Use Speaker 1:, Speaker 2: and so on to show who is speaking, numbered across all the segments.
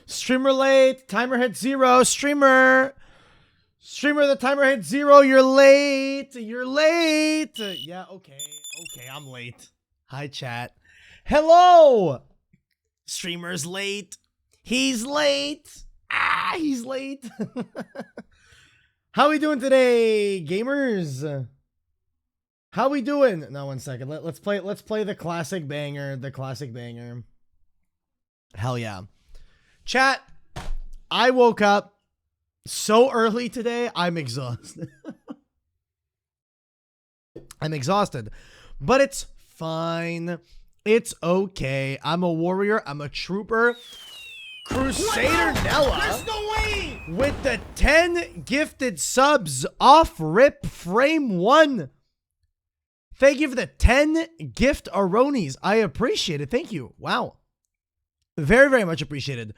Speaker 1: Streamer late. Timer hit 0. Streamer, the timer hit 0. You're late. You're late. Yeah, okay. Okay, I'm late. Hi, chat. Hello. Streamer's late. He's late. He's late. How we doing today, gamers? How we doing? No, 1 second. Let's play the classic banger. The classic banger. Hell yeah. Chat, I woke up so early today, I'm exhausted. I'm exhausted. But it's fine. It's okay. I'm a warrior. I'm a trooper. Crusader Nella. There's no way! With the 10 gifted subs off rip frame 1. Thank you for the 10 gift Aronis. I appreciate it. Thank you. Wow. Very, very much appreciated.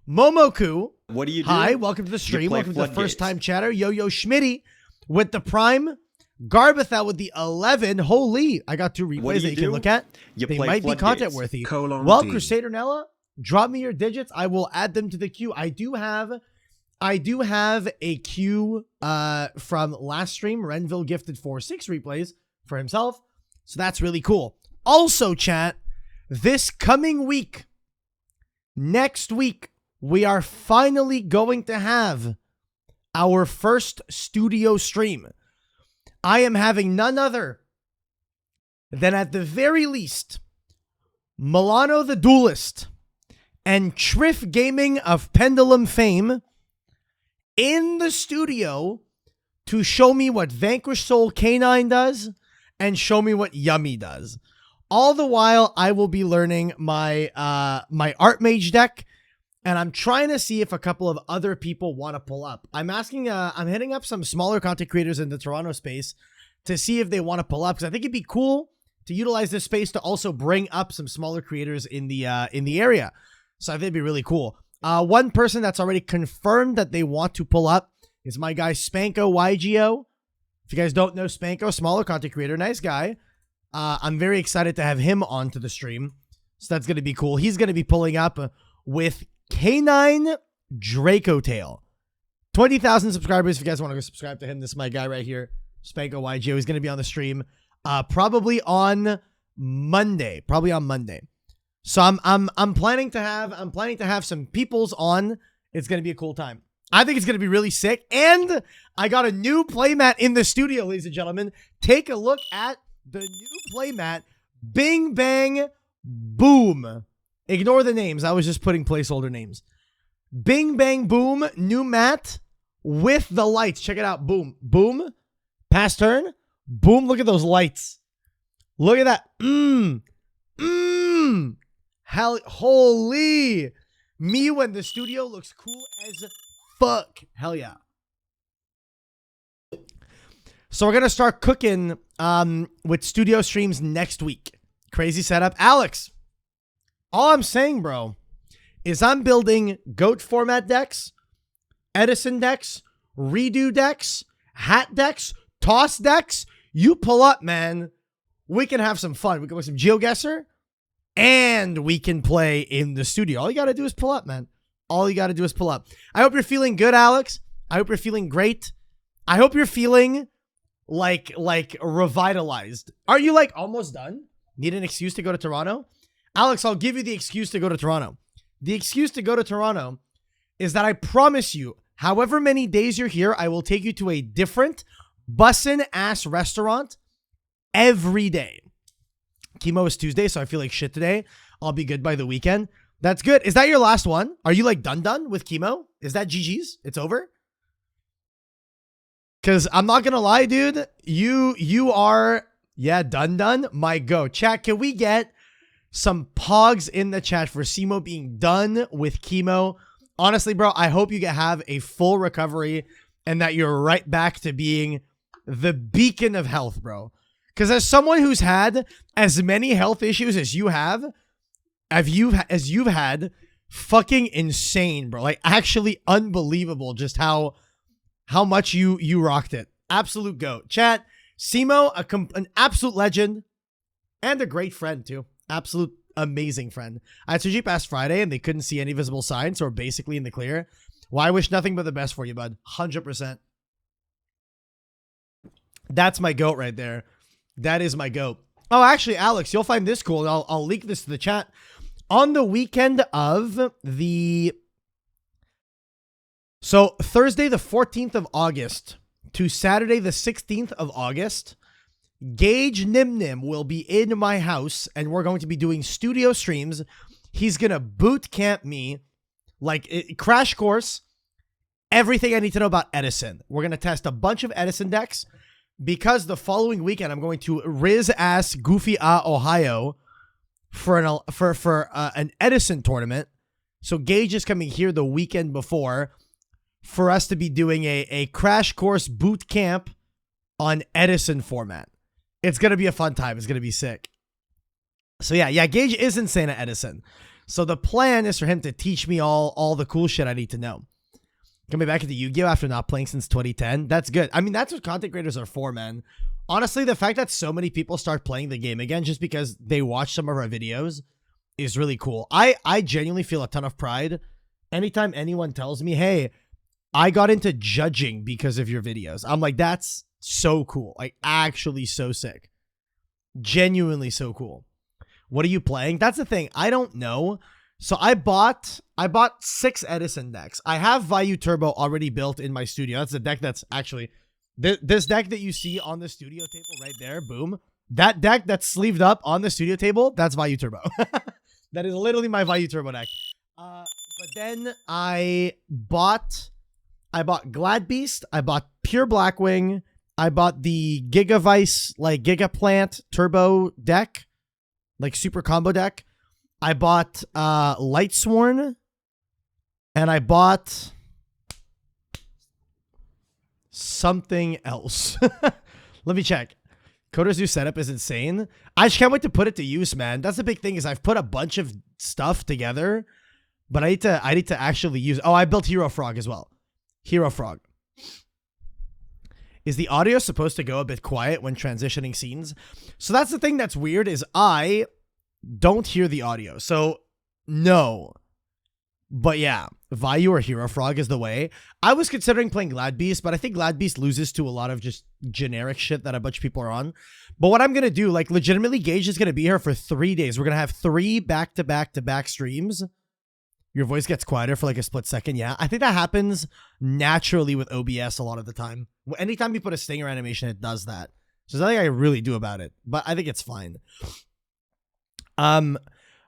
Speaker 1: Momoku.
Speaker 2: What do you do?
Speaker 1: Hi, welcome to the stream. Welcome to the first time chatter. Yo-Yo Schmitty with the Prime. Garbathel with the 11. Holy, I got 2 replays that you can look at. They might be content worthy. Well, Crusader Nella, drop me your digits. I will add them to the queue. I do have a queue from last stream. Renville gifted 6 replays for himself. So that's really cool. Also, chat, this coming week, next week, we are finally going to have our first studio stream. I am having none other than, at the very least, Milano the Duelist and Triff Gaming of Pendulum fame in the studio to show me what Vanquish Soul K9 does and show me what Yummy does. All the while, I will be learning my my Archmage deck, and I'm trying to see if a couple of other people want to pull up. I'm hitting up some smaller content creators in the Toronto space to see if they want to pull up, because I think it'd be cool to utilize this space to also bring up some smaller creators in the area. So I think it'd be really cool. One person that's already confirmed that they want to pull up is my guy Spanko YGO. If you guys don't know Spanko, smaller content creator, nice guy. I'm very excited to have him onto the stream. So that's going to be cool. He's going to be pulling up with K9 Draco Tail. 20,000 subscribers. If you guys want to go subscribe to him, this is my guy right here, Spanko YGO. He's going to be on the stream probably on Monday. So I'm planning to have some peoples on. It's going to be a cool time. I think it's going to be really sick. And I got a new playmat in the studio, ladies and gentlemen. Take a look at the new playmat. Bing, bang, boom. Ignore the names. I was just putting placeholder names. Bing, bang, boom. New mat with the lights. Check it out. Boom, boom. Pass turn. Boom. Look at those lights. Look at that. Hell, holy. Me when the studio looks cool as fuck. Hell yeah. So we're going to start cooking with studio streams next week. Crazy setup. Alex, all I'm saying, bro, is I'm building GOAT format decks, Edison decks, redo decks, hat decks, toss decks. You pull up, man. We can have some fun. We can play some Geoguessr, and we can play in the studio. All you got to do is pull up, man. All you got to do is pull up. I hope you're feeling good, Alex. I hope you're feeling great. I hope you're feeling like revitalized. Are you like almost done? Need an excuse to go to Toronto? Alex, I'll give you the excuse to go to Toronto. The excuse to go to Toronto is that I promise you, however many days you're here, I will take you to a different bussin' ass restaurant every day. Chemo is Tuesday, so I feel like shit today. I'll be good by the weekend. That's good. Is that your last one? Are you like done with chemo? Is that GG's? It's over? Because I'm not going to lie, dude. You are, yeah, done. My go. Chat, can we get some pogs in the chat for Simo being done with chemo? Honestly, bro, I hope you have a full recovery and that you're right back to being the beacon of health, bro. Because as someone who's had as many health issues as you have, as you've had, fucking insane, bro. Like, actually unbelievable just how much you rocked it. Absolute goat. Chat, Simo, an absolute legend and a great friend, too. Absolute amazing, friend. I had Suji past Friday, and they couldn't see any visible signs, so we're basically in the clear. Well, I wish nothing but the best for you, bud. 100%. That's my goat right there. That is my goat. Oh, actually, Alex, you'll find this cool. I'll leak this to the chat. On the weekend of the... So, Thursday the 14th of August to Saturday the 16th of August, Gage Nim Nim will be in my house, and we're going to be doing studio streams. He's going to boot camp me, like crash course, everything I need to know about Edison. We're going to test a bunch of Edison decks, because the following weekend I'm going to Riz-ass Goofy Ohio for an Edison tournament. So Gage is coming here the weekend before for us to be doing a crash course boot camp on Edison format. It's going to be a fun time. It's going to be sick. So yeah, Gage is insane at Edison. So the plan is for him to teach me all the cool shit I need to know. Coming back into Yu-Gi-Oh! After not playing since 2010. That's good. I mean, that's what content creators are for, man. Honestly, the fact that so many people start playing the game again just because they watch some of our videos is really cool. I genuinely feel a ton of pride anytime anyone tells me, hey, I got into judging because of your videos. I'm like, that's so cool. Like, actually so sick. Genuinely so cool. What are you playing? That's the thing. I don't know. So I bought 6 Edison decks. I have Vayu Turbo already built in my studio. That's a deck that's actually... This deck that you see on the studio table right there, boom. That deck that's sleeved up on the studio table, that's Vayu Turbo. That is literally my Vayu Turbo deck. But then I bought Glad Beast. I bought Pure Blackwing. I bought the Gigavice, like Gigaplant Turbo deck. Like super combo deck. I bought Lightsworn, and I bought something else. Let me check. Coder's new setup is insane. I just can't wait to put it to use, man. That's the big thing is I've put a bunch of stuff together, but I need to actually use. Oh, I built Hero Frog as well. Hero Frog. Is the audio supposed to go a bit quiet when transitioning scenes? So that's the thing that's weird is I don't hear the audio. So no. But yeah, Vayu or Hero Frog is the way. I was considering playing Glad Beast, but I think Glad Beast loses to a lot of just generic shit that a bunch of people are on. But what I'm going to do, like legitimately, Gage is going to be here for 3 days. We're going to have 3 back-to-back streams. Your voice gets quieter for like a split second. Yeah, I think that happens naturally with OBS a lot of the time. Anytime you put a stinger animation, it does that. So there's nothing I really do about it, but I think it's fine.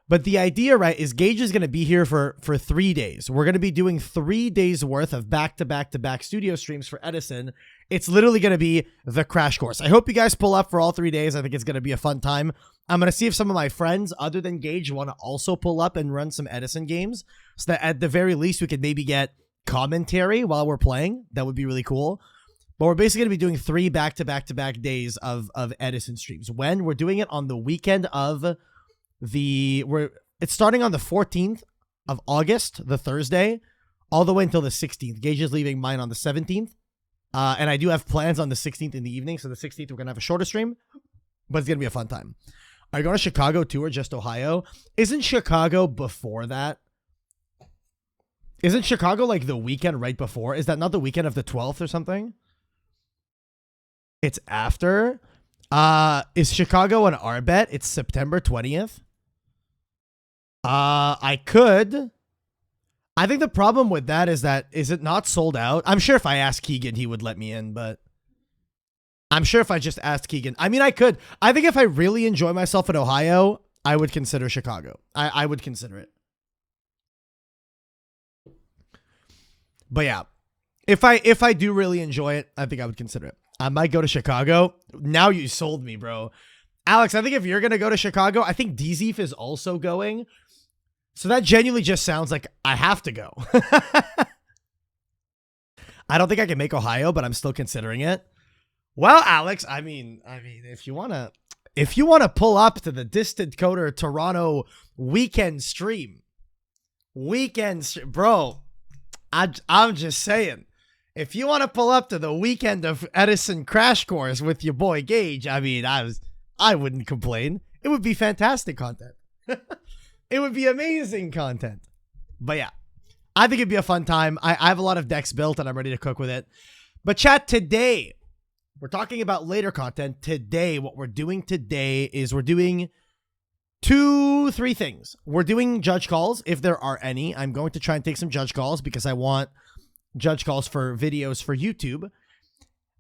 Speaker 1: But the idea, right, is Gage is going to be here for 3 days. We're going to be doing 3 days worth of back-to-back studio streams for Edison. It's literally going to be the crash course. I hope you guys pull up for all 3 days. I think it's going to be a fun time. I'm going to see if some of my friends, other than Gage, want to also pull up and run some Edison games so that at the very least we could maybe get commentary while we're playing. That would be really cool. But we're basically going to be doing 3 back-to-back days of Edison streams. When? We're doing it on the weekend of... It's starting on the 14th of August, the Thursday, all the way until the 16th. Gage is leaving mine on the 17th. And I do have plans on the 16th in the evening. So the 16th, we're going to have a shorter stream, but it's going to be a fun time. Are you going to Chicago too or just Ohio? Isn't Chicago before that? Isn't Chicago like the weekend right before? Is that not the weekend of the 12th or something? It's after. Is Chicago an R bet? It's September 20th. I could. I think the problem with that is it not sold out? I'm sure if I asked Keegan, he would let me in, but I'm sure if I just asked Keegan, I mean, I could. I think if I really enjoy myself in Ohio, I would consider Chicago. I would consider it. But yeah, if I do really enjoy it, I think I would consider it. I might go to Chicago. Now you sold me, bro. Alex, I think if you're going to go to Chicago, I think DZF is also going. So that genuinely just sounds like I have to go. I don't think I can make Ohio, but I'm still considering it. Well, Alex, I mean, if you want to pull up to the DistantCoder Toronto weekend stream, bro, I'm just saying, if you want to pull up to the weekend of Edison Crash Course with your boy Gage, I mean, I wouldn't complain. It would be fantastic content. It would be amazing content. But yeah, I think it'd be a fun time. I have a lot of decks built and I'm ready to cook with it. But chat, today, we're talking about later content. Today, what we're doing today is we're doing 3 things. We're doing judge calls, if there are any. I'm going to try and take some judge calls because I want judge calls for videos for YouTube.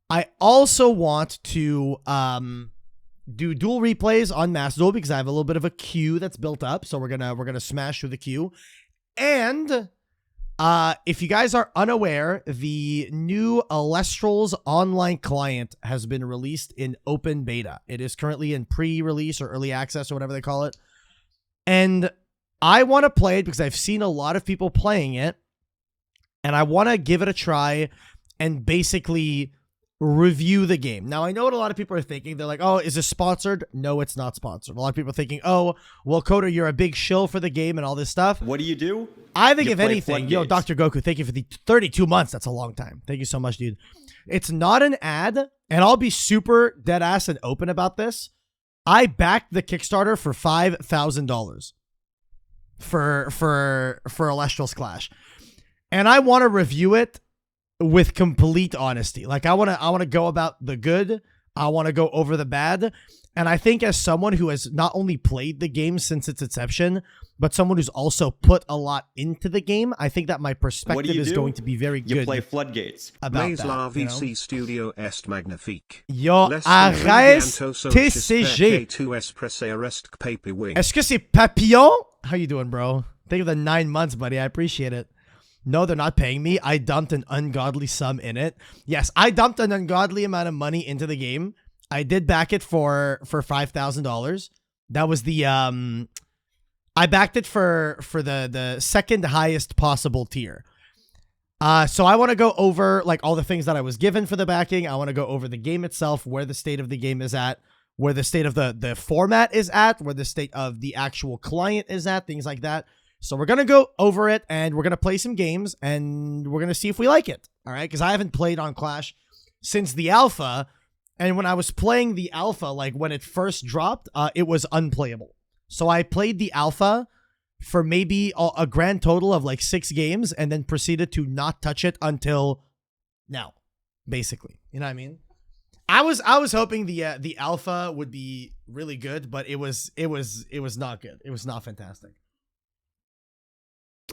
Speaker 1: I also want to do duel replays on Mass Duel because I have a little bit of a queue that's built up. So we're gonna smash through the queue. And if you guys are unaware, the new Elestrals online client has been released in open beta. It is currently in pre-release or early access or whatever they call it. And I want to play it because I've seen a lot of people playing it. And I want to give it a try and basically review the game. Now, I know what a lot of people are thinking. They're like, oh, is this sponsored? No, it's not sponsored. A lot of people are thinking, oh, well, Coder, you're a big shill for the game and all this stuff.
Speaker 2: What do you do?
Speaker 1: I think if anything, yo, Dr. Goku, thank you for the 32 months. That's a long time. Thank you so much, dude. It's not an ad, and I'll be super dead ass and open about this. I backed the Kickstarter for $5,000 for Elestrals Clash. And I want to review it with complete honesty. Like I want to go about the good. I want to go over the bad. And I think as someone who has not only played the game since its inception, but someone who's also put a lot into the game, I think that my perspective is going to be very good.
Speaker 2: You play Floodgates.
Speaker 1: About
Speaker 3: that,
Speaker 1: la
Speaker 3: VC Studio est magnifique.
Speaker 1: Yo, arrête TCG. Est-ce que c'est Papillon? How you doing, bro? Thank you for the 9 months, buddy. I appreciate it. No, they're not paying me. I dumped an ungodly sum in it. Yes, I dumped an ungodly amount of money into the game. I did back it for $5,000. That was the I backed it for the second highest possible tier. So I want to go over like all the things that I was given for the backing. I want to go over the game itself, where the state of the game is at, where the state of the format is at, where the state of the actual client is at, things like that. So we're going to go over it and we're going to play some games and we're going to see if we like it. All right. Because I haven't played on Clash since the alpha. And when I was playing the alpha, like when it first dropped, it was unplayable. So I played the alpha for maybe a grand total of like 6 games and then proceeded to not touch it until now, basically. You know what I mean? I was hoping the alpha would be really good, but it was not good. It was not fantastic.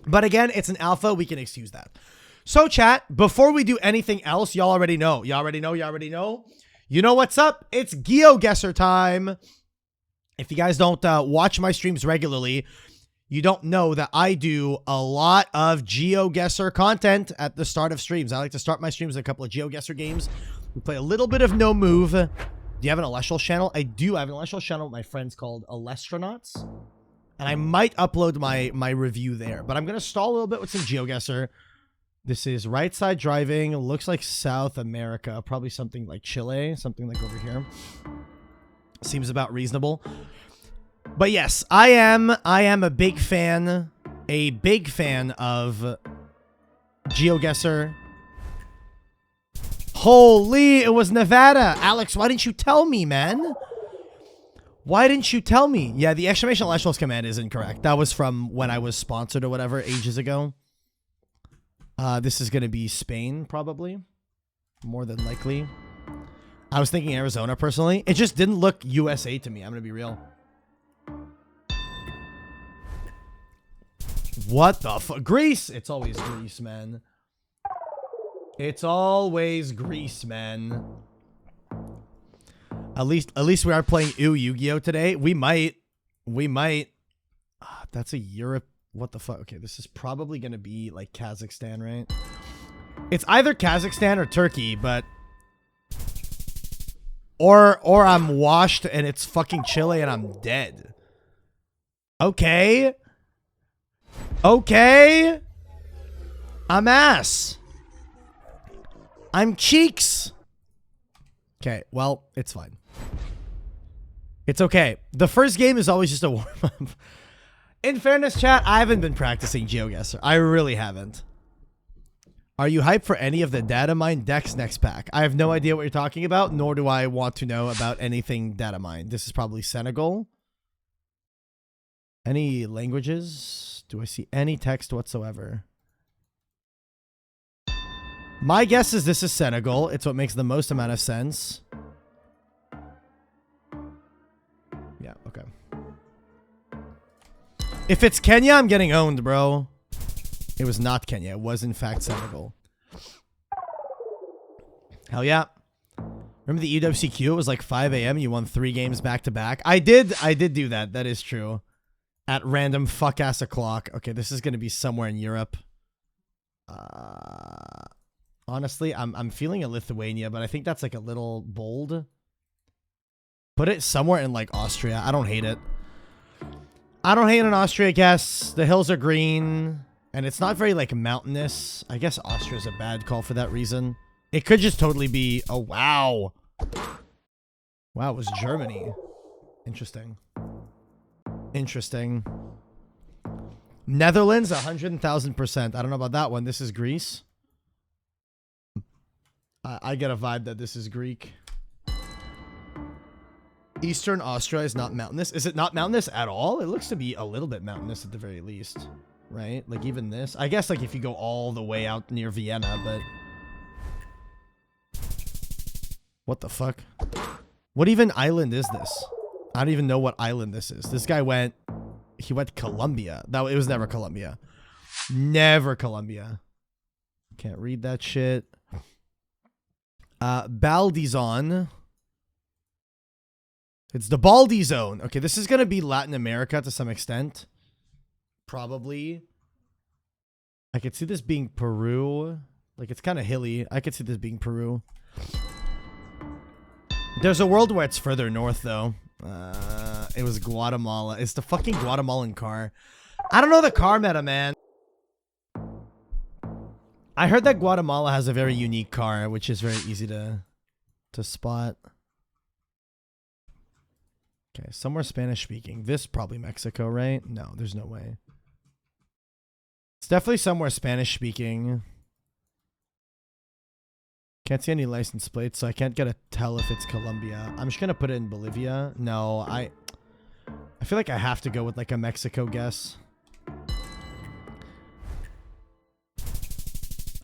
Speaker 1: But again, it's an alpha. We can excuse that. So chat, before we do anything else, y'all already know. Y'all already know. You know what's up? It's Geoguessr time. If you guys don't watch my streams regularly, you don't know that I do a lot of Geoguessr content at the start of streams. I like to start my streams with a couple of Geoguessr games. We play a little bit of No Move. Do you have an Elestrals channel? I do. I have an Elestrals channel with my friends called Elestronauts. And I might upload my review there. But I'm going to stall a little bit with some Geoguessr. This is right side driving. It looks like South America. Probably something like Chile. Something like over here. Seems about reasonable. But yes, I am a big fan of Geoguessr. Holy, it was Nevada. Alex, why didn't you tell me, man? Why didn't you tell me? Yeah, the exclamation Elestrals command is incorrect. That was from when I was sponsored or whatever ages ago. This is going to be Spain, probably. More than likely. I was thinking Arizona, personally. It just didn't look USA to me. I'm going to be real. What the fuck? Greece! It's always Greece, man. It's always Greece, man. At least we are playing Yu-Gi-Oh today. We might. That's a Europe. What the fuck? Okay, this is probably going to be like Kazakhstan, right? It's either Kazakhstan or Turkey, but... Or I'm washed and it's fucking Chile and I'm dead. Okay. Okay. I'm ass. I'm cheeks. Okay, well, it's fine. It's okay. The first game is always just a warm-up. In fairness, chat, I haven't been practicing Geoguessr. I really haven't. Are you hyped for any of the data mine decks next pack? I have no idea what you're talking about, nor do I want to know about anything data mine. This is probably Senegal. Any languages? Do I see any text whatsoever? My guess is this is Senegal. It's what makes the most amount of sense. Yeah, okay. If it's Kenya, I'm getting owned, bro. It was not Kenya. It was, in fact, Senegal. Hell yeah. Remember the EWCQ? It was like 5 a.m. You won 3 games back to back. I did do that. That is true. At random fuck-ass o'clock. Okay, this is going to be somewhere in Europe. Honestly, I'm feeling a Lithuania, but I think that's like a little bold. Put it somewhere in like Austria. I don't hate it. I don't hate an Austria guess. The hills are green, and it's not very like mountainous. I guess Austria's a bad call for that reason. It could just totally be. Oh wow, wow, it was Germany. Interesting. Interesting. Netherlands, 100,000%. I don't know about that one. This is Greece. I get a vibe that this is Greek. Eastern Austria is not mountainous. Is it not mountainous at all? It looks to be a little bit mountainous at the very least. Right? Like even this. I guess like if you go all the way out near Vienna, but... What the fuck? What even island is this? I don't even know what island this is. This guy went... He went Colombia. No, it was never Colombia. Never Colombia. Can't read that shit. Baldizon. It's the Baldy Zone. Okay, this is going to be Latin America to some extent. Probably. I could see this being Peru. Like, it's kind of hilly. I could see this being Peru. There's a world where it's further north, though. It was Guatemala. It's the fucking Guatemalan car. I don't know the car meta, man. I heard that Guatemala has a very unique car, which is very easy to spot. Okay, somewhere Spanish speaking. This probably Mexico, right? No, there's no way. It's definitely somewhere Spanish speaking. Can't see any license plates, so I can't get a tell if it's Colombia. I'm just gonna put it in Bolivia. No, I feel like I have to go with like a Mexico guess.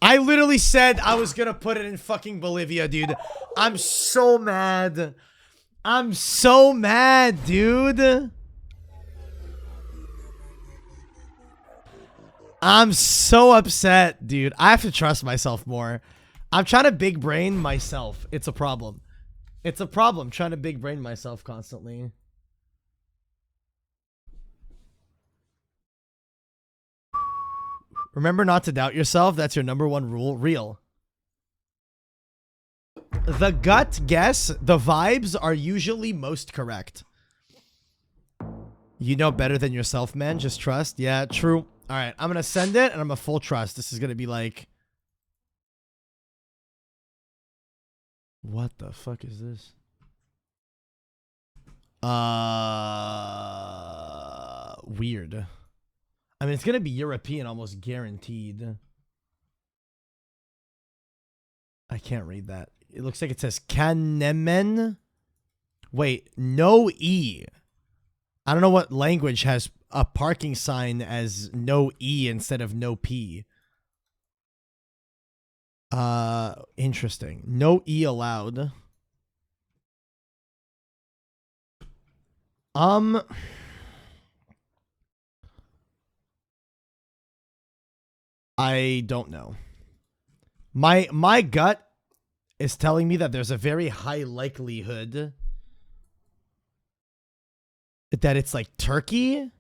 Speaker 1: I literally said I was gonna put it in fucking Bolivia, dude. I'm so mad. I'm so mad, dude. I'm so upset, dude. I have to trust myself more. I'm trying to big brain myself. It's a problem. It's a problem trying to big brain myself constantly. Remember not to doubt yourself. That's your #1 rule. Real. The gut guess, the vibes are usually most correct. You know better than yourself, man. Just trust. Yeah, true. All right, I'm going to send it, and I'm a full trust. This is going to be like... What the fuck is this? Weird. I mean, it's going to be European almost guaranteed. I can't read that. It looks like it says Kanemen. Wait, no E. I don't know what language has a parking sign as no E instead of no P. Interesting. No E allowed. I don't know. My gut is telling me that there's a very high likelihood that it's like Turkey.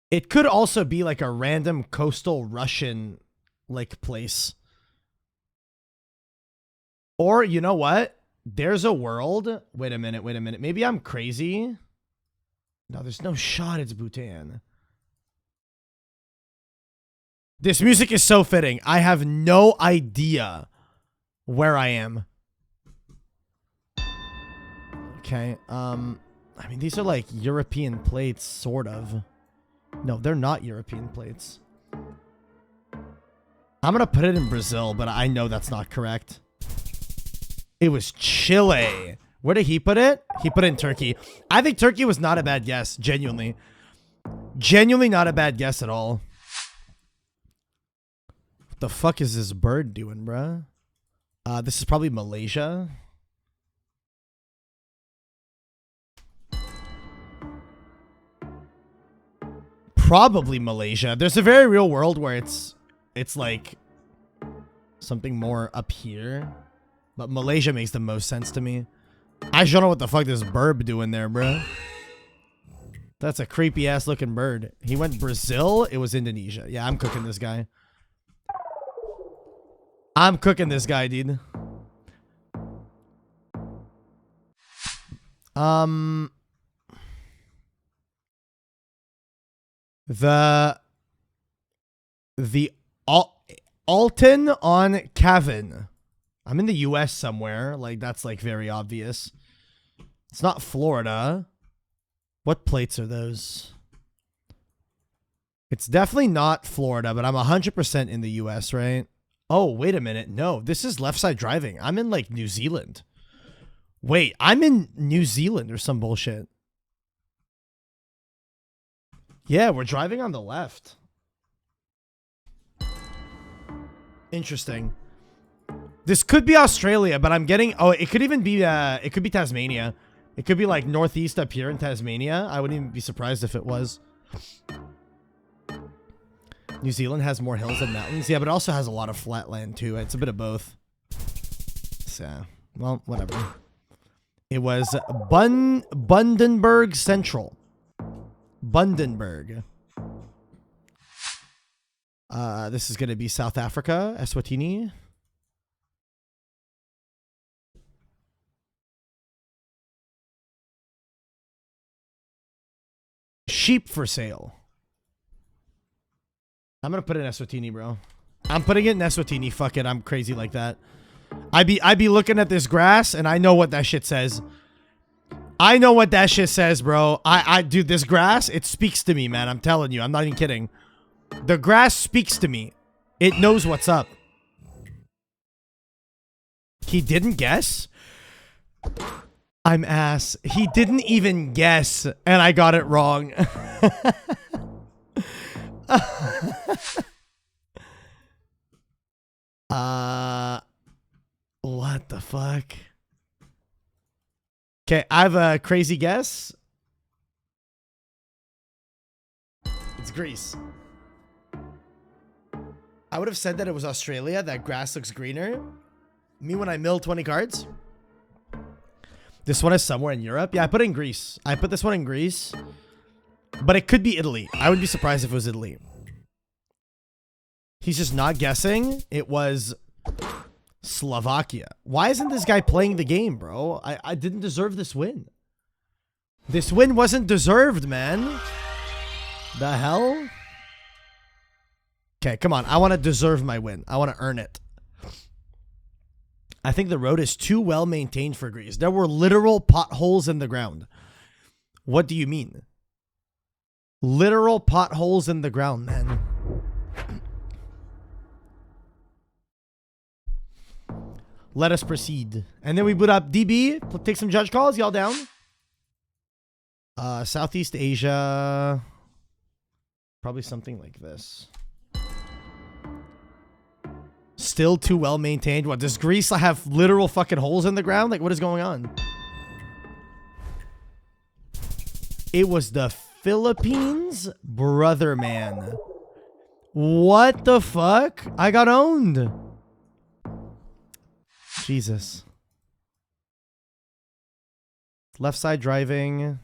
Speaker 1: It could also be like a random coastal Russian like place. Or, you know what? There's a world. Wait a minute. Maybe I'm crazy. No, there's no shot it's Bhutan. This music is so fitting. I have no idea where I am. Okay. I mean, these are like European plates, sort of. No, they're not European plates. I'm going to put it in Brazil, but I know that's not correct. It was Chile. Where did he put it? He put it in Turkey. I think Turkey was not a bad guess, genuinely. Genuinely not a bad guess at all. What the fuck is this bird doing, bruh? This is probably Malaysia. Probably Malaysia. There's a very real world where it's like something more up here. But Malaysia makes the most sense to me. I just don't know what the fuck this bird doing there, bro. That's a creepy ass looking bird. He went Brazil. It was Indonesia. Yeah, I'm cooking this guy. I'm cooking this guy, dude. The Alton on Cavan. I'm in the US somewhere. Like, that's like very obvious. It's not Florida. What plates are those? It's definitely not Florida, but I'm 100% in the US, right? Oh, wait a minute. No, this is left side driving. I'm in like New Zealand. Wait, I'm in New Zealand or some bullshit. Yeah, we're driving on the left. Interesting. This could be Australia, but I'm getting... Oh, it could even be... it could be Tasmania. It could be like northeast up here in Tasmania. I wouldn't even be surprised if it was. New Zealand has more hills than mountains. Yeah, but it also has a lot of flat land too. It's a bit of both. So, well, whatever. It was Bundaberg Central. Bundaberg. This is going to be South Africa, Eswatini. Sheep for sale. I'm going to put it in Eswatini, bro. I'm putting it in Eswatini. Fuck it. I'm crazy like that. I be looking at this grass and I know what that shit says. I know what that shit says, bro. Dude, this grass, it speaks to me, man. I'm telling you. I'm not even kidding. The grass speaks to me. It knows what's up. He didn't guess? I'm ass. He didn't even guess, and I got it wrong. What the fuck? Okay, I have a crazy guess. It's Greece. I would have said that it was Australia. That grass looks greener. Me when I mill 20 cards. This one is somewhere in Europe. Yeah, I put it in Greece. I put this one in Greece. But it could be Italy. I would be surprised if it was Italy. He's just not guessing. It was Slovakia. Why isn't this guy playing the game, bro? I didn't deserve this win. This win wasn't deserved, man. The hell? Okay, come on. I want to deserve my win. I want to earn it. I think the road is too well maintained for Greece. There were literal potholes in the ground. What do you mean? Literal potholes in the ground, man. Let us proceed. And then we boot up DB. Take some judge calls. Y'all down? Southeast Asia. Probably something like this. Still too well maintained. What, does Greece have literal fucking holes in the ground? Like, what is going on? It was the Philippines? Brother, man. What the fuck? I got owned. Jesus. Left side driving.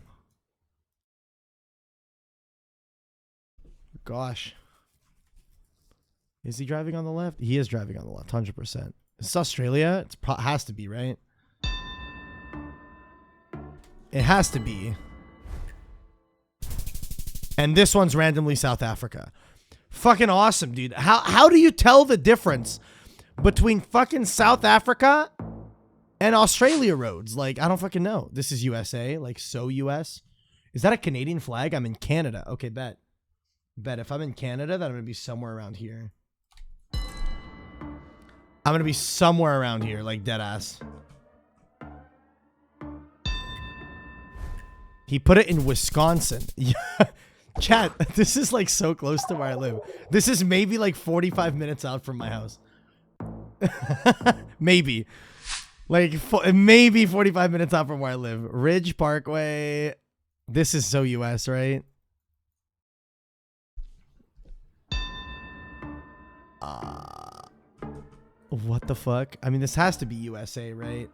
Speaker 1: Gosh. Is he driving on the left? He is driving on the left, 100%. It's Australia. It has to be, right? It has to be. And this one's randomly South Africa. Fucking awesome, dude. How do you tell the difference between fucking South Africa and Australia roads? Like, I don't fucking know. This is USA. Like, so US. Is that a Canadian flag? I'm in Canada. Okay, bet. Bet if I'm in Canada, then I'm going to be somewhere around here. I'm going to be somewhere around here, like dead ass. He put it in Wisconsin. Chat, this is like so close to where I live. This is maybe like 45 minutes out from my house. Maybe. Like, maybe 45 minutes out from where I live. Ridge Parkway. This is so US, right? What the fuck? I mean, this has to be USA, right?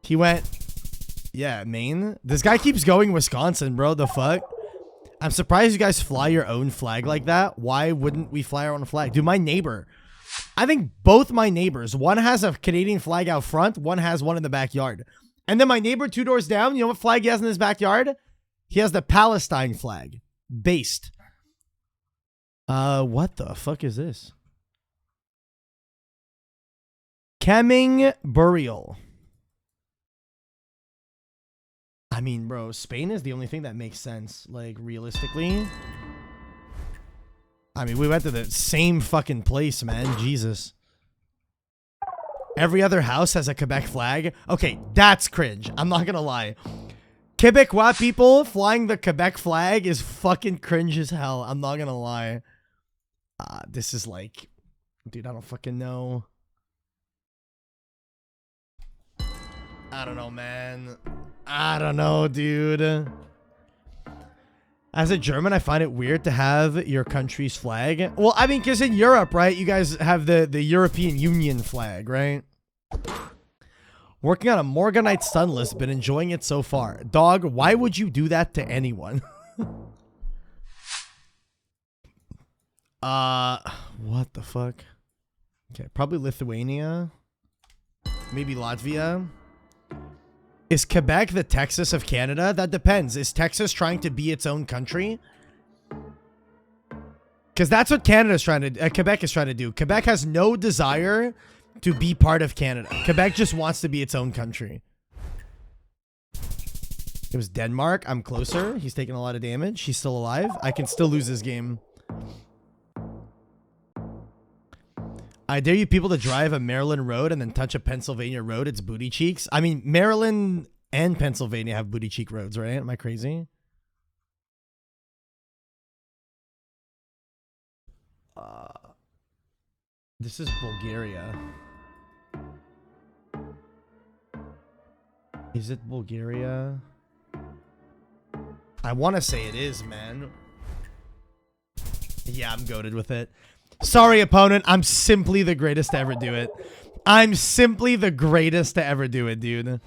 Speaker 1: He went... Yeah, Maine. This guy keeps going Wisconsin, bro. The fuck? I'm surprised you guys fly your own flag like that. Why wouldn't we fly our own flag? Dude, my neighbor. I think both my neighbors. One has a Canadian flag out front. One has one in the backyard. And then my neighbor 2 doors down, you know what flag he has in his backyard? He has the Palestine flag. Based. What the fuck is this? Kemming Burial. I mean, bro, Spain is the only thing that makes sense, like, realistically. I mean, we went to the same fucking place, man. Jesus. Every other house has a Quebec flag. Okay, that's cringe. I'm not gonna lie. Quebecois people flying the Quebec flag is fucking cringe as hell. I'm not gonna lie. This is like... Dude, I don't fucking know. I don't know, man. I don't know, dude. As a German, I find it weird to have your country's flag. Well, I mean, because in Europe, right, you guys have the European Union flag, right? Working on a Morganite Sunless, been enjoying it so far. Dog, why would you do that to anyone? What the fuck? Okay, probably Lithuania. Maybe Latvia. Is Quebec the Texas of Canada? That depends. Is Texas trying to be its own country? Because that's what Canada's trying to... Quebec is trying to do. Quebec has no desire to be part of Canada. Quebec just wants to be its own country. It was Denmark. I'm closer. He's taking a lot of damage. He's still alive. I can still lose this game. I dare you people to drive a Maryland road and then touch a Pennsylvania road. It's booty cheeks. I mean, Maryland and Pennsylvania have booty cheek roads, right? Am I crazy? This is Bulgaria. Is it Bulgaria? I want to say it is, man. Yeah, I'm goated with it. Sorry, opponent. I'm simply the greatest to ever do it. I'm simply the greatest to ever do it, dude.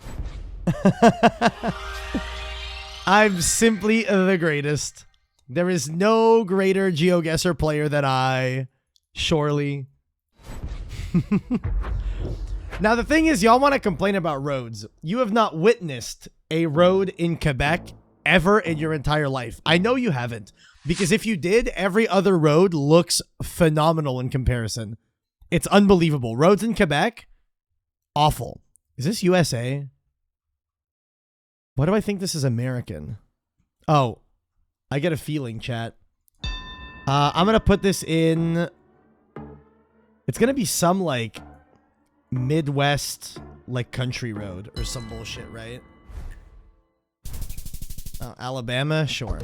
Speaker 1: I'm simply the greatest. There is no greater Geoguessr player than I. Surely. Now, the thing is, y'all want to complain about roads. You have not witnessed a road in Quebec ever in your entire life. I know you haven't. Because if you did, every other road looks phenomenal in comparison. It's unbelievable. Roads in Quebec, awful. Is this USA? Why do I think this is American? Oh, I get a feeling, chat. I'm going to put this in... It's going to be some, like, Midwest, like, country road or some bullshit, right? Alabama? Sure.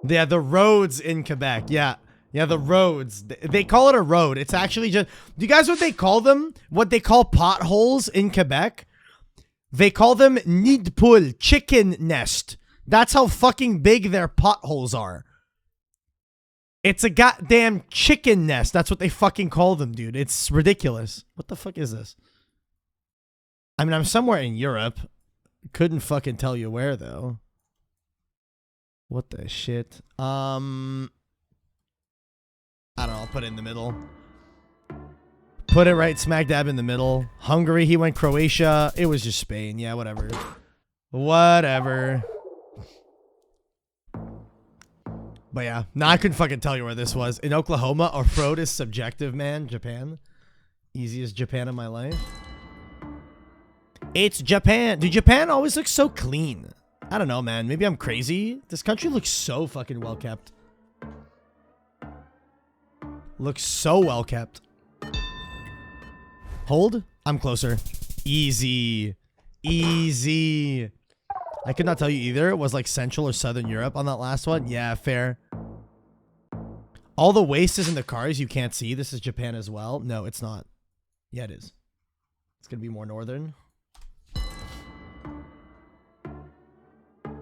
Speaker 1: Yeah, the roads in Quebec. Yeah. Yeah, the roads. They call it a road. It's actually just... Do you guys know what they call them? What they call potholes in Quebec? They call them nid de poule, chicken nest. That's how fucking big their potholes are. It's a goddamn chicken nest. That's what they fucking call them, dude. It's ridiculous. What the fuck is this? I mean, I'm somewhere in Europe. Couldn't fucking tell you where, though. What the shit? I don't know. I'll put it in the middle. Put it right smack dab in the middle. Hungary, he went Croatia. It was just Spain. Yeah, whatever. Whatever. But yeah. No, I couldn't fucking tell you where this was. In Oklahoma, off-road is subjective, man. Japan. Easiest Japan in my life. It's Japan. Dude, Japan always looks so clean. I don't know, man. Maybe I'm crazy. This country looks so fucking well kept. Looks so well kept. Hold. I'm closer. Easy. Easy. I could not tell you either. It was like Central or Southern Europe on that last one. Yeah, fair. All the waste is in the cars you can't see. This is Japan as well. No, it's not. Yeah, it is. It's going to be more northern.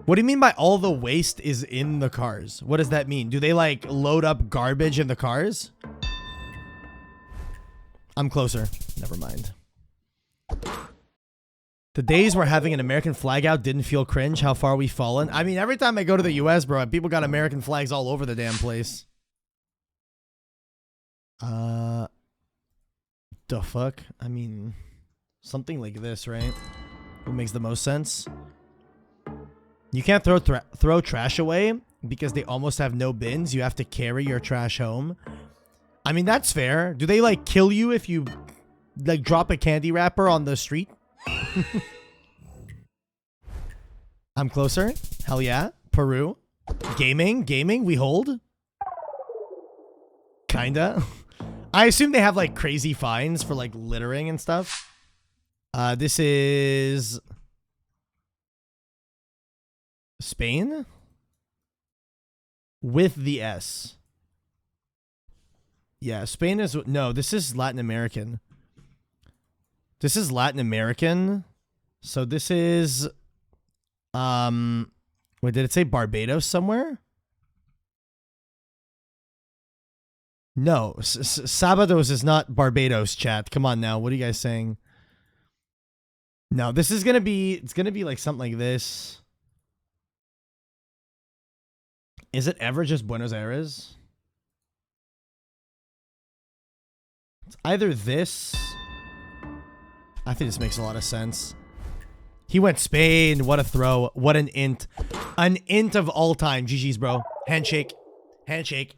Speaker 1: What do you mean by all the waste is in the cars? What does that mean? Do they like load up garbage in the cars? I'm closer. Never mind. The days where having an American flag out didn't feel cringe. How far we've fallen. I mean, every time I go to the US, bro, people got American flags all over the damn place. The fuck? I mean, something like this, right? What makes the most sense? You can't throw trash away because they almost have no bins. You have to carry your trash home. I mean, that's fair. Do they like kill you if you like drop a candy wrapper on the street? I'm closer. Hell yeah. Peru. Gaming. We hold. Kinda. I assume they have like crazy fines for like littering and stuff. This is Spain with the S. Yeah, Spain is no, this is Latin American. This is Latin American. So this is wait, did it say Barbados somewhere? No, Sabados is not Barbados, chat. Come on now. What are you guys saying? No, this is going to be, it's going to be like something like this. Is it ever just Buenos Aires? It's either this. I think this makes a lot of sense. He went Spain. What a throw. What an int. An int of all time. GG's, bro. Handshake. Handshake.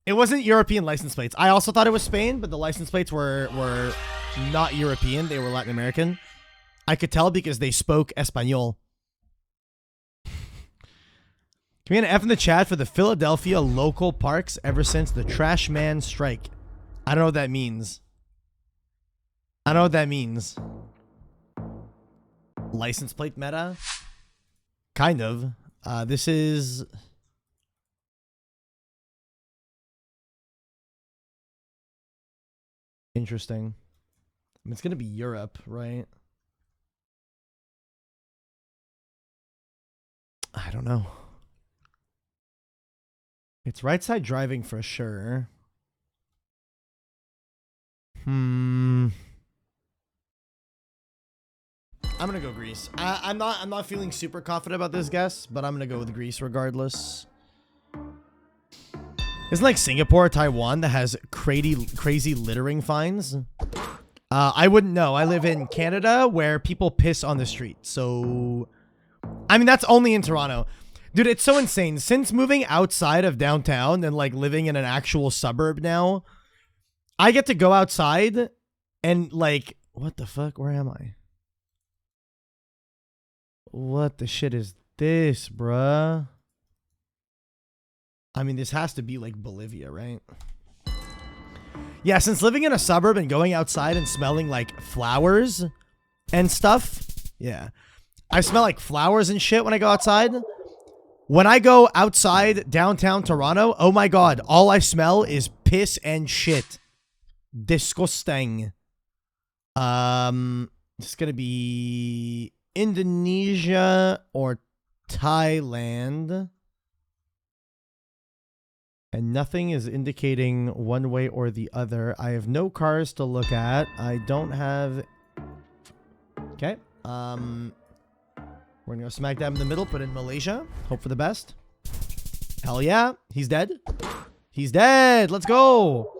Speaker 1: It wasn't European license plates. I also thought it was Spain, but the license plates were not European. They were Latin American. I could tell because they spoke Espanol. Can we get an F in the chat for the Philadelphia local parks ever since the trash man strike? I don't know what that means. I don't know what that means. License plate meta? Kind of. This is... interesting. I mean, it's going to be Europe, right? I don't know. It's right side driving for sure. I'm gonna go Greece. I'm not feeling super confident about this guess, but I'm gonna go with Greece regardless. Isn't like Singapore or Taiwan that has crazy littering fines? I wouldn't know. I live in Canada where people piss on the street. So, I mean, that's only in Toronto. Dude, it's so insane. Since moving outside of downtown and like living in an actual suburb now, I get to go outside and like, what the fuck? Where am I? What the shit is this, bruh? I mean, this has to be like Bolivia, right? Yeah, since living in a suburb and going outside and smelling like flowers and stuff. Yeah. I smell like flowers and shit when I go outside. When I go outside downtown Toronto, oh my God, all I smell is piss and shit. Disgusting. It's gonna be Indonesia or Thailand. And nothing is indicating one way or the other. I have no cars to look at. I don't have... Okay. We're gonna go smack dab in the middle, put in Malaysia. Hope for the best. Hell yeah. He's dead. He's dead. Let's go.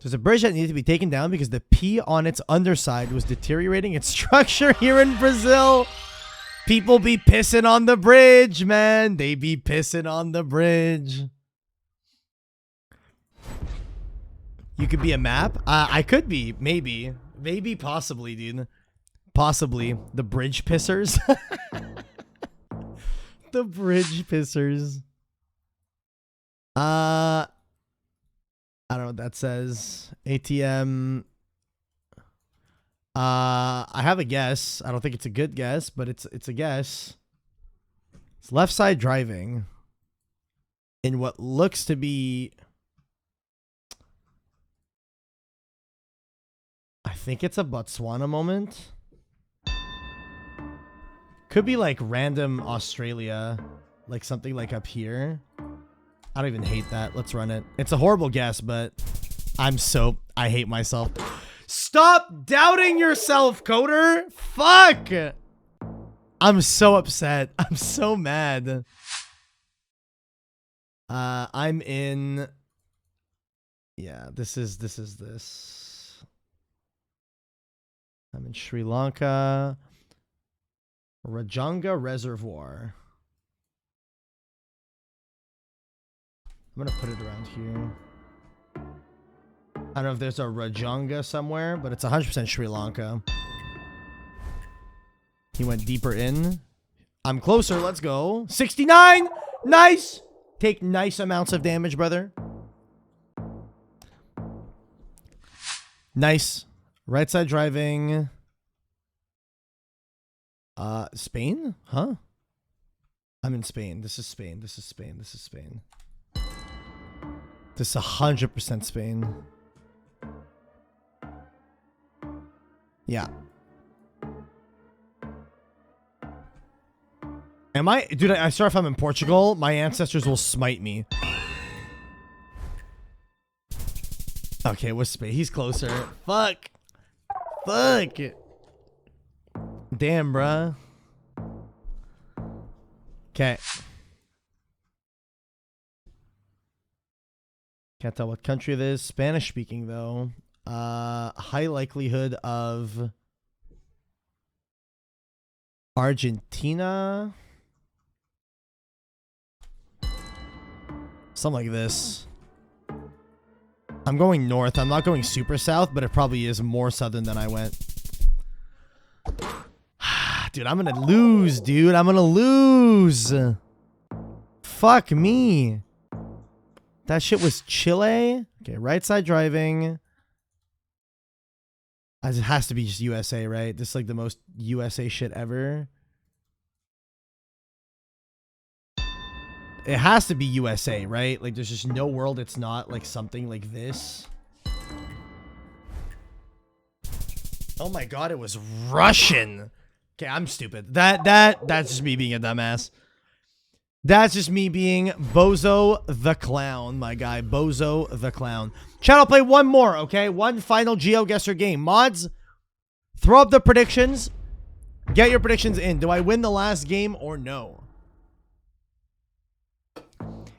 Speaker 1: There's a bridge that needed to be taken down because the P on its underside was deteriorating its structure here in Brazil. People be pissing on the bridge, man. They be pissing on the bridge. You could be a map? I could be. Maybe. Maybe, possibly, dude. Possibly. The bridge pissers. The bridge pissers. I don't know what that says. ATM. I have a guess. I don't think it's a good guess, but it's a guess. It's left side driving in what looks to be, I think it's a Botswana moment. Could be like random Australia, like something like up here. I don't even hate that. Let's run it. It's a horrible guess, but I hate myself. Stop doubting yourself, Coder. Fuck. I'm so upset. I'm so mad. I'm in. Yeah, this is. I'm in Sri Lanka. Rajanga Reservoir. I'm gonna put it around here. I don't know if there's a Rajanga somewhere, but it's 100% Sri Lanka. He went deeper in. I'm closer. Let's go. 69. Nice. Take nice amounts of damage, brother. Nice. Right side driving. Spain? Huh? I'm in Spain. This is Spain. This is Spain. This is Spain. This is 100% Spain. Yeah. Am I? Dude, I swear if I'm in Portugal, my ancestors will smite me. Okay, what's Spain? He's closer. Fuck. Fuck. Damn, bruh. Okay. Can't tell what country it is. Spanish speaking, though. High likelihood of Argentina. Something like this. I'm going north. I'm not going super south, but it probably is more southern than I went. Dude, I'm gonna lose, dude. I'm gonna lose. Fuck me. That shit was Chile. Okay, right side driving. It has to be just USA, right? This is like the most USA shit ever. It has to be USA, right? Like, there's just no world it's not like something like this. Oh my god, it was Russian. Okay, I'm stupid. That's just me being a dumbass. That's just me being Bozo the Clown, my guy. Bozo the Clown. Chat, I'll play one more, okay? One final Geoguessr game. Mods, throw up the predictions. Get your predictions in. Do I win the last game or no?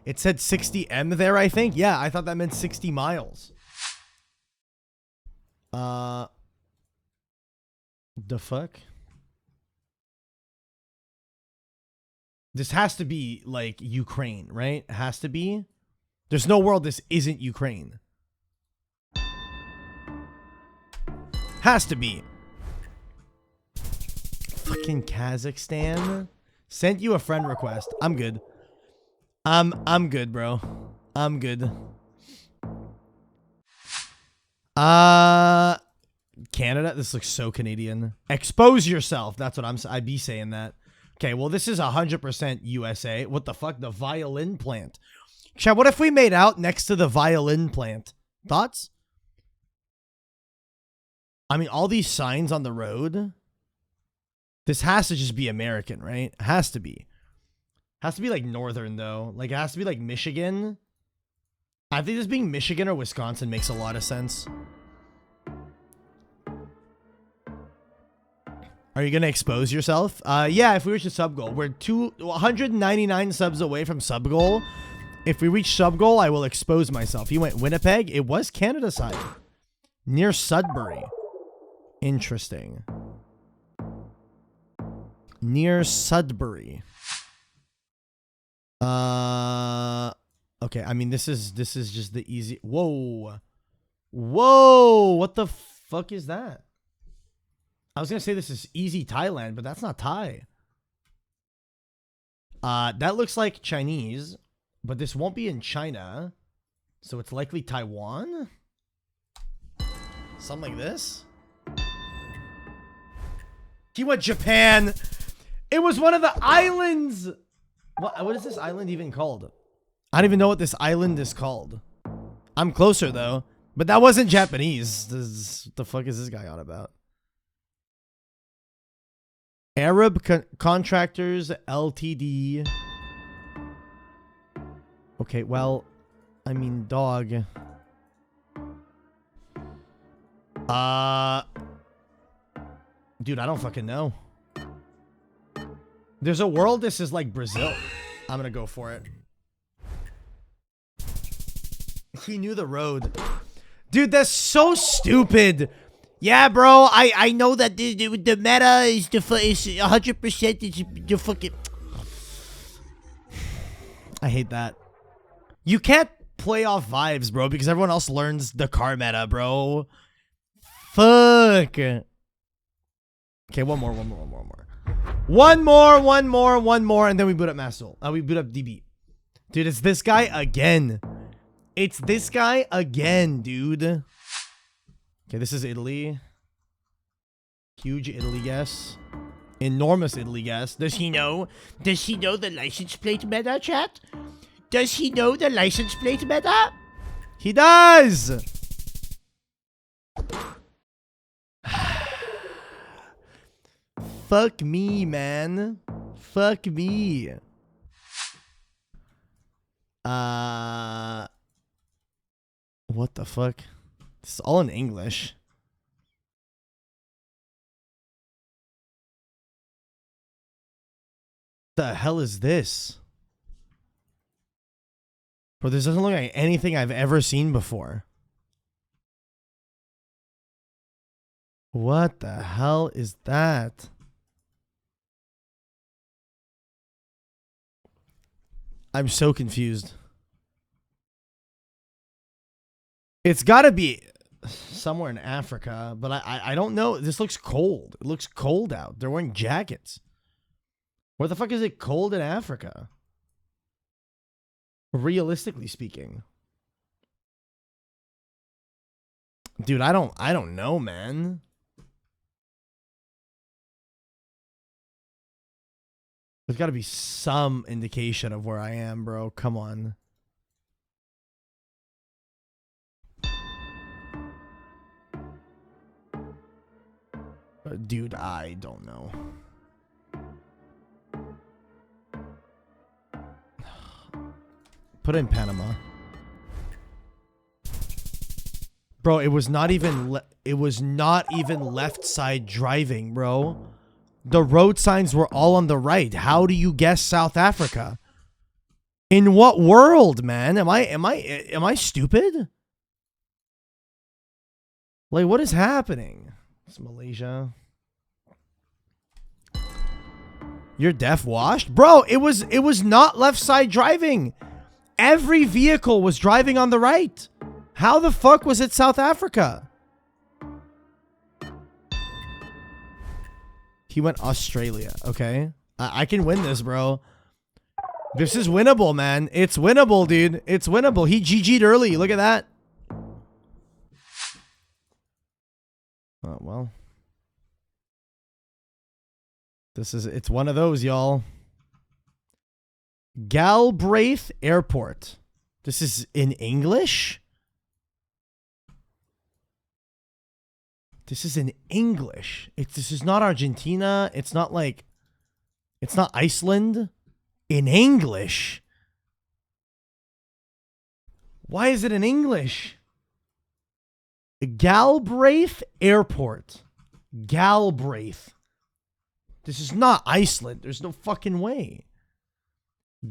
Speaker 1: It said 60 M there, I think. Yeah, I thought that meant 60 miles. The fuck? This has to be, like, Ukraine, right? It has to be. There's no world this isn't Ukraine. Has to be. Fucking Kazakhstan. Sent you a friend request. I'm good. I'm good, bro. I'm good. Canada. This looks so Canadian. Expose yourself. That's what I'd be saying that. Okay, well, this is 100% USA. What the fuck? The violin plant. Chat, what if we made out next to the violin plant? Thoughts? I mean, all these signs on the road. This has to just be American, right? It has to be. Has to be like northern, though. Like, it has to be like Michigan. I think this being Michigan or Wisconsin makes a lot of sense. Are you going to expose yourself? Yeah, if we reach the sub goal. We're 199 subs away from sub goal. If we reach sub goal, I will expose myself. He went Winnipeg. It was Canada side. Near Sudbury. Interesting. Near Sudbury. Okay, I mean, this is just the easy. Whoa. Whoa, what the fuck is that? I was going to say this is easy Thailand, but that's not Thai. That looks like Chinese, but this won't be in China. So it's likely Taiwan? Something like this? He went Japan. It was one of the islands. What is this island even called? I don't even know what this island is called. I'm closer though, but that wasn't Japanese. What the fuck is this guy on about? Arab Contractors Ltd. Okay, well, I mean, dog. Dude, I don't fucking know. There's a world this is like Brazil. I'm gonna go for it. He knew the road. Dude, that's so stupid. Yeah, bro, I know that the meta is 100% the fucking... I hate that. You can't play off vibes, bro, because everyone else learns the car meta, bro. Fuck. Okay, one more, and then we boot up Masol. We boot up DB. Dude, it's this guy again. It's this guy again, dude. Okay, this is Italy. Huge Italy guess. Enormous Italy guess. Does he know? Does he know the license plate meta, chat? Does he know the license plate meta? He does! Fuck me, man. Fuck me. What the fuck? This is all in English. The hell is this? Bro, this doesn't look like anything I've ever seen before. What the hell is that? I'm so confused. It's gotta be somewhere in Africa, but I don't know. This looks cold. It looks cold out. They're wearing jackets. Where the fuck is it cold in Africa? Realistically speaking. Dude, I don't know, man. There's got to be some indication of where I am, bro. Come on. Dude, I don't know. Put it in Panama. Bro, it was not even left side driving, bro. The road signs were all on the right. How do you guess South Africa? In what world, man? Am I stupid? Like, what is happening? It's Malaysia. You're deaf washed? Bro, it was not left side driving. Every vehicle was driving on the right. How the fuck was it South Africa? He went Australia. Okay. I can win this, bro. This is winnable, man. It's winnable, dude. It's winnable. He GG'd early. Look at that. Oh, well. It's one of those, y'all. Galbraith Airport. This is in English? This is in English. This is not Argentina. It's not Iceland. In English. Why is it in English? Galbraith Airport. Galbraith. This is not Iceland. There's no fucking way.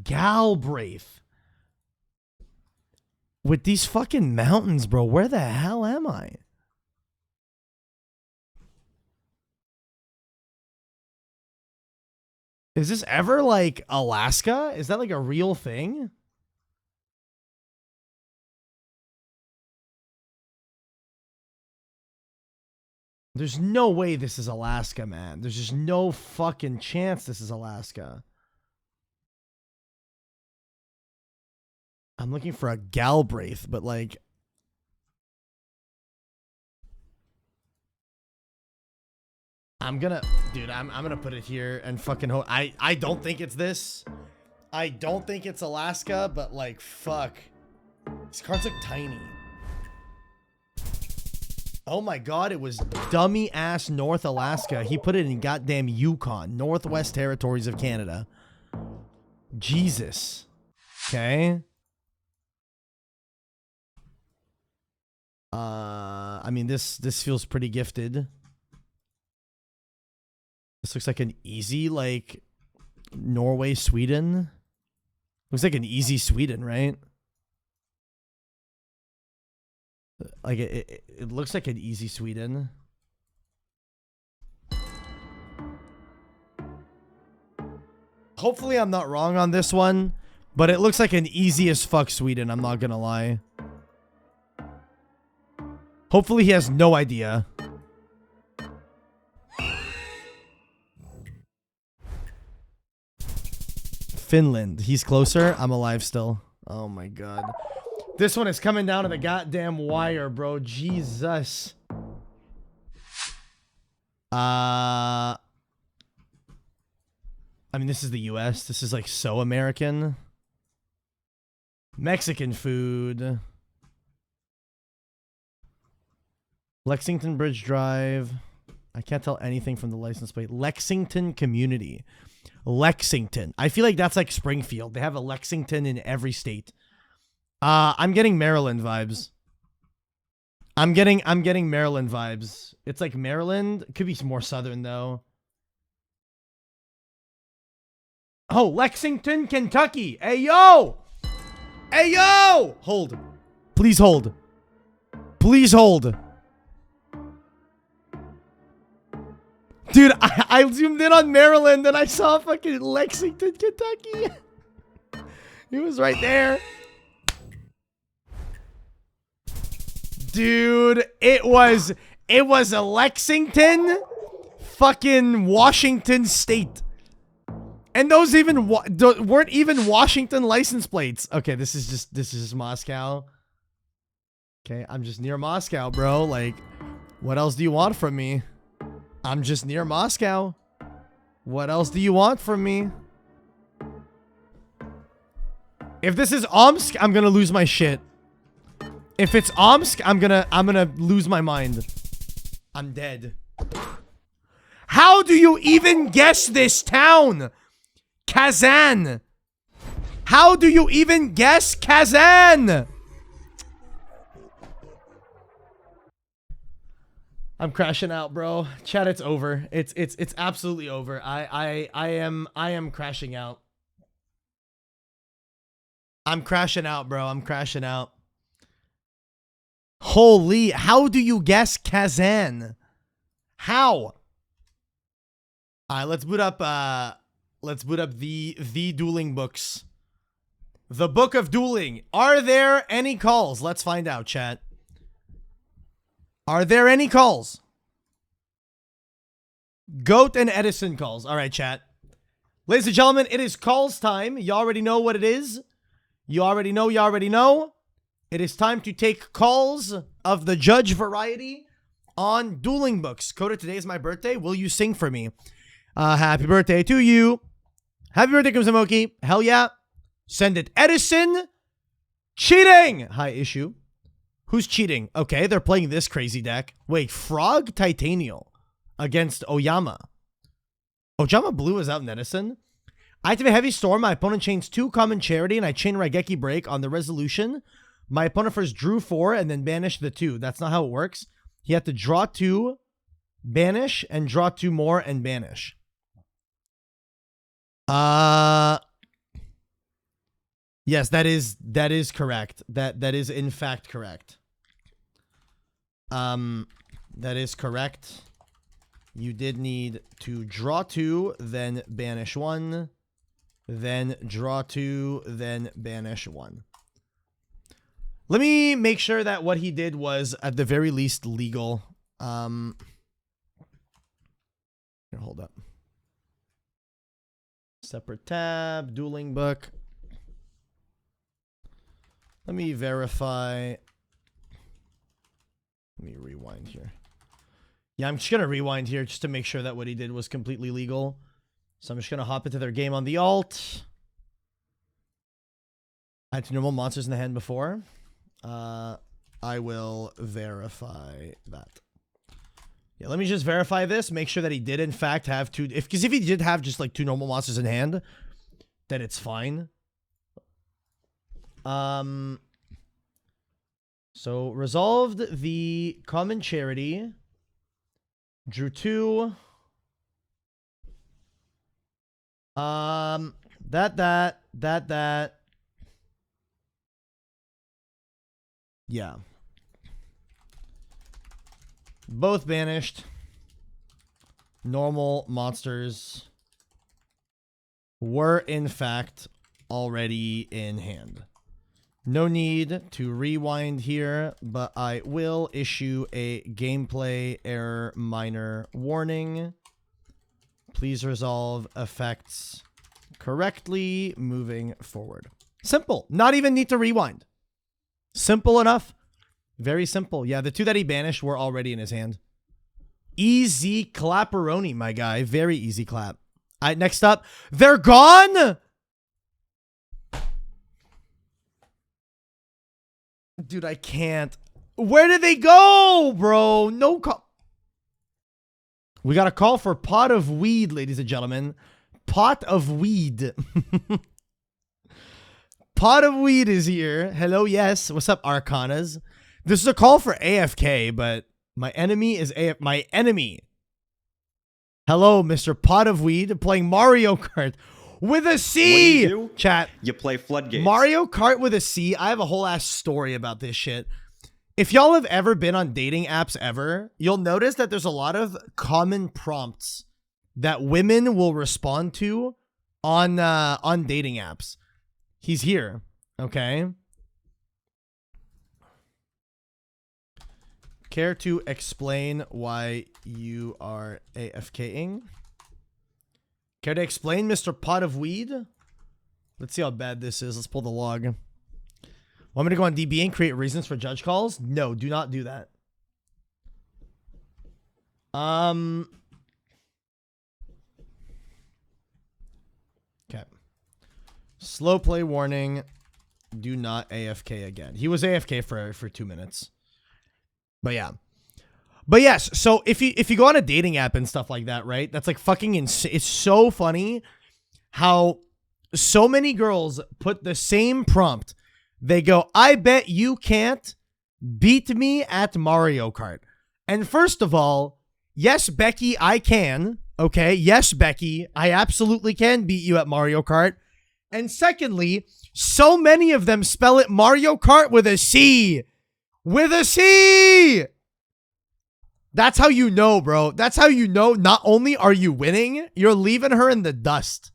Speaker 1: Galbraith. With these fucking mountains, bro. Where the hell am I? Is this ever like Alaska? Is that like a real thing? There's no way this is Alaska, man. There's just no fucking chance this is Alaska. I'm looking for a Galbraith, but like... Dude, I'm gonna put it here and fucking hope. I don't think it's this. I don't think it's Alaska, but like, fuck. These cards look tiny. Oh my god, it was dummy ass North Alaska. He put it in goddamn Yukon, Northwest Territories of Canada. Jesus. Okay. I mean, this feels pretty gifted. This looks like an easy, like, Norway, Sweden. Looks like an easy Sweden, right? Like, it looks like an easy Sweden. Hopefully I'm not wrong on this one, but it looks like an easy as fuck Sweden, I'm not gonna lie. Hopefully he has no idea. Finland. He's closer. I'm alive still. Oh my god. This one is coming down to the goddamn wire, bro. Jesus. I mean, this is the US. This is like so American. Mexican food. Lexington Bridge Drive. I can't tell anything from the license plate. Lexington Community. Lexington. I feel like that's like Springfield. They have a Lexington in every state. I'm getting Maryland vibes. I'm getting Maryland vibes. It's like Maryland. It could be more southern though. Oh, Lexington, Kentucky. Hey yo! Hey yo! Hold. Please hold. Please hold. Dude, I zoomed in on Maryland and I saw fucking Lexington, Kentucky. It was right there. Dude, it was a Lexington, fucking Washington State. And those even weren't even Washington license plates. Okay, this is just Moscow. Okay, I'm just near Moscow, bro. Like, what else do you want from me? I'm just near Moscow. What else do you want from me? If this is Omsk, I'm gonna lose my shit. If it's Omsk, I'm gonna lose my mind. I'm dead. How do you even guess this town? Kazan. How do you even guess Kazan? I'm crashing out, bro. Chat, it's over. It's absolutely over. I am crashing out. I'm crashing out, bro. I'm crashing out. Holy, how do you guess Kazan? How? All right, let's boot up the dueling books. The Book of Dueling. Are there any calls? Let's find out, chat. Are there any calls? Goat and Edison calls. All right, chat. Ladies and gentlemen, it is calls time. You already know what it is. You already know. It is time to take calls of the judge variety on dueling books. Coda, today is my birthday. Will you sing for me? Happy birthday to you. Happy birthday, Kumsamoki. Hell yeah. Send it. Edison. Cheating. High issue. Who's cheating? Okay, they're playing this crazy deck. Wait, Frog Titanial against Oyama. Ojama Blue is out in Edison. I activate Heavy Storm. My opponent chains 2 Common Charity, and I chain Raigeki Break on the resolution. My opponent first drew 4 and then banished the 2. That's not how it works. He had to draw 2, banish, and draw 2 more and banish. Yes, that is correct. That is in fact correct. That is correct. You did need to draw 2, then banish 1, then draw 2, then banish 1. Let me make sure that what he did was at the very least legal. Here, hold up. Separate tab, dueling book. Let me verify. Let me rewind here. Yeah, I'm just going to rewind here just to make sure that what he did was completely legal. So I'm just going to hop into their game on the alt. I had 2 normal monsters in the hand before. I will verify that. Yeah, let me just verify this. Make sure that he did, in fact, have 2. Because if he did have just like 2 normal monsters in hand, then it's fine. So resolved the common charity. Drew 2. That. Yeah. Both banished. Normal monsters were, in fact, already in hand. No need to rewind here, but I will issue a gameplay error minor warning. Please resolve effects correctly moving forward. Simple. Not even need to rewind. Simple enough. Very simple. Yeah, the 2 that he banished were already in his hand. Easy clapperoni, my guy. Very easy clap. All right, next up. They're gone! Dude, I can't. Where did they go, bro? No call. We got a call for pot of weed, ladies and gentlemen. Pot of weed. Pot of weed is here. Hello, yes. What's up, Arcanas? This is a call for AFK, but my enemy is my enemy. Hello, Mr. Pot of Weed, playing Mario Kart with a C.
Speaker 2: What do you do?
Speaker 1: Chat.
Speaker 2: You play Floodgates.
Speaker 1: Mario Kart with a C. I have a whole ass story about this shit. If y'all have ever been on dating apps ever, you'll notice that there's a lot of common prompts that women will respond to on dating apps. He's here, okay? Care to explain why you are AFKing? Care to explain, Mr. Pot of Weed? Let's see how bad this is. Let's pull the log. Want me to go on DB and create reasons for judge calls? No, do not do that. Okay. Slow play warning. Do not AFK again. He was AFK for 2 minutes. But yeah. But yes, so if you go on a dating app and stuff like that, right? That's like fucking insane. It's so funny how so many girls put the same prompt. They go, I bet you can't beat me at Mario Kart. And first of all, yes, Becky, I can. Okay, yes, Becky, I absolutely can beat you at Mario Kart. And secondly, so many of them spell it Mario Kart with a C. With a C! That's how you know, bro. That's how you know not only are you winning, you're leaving her in the dust.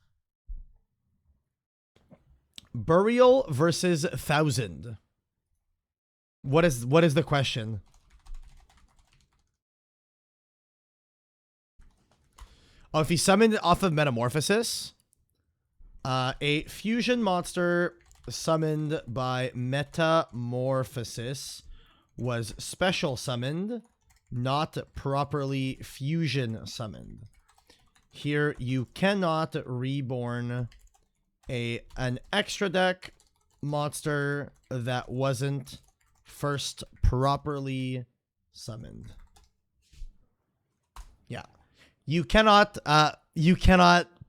Speaker 1: Burial versus 1,000. What is the question? Oh, if he summoned off of Metamorphosis, a fusion monster summoned by Metamorphosis was special summoned, not properly fusion summoned. Here you cannot reborn an extra deck monster that wasn't first properly summoned. Yeah. You cannot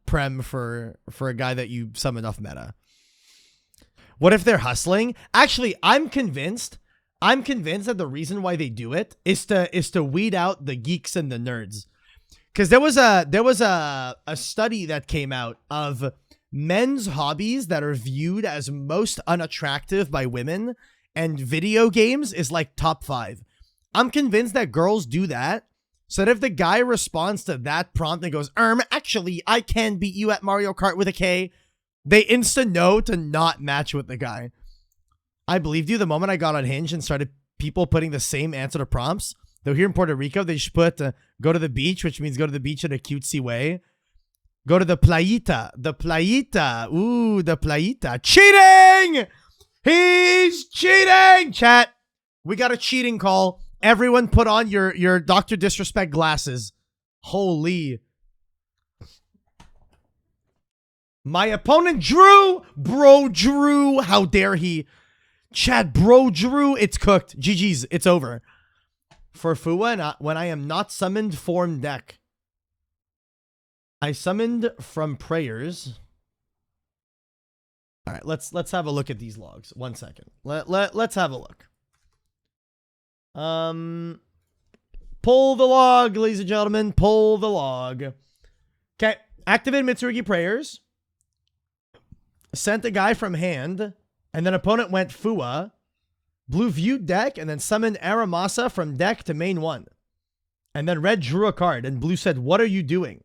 Speaker 1: prem for a guy that you summoned off meta. What if they're hustling? Actually, I'm convinced that the reason why they do it is to weed out the geeks and the nerds. Because there was a study that came out of men's hobbies that are viewed as most unattractive by women, and video games is like top 5. I'm convinced that girls do that, so that if the guy responds to that prompt and goes, actually, I can beat you at Mario Kart with a K, they insta know to not match with the guy. I believed you the moment I got on Hinge and started people putting the same answer to prompts. Though here in Puerto Rico, they just put go to the beach, which means go to the beach in a cutesy way. Go to the playita. The playita. Ooh, the playita. Cheating! He's cheating! Chat, we got a cheating call. Everyone put on your Dr. Disrespect glasses. Holy. My opponent drew. Bro drew. How dare he? Chat, bro drew. It's cooked. GG's. It's over. For Fua, when I am not summoned form deck. I summoned from prayers. All right, let's have a look at these logs. 1 second. Let's have a look. Pull the log, ladies and gentlemen. Pull the log. Okay. Activate Mitsurugi prayers. Sent a guy from hand. And then opponent went Fua. Blue viewed deck and then summoned Aramasa from deck to main 1. And then red drew a card and blue said, "What are you doing?"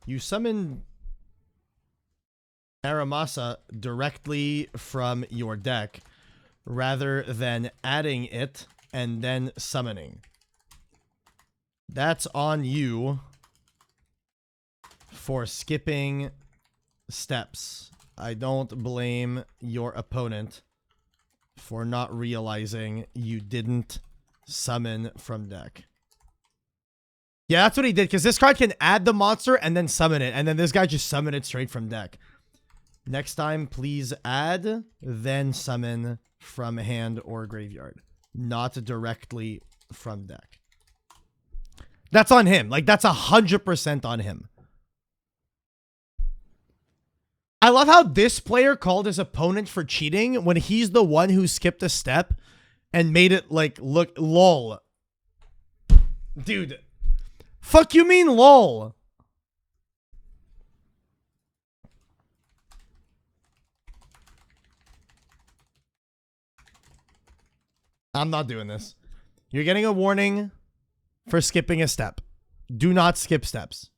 Speaker 1: You summoned Aramasa directly from your deck rather than adding it and then summoning. That's on you for skipping steps. I don't blame your opponent for not realizing you didn't summon from deck. Yeah, that's what he did, because this card can add the monster and then summon it, and then this guy just summoned it straight from deck. Next time, please add, then summon from hand or graveyard, not directly from deck. That's on him. Like, that's 100% on him. I love how this player called his opponent for cheating when he's the one who skipped a step and made it, like, look, lol. Dude. Fuck you mean lol? I'm not doing this. You're getting a warning for skipping a step. Do not skip steps.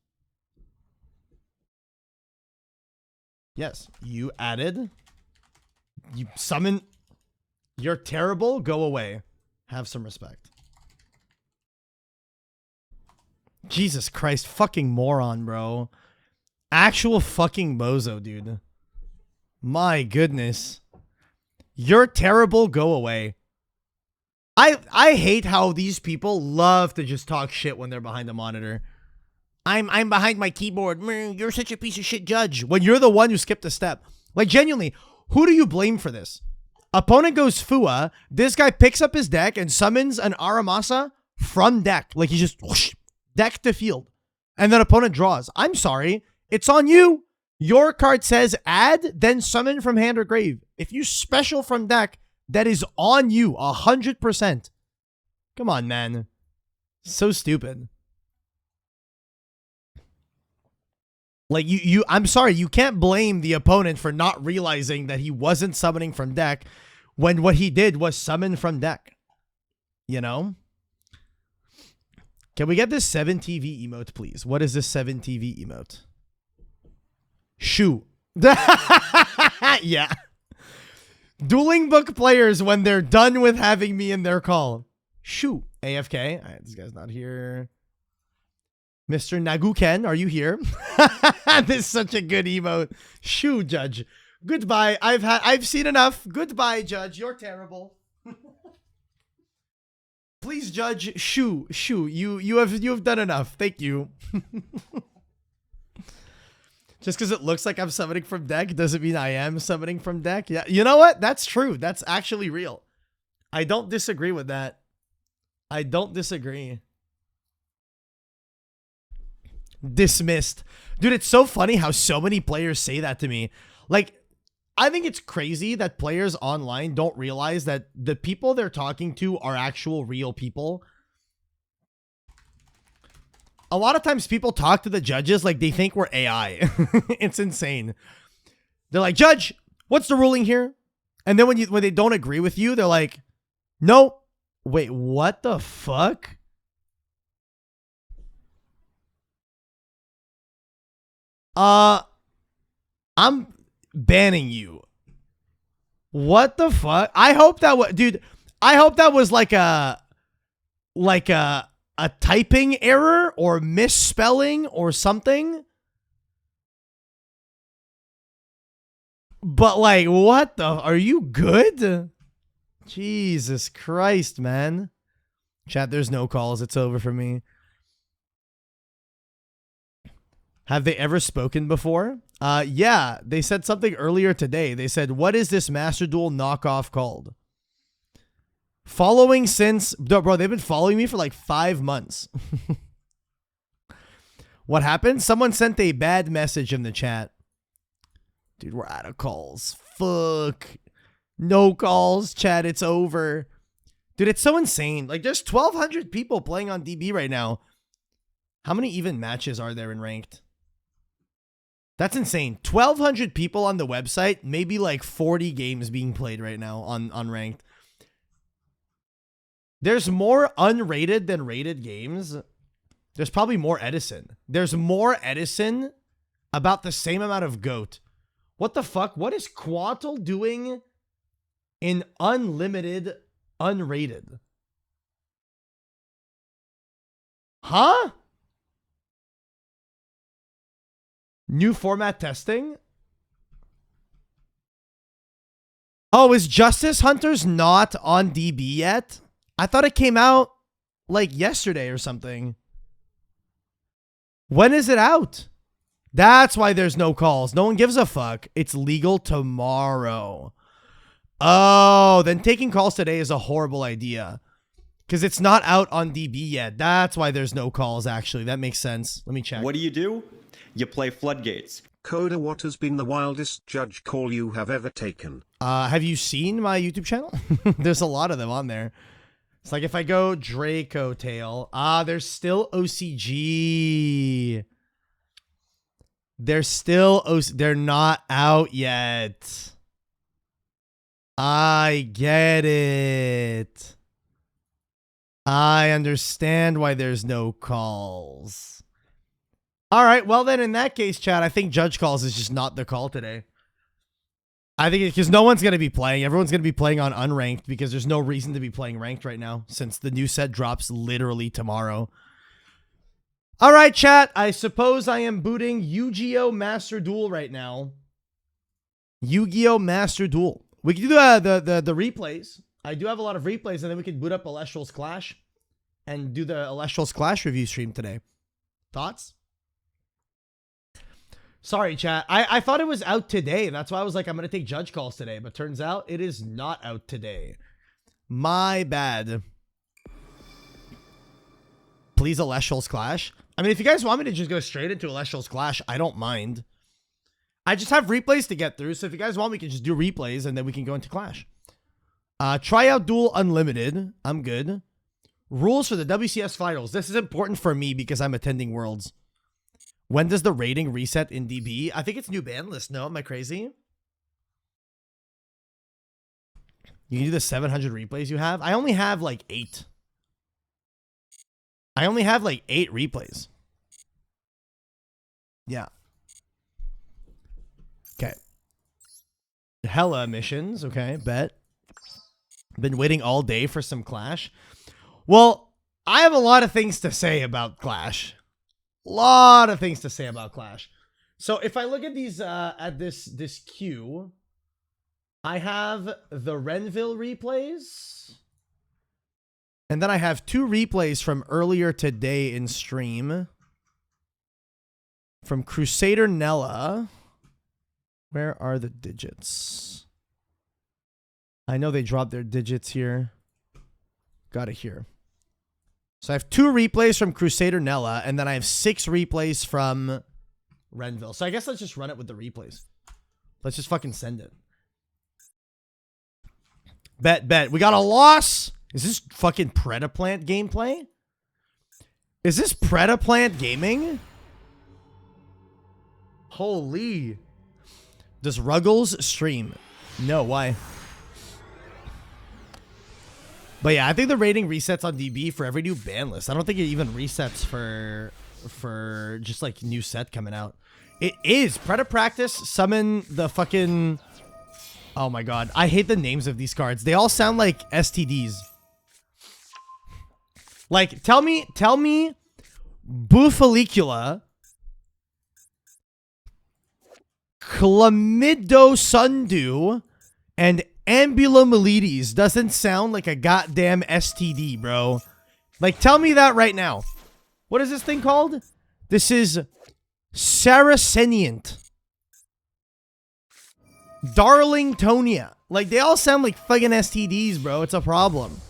Speaker 1: Yes, you added. You summon. You're terrible. Go away. Have some respect. Jesus Christ. Fucking moron, bro. Actual fucking bozo, dude. My goodness. You're terrible. Go away. I hate how these people love to just talk shit when they're behind the monitor. I'm behind my keyboard. You're such a piece of shit judge. When you're the one who skipped a step. Like, genuinely, who do you blame for this? Opponent goes Fua. This guy picks up his deck and summons an Aramasa from deck. Like, he just whoosh, deck to field. And then opponent draws. I'm sorry. It's on you. Your card says add, then summon from hand or grave. If you special from deck, that is on you 100%. Come on, man. So stupid. Like, I'm sorry, you can't blame the opponent for not realizing that he wasn't summoning from deck when what he did was summon from deck. You know? Can we get this 7TV emote, please? What is this 7TV emote? Shoo. Yeah. Dueling book players when they're done with having me in their call. Shoo. AFK. All right, this guy's not here. Mr. Naguken, are you here? This is such a good emote. Shoo, Judge. Goodbye. I've seen enough. Goodbye, Judge. You're terrible. Please, Judge. Shoo. You have done enough. Thank you. Just because it looks like I'm summoning from deck doesn't mean I am summoning from deck. Yeah, you know what? That's true. That's actually real. I don't disagree with that. I don't disagree. Dismissed. Dude, it's so funny how so many players say that to me. Like, I think it's crazy that players online don't realize that the people they're talking to are actual real people. A lot of times people talk to the judges like they think we're AI. It's insane. They're like, "Judge, what's the ruling here?" And then when they don't agree with you, they're like, "No, wait, what the fuck?" I'm banning you. What the fuck? I hope that was, dude. I hope that was like a typing error or misspelling or something. But like, what the? Are you good? Jesus Christ, man. Chat, there's no calls. It's over for me. Have they ever spoken before? Yeah, they said something earlier today. They said, what is this Master Duel knockoff called? Following since... Bro, they've been following me for like 5 months. What happened? Someone sent a bad message in the chat. Dude, we're out of calls. Fuck. No calls, chat. It's over. Dude, it's so insane. Like, there's 1,200 people playing on DB right now. How many even matches are there in ranked? That's insane. 1,200 people on the website. Maybe like 40 games being played right now on ranked. There's more unrated than rated games. There's probably more Edison. There's more Edison, about the same amount of GOAT. What the fuck? What is Quantal doing in unlimited, unrated? Huh? New format testing? Oh, is Justice Hunters not on DB yet? I thought it came out like yesterday or something. When is it out? That's why there's no calls. No one gives a fuck. It's legal tomorrow. Oh, then taking calls today is a horrible idea. Because it's not out on DB yet. That's why there's no calls, actually. That makes sense. Let me check.
Speaker 2: What do? You play Floodgates.
Speaker 3: Coder, what has been the wildest judge call you have ever taken?
Speaker 1: Have you seen my YouTube channel? There's a lot of them on there. It's like if I go Draco Tail. There's still OCG. They're not out yet. I get it. I understand why there's no calls. All right, well then in that case, chat, I think Judge Calls is just not the call today. I think because no one's going to be playing. Everyone's going to be playing on unranked because there's no reason to be playing ranked right now since the new set drops literally tomorrow. All right, chat. I suppose I am booting Yu-Gi-Oh! Master Duel right now. Yu-Gi-Oh! Master Duel. We can do the replays. I do have a lot of replays, and then we can boot up Elestrals Clash and do the Elestrals Clash review stream today. Thoughts? Sorry, chat. I thought it was out today. That's why I was like, I'm going to take judge calls today. But turns out it is not out today. My bad. Please, Elestrals Clash. I mean, if you guys want me to just go straight into Elestrals Clash, I don't mind. I just have replays to get through. So if you guys want, we can just do replays and then we can go into Clash. Try out Duel Unlimited. I'm good. Rules for the WCS Finals. This is important for me because I'm attending Worlds. When does the rating reset in DB? I think it's new ban list. No, am I crazy? You can do the 700 replays you have? I only have like 8. I only have like 8 replays. Yeah. Okay. Hella missions. Okay, bet. Been waiting all day for some Clash. Well, I have a lot of things to say about Clash. Lot of things to say about Clash. So if I look at these, at this queue, I have the Renville replays. And then I have 2 replays from earlier today in stream. From Crusader Nella. Where are the digits? I know they dropped their digits here. Got it here. So I have 2 replays from Crusader Nella, and then I have 6 replays from Renville. So I guess let's just run it with the replays. Let's just fucking send it. Bet. We got a loss. Is this fucking Predaplant gameplay? Is this Predaplant gaming? Holy. Does Ruggles stream? No, why? But yeah, I think the rating resets on DB for every new ban list. I don't think it even resets for just like new set coming out. It is. Preda Practice, summon the fucking... Oh my god. I hate the names of these cards. They all sound like STDs. Like, tell me Bufalicula Chlamydo Sundew and Ambulomelides doesn't sound like a goddamn STD, bro. Like, tell me that right now. What is this thing called? This is Saraceniant. Darlingtonia. Like, they all sound like fucking STDs, bro. It's a problem.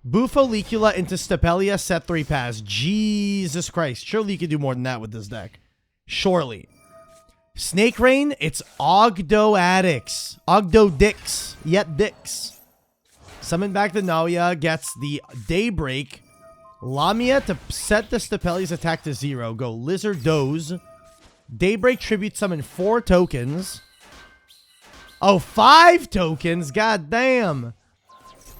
Speaker 1: Bufolicula into Stapelia, set 3 pass. Jesus Christ. Surely you could do more than that with this deck. Surely. Snake Rain, it's Ogdoaddicts. Ogdodicks. Yet Dicks. Summon back the Nalia, gets the Daybreak. Lamia to set the Stapelia's attack to 0. Go Lizard Doze. Daybreak Tribute summon 4 tokens. Oh, 5 tokens. God damn.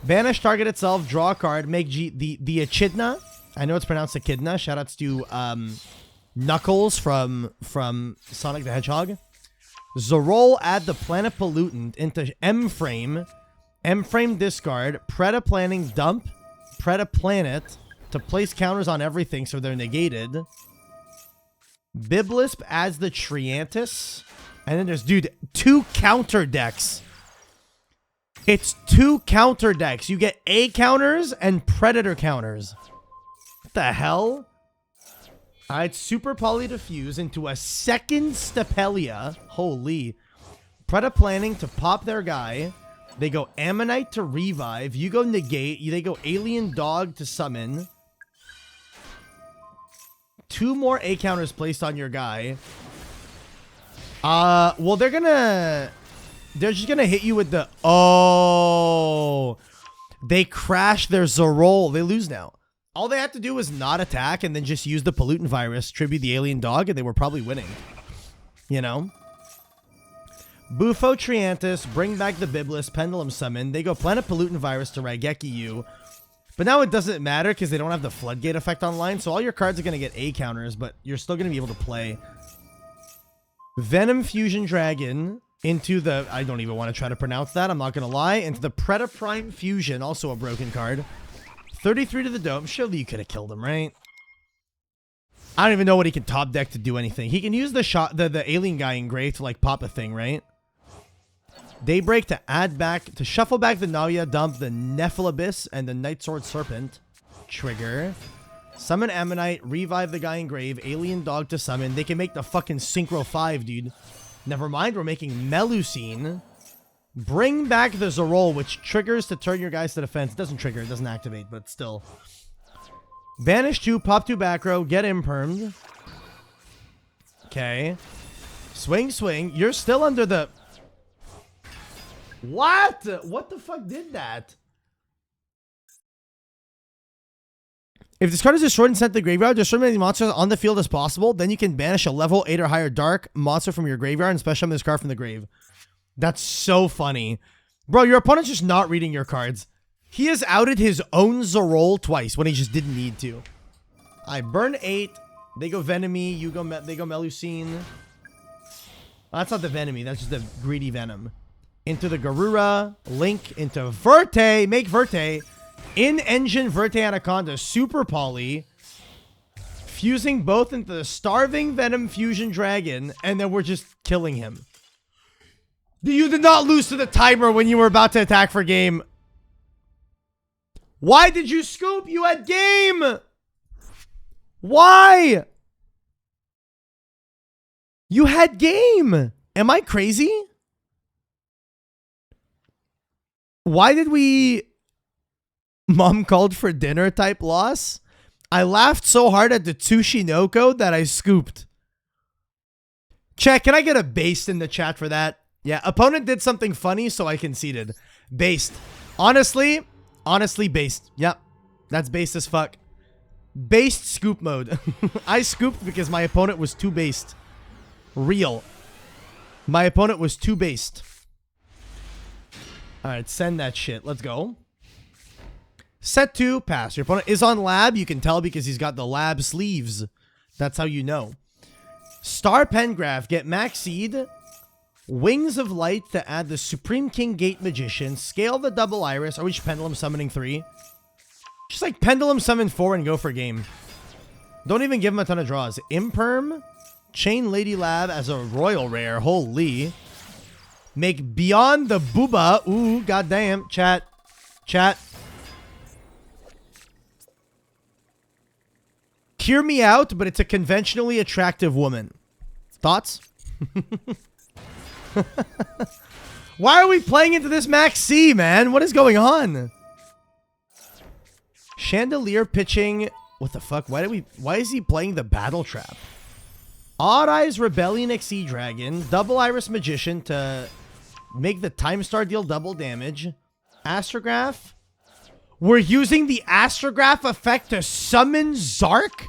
Speaker 1: Banish target itself, draw a card, make the Echidna. I know it's pronounced Echidna. Shoutouts to Knuckles from Sonic the Hedgehog. Zorol, add the Planet Pollutant into M-Frame. M-Frame discard. Preda Planning dump. Preda Planet to place counters on everything so they're negated. Biblisp adds the Triantis. And then there's, dude, 2 counter decks. It's 2 counter decks. You get A counters and Predator counters. What the hell? Alright, Super Poly Diffuse into a second Stapelia. Holy. Preda Planning to pop their guy. They go Ammonite to revive. You go negate. They go Alien Dog to summon. 2 more A counters placed on your guy. Well, they're just gonna hit you with the... Oh. They crash their Zorol. They lose now. All they had to do was not attack and then just use the Pollutant Virus, tribute the Alien Dog, and they were probably winning. You know? Bufo Triantis, bring back the Biblis, Pendulum Summon. They go Planet Pollutant Virus to Raigeki you. But now it doesn't matter because they don't have the Floodgate effect online, so all your cards are going to get A counters, but you're still going to be able to play. Venom Fusion Dragon into the... I don't even want to try to pronounce that, I'm not going to lie. Into the Preda Prime Fusion, also a broken card. 33 to the Dome. Surely you could have killed him, right? I don't even know what he can top deck to do anything. He can use the alien guy in gray to like pop a thing, right? Daybreak to add back, to shuffle back the Nalia, dump the Nephilabyss and the Night Sword Serpent. Trigger. Summon Ammonite, revive the guy in grave, Alien Dog to summon. They can make the fucking Synchro 5, dude. Never mind, we're making Melusine. Bring back the Zorol, which triggers to turn your guys to defense. It doesn't trigger, it doesn't activate, but still. Banish 2, pop 2 back row, get impermed. Okay. Swing, swing. You're still under the... What? What the fuck did that? If this card is destroyed and sent to the graveyard, destroy as many monsters on the field as possible. Then you can banish a level 8 or higher dark monster from your graveyard and special summon this card from the grave. That's so funny. Bro, your opponent's just not reading your cards. He has outed his own Zorol twice when he just didn't need to. I burn 8. They go Venomy. They go Melusine. Oh, that's not the Venomy. That's just the greedy Venom. Into the Garura. Link into Verte. Make Verte. In-engine Verte Anaconda. Super Poly. Fusing both into the Starving Venom Fusion Dragon. And then we're just killing him. You did not lose to the timer when you were about to attack for game. Why did you scoop? You had game. Why? You had game. Am I crazy? Why did we... Mom called for dinner type loss? I laughed so hard at the Tsushinoko that I scooped. Chat, can I get a based in the chat for that? Yeah, opponent did something funny, so I conceded. Based. Honestly, based. Yep. That's based as fuck. Based scoop mode. I scooped because my opponent was too based. Real. My opponent was too based. Alright, send that shit. Let's go. Set 2, pass. Your opponent is on lab. You can tell because he's got the lab sleeves. That's how you know. Star Pengraph. Get Max Seed. Wings of Light to add the Supreme King Gate Magician. Scale the Double Iris. Are we just Pendulum Summoning 3? Just like Pendulum Summon 4 and go for game. Don't even give him a ton of draws. Imperm. Chain Lady Lab as a royal rare. Holy. Make Beyond the Booba. Ooh, goddamn. Chat. Hear me out, but it's a conventionally attractive woman. Thoughts? Why are we playing into this Max C, man? What is going on? Chandelier pitching. What the fuck? Why is he playing the Battle Trap? Odd Eyes Rebellion XE Dragon. Double Iris Magician to make the Time Star deal double damage. Astrograph. We're using the Astrograph effect to summon Zark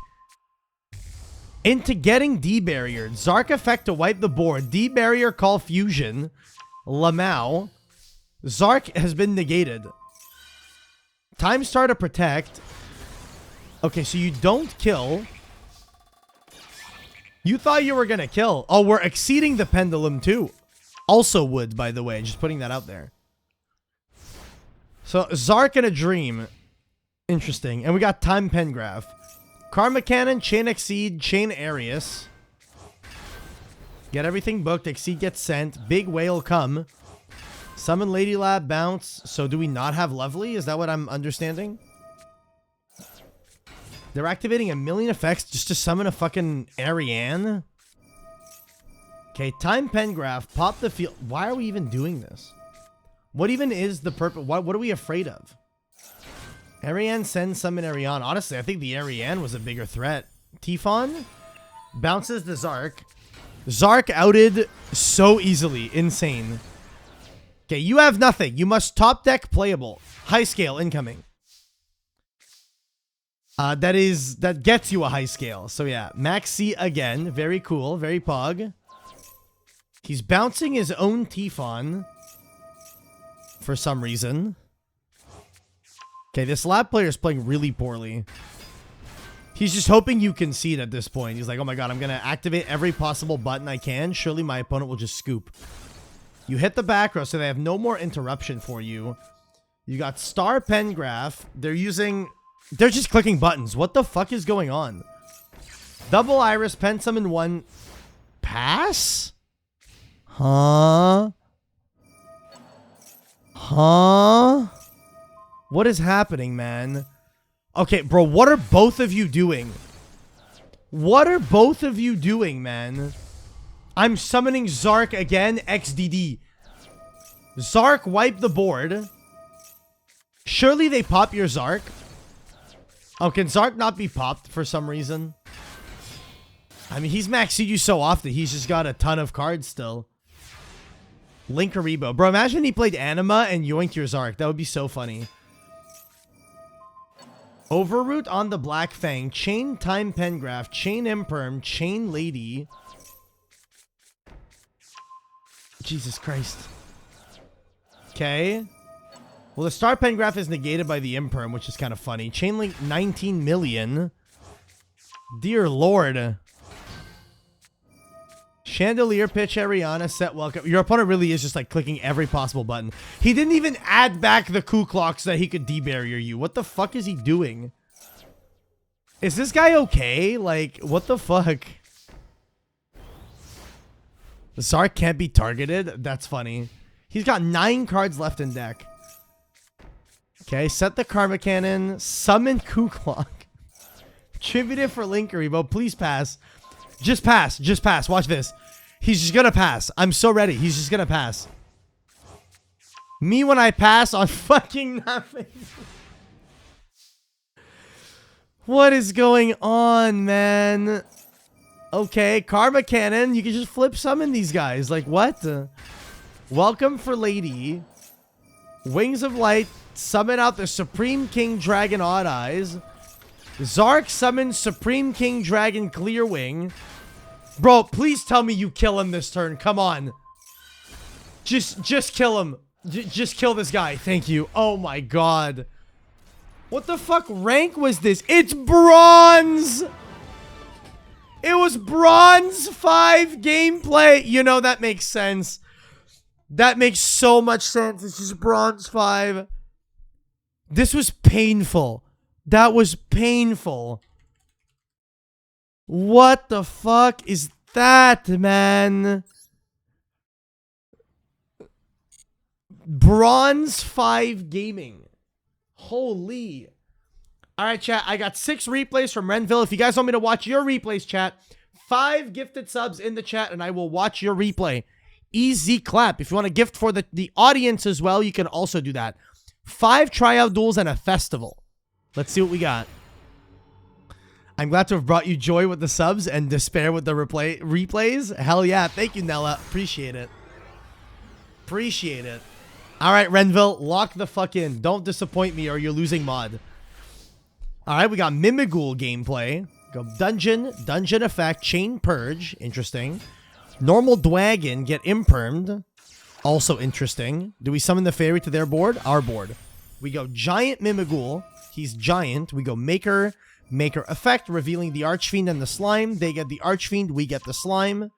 Speaker 1: into getting D-barriered. Zark effect to wipe the board. D-barrier, call fusion. Lamau. Zark has been negated. Time Star to protect. Okay, so you don't kill. You thought you were going to kill. Oh, we're exceeding the pendulum too. Also would, by the way. Just putting that out there. So, Zark in a dream. Interesting. And we got Time Pengraph. Karma Cannon, Chain Exceed, Chain Arius. Get everything booked. Exceed gets sent. Big Whale come. Summon Lady Lab, bounce. So do we not have Lovely? Is that what I'm understanding? They're activating a million effects just to summon a fucking Ariane? Okay, Time Pengraph. Pop the field. Why are we even doing this? What even is the purpose? What are we afraid of? Ariane sends summon Ariane. Honestly, I think the Ariane was a bigger threat. Tifon bounces the Zark. Zark outed so easily. Insane. Okay, you have nothing. You must top deck playable. High scale incoming. That gets you a high scale. So yeah, Max C again. Very cool. Very pog. He's bouncing his own Tifon for some reason. Okay, this lab player is playing really poorly. He's just hoping you concede at this point. He's like, oh my god, I'm going to activate every possible button I can. Surely my opponent will just scoop. You hit the back row, so they have no more interruption for you. You got Star Pengraph. They're just clicking buttons. What the fuck is going on? Double Iris, Pen Summon 1. Pass? Huh? What is happening, man? Okay, bro, what are both of you doing? What are both of you doing, man? I'm summoning Zark again, XDD. Zark, wipe the board. Surely they pop your Zark. Oh, can Zark not be popped for some reason? I mean, he's maxed you so often. He's just got a ton of cards still. Linkaribo. Bro, imagine he played Anima and yoinked your Zark. That would be so funny. Overroot on the Black Fang. Chain Time Pengraph. Chain Imperm. Chain Lady. Jesus Christ. Okay. Well, the Star Pengraph is negated by the Imperm, which is kind of funny. Chainlink 19 million. Dear Lord. Chandelier pitch Ariana set welcome. Your opponent really is just like clicking every possible button. He didn't even add back the Ku Klux so that he could debarrier you. What the fuck is he doing? Is this guy okay? Like, what the fuck? Zark can't be targeted? That's funny. He's got 9 cards left in deck. Okay, set the Karma Cannon. Summon Ku Klux. Tribute it for Linkaribo. Please pass. Just pass. Just pass. Watch this. He's just gonna pass. I'm so ready. He's just gonna pass. Me when I pass on fucking nothing. What is going on, man? Okay, Karma Cannon. You can just flip summon these guys. Like, what? Welcome for Lady. Wings of Light. Summon out the Supreme King Dragon Odd Eyes. Zark summons Supreme King Dragon Clear Wing. Bro, please tell me you kill him this turn. Come on. Just kill him. Just kill this guy. Thank you. Oh my god. What the fuck rank was this? It's bronze. It was bronze 5 gameplay. You know, that makes sense. That makes so much sense. It's just bronze 5. This was painful. That was painful. What the fuck is that, man. Bronze 5 Gaming. Holy. All right, chat. I got 6 replays from Renville. If you guys want me to watch your replays, chat, 5 gifted subs in the chat, and I will watch your replay. Easy clap. If you want to gift for the audience as well, you can also do that. 5 tryout duels and a festival. Let's see what we got. I'm glad to have brought you joy with the subs and despair with the replays. Hell yeah. Thank you, Nella. Appreciate it. Appreciate it. All right, Renville, lock the fuck in. Don't disappoint me or you're losing mod. All right, we got Mimighoul gameplay. Go dungeon effect, chain purge. Interesting. Normal Dwagon, get impermed. Also interesting. Do we summon the fairy to their board? Our board. We go giant Mimighoul. He's giant. We go maker effect, revealing the Archfiend and the slime. They get the Archfiend, we get the slime.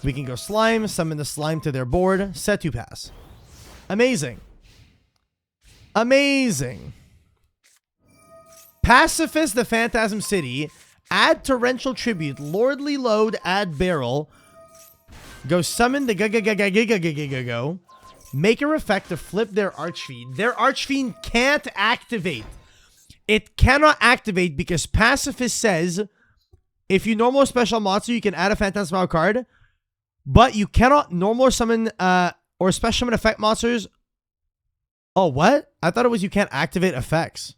Speaker 1: We can go slime, summon the slime to their board. Set to pass. Amazing. Amazing. Pacifist the Phantasm City. Add Torrential Tribute. Lordly Load. Add Barrel. Go summon the go. Maker effect to flip their Archfiend. Their Archfiend can't activate. It cannot activate because Pacifist says if you normal special monster, you can add a Phantasmal card. But you cannot normal summon or special summon effect monsters. Oh, what? I thought it was you can't activate effects.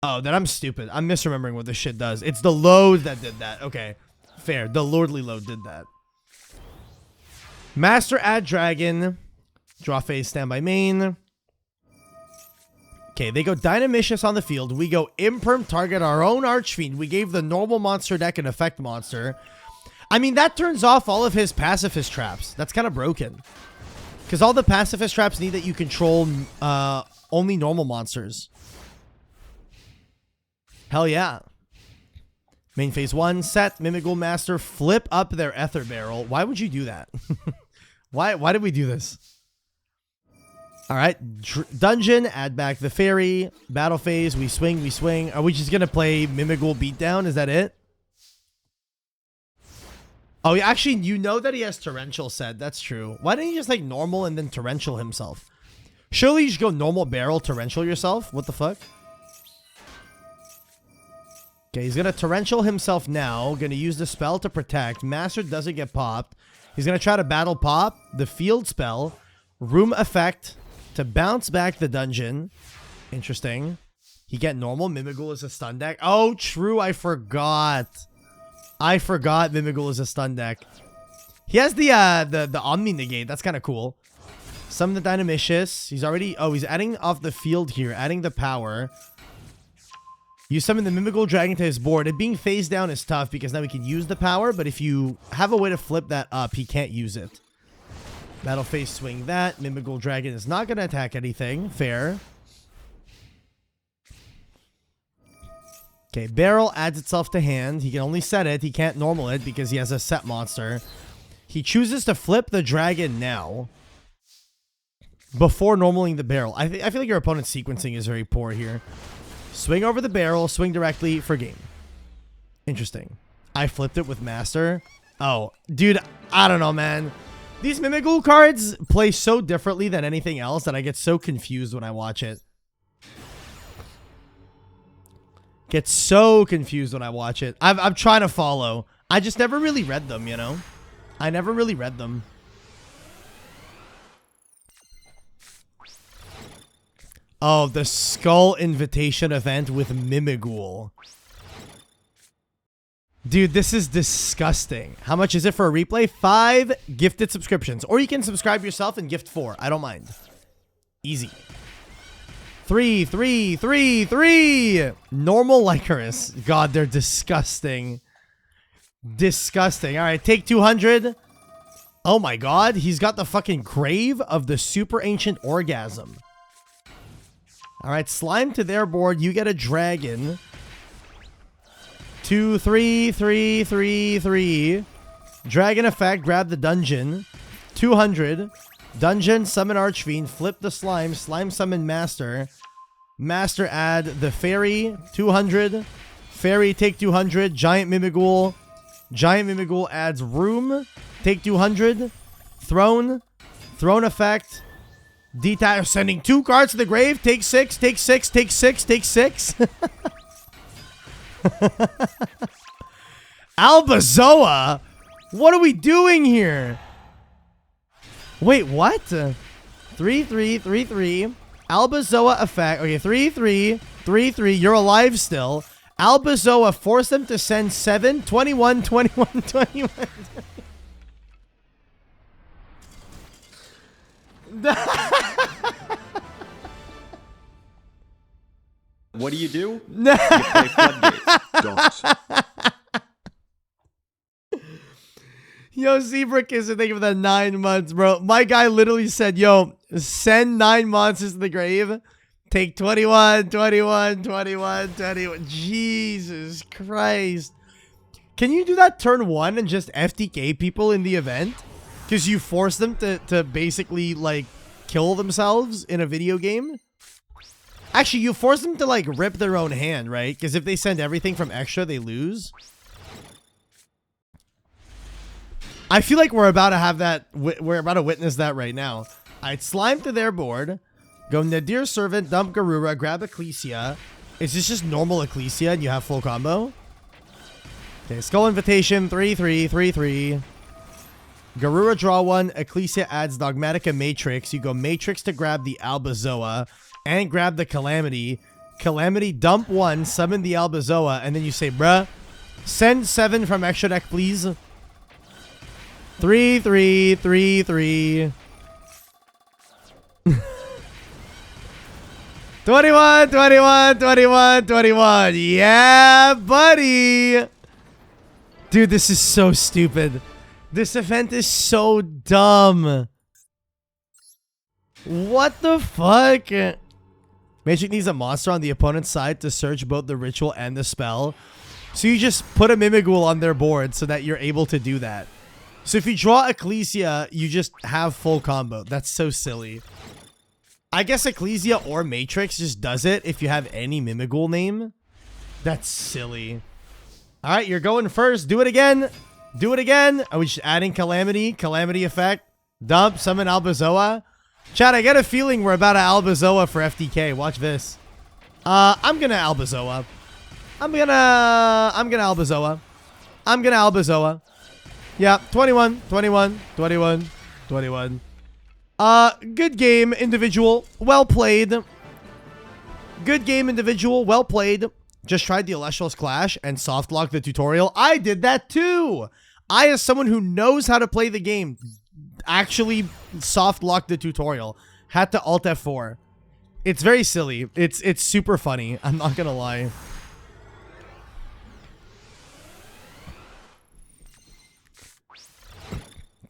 Speaker 1: Oh, then I'm stupid. I'm misremembering what this shit does. It's the load that did that. Okay, fair. The Lordly Load did that. Master add Dragon. Draw phase, standby main. Okay, they go Dynamicious on the field. We go Imperm, target our own Archfiend. We gave the normal monster deck an effect monster. I mean, that turns off all of his pacifist traps. That's kind of broken. Because all the pacifist traps need that you control only normal monsters. Hell yeah. Main phase 1, set, Mimighoul Master, flip up their Ether Barrel. Why would you do that? Why did we do this? Alright, dungeon, add back the fairy, battle phase, we swing. Are we just gonna play Mimighoul Beatdown? Is that it? Oh, actually, you know that he has Torrential set. That's true. Why didn't he just like normal and then Torrential himself? Surely you should go normal barrel, Torrential yourself? What the fuck? Okay, he's gonna Torrential himself now. Gonna use the spell to protect. Master doesn't get popped. He's gonna try to battle pop the field spell. Room effect to bounce back the dungeon. Interesting. He get normal. Mimighoul is a stun deck. Oh, true. I forgot. Mimighoul is a stun deck. He has the Omni Negate. That's kind of cool. Summon the Dynamicious. He's already... Oh, he's adding off the field here. Adding the power. You summon the Mimighoul Dragon to his board. It being phased down is tough because now he can use the power, but if you have a way to flip that up, he can't use it. Battle phase, swing that. Mimighoul Dragon is not going to attack anything. Fair. Okay, Barrel adds itself to hand. He can only set it. He can't normal it because he has a set monster. He chooses to flip the dragon now. Before normaling the barrel. I feel like your opponent's sequencing is very poor here. Swing over the barrel, swing directly for game. Interesting. I flipped it with Master. Oh, dude, I don't know, man. These Mimighoul cards play so differently than anything else that I get so confused when I watch it. Get so confused when I watch it. I'm trying to follow. I just never really read them, you know? I never really read them. Oh, the Skull Invitation event with Mimighoul. Dude, this is disgusting. How much is it for a replay? 5 gifted subscriptions. Or you can subscribe yourself and gift 4. I don't mind. Easy. 3. Normal Lycaris. God, they're disgusting. Disgusting. All right, take 200. Oh my God, he's got the fucking Grave of the Super Ancient Orgasm. All right, slime to their board. You get a dragon. 2, 3. Dragon effect. Grab the dungeon. 200. Dungeon, summon Archfiend. Flip the slime. Slime summon Master. Master add the fairy. 200. Fairy, take 200. Giant Mimighoul. Giant Mimighoul adds room. Take 200. Throne. Throne effect. Detach. Sending 2 cards to the grave. Take 6. Take 6. Take 6. Take 6. Albazoa? What are we doing here? Wait, what? 3-3-3-3. Albazoa effect. Okay, 3-3. 3-3. You're alive still. Albazoa, force them to send 7, 21, 21, 21.
Speaker 2: What do? You play floodgates.
Speaker 1: Yo, Zebra Kisser, thank you for the 9 months, bro. My guy literally said, yo, send 9 monsters to the grave. Take 21, 21, 21, 21. Jesus Christ. Can you do that turn 1 and just FTK people in the event? Because you force them to basically, like, kill themselves in a video game? Actually, you force them to, like, rip their own hand, right? Because if they send everything from extra, they lose. I feel like we're about to have that. We're about to witness that right now. Alright, slime to their board. Go Nadir Servant, dump Garura, grab Ecclesia. Is this just normal Ecclesia and you have full combo? Okay, Skull Invitation, 3-3, 3-3. Garura draw 1. Ecclesia adds Dogmatica Matrix. You go Matrix to grab the Albazoa and grab the Calamity. Calamity, dump 1, summon the Albazoa, and then you say, bruh, send 7 from extra deck, please. 3-3, 3-3. 21, 21, 21, 21. Yeah, buddy. Dude, this is so stupid. This event is so dumb. What the fuck? Magic needs a monster on the opponent's side to search both the ritual and the spell. So you just put a Mimighoul on their board so that you're able to do that. So if you draw Ecclesia, you just have full combo. That's so silly. I guess Ecclesia or Matrix just does it if you have any Mimighoul name. That's silly. Alright, you're going first. Do it again. Do it again. Are we just adding Calamity? Calamity effect. Dump. Summon Albazoa. Chat, I get a feeling we're about to Albazoa for FTK. Watch this. I'm gonna Albazoa. I'm gonna Albazoa. I'm gonna Albazoa. Yeah, 21, 21, 21, 21. Good game, individual. Well played. Good game, individual. Well played. Just tried the Elestrals Clash and soft locked the tutorial. I did that too. I, as someone who knows how to play the game, actually soft locked the tutorial. Had to Alt F4. It's very silly. It's super funny. I'm not gonna lie.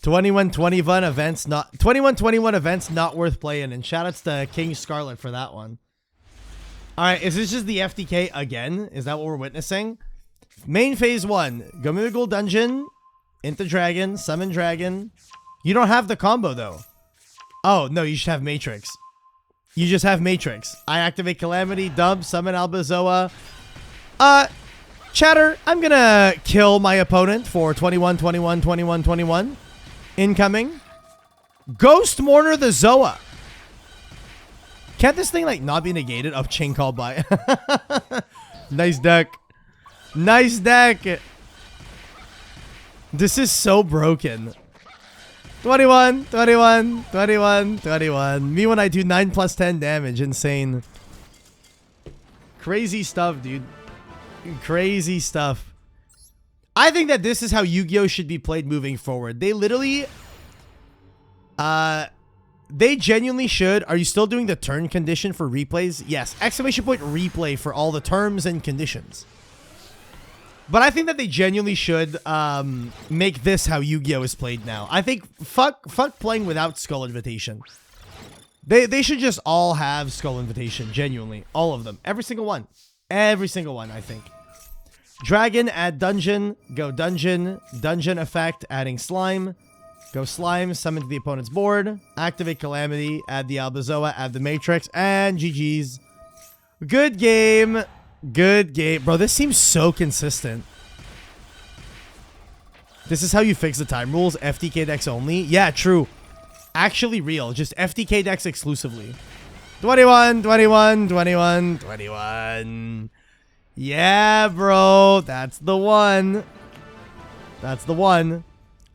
Speaker 1: (21-21 events not 21-21 events not worth playing, and shoutouts to King Scarlet for that one. All right, is this just the FTK again? Is that what we're witnessing? Main phase 1, go Mimighoul Dungeon, into Dragon, summon Dragon. You don't have the combo though. Oh no, you should have Matrix. You just have Matrix. I activate Calamity, dump, summon Albazoa. Chatter, I'm gonna kill my opponent for 21-21-21-21. Incoming. Ghost Mourner the Zoa. Can't this thing like not be negated? Oh, chain call by. Nice deck. Nice deck. This is so broken. 21, 21, 21, 21. Me when I do 9 plus 10 damage. Insane. Crazy stuff, dude. Crazy stuff. I think that this is how Yu-Gi-Oh! Should be played moving forward. They literally... they genuinely should. Are you still doing the turn condition for replays? Yes. Exclamation point replay for all the terms and conditions. But I think that they genuinely should make this how Yu-Gi-Oh! Is played now. I think fuck playing without Skull Invitation. They should just all have Skull Invitation. Genuinely. All of them. Every single one. Every single one, I think. Dragon, add Dungeon. Go Dungeon. Dungeon effect, adding Slime. Go Slime, summon to the opponent's board. Activate Calamity, add the Albazoa, add the Matrix, and GG's. Good game. Good game. Bro, this seems so consistent. This is how you fix the time rules. FTK decks only. Yeah, true. Actually real. Just FTK decks exclusively. 21, 21, 21, 21. Yeah, bro. That's the one. That's the one.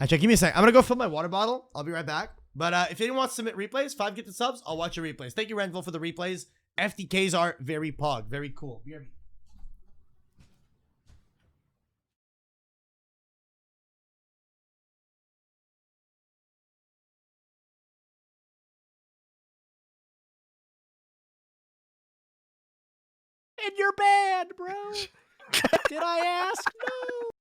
Speaker 1: Actually, give me a sec. I'm going to go fill my water bottle. I'll be right back. But if anyone wants to submit replays, 5 gifted subs, I'll watch your replays. Thank you, Renville, for the replays. FTKs are very pog. Very cool. And you're bad, bro. Did I ask? No.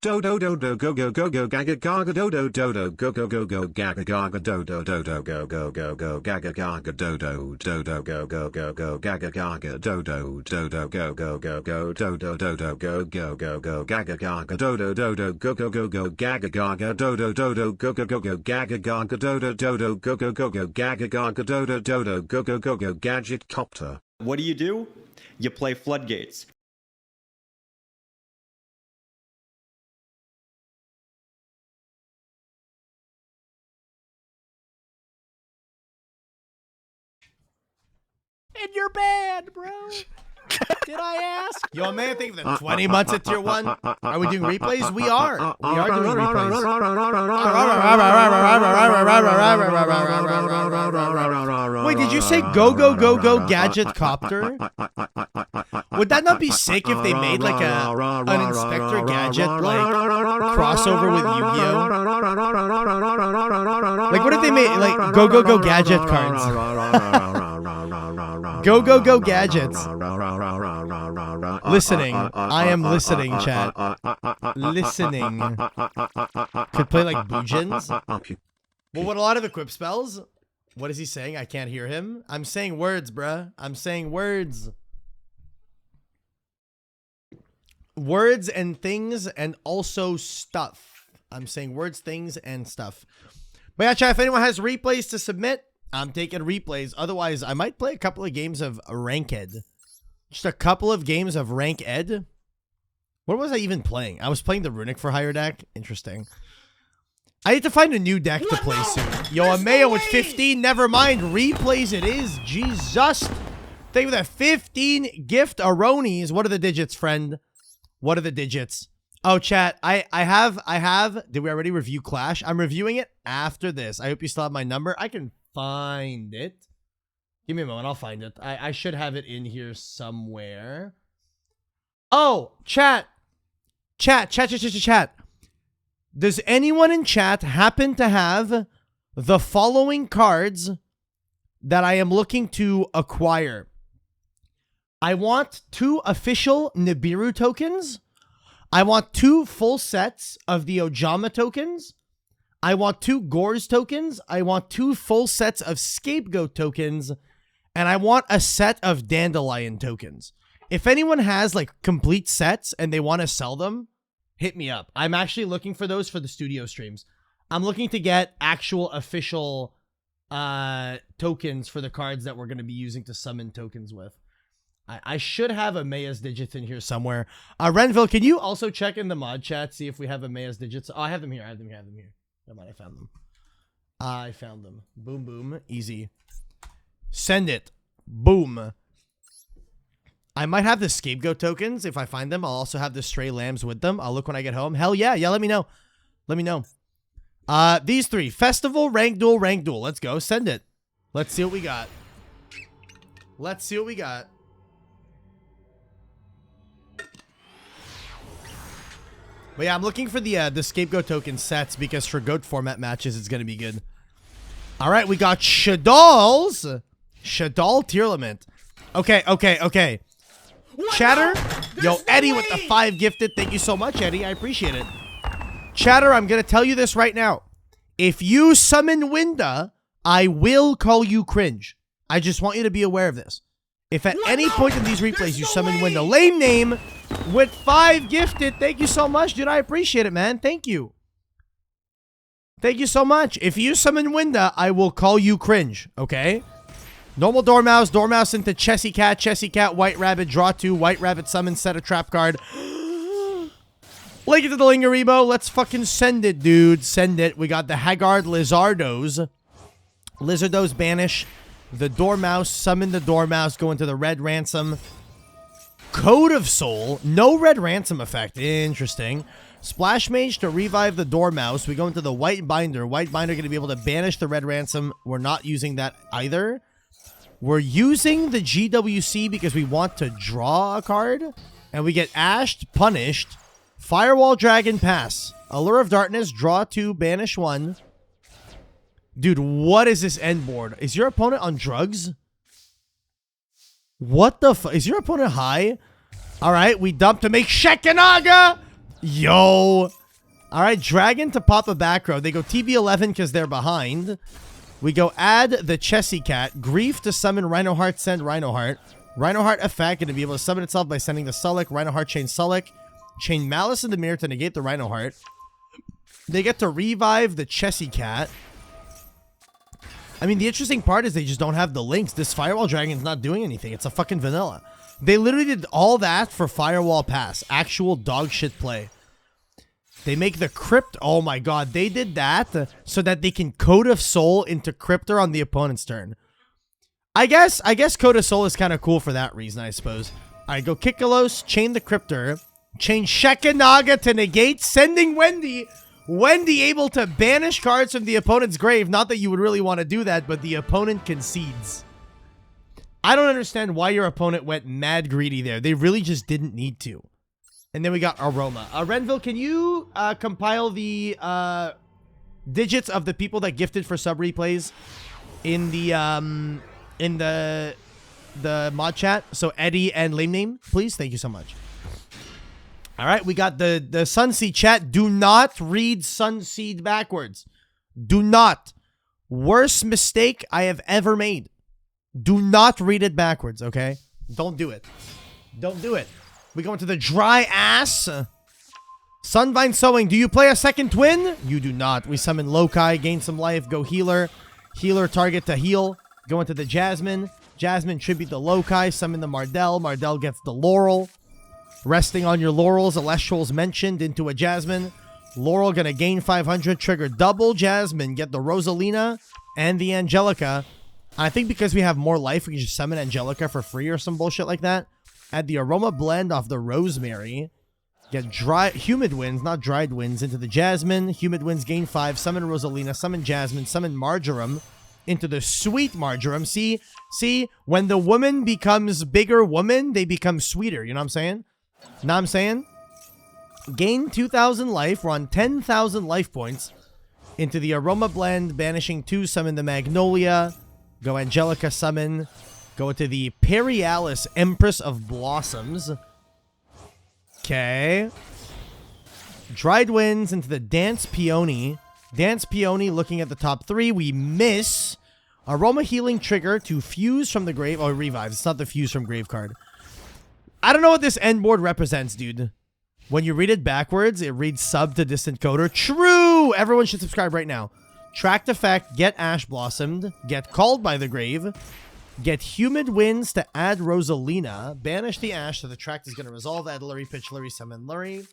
Speaker 3: Do do do go go go go gaga gaga do do do do go go go go gaga gaga do do do do go go go go gaga gaga do do do do go go go go gaga gaga do do do do go go go go do do do do go go go go gaga gaga do do do do go go go go gaga gaga do do do do go go go go gaga gaga do do do do go go go go gaga gaga do do do do go go go go gadget copter.
Speaker 2: What do? You play floodgates.
Speaker 1: And you're bad, bro. Did I ask? Yo, man, thank you for the 20 months at tier 1. Are we doing replays? We are. We are doing replays. Wait, did you say go, go, go, go, gadget copter? Would that not be sick if they made like an Inspector Gadget like crossover with Yu-Gi-Oh? Like, what if they made like go, go, go, gadget cards? Go, go, go, gadgets. Listening. I am listening, chat. Listening. Could play like Boojins. Well, what a lot of equip spells? What is he saying? I can't hear him. I'm saying words, bruh. I'm saying words. Words and things and also stuff. I'm saying words, things, and stuff. But yeah, chat, if anyone has replays to submit, I'm taking replays. Otherwise, I might play a couple of games of Ranked. Just a couple of games of Rank Ed. What was I even playing? I was playing the Runic for Hire deck. Interesting. I need to find a new deck to play soon. Yo, Amaya with 15. Never mind. Replays it is. Jesus. Thank you for that 15 gift Aronis. What are the digits, friend? What are the digits? Oh, chat. I have. Did we already review Clash? I'm reviewing it after this. I hope you still have my number. I can find it. Give me a moment. I'll find it. I should have it in here somewhere. Oh, chat. Does anyone in chat happen to have the following cards that I am looking to acquire? I want 2 official Nibiru tokens. I want 2 full sets of the Ojama tokens. I want 2 Gores tokens. I want 2 full sets of Scapegoat tokens. And I want a set of Dandelion tokens. If anyone has like complete sets and they want to sell them, hit me up. I'm actually looking for those for the studio streams. I'm looking to get actual official tokens for the cards that we're going to be using to summon tokens with. I should have Amaya's digits in here somewhere. Renville, can you also check in the mod chat, see if we have Amaya's digits? Oh, I have them here. Never mind, I found them. I found them. Boom, boom. Easy. Send it. Boom. I might have the Scapegoat tokens. If I find them, I'll also have the Stray Lambs with them. I'll look when I get home. Hell yeah. Yeah, let me know. Let me know. These 3. Festival, Rank Duel, Rank Duel. Let's go. Send it. Let's see what we got. Let's see what we got. But yeah, I'm looking for the Scapegoat token sets because for GOAT format matches, it's going to be good. All right, we got Shadal's. Shadal tier limit. Okay. Chatter. Yo, Eddie with the 5 gifted. Thank you so much, Eddie. I appreciate it. Chatter, I'm going to tell you this right now. If you summon Winda, I will call you cringe. I just want you to be aware of this. If at any point in these replays you summon Winda, lame name with 5 gifted. Thank you so much, dude. I appreciate it, man. Thank you. Thank you so much. If you summon Winda, I will call you cringe, okay? Normal Dormouse. Dormouse into Chessy Cat. Chessy Cat, White Rabbit. Draw 2. White Rabbit summon. Set a trap card. Link it to the Lingarebo. Let's fucking send it, dude. Send it. We got the Haggard Lizardos. Lizardos banish the Dormouse. Summon the Dormouse. Go into the Red Ransom. Code of Soul. No Red Ransom effect. Interesting. Splash Mage to revive the Dormouse. We go into the White Binder. White Binder going to be able to banish the Red Ransom. We're not using that either. We're using the GWC because we want to draw a card. And we get Ashed, Punished. Firewall Dragon, pass. Allure of Darkness, draw 2, banish 1. Dude, what is this end board? Is your opponent on drugs? What the fuck? Is your opponent high? Alright, we dump to make Shekanaga! Yo! Alright, Dragon to pop a back row. They go TB11 because they're behind. We go add the Chessy Cat. Grief to summon Rhinoheart, send Rhinoheart. Rhinoheart effect, going to be able to summon itself by sending the Sullick. Rhinoheart chain Sullick. Chain Malice in the Mirror to negate the Rhinoheart. They get to revive the Chessy Cat. I mean, the interesting part is they just don't have the links. This Firewall Dragon's not doing anything. It's a fucking vanilla. They literally did all that for Firewall Pass. Actual dog shit play. They make the Crypt. Oh my god. They did that so that they can Code of Soul into Cryptor on the opponent's turn. I guess Code of Soul is kind of cool for that reason, I suppose. Alright, go Kikalos, chain the Cryptor. Chain Shekanaga to negate, sending Wendy. Wendy able to banish cards from the opponent's grave. Not that you would really want to do that, but the opponent concedes. I don't understand why your opponent went mad greedy there. They really just didn't need to. And then we got Aroma. Renville, can you compile the digits of the people that gifted for sub replays in the mod chat? So Eddie and Lame Name, please. Thank you so much. All right, we got the Sunseed chat. Do not read Sunseed backwards. Do not. Worst mistake I have ever made. Do not read it backwards, okay? Don't do it. Don't do it. We go into the dry ass. Sunvine Sowing. Do you play a second twin? You do not. We summon Lokai, gain some life, go healer. Healer target to heal. Go into the Jasmine. Jasmine tribute the Lokai, summon the Mardell. Mardell gets the Laurel. Resting on your laurels, Elestrals mentioned into a Jasmine. Laurel gonna gain 500, trigger double Jasmine, get the Rosalina and the Angelica. I think because we have more life, we can just summon Angelica for free or some bullshit like that. Add the Aroma Blend off the Rosemary. Get Humid Winds, not Dried Winds, into the Jasmine. Humid Winds gain 5, summon Rosalina, summon Jasmine, summon Marjoram into the Sweet Marjoram. See, when the woman becomes bigger woman, they become sweeter, you know what I'm saying? Know what I'm saying? Gain 2,000 life. We're on 10,000 life points. Into the Aroma Blend. Banishing 2. Summon the Magnolia. Go Angelica summon. Go into the Perialis Empress of Blossoms. Okay. Dried Winds into the Dance Peony. Dance Peony looking at the top 3. We miss. Aroma Healing trigger to Fuse from the Grave. Oh, it revives. It's not the Fuse from Grave card. I don't know what this end board represents, dude. When you read it backwards, it reads sub to DistantCoder. True! Everyone should subscribe right now. Tracked Effect, get Ash Blossomed, get Called by the Grave, get Humid Winds to add Rosalina, banish the Ash, so the Tract is going to resolve, add Lurie, pitch Lurie, summon Lurie.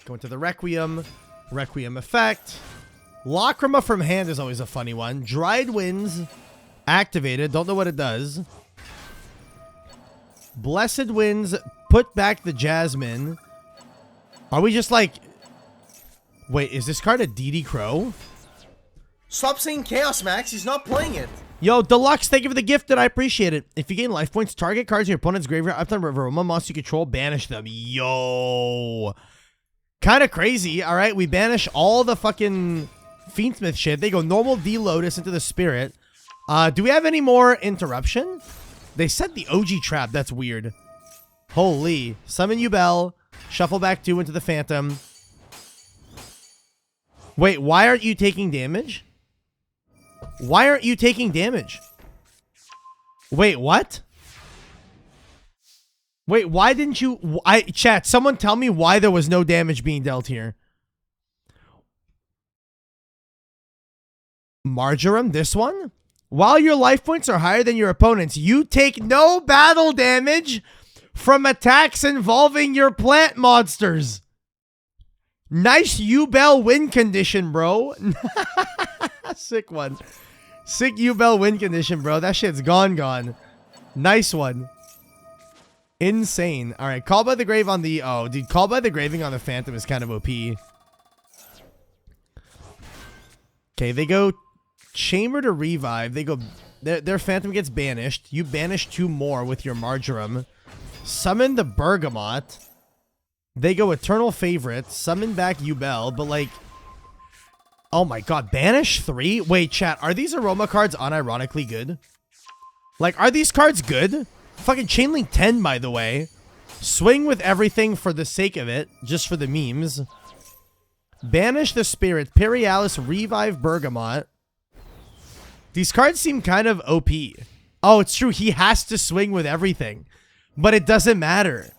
Speaker 1: Go into the Requiem, Requiem Effect. Lacrima from hand is always a funny one. Dried Winds. Activated. Don't know what it does. Blessed Winds. Put back the Jasmine. Are we just like... Wait, is this card a DD Crow?
Speaker 4: Stop saying Chaos Max. He's not playing it.
Speaker 1: Yo, Deluxe, thank you for the gift, and I appreciate it. If you gain life points, target cards in your opponent's graveyard up to Aroma monster you control, banish them. Yo. Kind of crazy. All right, we banish all the fucking Fiendsmith shit. They go normal D Lotus into the Spirit. Do we have any more interruption? They set the OG trap. That's weird. Holy. Summon Ubel. Shuffle back 2 into the Phantom. Wait, why aren't you taking damage? Why aren't you taking damage? Wait, what? Wait, why didn't you... Chat, someone tell me why there was no damage being dealt here. Marjoram, this one. While your life points are higher than your opponent's, you take no battle damage from attacks involving your plant monsters. Nice U-Bell win condition, bro. Sick one. Sick U-Bell win condition, bro. That shit's gone. Nice one. Insane. All right, Call by the Grave on the... Oh, dude, Call by the Graving on the Phantom is kind of OP. Okay, they go Chamber to revive. They go... Their Phantom gets banished. You banish 2 more with your Marjoram. Summon the Bergamot. They go Eternal Favorite. Summon back U-Bell, but like... Oh my god, banish 3? Wait, chat, are these Aroma cards unironically good? Like, are these cards good? Fucking Chainlink 10, by the way. Swing with everything for the sake of it, just for the memes. Banish the Spirit, Perialis, Revive Bergamot. These cards seem kind of OP. Oh, it's true, he has to swing with everything. But it doesn't matter.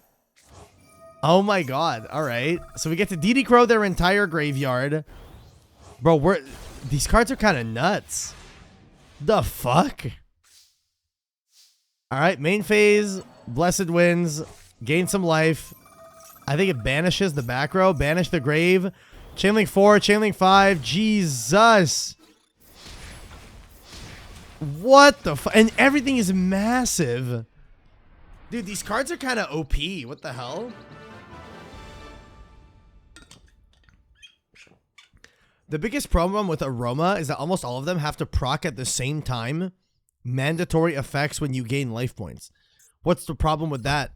Speaker 1: Oh my god, alright. So we get to DD Crow their entire graveyard. Bro, these cards are kind of nuts. The fuck? Alright, main phase, Blessed Winds, gain some life. I think it banishes the back row, banish the grave. Chainlink 4, Chainlink 5, Jesus. What the fuck? And everything is massive. Dude, these cards are kind of OP. What the hell? The biggest problem with Aroma is that almost all of them have to proc at the same time. Mandatory effects when you gain life points. What's the problem with that?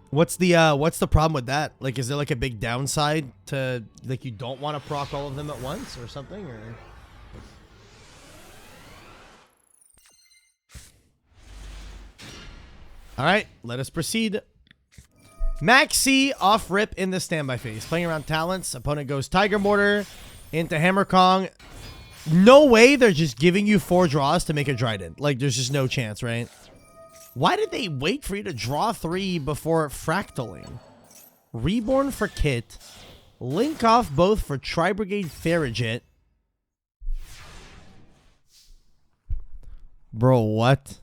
Speaker 1: What's the problem with that? Like, is there like a big downside to, like, you don't want to proc all of them at once or something? Or... All right, let us proceed. Maxi off rip in the standby phase. Playing around talents. Opponent goes Tiger Mortar into Hammer Kong. No way they're just giving you 4 draws to make a Trident. Like, there's just no chance, right? Why did they wait for you to draw 3 before fractaling? Reborn for Kit. Link off both for Tri-Brigade Farragut. Bro, what?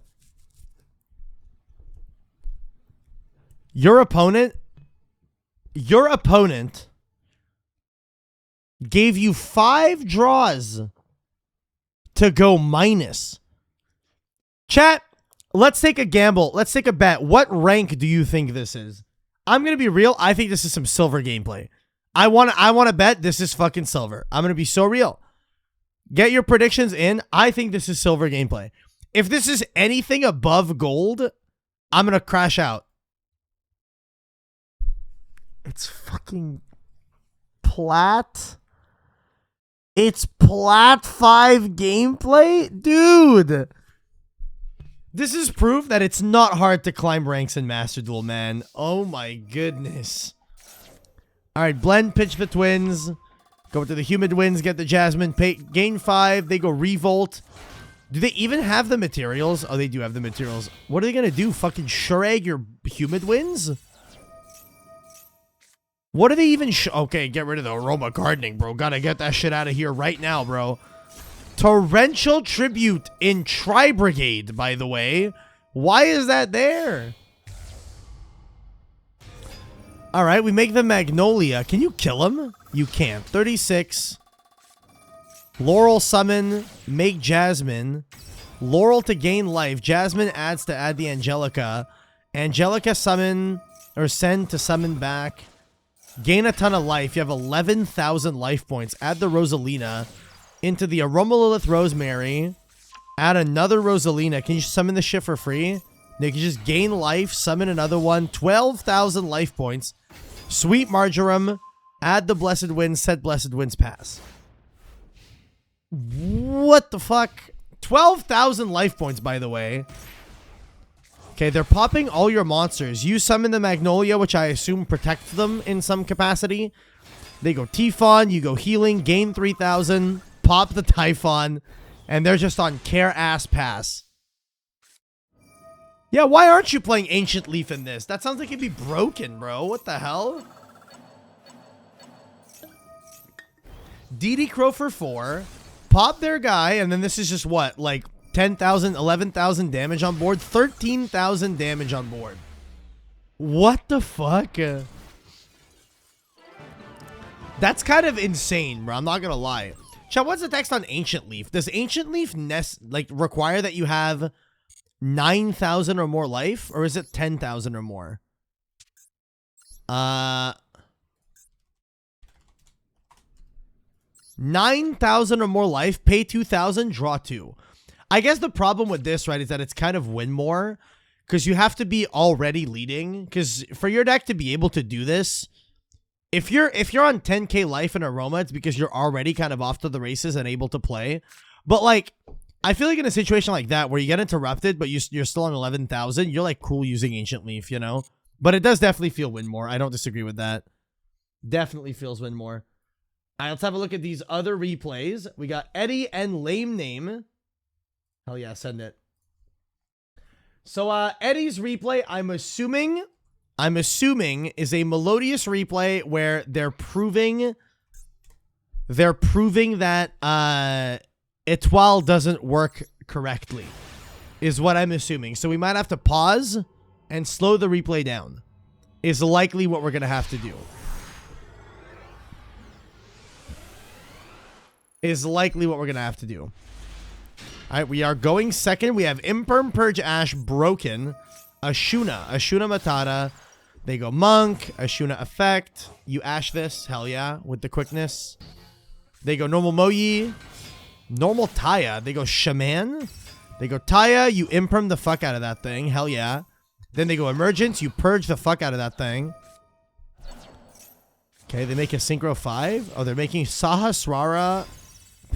Speaker 1: Your opponent gave you 5 draws to go minus. Chat, let's take a gamble. Let's take a bet. What rank do you think this is? I'm going to be real. I think this is some silver gameplay. I want to bet this is fucking silver. I'm going to be so real. Get your predictions in. I think this is silver gameplay. If this is anything above gold, I'm going to crash out. It's fucking plat. It's plat 5 gameplay? Dude. This is proof that it's not hard to climb ranks in Master Duel, man. Oh my goodness. Alright, blend, pitch the twins. Go to the humid winds, get the Jasmine. Gain 5. They go Revolt. Do they even have the materials? Oh, they do have the materials. What are they going to do? Fucking Shurag your humid winds? What are they even okay, get rid of the Aroma Gardening, bro. Gotta get that shit out of here right now, bro. Torrential Tribute in Tri-Brigade, by the way. Why is that there? Alright, we make the Magnolia. Can you kill him? You can't. 36. Laurel summon. Make Jasmine. Laurel to gain life. Jasmine adds to add the Angelica. Angelica summon, or send to summon back. Gain a ton of life. You have 11,000 life points. Add the Rosalina into the Aroma Lilith Rosemary. Add another Rosalina. Can you summon this shit for free? No, you can just gain life, summon another one. 12,000 life points. Sweet Marjoram. Add the Blessed Winds. Set Blessed Winds pass. What the fuck? 12,000 life points, by the way. Okay, they're popping all your monsters. You summon the Magnolia, which I assume protects them in some capacity. They go Typhon, you go Healing, gain 3,000, pop the Typhon, and they're just on care-ass pass. Yeah, why aren't you playing Ancient Leaf in this? That sounds like it'd be broken, bro. What the hell? DD Crow for 4. Pop their guy, and then this is just what? Like 10,000, 11,000 damage on board? 13,000 damage on board. What the fuck? That's kind of insane, bro. I'm not gonna lie. Chat, what's the text on Ancient Leaf? Does Ancient Leaf require that you have 9,000 or more life? Or is it 10,000 or more? 9,000 or more life, pay 2,000, draw 2. I guess the problem with this, right, is that it's kind of win more. Because you have to be already leading. Because for your deck to be able to do this, if you're on 10k life in Aroma, it's because you're already kind of off to the races and able to play. But like, I feel like in a situation like that where you get interrupted, but you're still on 11,000, you're like cool using Ancient Leaf, you know? But it does definitely feel win more. I don't disagree with that. Definitely feels win more. All right, let's have a look at these other replays. We got Eddie and Lame Name. Hell yeah, send it. So Eddie's replay, I'm assuming is a Melodious replay where they're proving that Etoile doesn't work correctly, is what I'm assuming. So we might have to pause and slow the replay down, is likely what we're gonna have to do. All right, we are going second. We have Imperm, Purge, Ash, Broken, Ashuna Matata. They go Monk, Ashuna Effect. You Ash this, hell yeah, with the quickness. They go Normal Moyi, Normal Taya. They go Shaman. They go Taya, you Imperm the fuck out of that thing, hell yeah. Then they go Emergence, you Purge the fuck out of that thing. Okay, they make a Synchro 5. Oh, they're making Sahasrara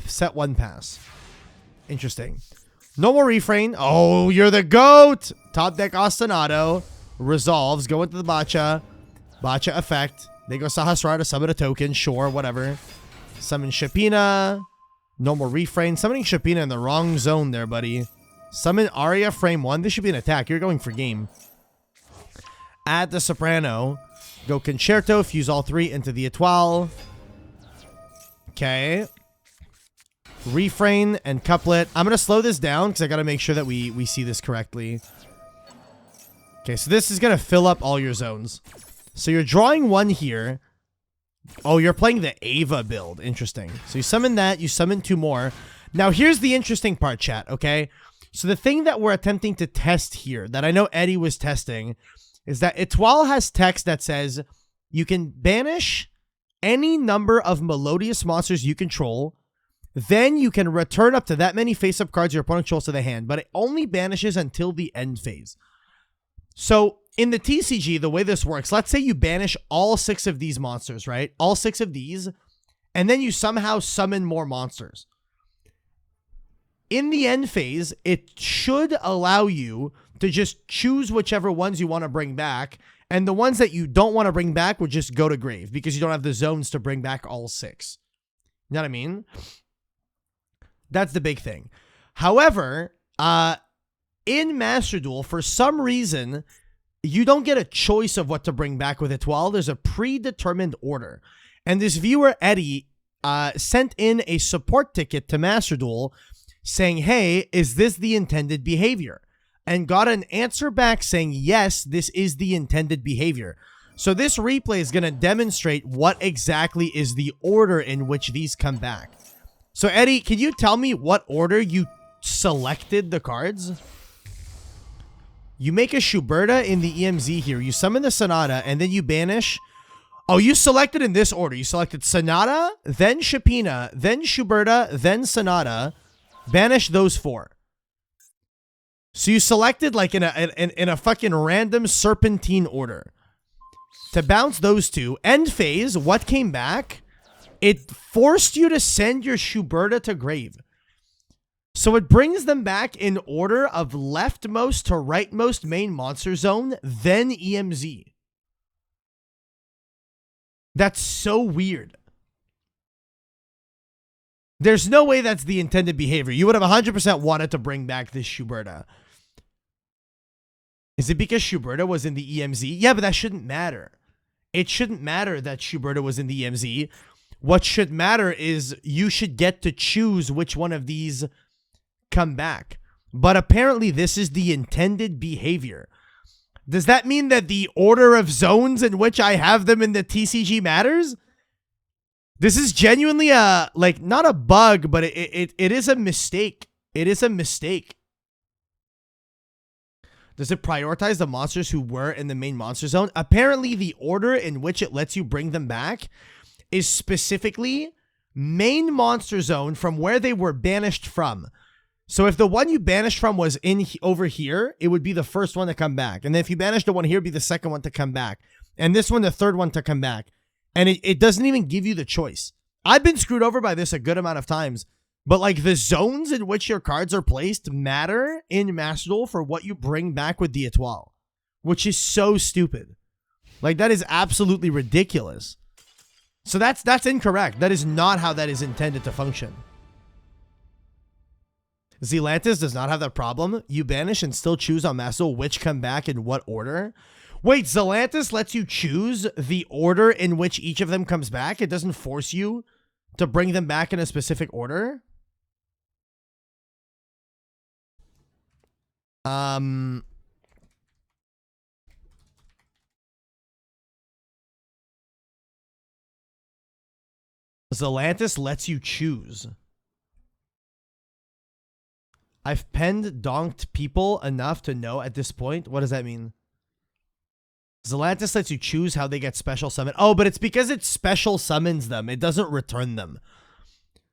Speaker 1: set 1 pass. Interesting. No more Refrain. Oh, you're the GOAT. Top deck Ostinato. Resolves. Go into the Bacha. Bacha Effect. They go Sahasrara to summon a token. Sure, whatever. Summon Shapina. No more Refrain. Summoning Shapina in the wrong zone there, buddy. Summon Aria frame 1. This should be an attack. You're going for game. Add the Soprano. Go Concerto. Fuse all 3 into the Etoile. Okay. Refrain and Couplet. I'm going to slow this down because I got to make sure that we see this correctly. Okay, so this is going to fill up all your zones. So you're drawing 1 here. Oh, you're playing the Ava build. Interesting. So you summon that. You summon 2 more. Now, here's the interesting part, chat, okay? So the thing that we're attempting to test here, that I know Eddie was testing, is that Etoile has text that says you can banish any number of Melodious monsters you control. Then you can return up to that many face-up cards your opponent controls to the hand, but it only banishes until the end phase. So in the TCG, the way this works, let's say you banish all 6 of these monsters, right? All 6 of these, and then you somehow summon more monsters. In the end phase, it should allow you to just choose whichever ones you want to bring back, and the ones that you don't want to bring back would just go to grave because you don't have the zones to bring back all 6. You know what I mean? That's the big thing. However, in Master Duel, for some reason, you don't get a choice of what to bring back with Etoile. There's a predetermined order. And this viewer, Eddie, sent in a support ticket to Master Duel saying, hey, is this the intended behavior? And got an answer back saying, yes, this is the intended behavior. So this replay is going to demonstrate what exactly is the order in which these come back. So, Eddie, can you tell me what order you selected the cards? You make a Schuberta in the EMZ here. You summon the Sonata, and then you banish. Oh, you selected in this order. You selected Sonata, then Shapina, then Schuberta, then Sonata. Banish those 4. So you selected like in a fucking random serpentine order. To bounce those 2. End phase, what came back? It forced you to send your Schuberta to grave. So it brings them back in order of leftmost to rightmost main monster zone, then EMZ. That's so weird. There's no way that's the intended behavior. You would have 100% wanted to bring back this Schuberta. Is it because Schuberta was in the EMZ? Yeah, but that shouldn't matter. It shouldn't matter that Schuberta was in the EMZ. What should matter is you should get to choose which one of these come back. But apparently this is the intended behavior. Does that mean that the order of zones in which I have them in the TCG matters? This is genuinely a, like, not a bug, but it is a mistake. It is a mistake. Does it prioritize the monsters who were in the main monster zone? Apparently the order in which it lets you bring them back is specifically main monster zone from where they were banished from. So if the one you banished from was over here, it would be the first one to come back. And then if you banished the one here, it'd be the second one to come back. And this one, the third one to come back. And it doesn't even give you the choice. I've been screwed over by this a good amount of times. But like the zones in which your cards are placed matter in Master Duel for what you bring back with the Étoile. Which is so stupid. Like that is absolutely ridiculous. So that's incorrect. That is not how that is intended to function. Zealantis does not have that problem. You banish and still choose on Master Duel which come back in what order. Wait, Zealantis lets you choose the order in which each of them comes back? It doesn't force you to bring them back in a specific order? Zealantis lets you choose. I've penned donked people enough to know at this point. What does that mean? Zealantis lets you choose how they get special summoned. Oh, but it's because it special summons them. It doesn't return them.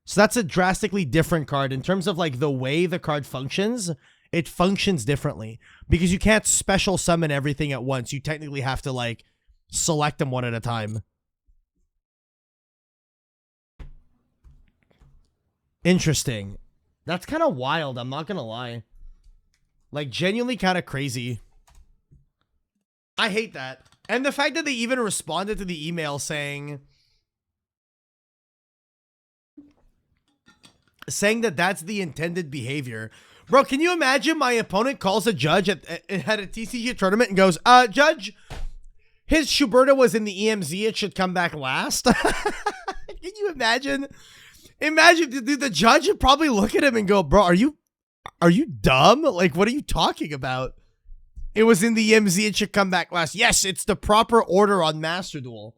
Speaker 1: So that's a drastically different card. In terms of like the way the card functions, it functions differently. Because you can't special summon everything at once. You technically have to like select them one at a time. Interesting. That's kind of wild, I'm not gonna lie. Like, genuinely kind of crazy. I hate that. And the fact that they even responded to the email saying that that's the intended behavior. Bro, can you imagine my opponent calls a judge at a TCG tournament and goes, Judge, his Schuberta was in the EMZ, it should come back last? Can you imagine? Imagine, dude, the judge would probably look at him and go, bro, are you dumb? Like, what are you talking about? It was in the EMZ, it should come back last. Yes, it's the proper order on Master Duel.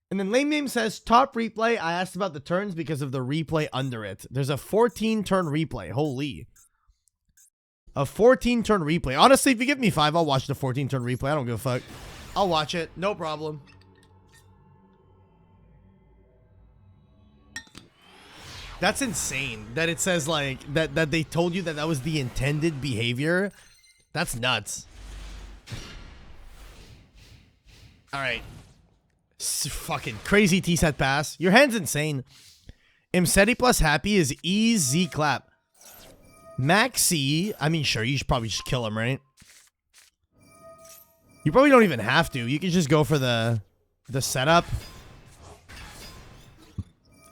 Speaker 1: And then Lame Name says, top replay. I asked about the turns because of the replay under it. There's a 14-turn replay. Holy. A 14-turn replay. Honestly, if you give me 5, I'll watch the 14-turn replay. I don't give a fuck. I'll watch it. No problem. That's insane that it says like that they told you that was the intended behavior. That's nuts. All right. Fucking crazy T-set pass. Your hand's insane. Imseti plus happy is easy clap. Maxi, I mean, sure, you should probably just kill him, right? You probably don't even have to. You can just go for the setup.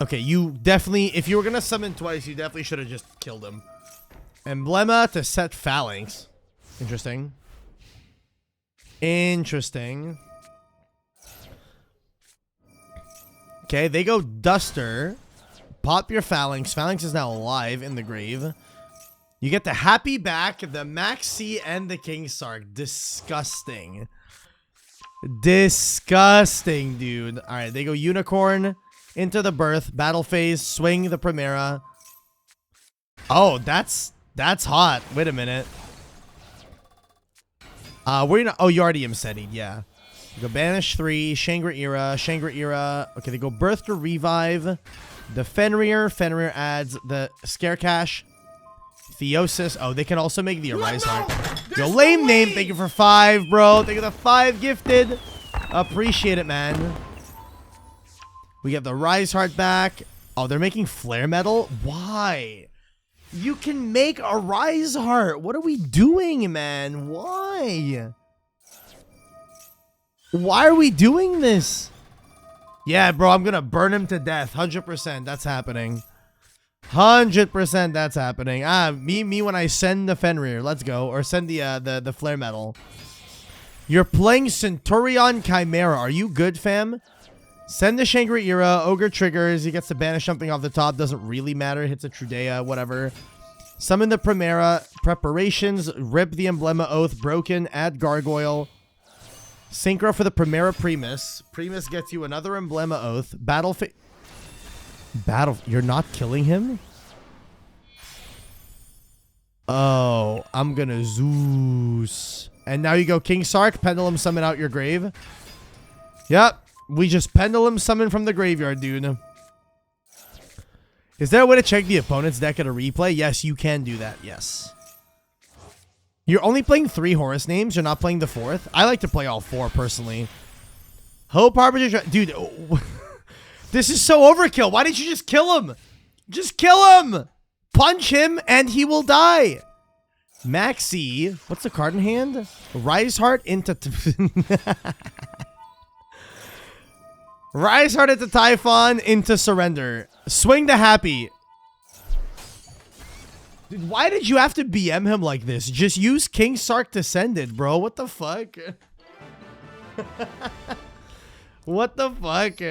Speaker 1: Okay, you definitely, if you were going to summon twice, you definitely should have just killed him. Emblema to set Phalanx. Interesting. Interesting. Okay, they go Duster. Pop your Phalanx. Phalanx is now alive in the grave. You get the Happy back, the Maxi, and the King Sark. Disgusting. Disgusting, dude. Alright, they go Unicorn. Into the Birth, battle phase, swing the Primera. Oh, that's hot. Wait a minute. We're not. Oh, you already Imseti'd, yeah. You go banish 3, Shangri-Era. Okay, they go Birth to revive. The Fenrir. Fenrir adds the Scare Cash. Theosis. Oh, they can also make the Arise Heart. Yo, Lame Name. Thank you for 5, bro. Thank you for the 5 gifted. Appreciate it, man. We get the Rise Heart back. Oh, they're making Flare Metal? Why? You can make a Rise Heart. What are we doing, man? Why? Why are we doing this? Yeah, bro, I'm gonna burn him to death. 100%. That's happening. 100% that's happening. Me when I send the Fenrir. Let's go. Or send the Flare Metal. You're playing Centurion Chimera. Are you good, fam? Send the Shangri-Era. Ogre triggers. He gets to banish something off the top. Doesn't really matter. Hits a Trudea, whatever. Summon the Primera. Preparations. Rip the Emblema Oath. Broken. Add Gargoyle. Synchro for the Primera Primus. Primus gets you another Emblema Oath. Battle. You're not killing him? Oh, I'm gonna Zeus. And now you go King Sark. Pendulum summon out your grave. Yep. We just pendulum summon from the graveyard, dude. Is there a way to check the opponent's deck at a replay? Yes, you can do that. Yes. You're only playing 3 Horus names. You're not playing the 4th. I like to play all 4 personally. Hope Harbinger. Dude, this is so overkill. Why didn't you just kill him? Just kill him. Punch him and he will die. Maxi. What's the card in hand? Rise Heart into... Rise Heart into Typhon into Surrender. Swing the Happy. Dude, why did you have to BM him like this? Just use King Sark to send it, bro. What the fuck? What the fuck?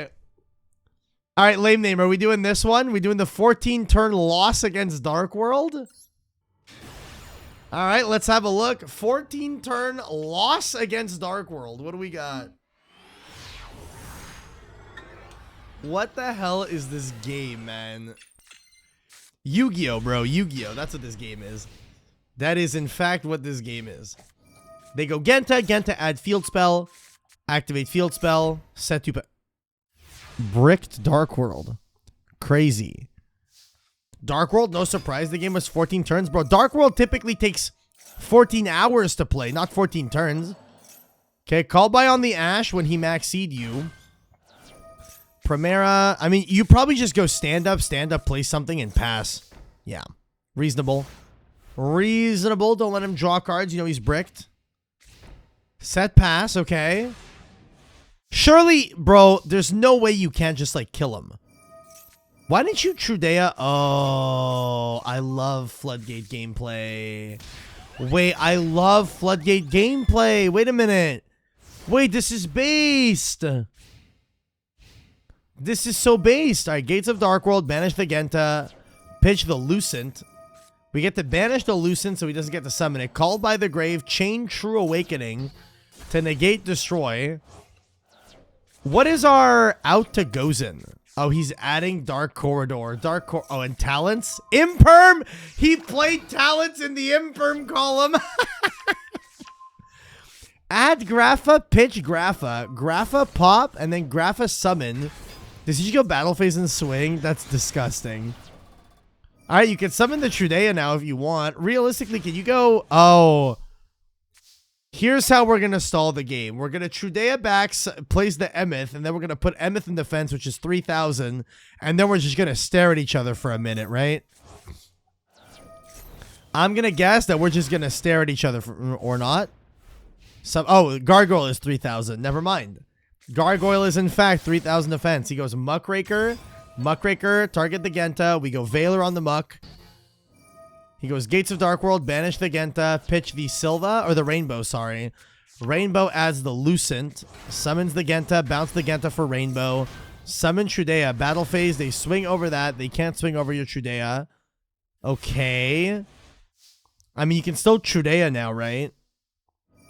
Speaker 1: All right, lame name. Are we doing this one? We doing the 14-turn loss against Dark World? All right, let's have a look. 14-turn loss against Dark World. What do we got? What the hell is this game, man? Yu-Gi-Oh, bro. Yu-Gi-Oh. That's what this game is. That is, in fact, what this game is. They go Genta. Genta add field spell. Activate field spell. Set to... Bricked Dark World. Crazy. Dark World, no surprise. The game was 14 turns, bro. Dark World typically takes 14 hours to play, not 14 turns. Okay, call by on the Ash when he maxed you. Primera. I mean, you probably just go stand up, play something, and pass. Yeah. Reasonable. Reasonable. Don't let him draw cards. You know he's bricked. Set pass. Okay. Surely, bro, there's no way you can't just, like, kill him. Why didn't you Trudea? Oh, I love Floodgate gameplay. Wait, I love Floodgate gameplay. Wait a minute. Wait, this is based. This is so based. All right, Gates of Dark World, banish the Genta, pitch the Lucent. We get to banish the Lucent so he doesn't get to summon it. Called by the Grave, chain True Awakening to negate Destroy. What is our out to Gozen? Oh, he's adding Dark Corridor. Oh, and Talents? Imperm! He played Talents in the Imperm column. Add Grapha, pitch Grapha. Grapha pop, and then Grapha summon. Does he just go battle phase and swing? That's disgusting. Alright, you can summon the Trudea now if you want. Realistically, can you go... Oh. Here's how we're going to stall the game. We're going to Trudea back, plays the Emeth, and then we're going to put Emeth in defense, which is 3,000. And then we're just going to stare at each other for a minute, right? I'm going to guess that we're just going to stare at each other or not. Oh, Gargoyle is 3,000. Never mind. Gargoyle is, in fact, 3,000 defense. He goes Muckraker. Muckraker, target the Genta. We go Veiler on the Muck. He goes Gates of Dark World, banish the Genta, pitch the Silva, or the Rainbow, sorry. Rainbow adds the Lucent, summons the Genta, bounce the Genta for Rainbow, summon Trudea, battle phase, they swing over that, they can't swing over your Trudea. Okay. I mean, you can still Trudea now, right?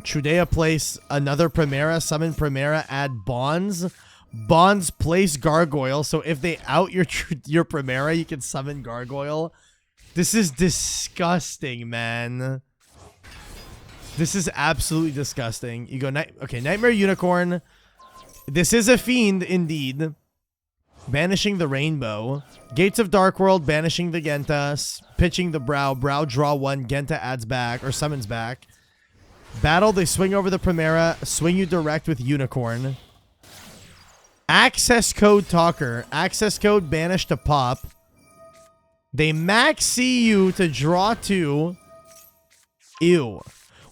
Speaker 1: Trudea place another Primera, summon Primera, add Bonds. Bonds place Gargoyle, so if they out your Primera, you can summon Gargoyle. This is disgusting, man. This is absolutely disgusting. You go, okay, Nightmare Unicorn. This is a fiend, indeed. Banishing the Rainbow. Gates of Dark World, banishing the Genta. Pitching the Brow. Brow, draw one. Genta adds back, or summons back. Battle, they swing over the Primera. Swing you direct with Unicorn. Access code Talker. Access code banish to pop. They maxi you to draw 2. Ew.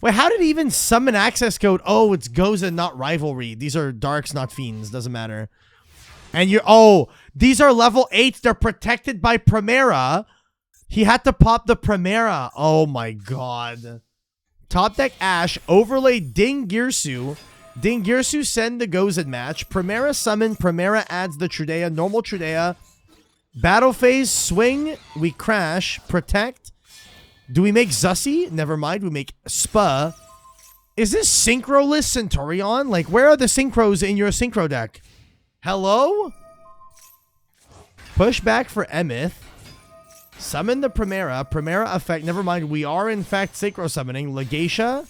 Speaker 1: Wait, how did he even summon access code? Oh, it's Gozen, not Rivalry. These are Darks, not Fiends. Doesn't matter. And you're... Oh, these are level 8. They're protected by Primera. He had to pop the Primera. Oh my god. Top deck Ash. Overlay Ding Girsu. Dingirsu send the Gozen match. Primera summon. Primera adds the Trudea. Normal Trudea. Battle phase. Swing. We crash. Protect. Do we make Zussi? Never mind. We make Spa. Is this Synchroless Centurion? Like, where are the Synchros in your Synchro deck? Hello? Push back for Emeth. Summon the Primera. Primera effect. Never mind. We are, in fact, Synchro summoning. Legatia.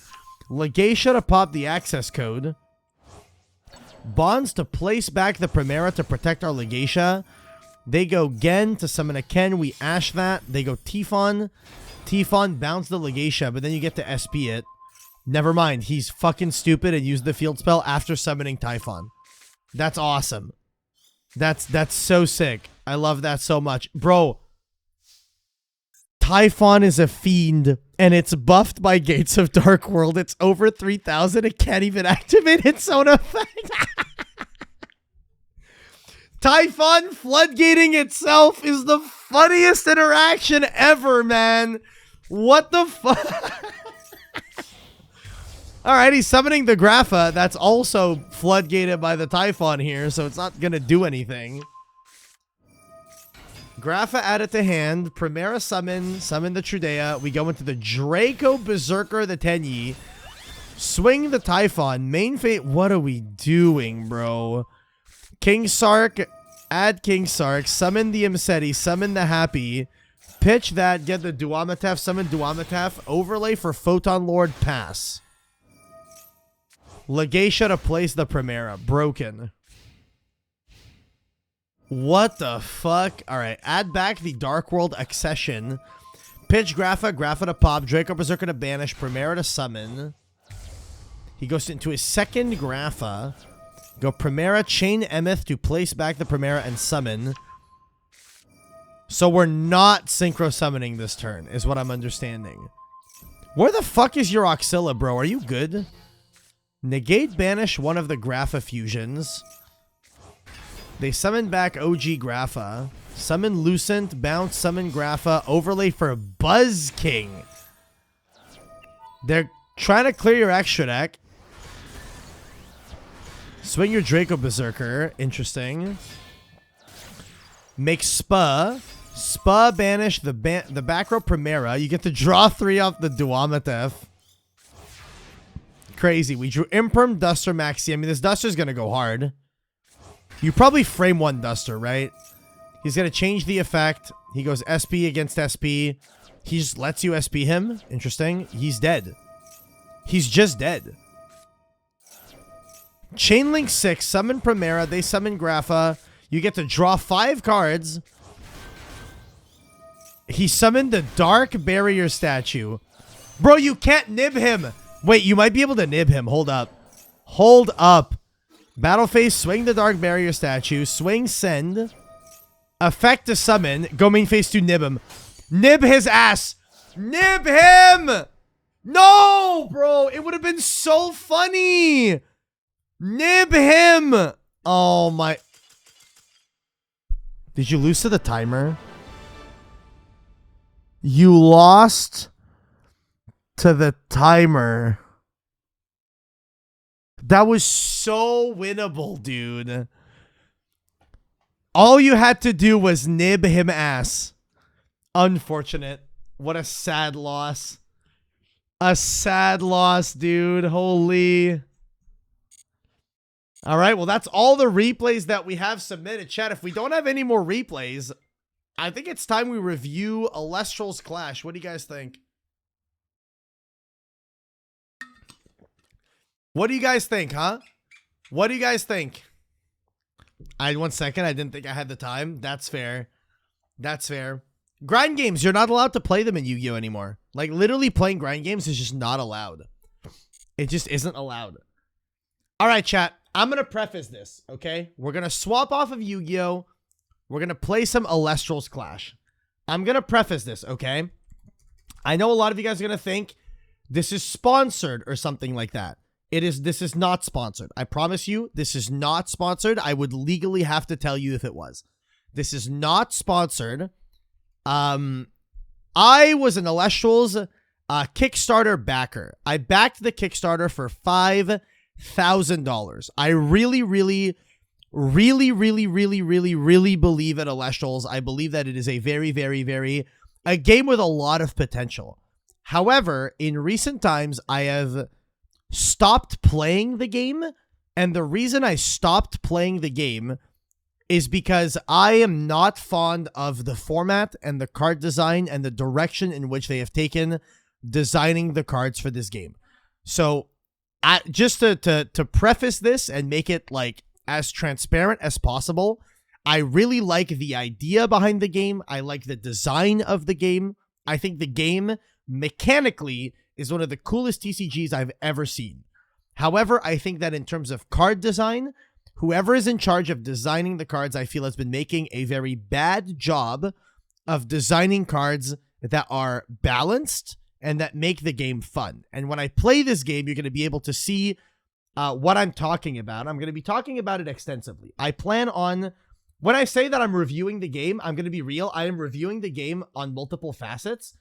Speaker 1: Legatia to pop the access code. Bonds to place back the Primera to protect our Legatia. They go Gen to summon a Ken. We Ash that. They go Tifon. Tifon bounce the Legatia, but then you get to SP it. Never mind. He's fucking stupid and used the field spell after summoning Typhon. That's awesome. That's so sick. I love that so much. Bro, Typhon is a fiend, and it's buffed by Gates of Dark World. It's over 3,000. It can't even activate its own effect. Typhon floodgating itself is the funniest interaction ever, man. What the fuck? Alright, he's summoning the Grapha. That's also floodgated by the Typhon here, so it's not going to do anything. Grapha added to hand. Primera summon the Trudea. We go into the Draco Berserker, the Tenyi. Swing the Typhon. Main fate. What are we doing, bro? King Sark. Add King Sark. Summon the Imseti. Summon the Happy. Pitch that. Get the Duamatef. Summon Duamatef. Overlay for Photon Lord. Pass. Legatia to place the Primera. Broken. What the fuck? Alright, add back the Dark World Accession. Pitch Grapha. Grapha to pop. Draco Berserker to banish. Primera to summon. He goes into his second Grapha. Go Primera. Chain Emeth to place back the Primera and summon. So we're not Synchro summoning this turn, is what I'm understanding. Where the fuck is your Oxilla, bro? Are you good? Negate banish one of the Grapha fusions. They summon back OG Grapha. Summon Lucent. Bounce. Summon Grapha. Overlay for Buzz King. They're trying to clear your extra deck. Swing your Draco Berserker. Interesting. Make Spa. Spa banish the back row Primera. You get to draw 3 off the Duamatef. Crazy. We drew Imperm, Duster, Maxi. I mean, this Duster's going to go hard. You probably frame 1 Duster, right? He's going to change the effect. He goes SP against SP. He just lets you SP him. Interesting. He's dead. He's just dead. Chainlink 6. Summon Primera. They summon Grapha. You get to draw 5 cards. He summoned the Dark Barrier statue. Bro, you can't nib him. Wait, you might be able to nib him. Hold up. Hold up. Battle phase, swing the Dark Barrier statue. Swing, send. Effect to summon. Go main phase to nib him. Nib his ass. Nib him! No, bro. It would have been so funny. Nib him. Oh, my. Did you lose to the timer? You lost to the timer. That was so winnable, dude. All you had to do was nib him ass. Unfortunate. What a sad loss. A sad loss, dude. Holy. All right, well, that's all the replays that we have submitted. Chat, if we don't have any more replays, I think it's time we review Elestrals Clash. What do you guys think? What do you guys think, huh? What do you guys think? 1 second. I didn't think I had the time. That's fair. That's fair. Grind games. You're not allowed to play them in Yu-Gi-Oh! Anymore. Like, literally playing grind games is just not allowed. It just isn't allowed. All right, chat. I'm going to preface this, okay? We're going to swap off of Yu-Gi-Oh! We're going to play some Elestrals Clash. I'm going to preface this, okay? I know a lot of you guys are going to think this is sponsored or something like that. This is not sponsored. I promise you, this is not sponsored. I would legally have to tell you if it was. This is not sponsored. I was an Elestrals Kickstarter backer. I backed the Kickstarter for 5 $5,000. I really believe in Elestrals. I believe that it is a very a game with a lot of potential. However, in recent times, I have stopped playing the game, and the reason I stopped playing the game is because I am not fond of the format and the card design and the direction in which they have taken designing the cards for this game. So, just to preface this and make it like as transparent as possible, I really like the idea behind the game. I like the design of the game. I think the game mechanically is one of the coolest TCGs I've ever seen. However, I think that in terms of card design, whoever is in charge of designing the cards, I feel has been making a very bad job of designing cards that are balanced and that make the game fun. And when I play this game, you're going to be able to see what I'm talking about. I'm going to be talking about it extensively. I plan on, when I say that I'm reviewing the game, I'm going to be real. I am reviewing the game on multiple facets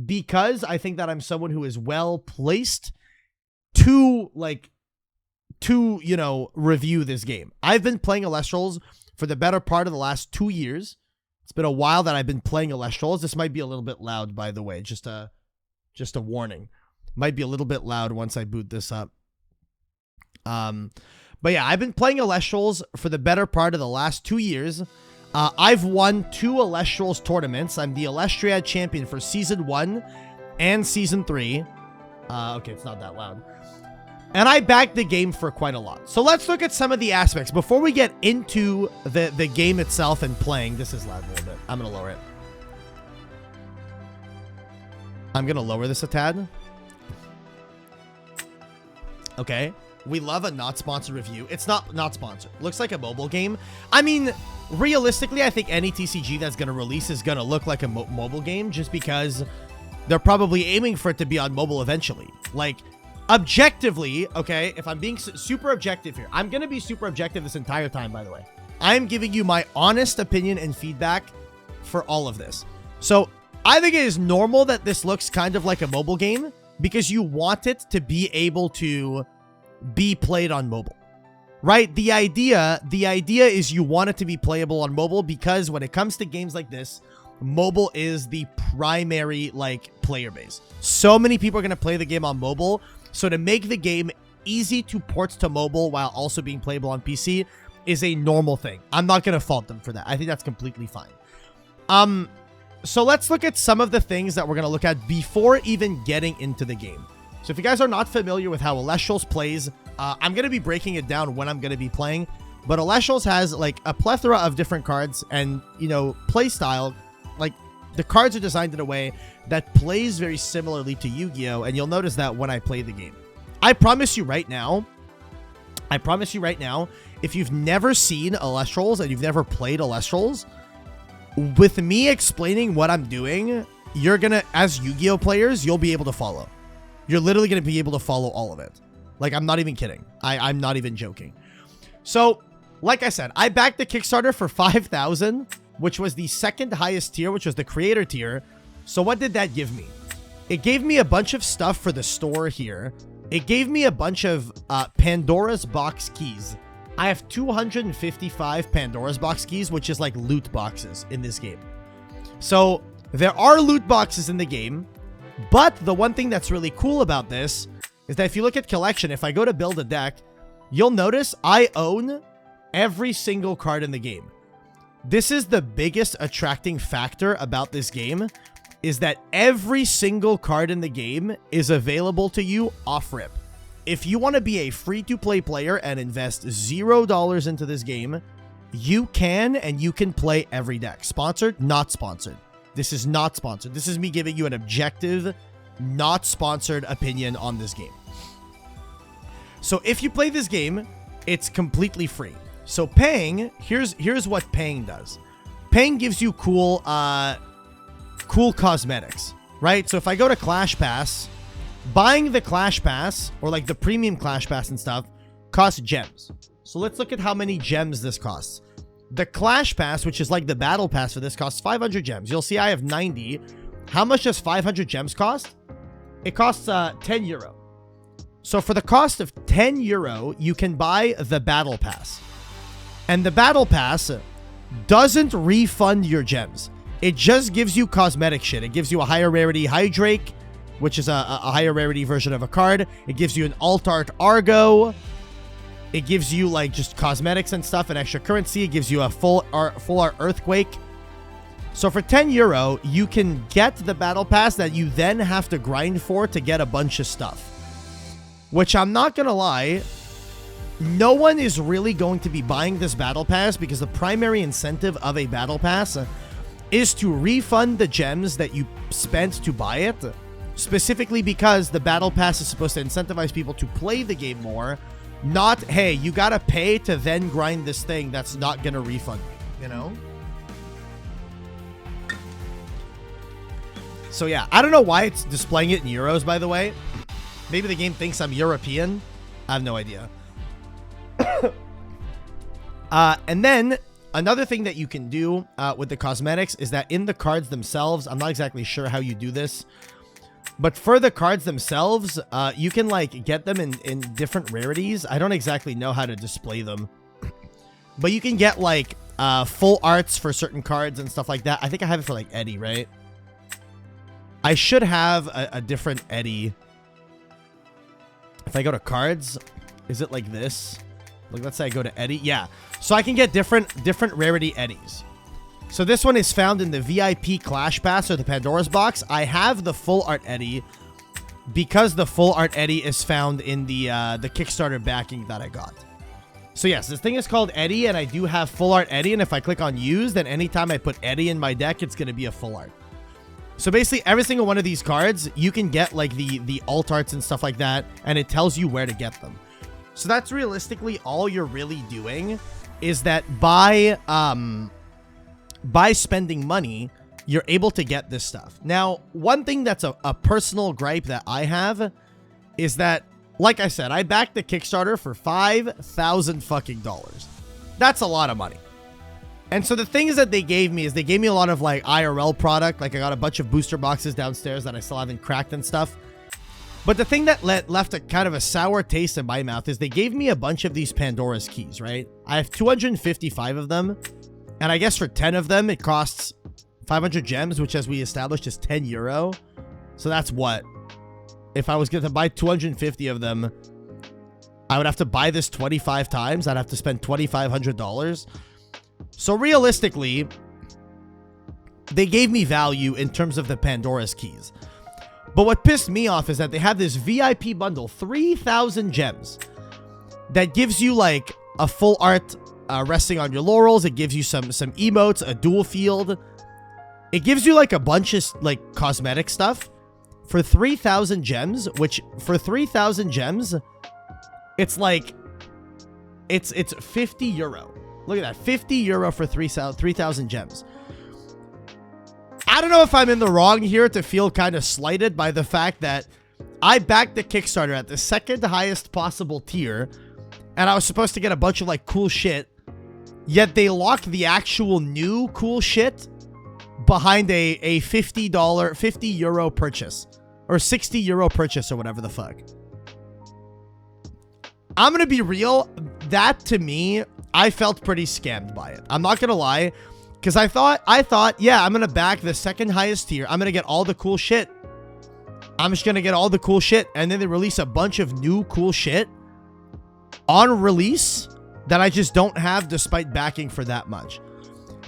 Speaker 1: because I think that I'm someone who is well placed to review this game. I've been playing Elestrals for the better part of the last 2 years. It's been a while that I've been playing Elestrals. This might be a little bit loud, by the way. Just a warning. Might be a little bit loud once I boot this up. But yeah, I've been playing Elestrals for the better part of the last 2 years. I've won 2 Elestrals tournaments. I'm the Elestriad champion for Season 1 and Season 3. Okay, it's not that loud. And I backed the game for quite a lot. So let's look at some of the aspects. Before we get into the game itself and playing, this is loud a little bit. I'm going to lower it. I'm going to lower this a tad. Okay. We love a not sponsored review. It's not sponsored. Looks like a mobile game. I mean, realistically, I think any TCG that's going to release is going to look like a mobile game just because they're probably aiming for it to be on mobile eventually. Like, objectively, okay, if I'm being super objective here, I'm going to be super objective this entire time, by the way. I'm giving you my honest opinion and feedback for all of this. So, I think it is normal that this looks kind of like a mobile game because you want it to be able to be played on mobile, right? The idea is you want it to be playable on mobile because when it comes to games like this, mobile is the primary player base. So many people are going to play the game on mobile. So to make the game easy to port to mobile while also being playable on PC is a normal thing. I'm not going to fault them for that. I think that's completely fine. So let's look at some of the things that we're going to look at before even getting into the game. So if you guys are not familiar with how Elestrals plays, I'm going to be breaking it down when I'm going to be playing. But Elestrals has a plethora of different cards and, play style. The cards are designed in a way that plays very similarly to Yu-Gi-Oh! And you'll notice that when I play the game. I promise you right now, if you've never seen Elestrals and you've never played Elestrals, with me explaining what I'm doing, you're going to, as Yu-Gi-Oh! Players, you'll be able to follow. You're literally going to be able to follow all of it. I'm not even kidding. I'm not even joking. So, like I said, I backed the Kickstarter for 5,000, which was the second highest tier, which was the creator tier. So what did that give me? It gave me a bunch of stuff for the store here. It gave me a bunch of Pandora's box keys. I have 255 Pandora's box keys, which is like loot boxes in this game. So there are loot boxes in the game. But the one thing that's really cool about this is that if you look at collection, if I go to build a deck, you'll notice I own every single card in the game. This is the biggest attracting factor about this game, is that every single card in the game is available to you off rip. If you want to be a free-to-play player and invest $0 into this game, you can, and you can play every deck. Sponsored? Not sponsored. This is not sponsored. This is me giving you an objective, not sponsored opinion on this game. So if you play this game, it's completely free. So paying, here's what paying does. Paying gives you cool cosmetics, right? So if I go to Clash Pass, buying the Clash Pass, or the premium Clash Pass and stuff, costs gems. So let's look at how many gems this costs. The Clash Pass, which is like the Battle Pass for this, costs 500 gems. You'll see I have 90. How much does 500 gems cost? It costs 10 euro. So for the cost of 10 euro, you can buy the Battle Pass. And the Battle Pass doesn't refund your gems. It just gives you cosmetic shit. It gives you a higher rarity Hydrake, which is a higher rarity version of a card. It gives you an alt art Argo. It gives you like just cosmetics and stuff and extra currency. It gives you a full art Earthquake. So for 10 euro, you can get the Battle Pass that you then have to grind for to get a bunch of stuff. Which I'm not gonna lie, no one is really going to be buying this Battle Pass because the primary incentive of a Battle Pass is to refund the gems that you spent to buy it. Specifically because the Battle Pass is supposed to incentivize people to play the game more. Not, hey, you gotta pay to then grind this thing that's not gonna refund you, you know? So yeah, I don't know why it's displaying it in euros, by the way. Maybe the game thinks I'm European. I have no idea. And then another thing that you can do with the cosmetics is that in the cards themselves, I'm not exactly sure how you do this, but for the cards themselves, you can like get them in different rarities. I don't exactly know how to display them, but you can get like full arts for certain cards and stuff like that. I think I have it for like Eddie, right? I should have a different Eddie. If I go to cards, is it like this? Like, let's say I go to Eddie. Yeah. So I can get different rarity Eddies. So this one is found in the VIP Clash Pass or the Pandora's Box. I have the full art Eddie because the full art Eddie is found in the Kickstarter backing that I got. So yes, this thing is called Eddie, and I do have full art Eddie. And if I click on use, then anytime I put Eddie in my deck, it's going to be a full art. So basically, every single one of these cards, you can get like the alt arts and stuff like that, and it tells you where to get them. So that's realistically all you're really doing, is that by spending money, you're able to get this stuff. Now, one thing that's a personal gripe that I have is that, like I said, I backed the Kickstarter for $5,000 fucking dollars. That's a lot of money. And so the things that they gave me is they gave me a lot of like IRL product. Like I got a bunch of booster boxes downstairs that I still haven't cracked and stuff. But the thing that left a kind of a sour taste in my mouth is they gave me a bunch of these Pandora's keys, right? I have 255 of them. And I guess for 10 of them, it costs 500 gems, which as we established is 10 euro. So that's what? If I was going to buy 250 of them, I would have to buy this 25 times. I'd have to spend $2,500. So realistically, they gave me value in terms of the Pandora's keys. But what pissed me off is that they have this VIP bundle, 3,000 gems, that gives you like a full art resting on your laurels. It gives you some emotes, a dual field. It gives you like a bunch of like cosmetic stuff for 3,000 gems, which for 3,000 gems, it's like, it's 50 euro. Look at that, 50 euro for 3,000 gems. I don't know if I'm in the wrong here to feel kind of slighted by the fact that I backed the Kickstarter at the second highest possible tier, and I was supposed to get a bunch of like cool shit, yet they locked the actual new cool shit behind a $50 euro purchase, or 60 euro purchase, or whatever the fuck. I'm gonna be real, that to me, I felt pretty scammed by it. I'm not gonna lie, because I thought, yeah, I'm gonna back the second highest tier. I'm gonna get all the cool shit. I'm just gonna get all the cool shit, and then they release a bunch of new cool shit on release that I just don't have despite backing for that much.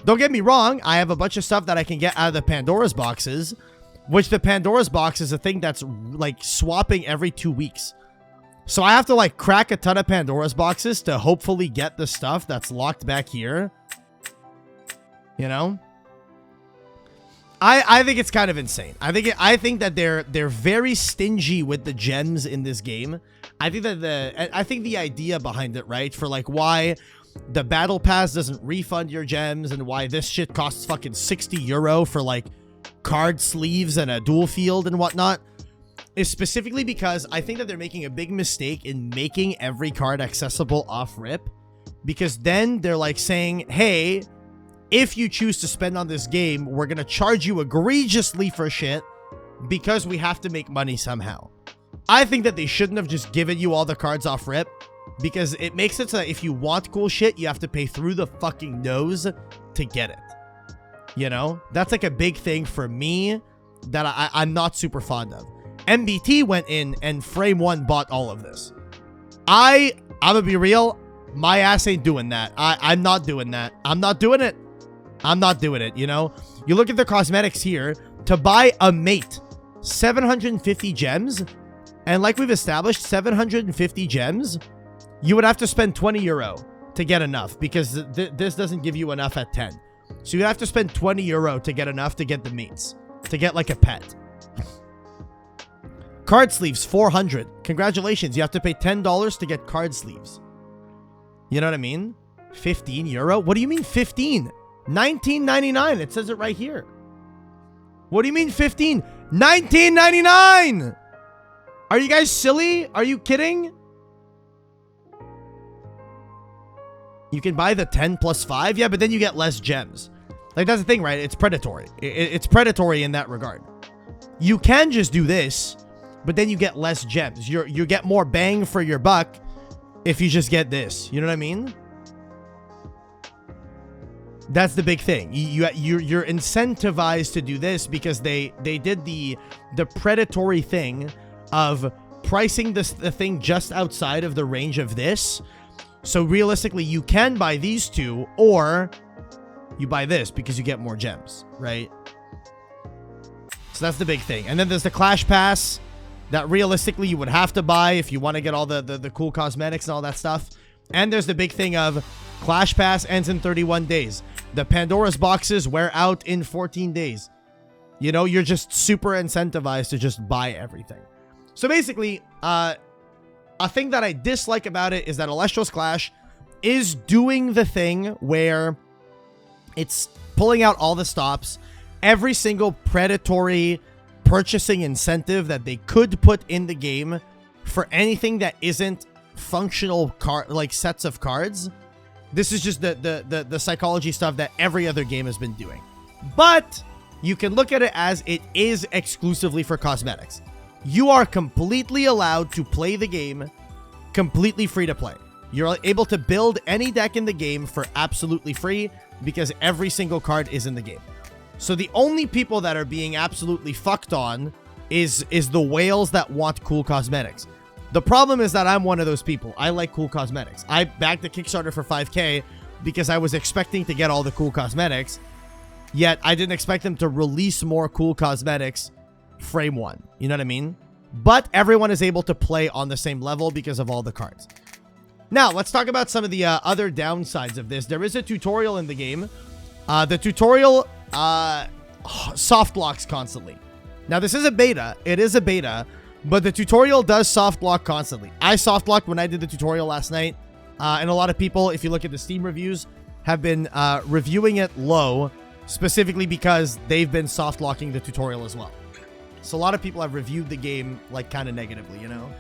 Speaker 1: Don't get me wrong, I have a bunch of stuff that I can get out of the Pandora's boxes, which the Pandora's box is a thing that's like swapping every 2 weeks. So I have to like crack a ton of Pandora's boxes to hopefully get the stuff that's locked back here. You know? I think it's kind of insane. I think that they're very stingy with the gems in this game. I think the idea behind it, right? For like why the battle pass doesn't refund your gems and why this shit costs fucking 60 euro for like card sleeves and a dual field and whatnot, is specifically because I think that they're making a big mistake in making every card accessible off rip, because then they're like saying, hey, if you choose to spend on this game, we're gonna charge you egregiously for shit because we have to make money somehow. I think that they shouldn't have just given you all the cards off rip, because it makes it so that if you want cool shit, you have to pay through the fucking nose to get it. You know? That's like a big thing for me that I'm not super fond of. MBT went in and Frame 1 bought all of this. I'm gonna be real, my ass ain't doing that. I'm not doing that. I'm not doing it. I'm not doing it, you know? You look at the cosmetics here, to buy a mate, 750 gems, and like we've established, 750 gems, you would have to spend 20 euro to get enough, because this doesn't give you enough at 10. So you have to spend 20 euro to get enough to get the mates, to get like a pet. Card sleeves, 400. Congratulations, you have to pay $10 to get card sleeves. You know what I mean? 15 euro? What do you mean 15? 19.99. It says it right here. What do you mean 15? 19.99! Are you guys silly? Are you kidding? You can buy the 10 plus 5? Yeah, but then you get less gems. Like, that's the thing, right? It's predatory. It's predatory in that regard. You can just do this, but then you get less gems. You get more bang for your buck if you just get this. You know what I mean? That's the big thing. You're incentivized to do this because they did the predatory thing of pricing the thing just outside of the range of this. So realistically, you can buy these two, or you buy this because you get more gems, right? So that's the big thing. And then there's the Clash Pass that realistically you would have to buy if you want to get all the cool cosmetics and all that stuff. And there's the big thing of Clash Pass ends in 31 days. The Pandora's boxes wear out in 14 days. You know, you're just super incentivized to just buy everything. So basically, a thing that I dislike about it is that Elestrals Clash is doing the thing where it's pulling out all the stops. Every single predatory purchasing incentive that they could put in the game for anything that isn't functional card, like sets of cards. This is just the psychology stuff that every other game has been doing. But you can look at it as it is exclusively for cosmetics. You are completely allowed to play the game completely free to play. You're able to build any deck in the game for absolutely free because every single card is in the game. So the only people that are being absolutely fucked on is the whales that want cool cosmetics. The problem is that I'm one of those people. I like cool cosmetics. I backed the Kickstarter for 5K because I was expecting to get all the cool cosmetics, yet I didn't expect them to release more cool cosmetics Frame 1. You know what I mean? But everyone is able to play on the same level because of all the cards. Now, let's talk about some of the other downsides of this. There is a tutorial in the game. The tutorial soft locks constantly. Now, this is a beta. It is a beta, but the tutorial does soft lock constantly. I soft locked when I did the tutorial last night, and a lot of people, if you look at the Steam reviews, have been reviewing it low, specifically because they've been soft locking the tutorial as well. So a lot of people have reviewed the game like kind of negatively, you know?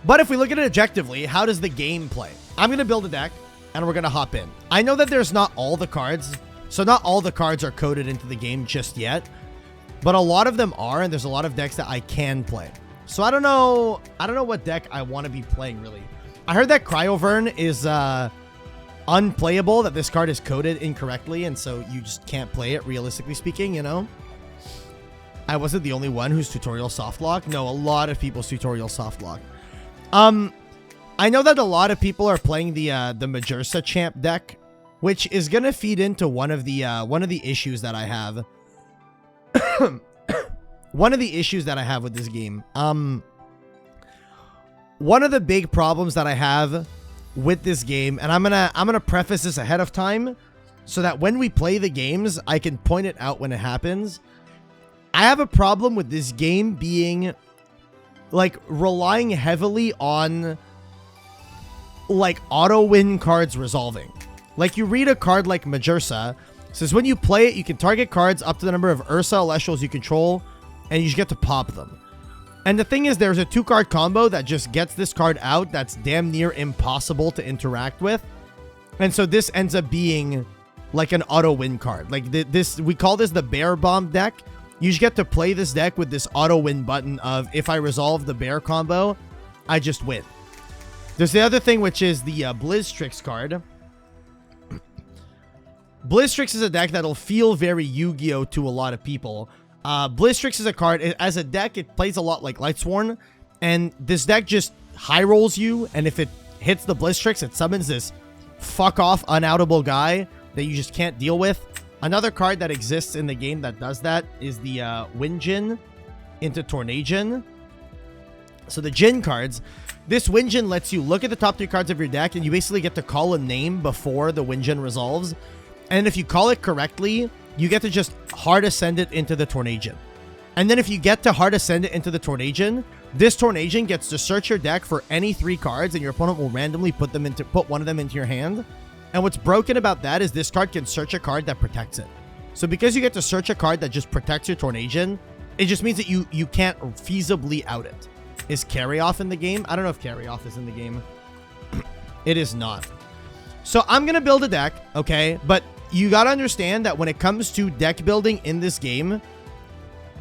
Speaker 1: But if we look at it objectively, how does the game play? I'm going to build a deck and we're going to hop in. I know that there's not all the cards, so not all the cards are coded into the game just yet, but a lot of them are, and there's a lot of decks that I can play. So I don't know what deck I want to be playing really. I heard that Cryovern is unplayable, that this card is coded incorrectly, and so you just can't play it, realistically speaking, you know? I wasn't the only one whose tutorial softlock. No, a lot of people's tutorial softlock. I know that a lot of people are playing the Geoguessr champ deck, which is gonna feed into one of the issues that I have. One of the issues that I have with this game. One of the big problems that I have with this game, and I'm gonna preface this ahead of time so that when we play the games, I can point it out when it happens. I have a problem with this game being like relying heavily on like auto win cards resolving. Like you read a card like Geoguessr, says when you play it, you can target cards up to the number of Ursa Elestrals you control, and you just get to pop them. And the thing is, there's a 2-card combo that just gets this card out that's damn near impossible to interact with. And so this ends up being like an auto win card. Like this, we call this the Bear Bomb deck. you just get to play this deck with this auto win button of if I resolve the bear combo, I just win. There's the other thing, which is the Blizztrix card. Blizztrix is a deck that'll feel very Yu-Gi-Oh! To a lot of people. Blizztrix is a card, as a deck, it plays a lot like Lightsworn, and this deck just high rolls you, and if it hits the Blizztrix, it summons this fuck off unoutable guy that you just can't deal with. Another card that exists in the game that does that is the Winjin into Tornadin. So the Jin cards, this Winjin lets you look at the top 3 cards of your deck, and you basically get to call a name before the Winjin resolves. And if you call it correctly, you get to just hard ascend it into the Tornadin. And then if you get to hard ascend it into the Tornadin, this Tornadin gets to search your deck for any 3 cards, and your opponent will randomly put one of them into your hand. And what's broken about that is this card can search a card that protects it. So because you get to search a card that just protects your Tornadin, it just means that you can't feasibly out it. Is Carry Off in the game? I don't know if Carry Off is in the game. It is not. So I'm going to build a deck, okay? But you got to understand that when it comes to deck building in this game,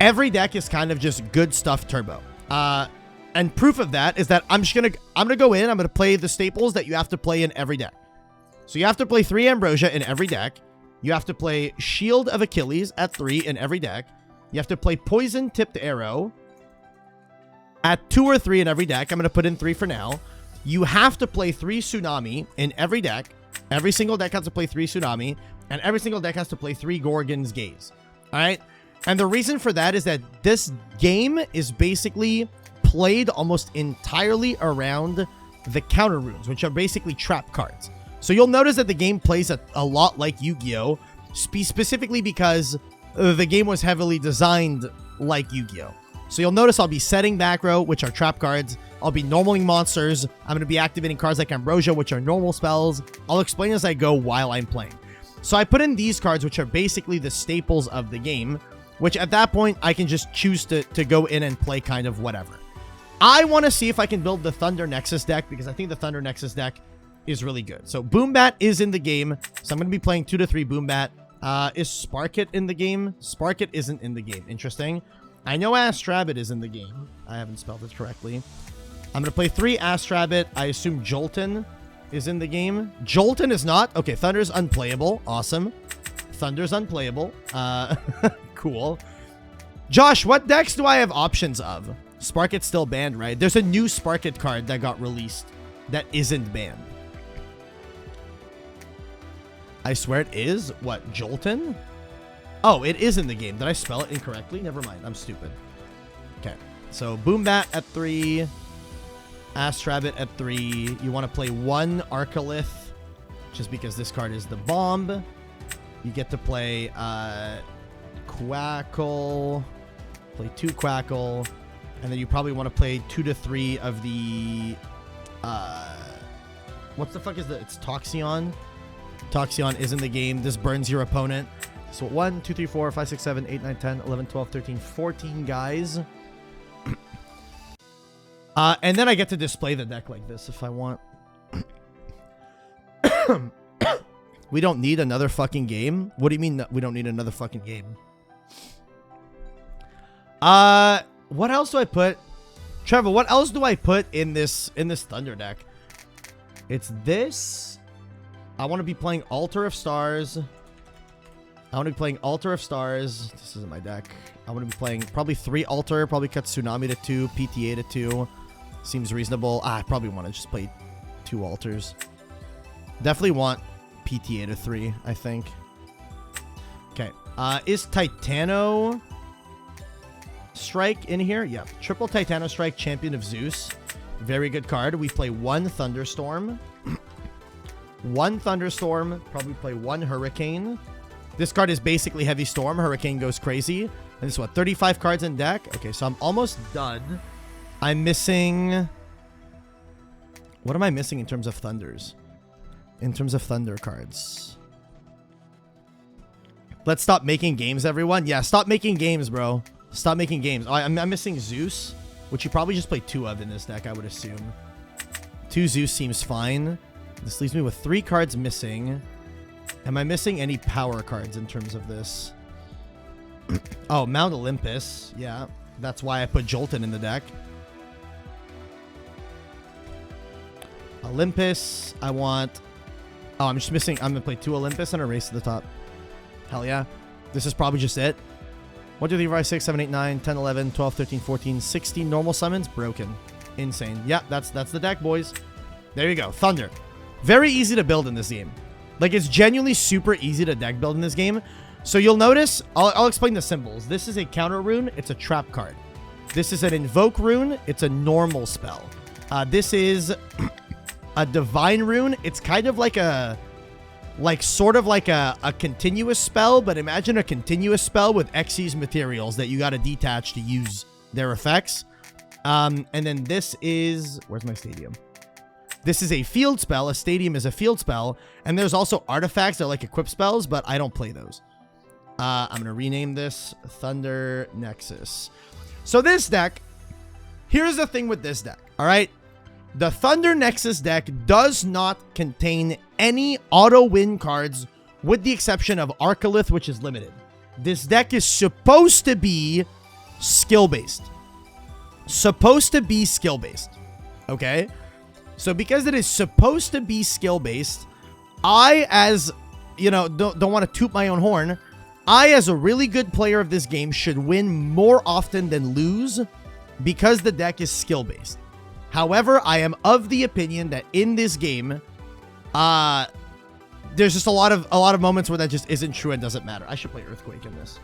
Speaker 1: every deck is kind of just good stuff turbo. And proof of that is that I'm going to go in, I'm going to play the staples that you have to play in every deck. So you have to play 3 Ambrosia in every deck. You have to play Shield of Achilles at 3 in every deck. You have to play Poison Tipped Arrow at 2 or 3 in every deck. I'm going to put in 3 for now. You have to play 3 Tsunami in every deck. Every single deck has to play 3 Tsunami. And every single deck has to play 3 Gorgon's Gaze. Alright? And the reason for that is that this game is basically played almost entirely around the counter runes, which are basically trap cards. So you'll notice that the game plays a lot like Yu-Gi-Oh! Specifically because the game was heavily designed like Yu-Gi-Oh! So you'll notice I'll be setting back row, which are trap cards. I'll be normaling monsters. I'm going to be activating cards like Ambrosia, which are normal spells. I'll explain as I go while I'm playing. So I put in these cards, which are basically the staples of the game, which at that point, I can just choose to go in and play kind of whatever. I want to see if I can build the Thunder Nexus deck, because I think the Thunder Nexus deck is really good. So Boombat is in the game, so I'm going to be playing 2 to 3 Boombat. Is Sparkit in the game? Sparkit isn't in the game. Interesting. I know Astrabbit is in the game. I haven't spelled it correctly. I'm going to play 3 Astrabbit. I assume Jolton is in the game. Jolton is not. Okay, Thunder's unplayable. Awesome. Thunder's unplayable. Cool. Josh, what decks do I have options of? Sparkit's still banned, right? There's a new Sparkit card that got released that isn't banned. I swear it is. What, Jolton? Oh, it is in the game. Did I spell it incorrectly? Never mind. I'm stupid. Okay. So, Boombat at 3. Astrabbit at 3. You want to play 1 Arcalith, just because this card is the bomb. You get to play Quackle. Play 2 Quackle. And then you probably want to play 2 to 3 of the... what the fuck is the... It's Toxion. Toxion is in the game. This burns your opponent. So 1, 2, 3, 4, 5, 6, 7, 8, 9, 10, 11, 12, 13, 14 guys. And then I get to display the deck like this if I want. We don't need another fucking game? What do you mean we don't need another fucking game? What else do I put? Trevor, what else do I put in this Thunder deck? It's this. I want to be playing Altar of Stars. I want to be playing Altar of Stars. This isn't my deck. I want to be playing probably 3 Altar. Probably cut Tsunami to 2. PTA to 2. Seems reasonable. I probably want to just play 2 Altars. Definitely want PTA to 3, I think. Okay. Is Titano Strike in here? Yeah. Triple Titano Strike, Champion of Zeus. Very good card. We play 1 Thunderstorm. 1 Thunderstorm. Probably play 1 Hurricane. This card is basically Heavy Storm. Hurricane goes crazy. And this is what, 35 cards in deck? Okay, so I'm almost done. I'm missing... What am I missing in terms of Thunders? In terms of Thunder cards. Let's stop making games, everyone. Yeah, stop making games, bro. Stop making games. Oh, I'm missing Zeus, which you probably just play 2 of in this deck, I would assume. 2 Zeus seems fine. This leaves me with 3 cards missing. Am I missing any power cards in terms of this? Oh, Mount Olympus. Yeah, that's why I put Jolton in the deck. Olympus. I want... Oh, I'm just missing... I'm going to play 2 Olympus and a Race to the Top. Hell yeah. This is probably just it. 1, 2, 3, 4, 5, 6, 7, 8, 9, 10, 11, 12, 13, 14, 16 normal summons. Broken. Insane. Yeah, that's the deck, boys. There you go. Thunder. Very easy to build in this game. Like, it's genuinely super easy to deck build in this game. So you'll notice, I'll explain the symbols. This is a counter rune. It's a trap card. This is an invoke rune. It's a normal spell. This is a divine rune. It's kind of like a... Like, sort of like a continuous spell, but imagine a continuous spell with Xyz materials that you got to detach to use their effects. And then this is... Where's my stadium? This is a field spell. A stadium is a field spell. And there's also artifacts that are like equip spells, but I don't play those. I'm going to rename this Thunder Nexus. So this deck, here's the thing with this deck, all right? The Thunder Nexus deck does not contain any auto-win cards with the exception of Arcalith, which is limited. This deck is supposed to be skill-based. Supposed to be skill-based, okay? So because it is supposed to be skill-based, I, as, you know, don't want to toot my own horn, I, as a really good player of this game, should win more often than lose because the deck is skill-based. However, I am of the opinion that in this game, there's just a lot of moments where that just isn't true and doesn't matter. I should play Earthquake in this.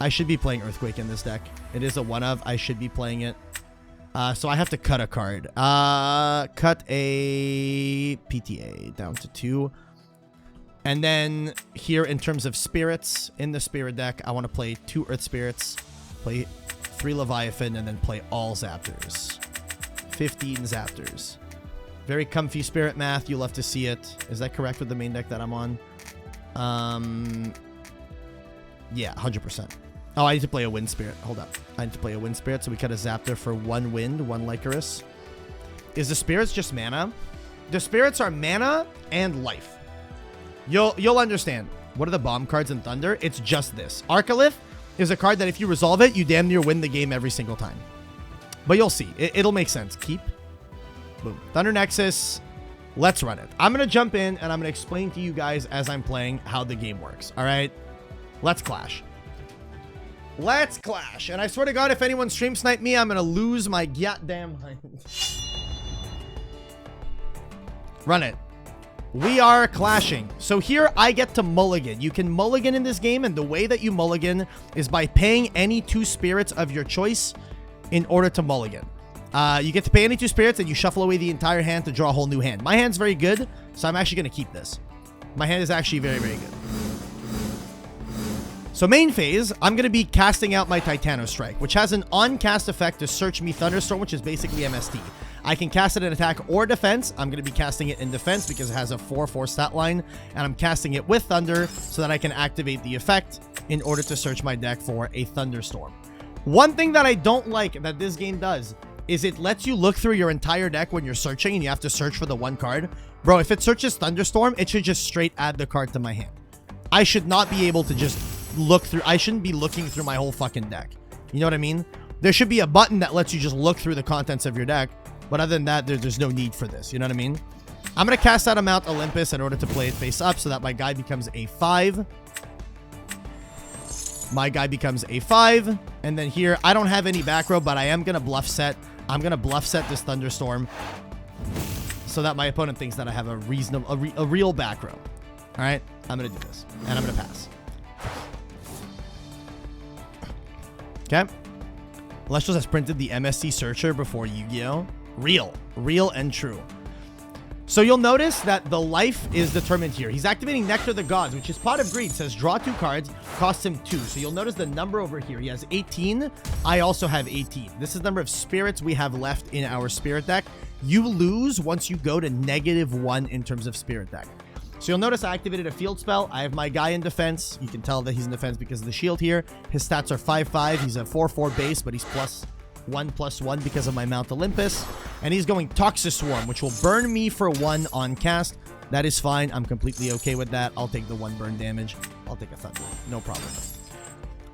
Speaker 1: I should be playing Earthquake in this deck. It is a one-of. I should be playing it. So I have to cut a card. Cut a PTA down to 2. And then here in terms of spirits, in the spirit deck, I want to play 2 Earth Spirits, play 3 Leviathan, and then play all Zaptors. 15 Zaptors. Very comfy spirit math. You'll love to see it. Is that correct with the main deck that I'm on? Yeah, 100%. Oh, I need to play a Wind Spirit. Hold up. I need to play a Wind Spirit, so we cut a Zaptor for 1 Wind, 1 Lycoris. Is the Spirits just mana? The Spirits are mana and life. You'll understand. What are the bomb cards in Thunder? It's just this. Arcalith is a card that if you resolve it, you damn near win the game every single time. But you'll see. It'll make sense. Keep. Boom. Thunder Nexus. Let's run it. I'm going to jump in and I'm going to explain to you guys as I'm playing how the game works. All right? Let's clash. Let's clash. And I swear to God, if anyone stream snipe me, I'm going to lose my goddamn mind. Run it. We are clashing. So here I get to mulligan. You can mulligan in this game, and the way that you mulligan is by paying any 2 spirits of your choice in order to mulligan. You get to pay any 2 spirits, and you shuffle away the entire hand to draw a whole new hand. My hand's very good, so I'm actually going to keep this. My hand is actually very, very good. So main phase, I'm going to be casting out my Titano Strike, which has an on-cast effect to search me Thunderstorm, which is basically MST. I can cast it in attack or defense. I'm going to be casting it in defense because it has a 4/4 stat line, and I'm casting it with Thunder so that I can activate the effect in order to search my deck for a Thunderstorm. One thing that I don't like that this game does is it lets you look through your entire deck when you're searching, and you have to search for the 1 card. Bro, if it searches Thunderstorm, it should just straight add the card to my hand. I should not be able to just look through. I shouldn't be looking through my whole fucking deck. You know what I mean? There should be a button that lets you just look through the contents of your deck. But other than that, there's no need for this. You know what I mean? I'm going to cast out a Mount Olympus in order to play it face up so that my guy becomes a 5. My guy becomes a 5. And then here, I don't have any back row, but I am going to bluff set. I'm going to bluff set this Thunderstorm so that my opponent thinks that I have a real back row. All right? I'm going to do this. And I'm going to pass. Okay? Elestrals has printed the MSC Searcher before Yu-Gi-Oh! Real and true. So you'll notice that the life is determined here. He's activating Nectar of the Gods, which is Pot of Greed. Says draw 2 cards, costs him 2. So you'll notice the number over here. He has 18. I also have 18. This is the number of spirits we have left in our spirit deck. You lose once you go to -1 in terms of spirit deck. So you'll notice I activated a field spell. I have my guy in defense. You can tell that he's in defense because of the shield here. His stats are 5/5. He's a 4/4 base, but he's +1/+1 because of my Mount Olympus. And he's going Toxic Swarm, which will burn me for 1 on cast. That is fine. I'm completely okay with that. I'll take the 1 burn damage. I'll take a Thunder. No problem.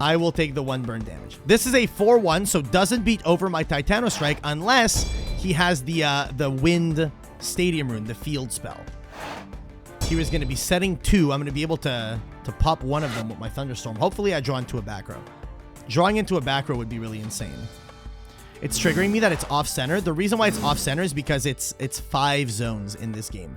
Speaker 1: I will take the 1 burn damage. This is a 4-1, so doesn't beat over my Titano Strike unless he has the Wind Stadium Rune, the field spell. He was going to be setting 2. I'm going to be able to pop one of them with my Thunderstorm. Hopefully I draw into a back row. Drawing into a back row would be really insane. It's triggering me that it's off-center. The reason why it's off-center is because it's 5 zones in this game.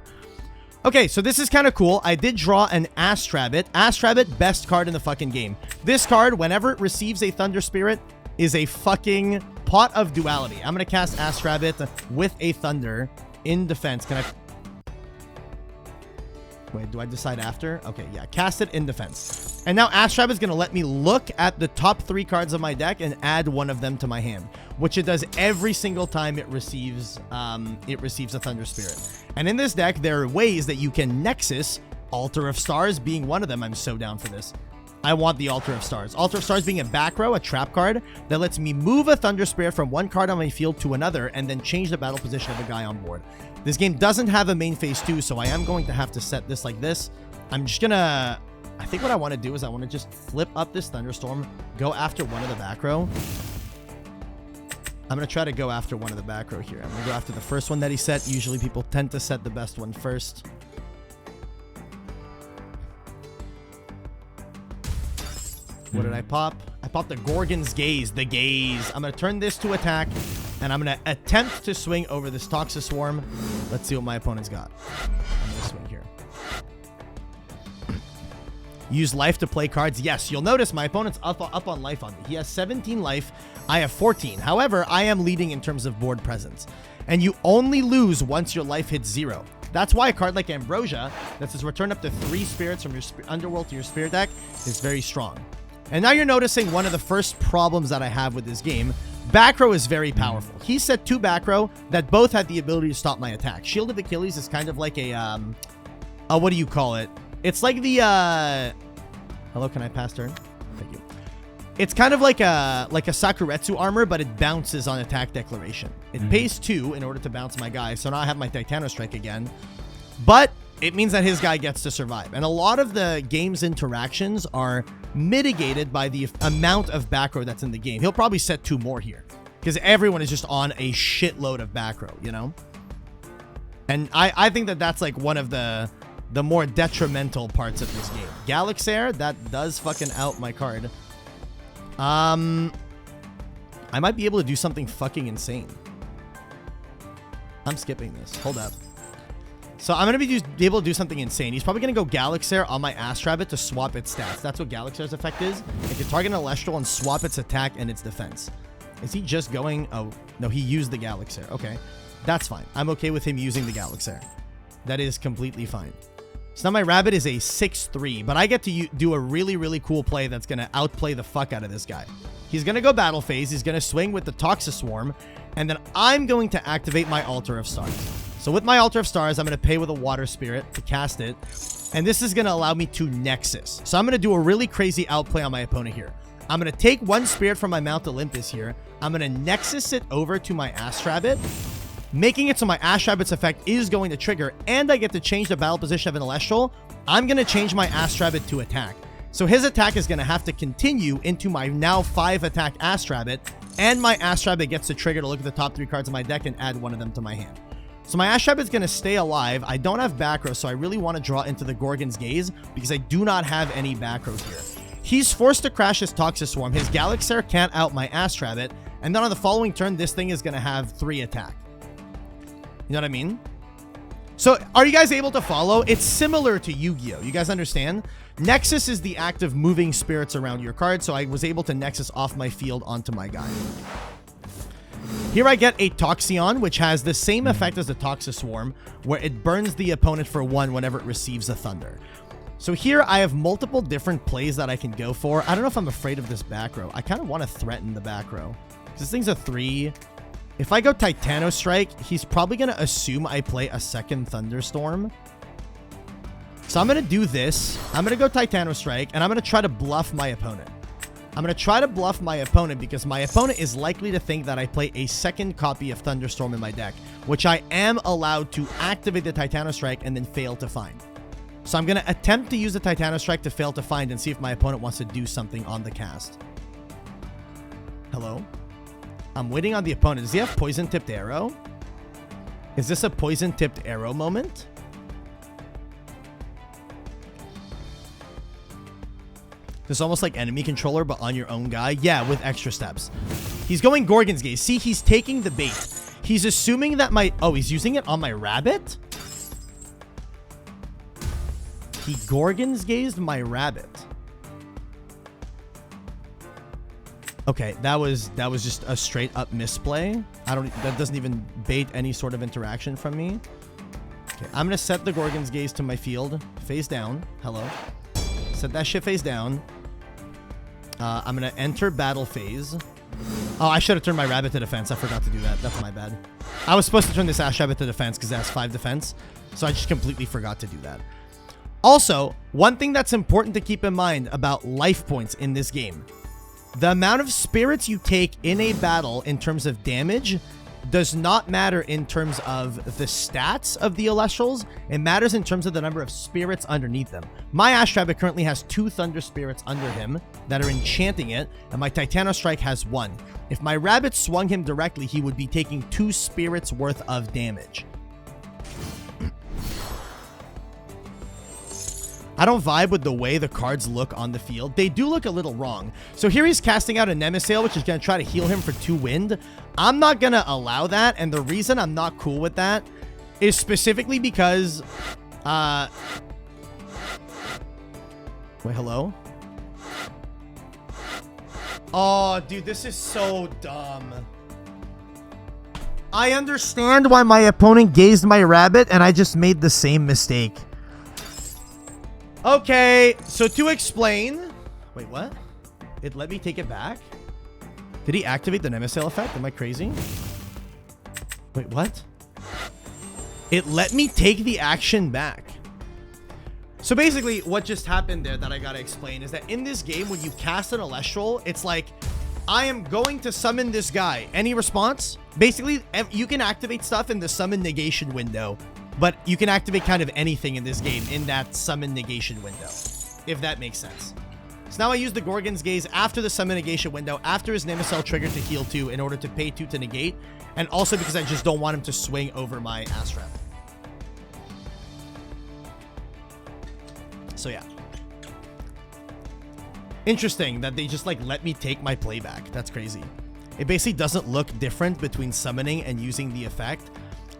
Speaker 1: Okay, so this is kind of cool. I did draw an Astrabbit. Astrabbit, best card in the fucking game. This card, whenever it receives a Thunder Spirit, is a fucking pot of duality. I'm going to cast Astrabbit with a Thunder in defense. Can I... Wait, do I decide after? Okay, yeah. Cast it in defense. And now Astrabbit is going to let me look at the top 3 cards of my deck and add one of them to my hand, which it does every single time it receives a Thunder Spirit. And in this deck, there are ways that you can Nexus, Altar of Stars being one of them. I'm so down for this. I want the Altar of Stars. Altar of Stars being a back row, a trap card that lets me move a Thunder Spirit from one card on my field to another and then change the battle position of a guy on board. This game doesn't have a main phase 2, so I am going to have to set this like this. I'm just gonna... I think what I want to do is I want to just flip up this Thunderstorm, go after one of the back row. I'm going to try to go after one of the back row here. I'm going to go after the first one that he set. Usually people tend to set the best one first. What did I pop? I popped the Gorgon's Gaze. The Gaze. I'm going to turn this to attack, and I'm going to attempt to swing over this Toxic Swarm. Let's see what my opponent's got. I'm going to swing here. Use life to play cards. Yes, you'll notice my opponent's up on life on me. He has 17 life. I have 14. However, I am leading in terms of board presence. And you only lose once your life hits 0. That's why a card like Ambrosia that says return up to 3 spirits from your underworld to your spirit deck is very strong. And now you're noticing one of the first problems that I have with this game. Back row is very powerful. He set 2 back row that both had the ability to stop my attack. Shield of Achilles is kind of like a, what do you call it? It's like the, hello, can I pass turn? Thank you. It's kind of like a Sakuretsu armor, but it bounces on attack declaration. It pays 2 in order to bounce my guy, so now I have my Titano Strike again. But it means that his guy gets to survive. And a lot of the game's interactions are mitigated by the amount of back row that's in the game. He'll probably set 2 more here, because everyone is just on a shitload of back row, you know? And I think that that's like one of the more detrimental parts of this game. Geoguessr, that does fucking out my card. I might be able to do something fucking insane. I'm skipping this. Hold up. So I'm going to be able to do something insane. He's probably going to go Geoguessr on my Astrabbit to swap its stats. That's what Geoguessr's effect is. It can target an Elestral and swap its attack and its defense. Is he just going... Oh, no, he used the Geoguessr. Okay. That's fine. I'm okay with him using the Geoguessr. That is completely fine. So now my rabbit is a 6-3, but I get to do a really, really cool play that's going to outplay the fuck out of this guy. He's going to go battle phase. He's going to swing with the Toxic Swarm, and then I'm going to activate my Altar of Stars. So with my Altar of Stars, I'm going to pay with a Water Spirit to cast it, and this is going to allow me to Nexus. So I'm going to do a really crazy outplay on my opponent here. I'm going to take 1 Spirit from my Mount Olympus here. I'm going to Nexus it over to my Astrabbit, making it so my Astrabbit's effect is going to trigger, and I get to change the battle position of an Elestral. I'm going to change my Astrabbit to attack. So his attack is going to have to continue into my now 5 attack Astrabbit, and my Astrabbit gets to trigger to look at the top 3 cards of my deck and add one of them to my hand. So my Astrabbit's going to stay alive. I don't have back row, so I really want to draw into the Gorgon's Gaze because I do not have any back row here. He's forced to crash his Toxic Swarm. His Geoguessr can't out my Astrabbit, and then on the following turn, this thing is going to have 3 attack. You know what I mean? So, are you guys able to follow? It's similar to Yu-Gi-Oh! You guys understand? Nexus is the act of moving spirits around your card, so I was able to Nexus off my field onto my guy. Here I get a Toxion, which has the same effect as the Toxic Swarm, where it burns the opponent for 1 whenever it receives a Thunder. So here I have multiple different plays that I can go for. I don't know if I'm afraid of this back row. I kind of want to threaten the back row. This thing's a 3. If I go Titano Strike, he's probably going to assume I play a second Thunderstorm. So I'm going to do this. I'm going to go Titano Strike, and I'm going to try to bluff my opponent. I'm going to try to bluff my opponent because my opponent is likely to think that I play a second copy of Thunderstorm in my deck, which I am allowed to activate the Titano Strike and then fail to find. So I'm going to attempt to use the Titano Strike to fail to find and see if my opponent wants to do something on the cast. Hello? I'm waiting on the opponent. Does he have poison-tipped arrow? Is this a poison-tipped arrow moment? This is almost like enemy controller, but on your own guy. Yeah, with extra steps. He's going Gorgon's Gaze. See, he's taking the bait. He's assuming that my... Oh, he's using it on my rabbit? He Gorgon's Gazed my rabbit. Okay, that was just a straight up misplay. That doesn't even bait any sort of interaction from me. Okay, I'm gonna set the Gorgon's Gaze to my field. Face down. Hello. Set that shit face down. I'm gonna enter battle phase. Oh, I should have turned my rabbit to defense. I forgot to do that. That's my bad. I was supposed to turn this ash rabbit to defense because it has 5 defense. So I just completely forgot to do that. Also, one thing that's important to keep in mind about life points in this game. The amount of spirits you take in a battle in terms of damage does not matter in terms of the stats of the Elestrals. It matters in terms of the number of spirits underneath them. My Ash Rabbit currently has 2 Thunder Spirits under him that are enchanting it, and my Titano Strike has 1. If my Rabbit swung him directly, he would be taking 2 spirits worth of damage. I don't vibe with the way the cards look on the field. They do look a little wrong. So here he's casting out a Nemesail, which is going to try to heal him for 2 wind. I'm not going to allow that. And the reason I'm not cool with that is specifically because... Wait, hello? Oh, dude, this is so dumb. I understand why my opponent gazed my rabbit, and I just made the same mistake. Okay, so to explain... Wait, what? It let me take it back? Did he activate the Nemesail effect? Am I crazy? Wait, what? It let me take the action back. So basically, what just happened there that I gotta explain is that in this game, when you cast an Elestral, it's like, I am going to summon this guy. Any response? Basically, you can activate stuff in the summon negation window. But you can activate kind of anything in this game in that summon negation window, if that makes sense. So now I use the Gorgon's Gaze after the summon negation window, after his Nemesail trigger to heal 2 in order to pay 2 to negate, and also because I just don't want him to swing over my Ass Rabbit. So yeah. Interesting that they just like let me take my playback. That's crazy. It basically doesn't look different between summoning and using the effect.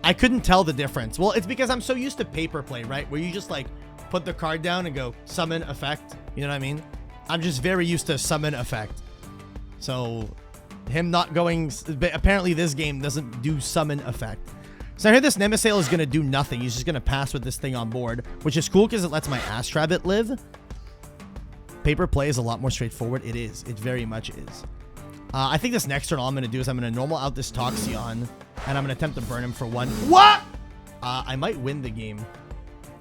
Speaker 1: I couldn't tell the difference. Well, it's because I'm so used to paper play, right? Where you just like put the card down and go summon effect. You know what I mean? I'm just very used to summon effect. So him not going, apparently this game doesn't do summon effect. So I hear this Nemesail is going to do nothing. He's just going to pass with this thing on board, which is cool because it lets my Ass Rabbit live. Paper play is a lot more straightforward. It is. It very much is. I think this next turn all I'm going to do is I'm going to normal out this Toxion, and I'm going to attempt to burn him for 1. What? I might win the game.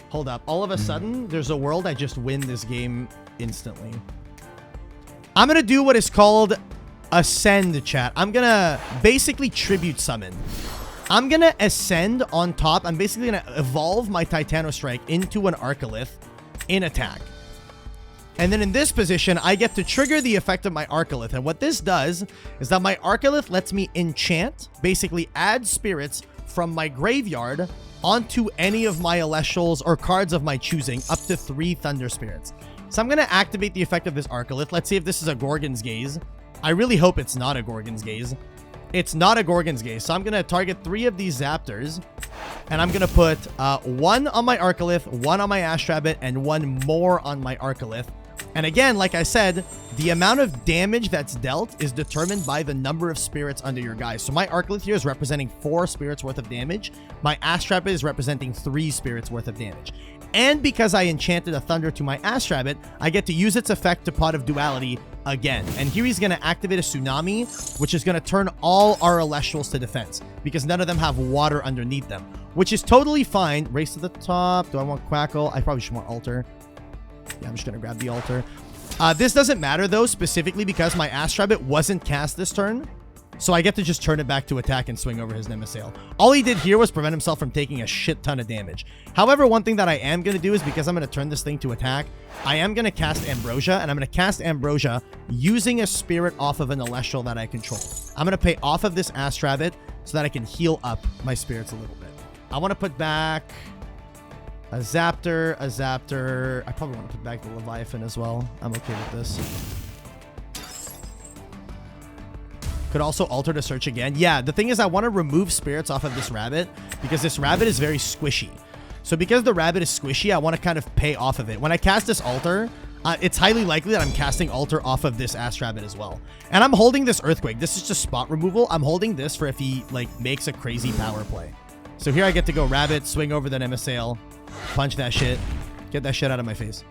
Speaker 1: Hold up. All of a sudden, there's a world I just win this game instantly. I'm going to do what is called Ascend, chat. I'm going to basically Tribute Summon. I'm going to Ascend on top. I'm basically going to evolve my Titano Strike into an Arcalith in attack. And then in this position, I get to trigger the effect of my Arcalith. And what this does is that my Arcalith lets me enchant, basically add spirits from my graveyard onto any of my Elestrals or cards of my choosing, up to 3 Thunder Spirits. So I'm going to activate the effect of this Arcalith. Let's see if this is a Gorgon's Gaze. I really hope it's not a Gorgon's Gaze. It's not a Gorgon's Gaze. So I'm going to target 3 of these Zaptors. And I'm going to put 1 on my Arcalith, 1 on my Ash Rabbit, and 1 more on my Arcalith. And again, like I said, the amount of damage that's dealt is determined by the number of spirits under your guys. So my Arcalith here is representing 4 spirits worth of damage. My Ash Rabbit is representing 3 spirits worth of damage. And because I enchanted a Thunder to my Ash Rabbit, I get to use its effect to Pot of Duality again. And here he's going to activate a Tsunami, which is going to turn all our Elestrals to defense, because none of them have water underneath them, which is totally fine. Race to the top. Do I want Quackle? I probably should want Altar. Yeah, I'm just going to grab the Altar. This doesn't matter, though, specifically because my Ash Rabbit wasn't cast this turn. So I get to just turn it back to attack and swing over his Nemesail. All he did here was prevent himself from taking a shit ton of damage. However, one thing that I am going to do is, because I'm going to turn this thing to attack, I am going to cast Ambrosia, and I'm going to cast Ambrosia using a spirit off of an Elestral that I control. I'm going to pay off of this Ass Rabbit so that I can heal up my spirits a little bit. I want to put back a Zaptor. I probably want to put back the Leviathan as well. I'm okay with this. Could also alter to search again. Yeah, the thing is I want to remove spirits off of this rabbit because this rabbit is very squishy. So because the rabbit is squishy, I want to kind of pay off of it. When I cast this altar, it's highly likely that I'm casting altar off of this Ass Rabbit as well. And I'm holding this Earthquake. This is just spot removal. I'm holding this for if he like makes a crazy power play. So here I get to go rabbit, swing over the Nemesail, punch that shit, get that shit out of my face.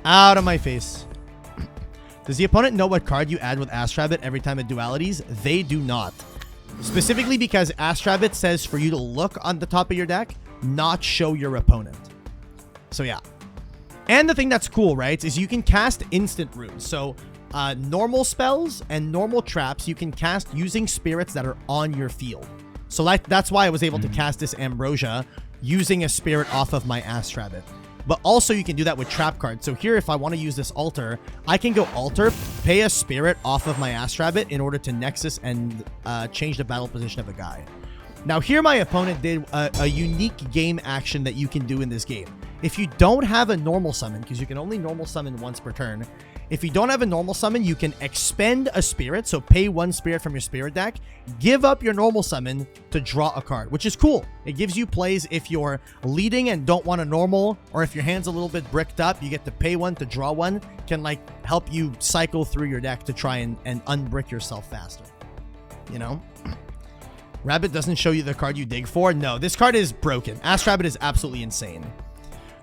Speaker 1: Out of my face. Does the opponent know what card you add with Ass Rabbit every time it dualities? They do not. Specifically because Ass Rabbit says for you to look on the top of your deck, not show your opponent. So yeah. And the thing that's cool, right, is you can cast instant runes. So normal spells and normal traps you can cast using spirits that are on your field. So that's why I was able to cast this Ambrosia using a spirit off of my Ass Rabbit. But also you can do that with trap cards. So here, if I want to use this altar, I can go altar, pay a spirit off of my Ass Rabbit in order to Nexus and change the battle position of a guy. Now here my opponent did a unique game action that you can do in this game. If you don't have a normal summon, because you can only normal summon once per turn, if you don't have a normal summon, you can expend a spirit, so pay one spirit from your spirit deck, give up your normal summon to draw a card, which is cool. It gives you plays if you're leading and don't want a normal, or if your hand's a little bit bricked up, you get to pay one to draw one, can like help you cycle through your deck to try and unbrick yourself faster, you know? Rabbit doesn't show you the card you dig for. No, this card is broken. Ass Rabbit is absolutely insane.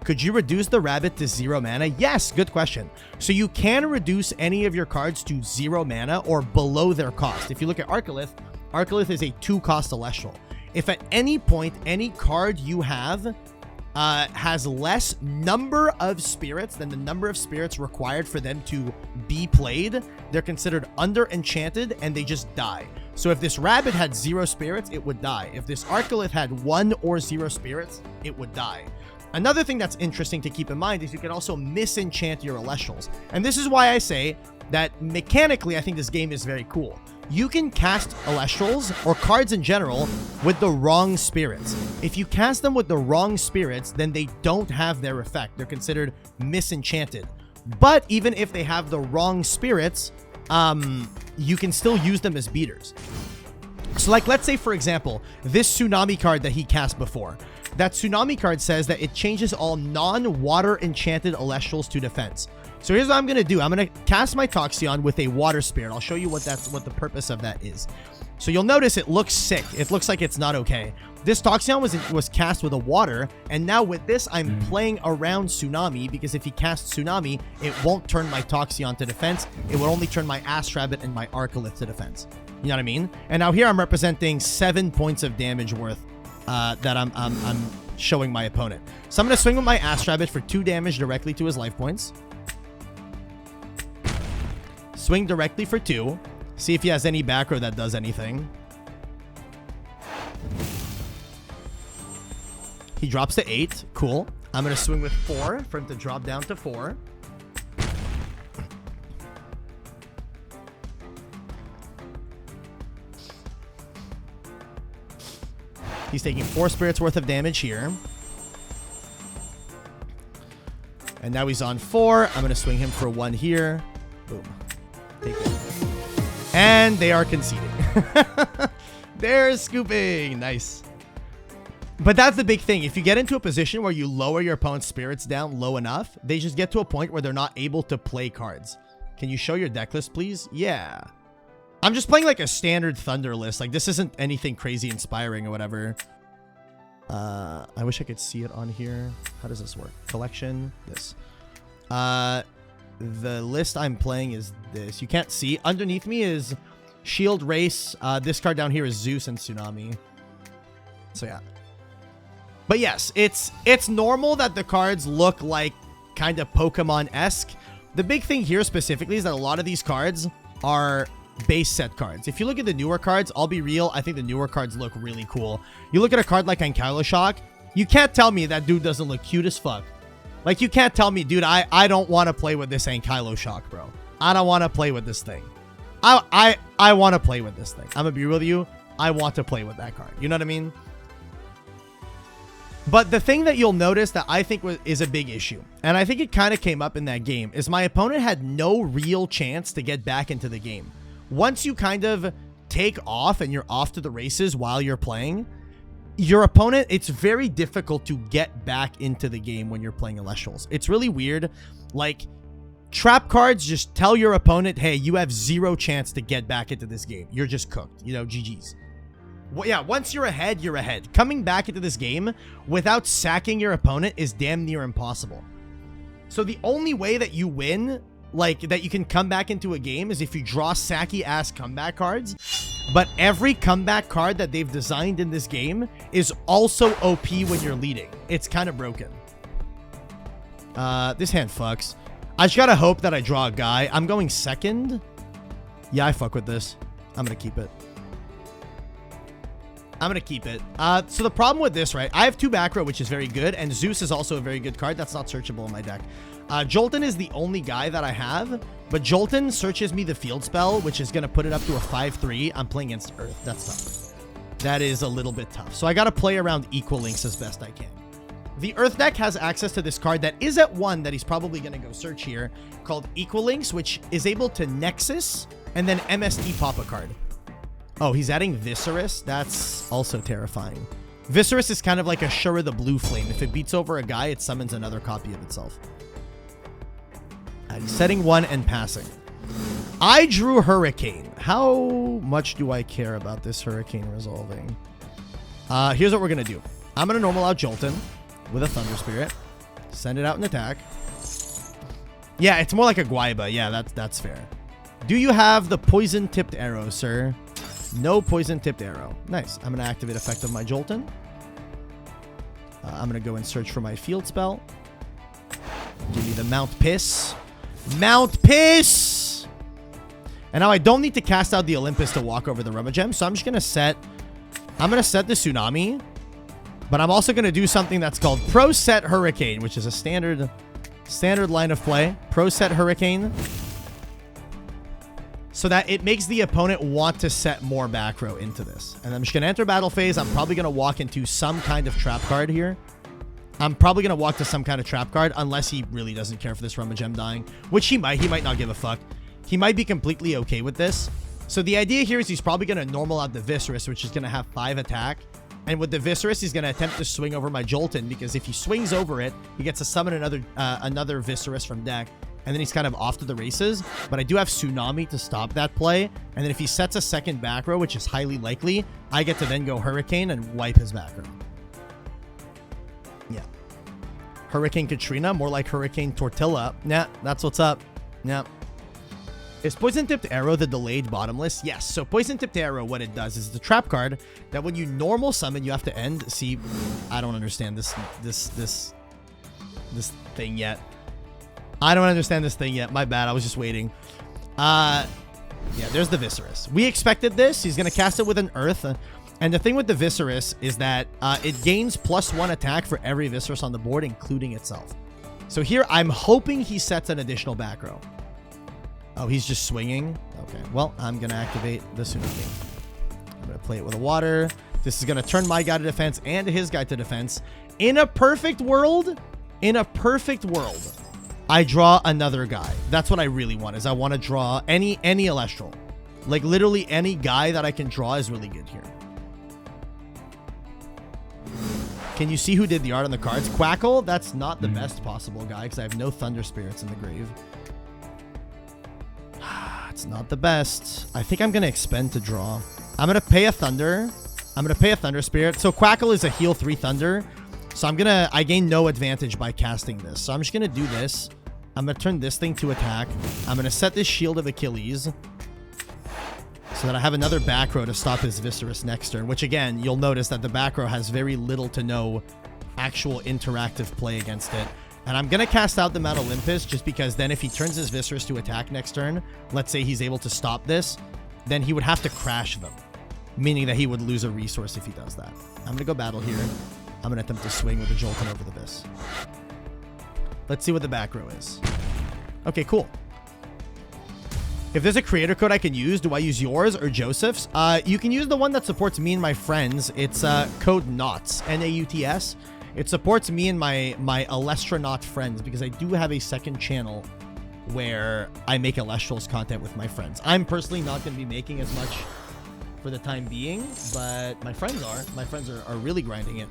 Speaker 1: Could you reduce the rabbit to 0 mana? Yes, good question. So you can reduce any of your cards to 0 mana or below their cost. If you look at Archilith, Archilith is a 2-cost Celestial. If at any point any card you have has less number of spirits than the number of spirits required for them to be played, they're considered under enchanted and they just die. So if this rabbit had 0 spirits, it would die. If this Archilith had 1 or 0 spirits, it would die. Another thing that's interesting to keep in mind is you can also misenchant your Elestrals. And this is why I say that mechanically, I think this game is very cool. You can cast Elestrals or cards in general with the wrong spirits. If you cast them with the wrong spirits, then they don't have their effect. They're considered misenchanted. But even if they have the wrong spirits, you can still use them as beaters. So like, let's say, for example, this Tsunami card that he cast before. That Tsunami card says that it changes all non-water enchanted Elestrals to defense. So here's what I'm going to do. I'm going to cast my Toxeon with a water spirit. I'll show you what the purpose of that is. So you'll notice it looks sick. It looks like it's not okay. This Toxeon was cast with a water, and now with this, I'm playing around Tsunami, because if he casts Tsunami, it won't turn my Toxeon to defense. It will only turn my Ass Rabbit and my Archilith to defense. You know what I mean? And now here I'm representing 7 points of damage worth that I'm showing my opponent. So I'm going to swing with my Ass Rabbit for 2 damage directly to his life points. Swing directly for 2. See if he has any back row that does anything. He drops to 8. Cool. I'm going to swing with 4 for him to drop down to 4. He's taking 4 spirits worth of damage here. And now he's on 4. I'm going to swing him for 1 here. Boom. Take it. And they are conceding. They're scooping. Nice. But that's the big thing. If you get into a position where you lower your opponent's spirits down low enough, they just get to a point where they're not able to play cards. Can you show your deck list, please? Yeah. I'm just playing like a standard Thunder list. Like, this isn't anything crazy inspiring or whatever. I wish I could see it on here. How does this work? Collection. This. The list I'm playing is this. You can't see. Underneath me is Shield Race. This card down here is Zeus and Tsunami. So yeah. But yes, it's normal that the cards look like kind of Pokemon-esque. The big thing here specifically is that a lot of these cards are base set cards. If you look at the newer cards, I'll be real, I think the newer cards look really cool. You look at a card like Ankyloshock, you can't tell me that dude doesn't look cute as fuck. Like, you can't tell me, dude, I don't want to play with this Ankyloshock, bro. I don't want to play with this thing. I want to play with this thing. I'm gonna be real with you. I want to play with that card. You know what I mean? But the thing that you'll notice that I think is a big issue, and I think it kind of came up in that game, is my opponent had no real chance to get back into the game. Once you kind of take off and you're off to the races while you're playing, your opponent, it's very difficult to get back into the game when you're playing Elestrals. It's really weird. Like, trap cards just tell your opponent, hey, you have zero chance to get back into this game. You're just cooked. You know, GG's. Well, yeah, once you're ahead, you're ahead. Coming back into this game without sacking your opponent is damn near impossible. So the only way that you win, like, that you can come back into a game is if you draw sacky-ass comeback cards. But every comeback card that they've designed in this game is also OP when you're leading. It's kind of broken. This hand fucks. I just gotta hope that I draw a guy. I'm going second. Yeah, I fuck with this. I'm gonna keep it. I'm going to keep it. So the problem with this, right? I have 2 back row, which is very good. And Zeus is also a very good card. That's not searchable in my deck. Jolton is the only guy that I have. But Jolton searches me the field spell, which is going to put it up to a 5/3. I'm playing against Earth. That's tough. That is a little bit tough. So I got to play around Equal Links as best I can. The Earth deck has access to this card that is at 1 that he's probably going to go search here, called Equal Links, which is able to Nexus and then MST pop a card. Oh, he's adding Viscerus. That's also terrifying. Viscerus is kind of like a Shura the Blue Flame. If it beats over a guy, it summons another copy of itself. He's setting 1 and passing. I drew Hurricane. How much do I care about this Hurricane resolving? Here's what we're going to do. I'm going to normal out Jolton with a Thunder Spirit. Send it out and attack. Yeah, it's more like a Guaiba. Yeah, that's fair. Do you have the poison-tipped arrow, sir? No poison-tipped arrow. Nice. I'm going to activate effect of my Jolton. I'm going to go and search for my field spell. Give me the Mount Piss. Mount Piss! And now I don't need to cast out the Olympus to walk over the Rummagem, so I'm just going to set... I'm going to set the Tsunami. But I'm also going to do something that's called Pro Set Hurricane, which is a standard line of play. Pro Set Hurricane. So that it makes the opponent want to set more back row into this. And I'm just going to enter battle phase. I'm probably going to walk into some kind of trap card here. I'm probably going to walk to some kind of trap card unless he really doesn't care for this Rummagem dying, which he might. He might not give a fuck. He might be completely okay with this. So the idea here is he's probably going to normal out the Viscerus, which is going to have 5 attack. And with the Viscerus, he's going to attempt to swing over my Jolton, because if he swings over it, he gets to summon another Viscerus from deck. And then he's kind of off to the races. But I do have Tsunami to stop that play. And then if he sets a second back row, which is highly likely, I get to then go Hurricane and wipe his back row. Yeah. Hurricane Katrina, more like Hurricane Tortilla. Nah, that's what's up. Nah. Is Poison-Tipped Arrow the delayed bottomless? Yes. So Poison-Tipped Arrow, what it does is it's a trap card that when you normal summon, you have to end. See, I don't understand this thing yet. I don't understand this thing yet. My bad. I was just waiting. Yeah, there's the Viscerus. We expected this. He's going to cast it with an Earth. And the thing with the Viscerus is that it gains +1 attack for every Viscerus on the board, including itself. So here, I'm hoping he sets an additional back row. Oh, he's just swinging? Okay. Well, I'm going to activate the Tsunami. I'm going to play it with a water. This is going to turn my guy to defense and his guy to defense. In a perfect world, I draw another guy. That's what I really want, is I want to draw any Elestral. Like, literally any guy that I can draw is really good here. Can you see who did the art on the cards? Quackle? That's not the best possible guy, because I have no Thunder Spirits in the grave. It's not the best. I think I'm going to expend to draw. I'm going to pay a Thunder. I'm going to pay a Thunder Spirit. So Quackle is a heal 3 Thunder. So I gain no advantage by casting this. So I'm just going to do this. I'm going to turn this thing to attack. I'm going to set this Shield of Achilles so that I have another back row to stop his Viscerus next turn, which again, you'll notice that the back row has very little to no actual interactive play against it. And I'm going to cast out the Mount Olympus just because then if he turns his Viscerus to attack next turn, let's say he's able to stop this, then he would have to crash them, meaning that he would lose a resource if he does that. I'm going to go battle here. I'm going to attempt to swing with the Jolton over the Abyss. Let's see what the back row is. Okay, cool. If there's a creator code I can use, do I use yours or Joseph's? You can use the one that supports me and my friends. It's code NAUTS, N-A-U-T-S. It supports me and my Elestranaut friends because I do have a second channel where I make Elestrals content with my friends. I'm personally not going to be making as much for the time being, but my friends are. My friends are really grinding it.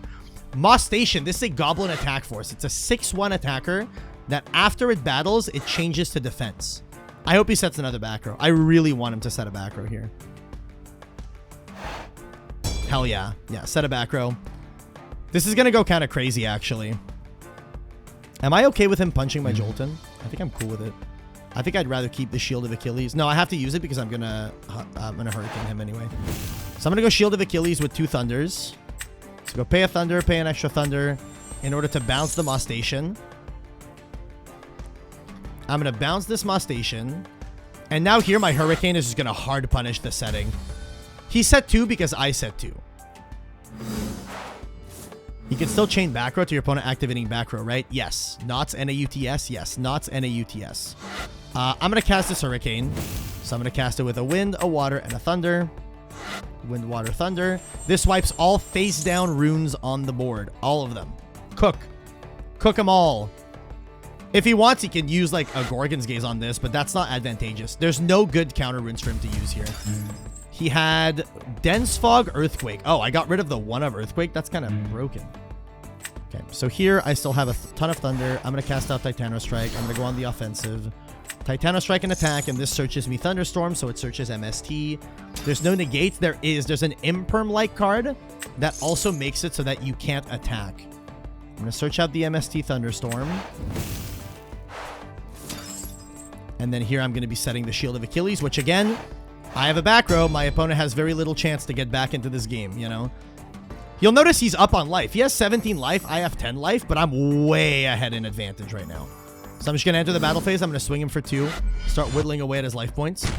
Speaker 1: Moss Station. This is a Goblin attack force. It's a 6-1 attacker that after it battles, it changes to defense. I hope he sets another back row. I really want him to set a back row here. Hell yeah. Yeah, set a back row. This is going to go kind of crazy, actually. Am I okay with him punching my Jolton? I think I'm cool with it. I think I'd rather keep the Shield of Achilles. No, I have to use it because I'm gonna Hurricane him anyway. So I'm going to go Shield of Achilles with 2 Thunders. So go pay a Thunder, pay an extra Thunder in order to bounce the Moss Station. I'm going to bounce this Moss Station. And now here my Hurricane is just going to hard punish the setting. He set 2 because I set 2. You can still chain back row to your opponent activating back row, right? Yes. Knots, N-A-U-T-S. Yes. Knots, N-A-U-T-S. I'm going to cast this Hurricane. So I'm going to cast it with a Wind, a Water, and a Thunder. Wind, Water, Thunder. This wipes all face down runes on the board. All of them. Cook. Cook them all. If he wants, he can use like a Gorgon's Gaze on this, but that's not advantageous. There's no good counter runes for him to use here. He had Dense Fog, Earthquake. Oh, I got rid of the 1 of Earthquake. That's kind of broken. Okay, so here I still have a ton of Thunder. I'm going to cast out Titano Strike. I'm going to go on the offensive. Titano Strike and attack, and this searches me Thunderstorm, so it searches MST. There's no negates. There's an Imperm-like card that also makes it so that you can't attack. I'm going to search out the MST Thunderstorm. And then here I'm going to be setting the Shield of Achilles, which again, I have a back row. My opponent has very little chance to get back into this game, you know? You'll notice he's up on life. He has 17 life. I have 10 life, but I'm way ahead in advantage right now. So I'm just going to enter the battle phase. I'm going to swing him for 2. Start whittling away at his life points.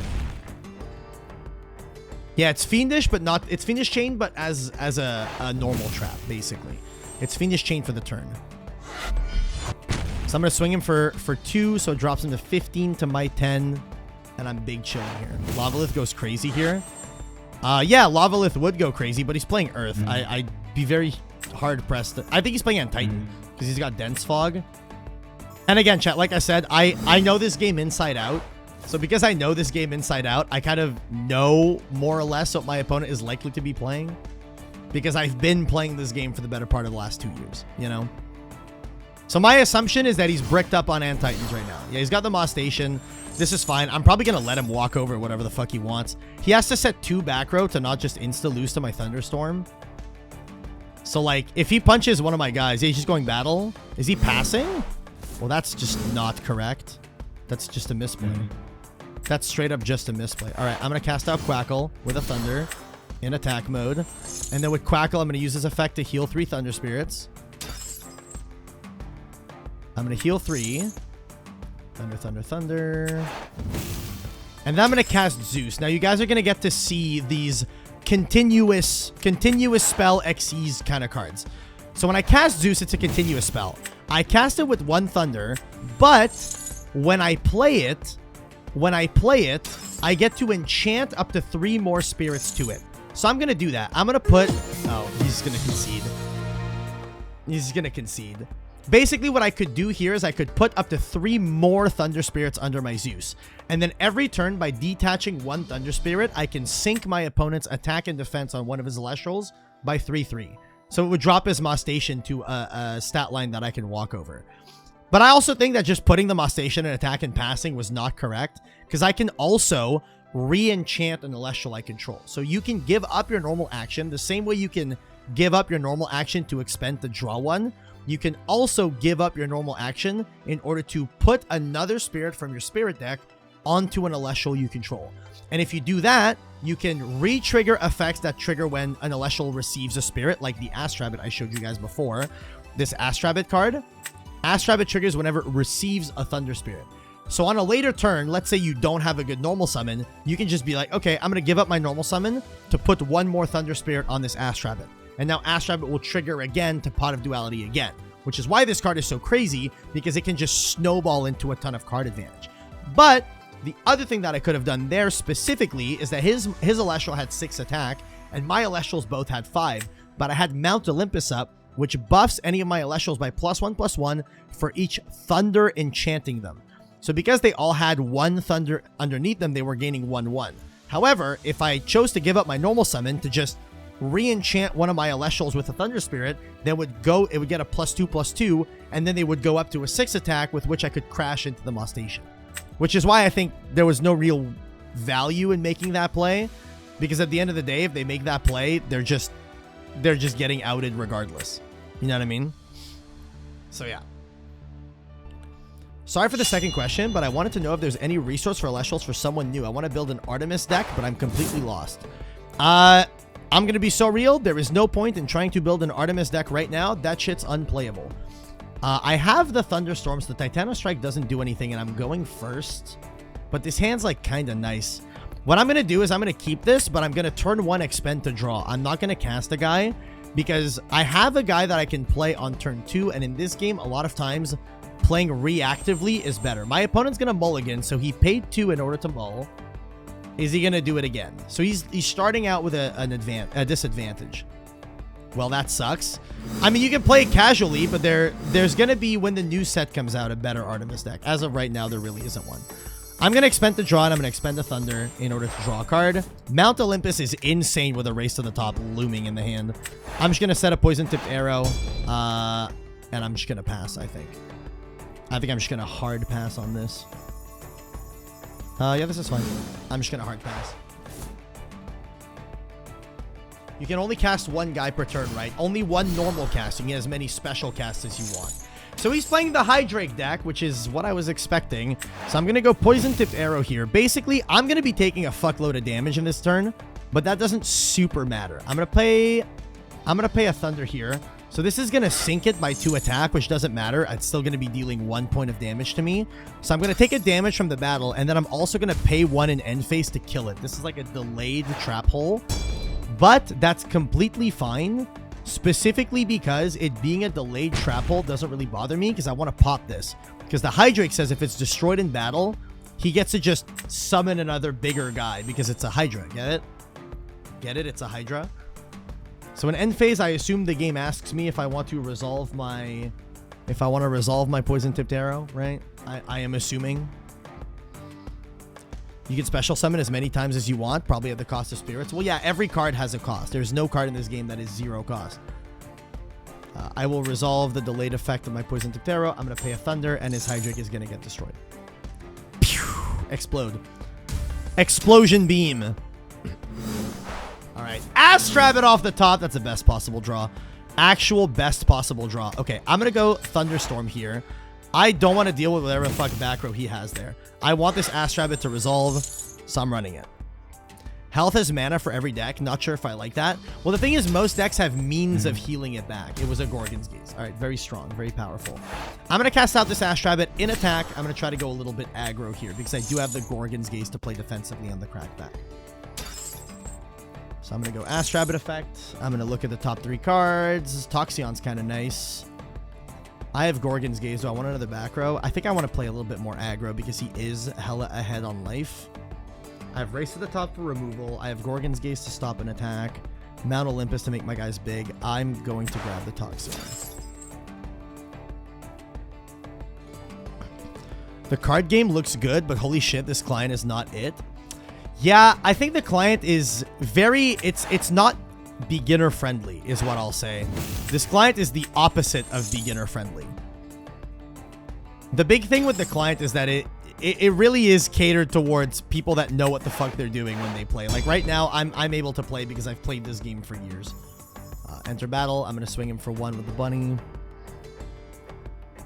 Speaker 1: Yeah, it's Fiendish, but not... It's Fiendish Chain, but as a normal trap, basically. It's Fiendish Chain for the turn. So I'm going to swing him for 2, so it drops him to 15 to my 10. And I'm big chilling here. Lavalith goes crazy here. Yeah, Lavalith would go crazy, but he's playing Earth. I'd be very hard-pressed. I think he's playing on Titan, because he's got Dense Fog. And again, chat, like I said, I know this game inside out. So because I know this game inside out, I kind of know more or less what my opponent is likely to be playing. Because I've been playing this game for the better part of the last 2 years, you know? So my assumption is that he's bricked up on Ant-Titans right now. Yeah, he's got the Moss Station. This is fine. I'm probably going to let him walk over whatever the fuck he wants. He has to set 2 back row to not just insta-lose to my Thunderstorm. So, like, if he punches one of my guys, he's just going battle. Is he passing? Well, that's just not correct. That's just a misplay. That's straight up just a misplay. All right, I'm going to cast out Quackle with a Thunder in attack mode. And then with Quackle, I'm going to use his effect to heal 3 Thunder Spirits. I'm going to heal 3. Thunder, Thunder, Thunder. And then I'm going to cast Zeus. Now, you guys are going to get to see these continuous spell XYZ kind of cards. So when I cast Zeus, it's a continuous spell. I cast it with 1 Thunder, but when I play it, I get to enchant up to 3 more spirits to it. So I'm going to do that. I'm going to put... Oh, he's going to concede. He's going to concede. Basically, what I could do here is I could put up to 3 more Thunder Spirits under my Zeus. And then every turn, by detaching 1 Thunder Spirit, I can sync my opponent's attack and defense on one of his Elestrals by 3/3. So it would drop his Moss Station to a stat line that I can walk over. But I also think that just putting the Moss Station in attack and passing was not correct, because I can also re-enchant an Celestial I control. So you can give up your normal action the same way you can give up your normal action to expend to draw 1. You can also give up your normal action in order to put another spirit from your spirit deck onto an Celestial you control. And if you do that, you can re-trigger effects that trigger when an Celestial receives a spirit, like the Astrabbit I showed you guys before. This Astrabbit card. Astrabbit triggers whenever it receives a Thunder Spirit. So on a later turn, let's say you don't have a good normal summon, you can just be like, okay, I'm going to give up my normal summon to put one more Thunder Spirit on this Ash Rabbit. And now Ash Rabbit will trigger again to Pot of Duality again, which is why this card is so crazy, because it can just snowball into a ton of card advantage. But the other thing that I could have done there specifically is that his Elestral had 6 attack, and my Elestrals both had 5, but I had Mount Olympus up, which buffs any of my Elestrals by +1/+1 for each Thunder enchanting them. So because they all had 1 Thunder underneath them, they were gaining 1/1. However, if I chose to give up my normal summon to just re-enchant one of my Elestrals with a Thunder Spirit, then it would get a +2/+2, and then they would go up to a 6 attack with which I could crash into the Moss Station. Which is why I think there was no real value in making that play, because at the end of the day, if they make that play, they're just getting outed regardless. You know what I mean? So yeah. Sorry for the second question, but I wanted to know if there's any resource for Elestrals for someone new. I want to build an Artemis deck, but I'm completely lost. I'm going to be so real. There is no point in trying to build an Artemis deck right now. That shit's unplayable. I have the Thunderstorms. The Titano Strike doesn't do anything, and I'm going first. But this hand's like kind of nice. What I'm going to do is I'm going to keep this, but I'm going to turn 1 expend to draw. I'm not going to cast a guy because I have a guy that I can play on turn 2. And in this game, a lot of times playing reactively is better. My opponent's going to mulligan, so he paid 2 in order to mull. Is he going to do it again? So he's starting out with a disadvantage. Well, that sucks. I mean, you can play it casually, but there's going to be, when the new set comes out, a better Artemis deck. As of right now, there really isn't one. I'm going to expend to draw, and I'm going to expend a Thunder in order to draw a card. Mount Olympus is insane with a Race to the Top looming in the hand. I'm just going to set a Poison-Tipped Arrow, and I'm just going to pass, I think. I'm just going to hard pass on this. Yeah, this is fine. I'm just going to hard pass. You can only cast 1 guy per turn, right? Only 1 normal cast. You can get as many special casts as you want. So he's playing the Hydrake deck, which is what I was expecting. So I'm going to go Poison-Tipped Arrow here. Basically, I'm going to be taking a fuckload of damage in this turn, but that doesn't super matter. I'm going to pay a Thunder here. So this is going to sink it by 2 attack, which doesn't matter. It's still going to be dealing 1 point of damage to me. So I'm going to take a damage from the battle, and then I'm also going to pay 1 in end phase to kill it. This is like a delayed trap hole. But that's completely fine, specifically because it being a delayed trap hole doesn't really bother me because I want to pop this. Because the Hydrake says if it's destroyed in battle, he gets to just summon another bigger guy because it's a Hydra. Get it? Get it? It's a Hydra. So in end phase, I assume the game asks me if I want to resolve my Poison-Tipped Arrow, right? I am assuming. You can special summon as many times as you want, probably at the cost of spirits. Well, yeah, every card has a cost. There's no card in this game that is 0 cost. I will resolve the delayed effect of my Poison-Tipped Arrow. I'm going to pay a Thunder, and his Hydrake is going to get destroyed. Pew! Explode. Explosion Beam. All right. Ass Rabbit off the top. That's the best possible draw. Actual best possible draw. Okay, I'm going to go Thunderstorm here. I don't want to deal with whatever the fuck back row he has there. I want this Ass Rabbit to resolve, so I'm running it. Health is mana for every deck. Not sure if I like that. Well, the thing is, most decks have means of healing it back. It was a Gorgon's Gaze. All right, very strong, very powerful. I'm going to cast out this Ash Rabbit in attack. I'm going to try to go a little bit aggro here because I do have the Gorgon's Gaze to play defensively on the crackback. So I'm going to go Ash Rabbit effect. I'm going to look at the top 3 cards. Toxion's kind of nice. I have Gorgon's Gaze. Do I want another back row? I think I want to play a little bit more aggro because he is hella ahead on life. I have Race to the Top for removal. I have Gorgon's Gaze to stop an attack. Mount Olympus to make my guys big. I'm going to grab the Toxion. The card game looks good, but holy shit, this client is not it. Yeah, I think the client is very... It's not beginner friendly is what I'll say. This client is the opposite of beginner friendly. The big thing with the client is that it really is catered towards people that know what the fuck they're doing when they play. Like right now, I'm able to play because I've played this game for years. Enter battle. I'm going to swing him for 1 with the bunny.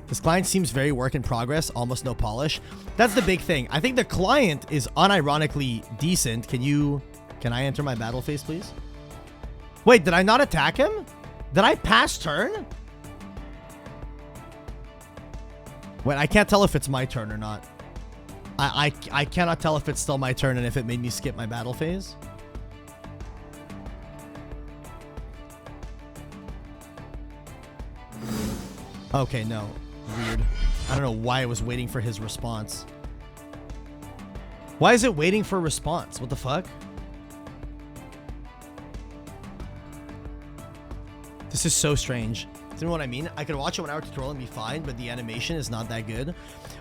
Speaker 1: This client seems very work in progress, almost no polish. That's the big thing. I think the client is unironically decent. Can I enter my battle phase, please? Wait, did I not attack him? Did I pass turn? Wait, I can't tell if it's my turn or not. I cannot tell if it's still my turn and if it made me skip my battle phase. Okay, no. Weird. I don't know why it was waiting for his response. Why is it waiting for a response? What the fuck? This is so strange. You know what I mean? I could watch a 1 hour tutorial and be fine, but the animation is not that good.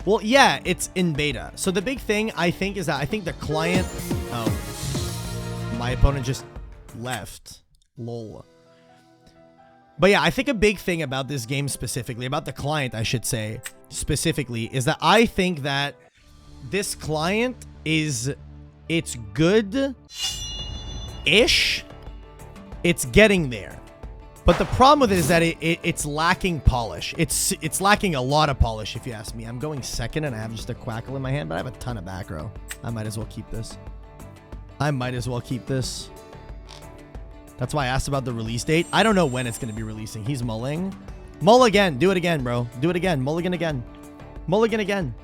Speaker 1: Well, yeah, it's in beta. So the big thing, I think, is that I think the client... Oh. My opponent just left. Lol. But yeah, I think a big thing about this game specifically, about the client, I should say, specifically, is that I think that this client is... It's good-ish. It's getting there. But the problem with it is that it's lacking polish. It's lacking a lot of polish, if you ask me. I'm going second, and I have just a Quackle in my hand, but I have a ton of back row. I might as well keep this. That's why I asked about the release date. I don't know when it's going to be releasing. He's mulling. Mull again. Do it again, bro. Do it again. Mulligan again. Mulligan again.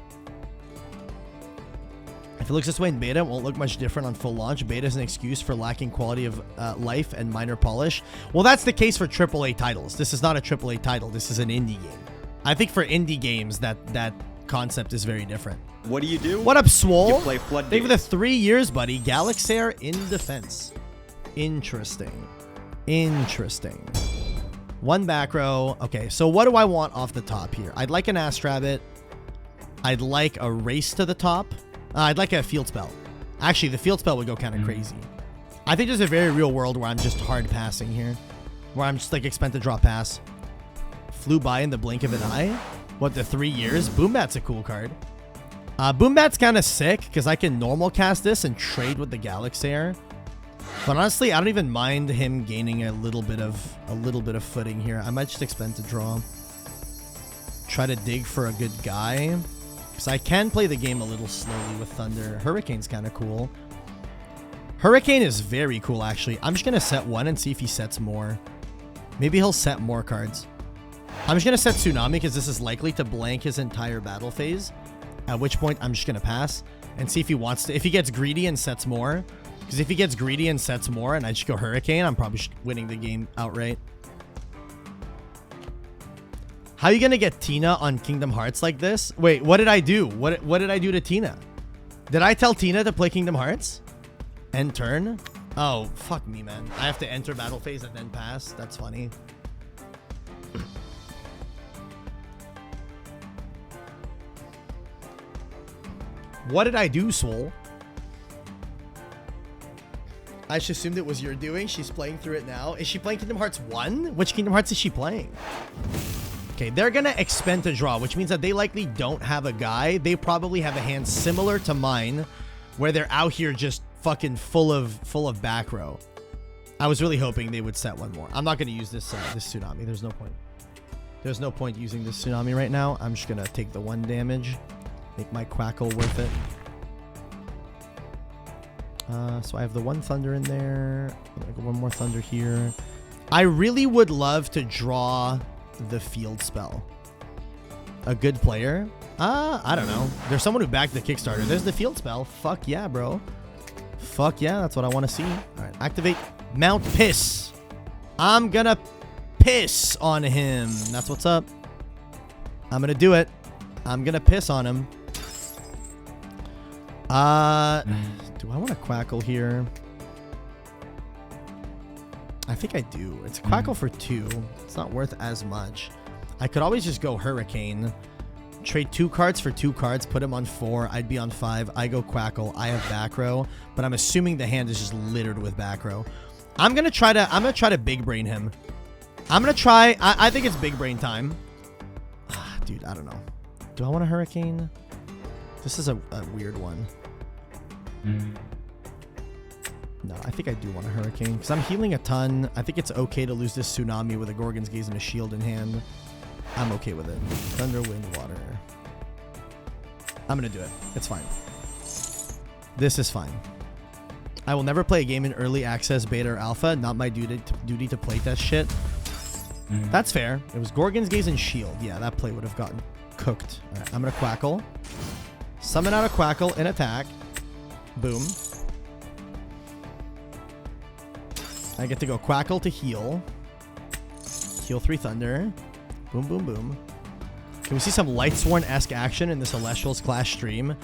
Speaker 1: If it looks this way in beta, it won't look much different on full launch. Beta is an excuse for lacking quality of life and minor polish. Well, that's the case for AAA titles. This is not a AAA title. This is an indie game. I think for indie games, that concept is very different.
Speaker 2: What do you do?
Speaker 1: What up, Swole?
Speaker 2: You play Floodgates.
Speaker 1: Thank you for the 3 years, buddy. Geoguessr in defense. Interesting. Interesting. One back row. Okay, so what do I want off the top here? I'd like an Ass Rabbit. I'd like a Race to the top. I'd like a Field Spell. Actually, the Field Spell would go kind of crazy. I think there's a very real world where I'm just hard passing here. Where I'm just like expect to draw pass. Flew by in the blink of an eye. What, the 3 years? Boombat's a cool card. Boombat's kind of sick because I can normal cast this and trade with the Geoguessr. But honestly, I don't even mind him gaining a little bit of footing here. I might just expect to draw. Try to dig for a good guy. Because I can play the game a little slowly with Thunder. Hurricane's kind of cool. Hurricane is very cool, actually. I'm just going to set one and see if he sets more. Maybe he'll set more cards. I'm just going to set Tsunami because this is likely to blank his entire battle phase. At which point, I'm just going to pass and see if he wants to. If he gets greedy and sets more. Because if he gets greedy and sets more and I just go Hurricane, I'm probably winning the game outright. How are you going to get Tina on Kingdom Hearts like this? Wait, what did I do? What did I do to Tina? Did I tell Tina to play Kingdom Hearts? End turn? Oh, fuck me, man. I have to enter battle phase and then pass? That's funny. What did I do, Swole? I just assumed it was your doing. She's playing through it now. Is she playing Kingdom Hearts 1? Which Kingdom Hearts is she playing? Okay, they're going to expend to draw, which means that they likely don't have a guy. They probably have a hand similar to mine, where they're out here just fucking full of back row. I was really hoping they would set one more. I'm not going to use this Tsunami. There's no point. There's no point using this Tsunami right now. I'm just going to take the 1 damage. Make my Quackle worth it. So I have the 1 Thunder in there. One more Thunder here. I really would love to draw the Field Spell. A good player? I don't know. There's someone who backed the Kickstarter. There's the Field Spell. Fuck yeah, bro. Fuck yeah, that's what I want to see. All right, activate Mount Piss. I'm gonna piss on him. That's what's up. I'm gonna do it. I'm gonna piss on him. Do I want to Quackle here? I think I do. It's a Quackle for 2. It's not worth as much. I could always just go Hurricane. Trade 2 cards for 2 cards. Put him on 4. I'd be on 5. I go Quackle. I have back row. But I'm assuming the hand is just littered with back row. I'm gonna try to big brain him. I'm gonna try. I think it's big brain time. Dude, I don't know. Do I want a Hurricane? This is a weird one. No, I think I do want a Hurricane because I'm healing a ton. I think it's okay to lose this Tsunami with a Gorgon's Gaze and a shield in hand. I'm okay with it. Thunder, wind, water. I'm going to do it. It's fine. This is fine. I will never play a game in early access, beta, or alpha. Not my duty to playtest shit. That's fair. It was Gorgon's Gaze and shield. Yeah, that play would have gotten cooked. All right, I'm going to Quackle. Summon out a Quackle and attack. Boom. I get to go Quackle to heal. Heal 3 Thunder. Boom, boom, boom. Can we see some Lightsworn-esque action in this Elestrals Clash stream?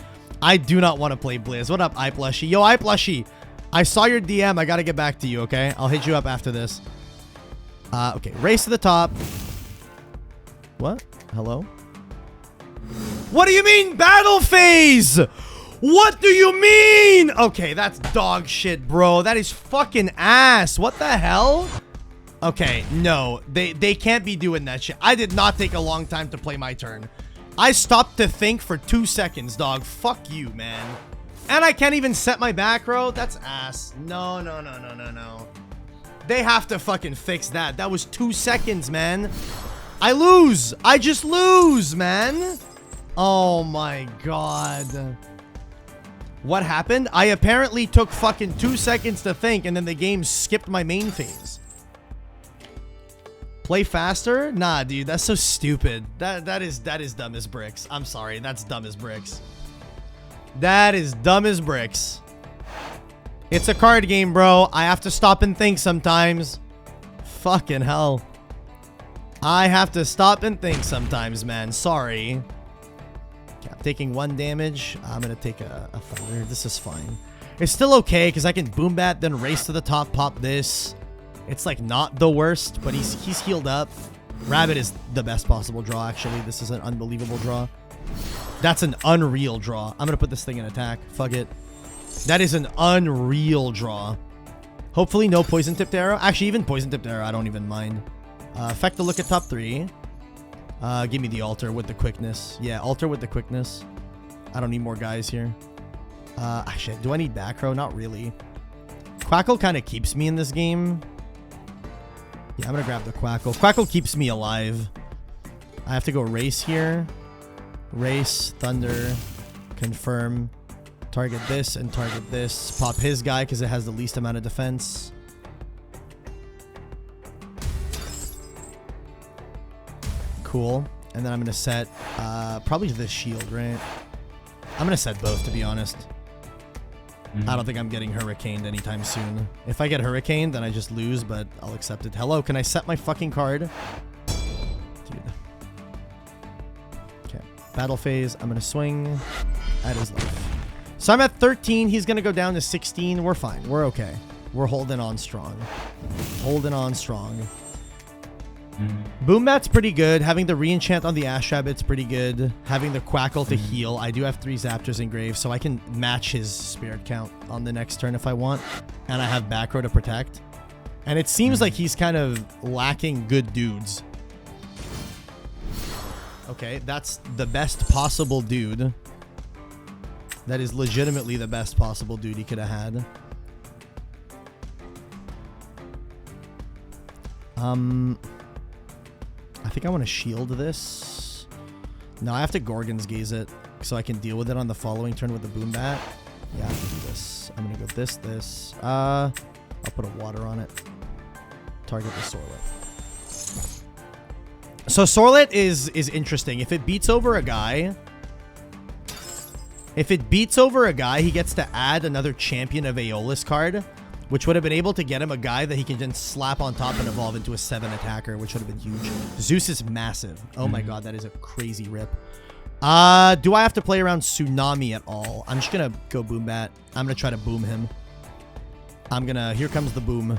Speaker 1: I do not want to play Blizz. What up, iPlushie? Yo, iPlushie. I saw your DM. I got to get back to you, okay? I'll hit you up after this. Okay, race to the top. What? Hello? What do you mean battle phase? What do you mean? Okay, that's dog shit, bro. That is fucking ass. What the hell? Okay, no. They can't be doing that shit. I did not take a long time to play my turn. I stopped to think for 2 seconds, dog. Fuck you, man. And I can't even set my back row? That's ass. No, no, no, no, no, no. They have to fucking fix that. That was 2 seconds, man. I lose. I just lose, man. Oh my god. What happened? I apparently took fucking 2 seconds to think and then the game skipped my main phase. Play faster? Nah, dude, that's so stupid. That is dumb as bricks. I'm sorry, that's dumb as bricks. That is dumb as bricks. It's a card game, bro. I have to stop and think sometimes. Fucking hell. I have to stop and think sometimes, man. Sorry. Okay, I'm taking 1 damage. I'm gonna take a thunder. This is fine. It's still okay because I can boom bat, then race to the top, pop this. It's like not the worst, but he's healed up. Rabbit is the best possible draw, actually. This is an unbelievable draw. That's an unreal draw. I'm gonna put this thing in attack. Fuck it. That is an unreal draw. Hopefully no poison tipped arrow. Actually, even poison tipped arrow, I don't even mind. Effect to look at top 3. Give me the altar with the quickness. Yeah, altar with the quickness. I don't need more guys here. Shit, do I need back row? Not really. Quackle kind of keeps me in this game. Yeah, I'm gonna grab the Quackle. Quackle keeps me alive. I have to go race here. Race, thunder, confirm. Target this and target this. Pop his guy because it has the least amount of defense. Cool. And then I'm gonna set probably this shield, right? I'm gonna set both, to be honest. I don't think I'm getting hurricaned anytime soon. If I get hurricaned, then I just lose, but I'll accept it. Hello, can I set my fucking card? Dude. Okay. Battle phase. I'm gonna swing at his life. So I'm at 13. He's gonna go down to 16. We're fine. We're okay. We're holding on strong. Holding on strong. Boom Bat's pretty good. Having the re-enchant on the Ash Rabbit's pretty good. Having the Quackle to heal. I do have 3 Zaptors engraved, so I can match his spirit count on the next turn if I want. And I have back row to protect. And it seems like he's kind of lacking good dudes. Okay, that's the best possible dude. That is legitimately the best possible dude he could have had. I think I want to shield this. No, I have to Gorgon's Gaze it so I can deal with it on the following turn with the Boom Bat. Yeah, I have to do this. I'm going to go this. I'll put a water on it. Target the Sorlet. So Sorlet is interesting. If it beats over a guy... he gets to add another Champion of Aeolus card, which would have been able to get him a guy that he can then slap on top and evolve into a 7 attacker, which would have been huge. Zeus is massive. Oh my god, that is a crazy rip. Do I have to play around Tsunami at all? I'm just gonna go Boom Bat. I'm gonna try to boom him. Here comes the boom.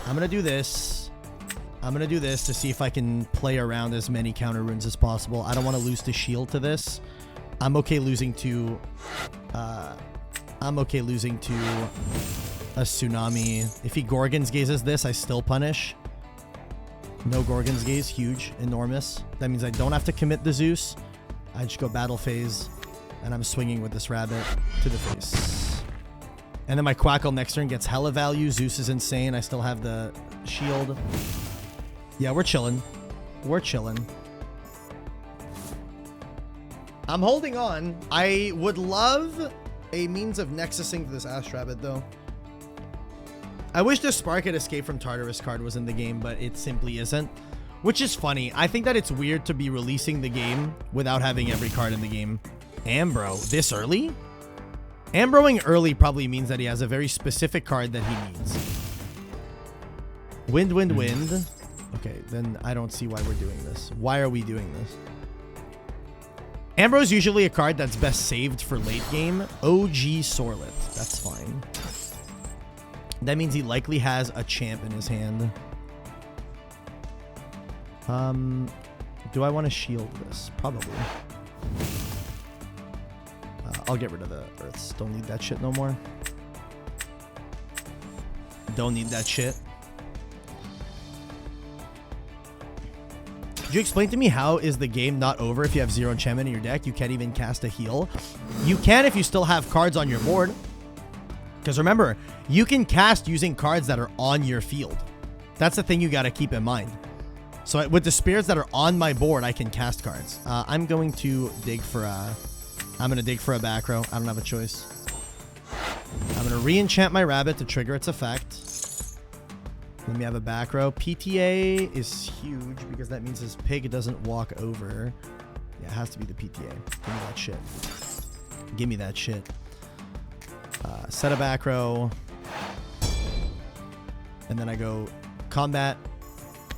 Speaker 1: I'm gonna do this. I'm gonna do this to see if I can play around as many counter runes as possible. I don't want to lose the shield to this. I'm okay losing to a Tsunami. If he Gorgon's Gazes this, I still punish. No Gorgon's Gaze, huge, enormous. That means I don't have to commit the Zeus. I just go battle phase, and I'm swinging with this rabbit to the face. And then my Quackle next turn gets hella value. Zeus is insane. I still have the shield. Yeah, we're chilling. We're chilling. I'm holding on. I would love a means of nexusing this Ash Rabbit, though. I wish the Spark at Escape from Tartarus card was in the game, but it simply isn't. Which is funny. I think that it's weird to be releasing the game without having every card in the game. Ambro this early? Ambroing early probably means that he has a very specific card that he needs. Wind, wind, wind. Okay, then I don't see why we're doing this. Why are we doing this? Ambro is usually a card that's best saved for late game. OG Sorlet. That's fine. That means he likely has a champ in his hand. Do I want to shield this? Probably. I'll get rid of the Earths. Don't need that shit no more. Don't need that shit. Could you explain to me how is the game not over if you have 0 enchantment in your deck? You can't even cast a heal. You can if you still have cards on your board. Because remember, you can cast using cards that are on your field. That's the thing you got to keep in mind. So with the spirits that are on my board, I can cast cards. I'm going to dig for a... I'm going to dig for a back row. I don't have a choice. I'm going to re-enchant my rabbit to trigger its effect. Let me have a back row. PTA is huge because that means his pig doesn't walk over. Yeah, it has to be the PTA. Give me that shit. Give me that shit. Set a back row. And then I go combat.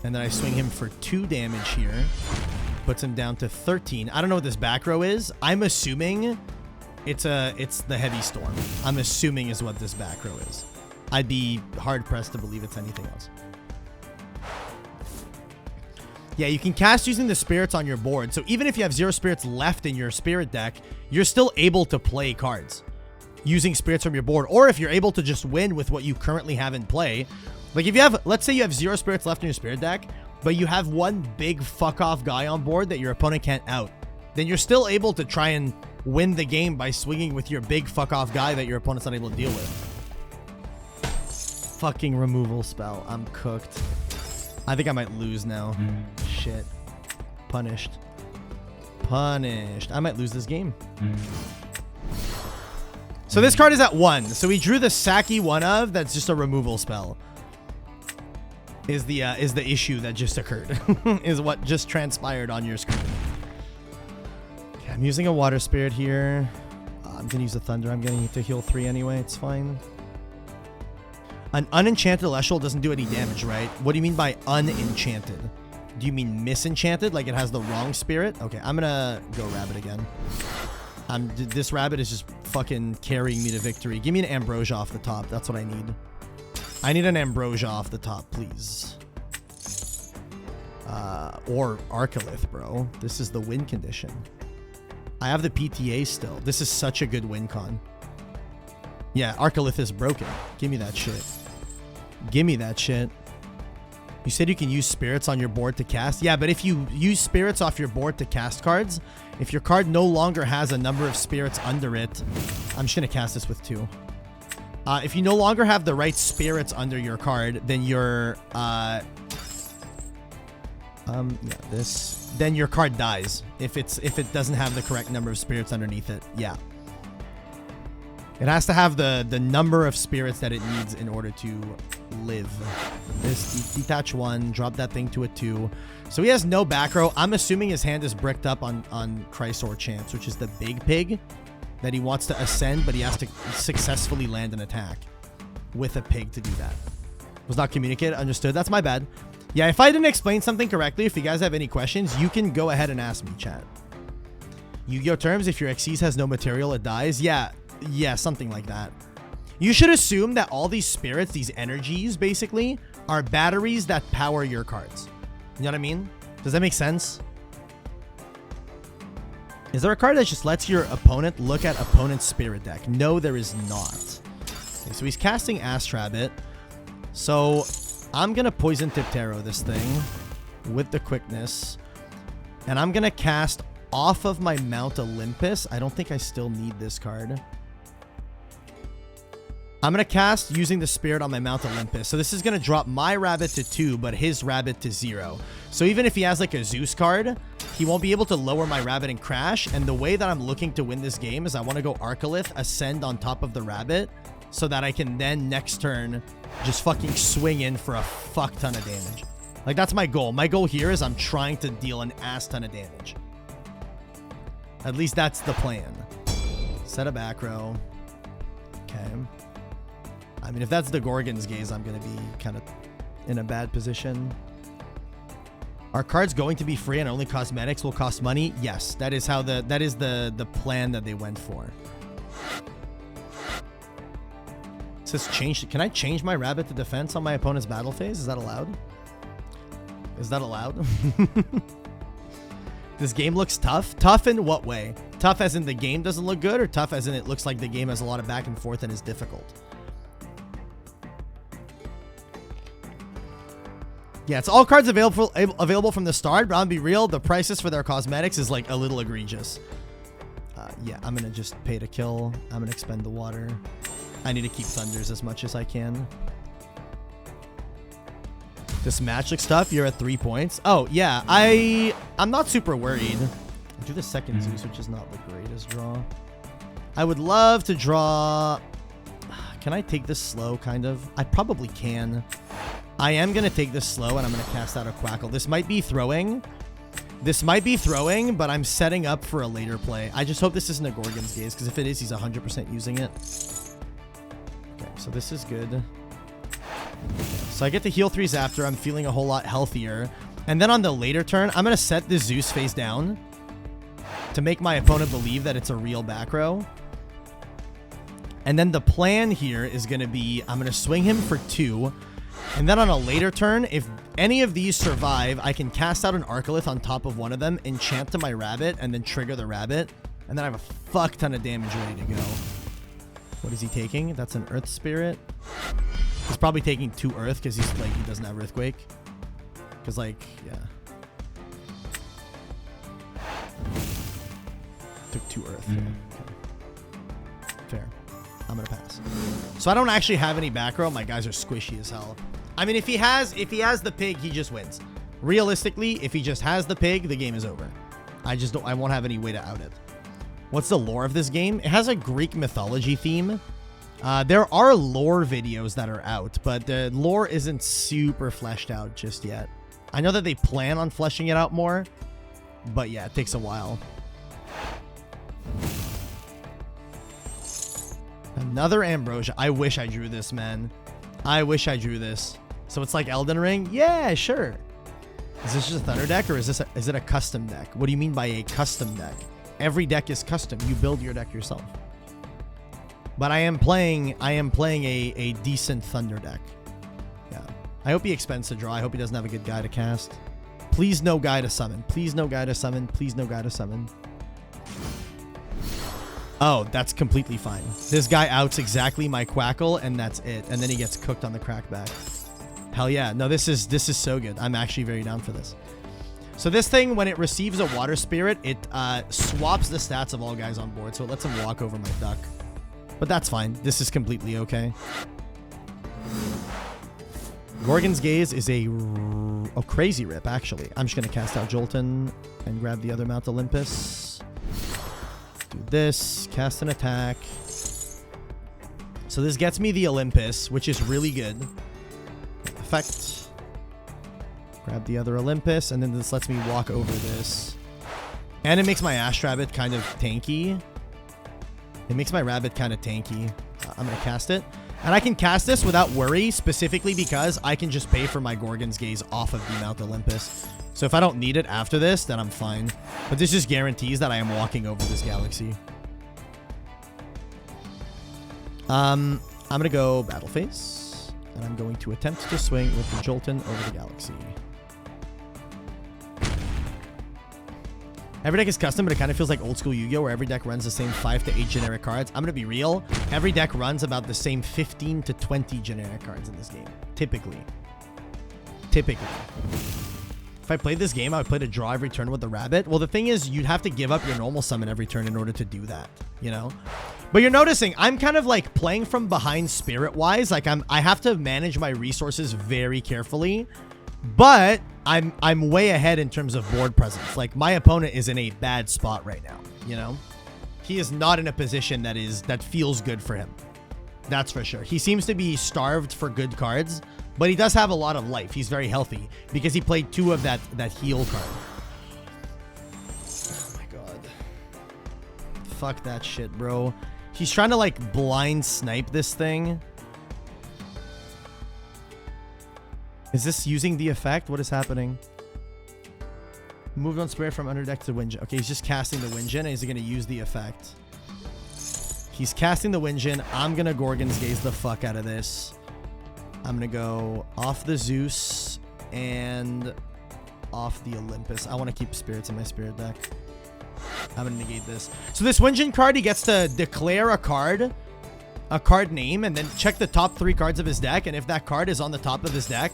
Speaker 1: And then I swing him for 2 damage here. Puts him down to 13. I don't know what this back row is. I'm assuming it's the heavy storm. I'm assuming is what this back row is. I'd be hard pressed to believe it's anything else. Yeah, you can cast using the spirits on your board. So even if you have 0 spirits left in your spirit deck, you're still able to play cards using spirits from your board. Or if you're able to just win with what you currently have in play. Like if you have, let's say you have 0 spirits left in your spirit deck, but you have one big fuck off guy on board that your opponent can't out, then you're still able to try and win the game by swinging with your big fuck off guy that your opponent's not able to deal with. Fucking removal spell. I'm cooked. I think I might lose now. Shit. Punished. Punished. I might lose this game. So this card is at 1. So we drew the Saki 1 of. That's just a removal spell. Is the issue that just occurred. Is what just transpired on your screen. Okay, I'm using a water spirit here. I'm gonna use a thunder. I'm getting to heal 3 anyway. It's fine. An unenchanted Elestral doesn't do any damage, right? What do you mean by unenchanted? Do you mean misenchanted? Like it has the wrong spirit? Okay, I'm gonna go rabbit again. This rabbit is just fucking carrying me to victory. Give me an Ambrosia off the top. That's what I need. I need an Ambrosia off the top, please. Or Arcalith, bro. This is the win condition. I have the PTA still. This is such a good win con. Yeah, Arcalith is broken. Give me that shit. Give me that shit. You said you can use spirits on your board to cast? Yeah, but if you use spirits off your board to cast cards, if your card no longer has a number of spirits under it, I'm just going to cast this with 2. If you no longer have the right spirits under your card, then your then your card dies. If it doesn't have the correct number of spirits underneath it. Yeah. It has to have the number of spirits that it needs in order to live. This detach 1, drop that thing to a 2. So he has no back row. I'm assuming his hand is bricked up on Chrysor Champs, which is the big pig that he wants to ascend, but he has to successfully land an attack with a pig to do that. Was not communicated. Understood. That's my bad. Yeah, if I didn't explain something correctly, if you guys have any questions, you can go ahead and ask me, chat. Yu-Gi-Oh terms, if your Xyz has no material, it dies. Yeah, something like that. You should assume that all these spirits, these energies, basically, are batteries that power your cards. You know what I mean? Does that make sense? Is there a card that just lets your opponent look at opponent's spirit deck? No, there is not. Okay, so he's casting Astrabbit. So I'm going to Poison Tip Tarot this thing with the quickness. And I'm going to cast off of my Mount Olympus. I don't think I still need this card. I'm going to cast using the spirit on my Mount Olympus. So this is going to drop my rabbit to 2, but his rabbit to 0. So even if he has like a Zeus card, he won't be able to lower my rabbit and crash. And the way that I'm looking to win this game is I want to go Arcalith, ascend on top of the rabbit, so that I can then next turn just fucking swing in for a fuck ton of damage. Like that's my goal. My goal here is I'm trying to deal an ass ton of damage. At least that's the plan. Set a back row. Okay. I mean, if that's the Gorgon's Gaze, I'm going to be kind of in a bad position. Are cards going to be free and only cosmetics will cost money? Yes, that is how that is the plan that they went for. It says change. Can I change my rabbit to defense on my opponent's battle phase? Is that allowed? Is that allowed? This game looks tough. Tough in what way? Tough as in the game doesn't look good, or tough as in it looks like the game has a lot of back and forth and is difficult? Yeah, it's all cards available from the start, but I'll be real, the prices for their cosmetics is like a little egregious. Yeah, I'm gonna just pay to kill. I'm gonna expend the water. I need to keep Thunders as much as I can. This match looks tough. You're at 3 points. Oh, yeah. I'm not super worried. I do the second Zeus, which is not the greatest draw. I would love to draw... Can I take this slow, kind of? I probably can. I am going to take this slow, and I'm going to cast out a Quackle. This might be throwing. This might be throwing, but I'm setting up for a later play. I just hope this isn't a Gorgon's Gaze, because if it is, he's 100% using it. Okay, so this is good. So I get to heal 3s after. I'm feeling a whole lot healthier. And then on the later turn, I'm going to set this Zeus face down to make my opponent believe that it's a real back row. And then the plan here is going to be, I'm going to swing him for 2. And then on a later turn, if any of these survive, I can cast out an Arcolith on top of one of them, enchant to my rabbit, and then trigger the rabbit. And then I have a fuck ton of damage ready to go. What is he taking? That's an Earth Spirit. He's probably taking 2 Earth because he's like, he doesn't have Earthquake. Because like, yeah. Took 2 Earth. Yeah. Okay. Fair. I'm gonna pass. So I don't actually have any back row. My guys are squishy as hell. I mean, if he has the pig, he just wins. Realistically, if he just has the pig, the game is over. I won't have any way to out it. What's the lore of this game? It has a Greek mythology theme. There are lore videos that are out, but the lore isn't super fleshed out just yet. I know that they plan on fleshing it out more, but yeah, it takes a while. Another Ambrosia. I wish I drew this, man. I wish I drew this. So it's like Elden Ring? Yeah, sure. Is this just a Thunder deck, or is it a custom deck? What do you mean by a custom deck? Every deck is custom. You build your deck yourself. But I am playing a decent Thunder deck. Yeah. I hope he expends to draw. I hope he doesn't have a good guy to cast. Please no guy to summon. Please no guy to summon. Please no guy to summon. Oh, that's completely fine. This guy outs exactly my Quackle, and that's it. And then he gets cooked on the crackback. Hell yeah. No, this is so good. I'm actually very down for this. So this thing, when it receives a Water Spirit, it swaps the stats of all guys on board. So it lets him walk over my duck. But that's fine. This is completely okay. Gorgon's Gaze is a crazy rip, actually. I'm just going to cast out Jolton and grab the other Mount Olympus. Do this. Cast an attack. So this gets me the Olympus, which is really good. Effect. Grab the other Olympus, and then this lets me walk over this. And it makes my Ash Rabbit kind of tanky. It makes my rabbit kind of tanky. I'm going to cast it. And I can cast this without worry, specifically because I can just pay for my Gorgon's Gaze off of the Mount Olympus. So if I don't need it after this, then I'm fine. But this just guarantees that I am walking over this galaxy. I'm going to go Battle Phase. And I'm going to attempt to swing with the Jolton over the galaxy. Every deck is custom, but it kind of feels like old school Yu-Gi-Oh! Where every deck runs the same 5 to 8 generic cards. I'm going to be real. Every deck runs about the same 15 to 20 generic cards in this game. Typically. If I played this game, I would play to draw every turn with the rabbit. Well, the thing is, you'd have to give up your normal summon every turn in order to do that, you know? But you're noticing, I'm kind of like playing from behind spirit-wise. Like, I have to manage my resources very carefully. But I'm way ahead in terms of board presence. Like, my opponent is in a bad spot right now, you know? He is not in a position that feels good for him. That's for sure. He seems to be starved for good cards, but he does have a lot of life. He's very healthy because he played 2 of that heal card. Oh my god. fuck that shit, bro. He's trying to, like, blind snipe this thing. Is this using the effect? What is happening? Moved on spirit from under deck to Windgen. Okay, he's just casting the Windgen. Is he going to use the effect? He's casting the Windgen. I'm going to Gorgon's Gaze the fuck out of this. I'm going to go off the Zeus and off the Olympus. I want to keep spirits in my spirit deck. I'm going to negate this. So this Windgen card, he gets to declare a card name, and then check the top 3 cards of his deck. And if that card is on the top of his deck,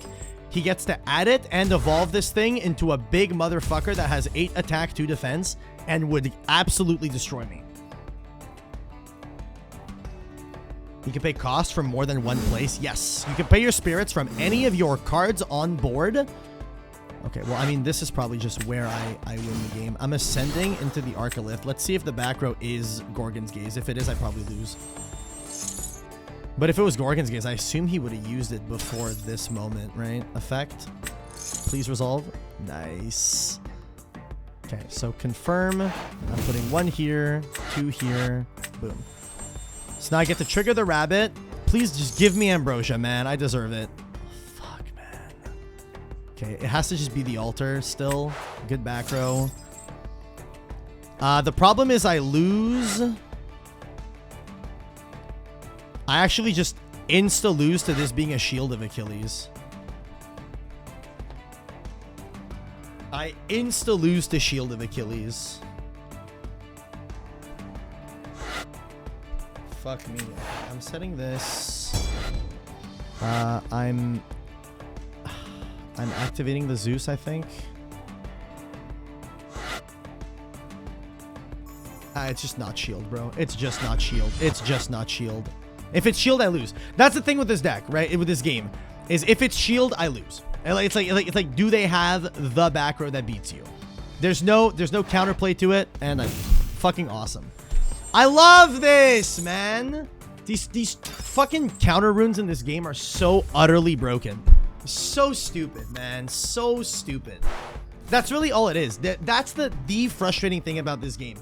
Speaker 1: he gets to add it and evolve this thing into a big motherfucker that has 8 attack, 2 defense, and would absolutely destroy me. You can pay cost from more than one place. Yes, you can pay your spirits from any of your cards on board. Okay, well, I mean, this is probably just where I win the game. I'm ascending into the Arcalith. Let's see if the back row is Gorgon's Gaze. If it is, I probably lose. But if it was Gorgon's Gaze, I assume he would have used it before this moment, right? Effect. Please resolve. Nice. Okay, so confirm. I'm putting 1 here, 2 here. Boom. So now I get to trigger the rabbit. Please just give me Ambrosia, man. I deserve it. Fuck, man. Okay, it has to just be the altar still. Good back row. The problem is I lose. I actually just insta-lose to this being a Shield of Achilles. I insta-lose to Shield of Achilles. Fuck me. I'm setting this. I'm activating the Zeus, I think. It's just not Shield, bro. It's just not Shield. It's just not Shield. If it's Shield, I lose. That's the thing with this deck, right? With this game, is if it's Shield, I lose. It's like, do they have the back row that beats you? There's no counterplay to it, and I'm fucking awesome. I love this, man. These fucking counter runes in this game are so utterly broken. So stupid, man. So stupid. That's really all it is. That's the frustrating thing about this game.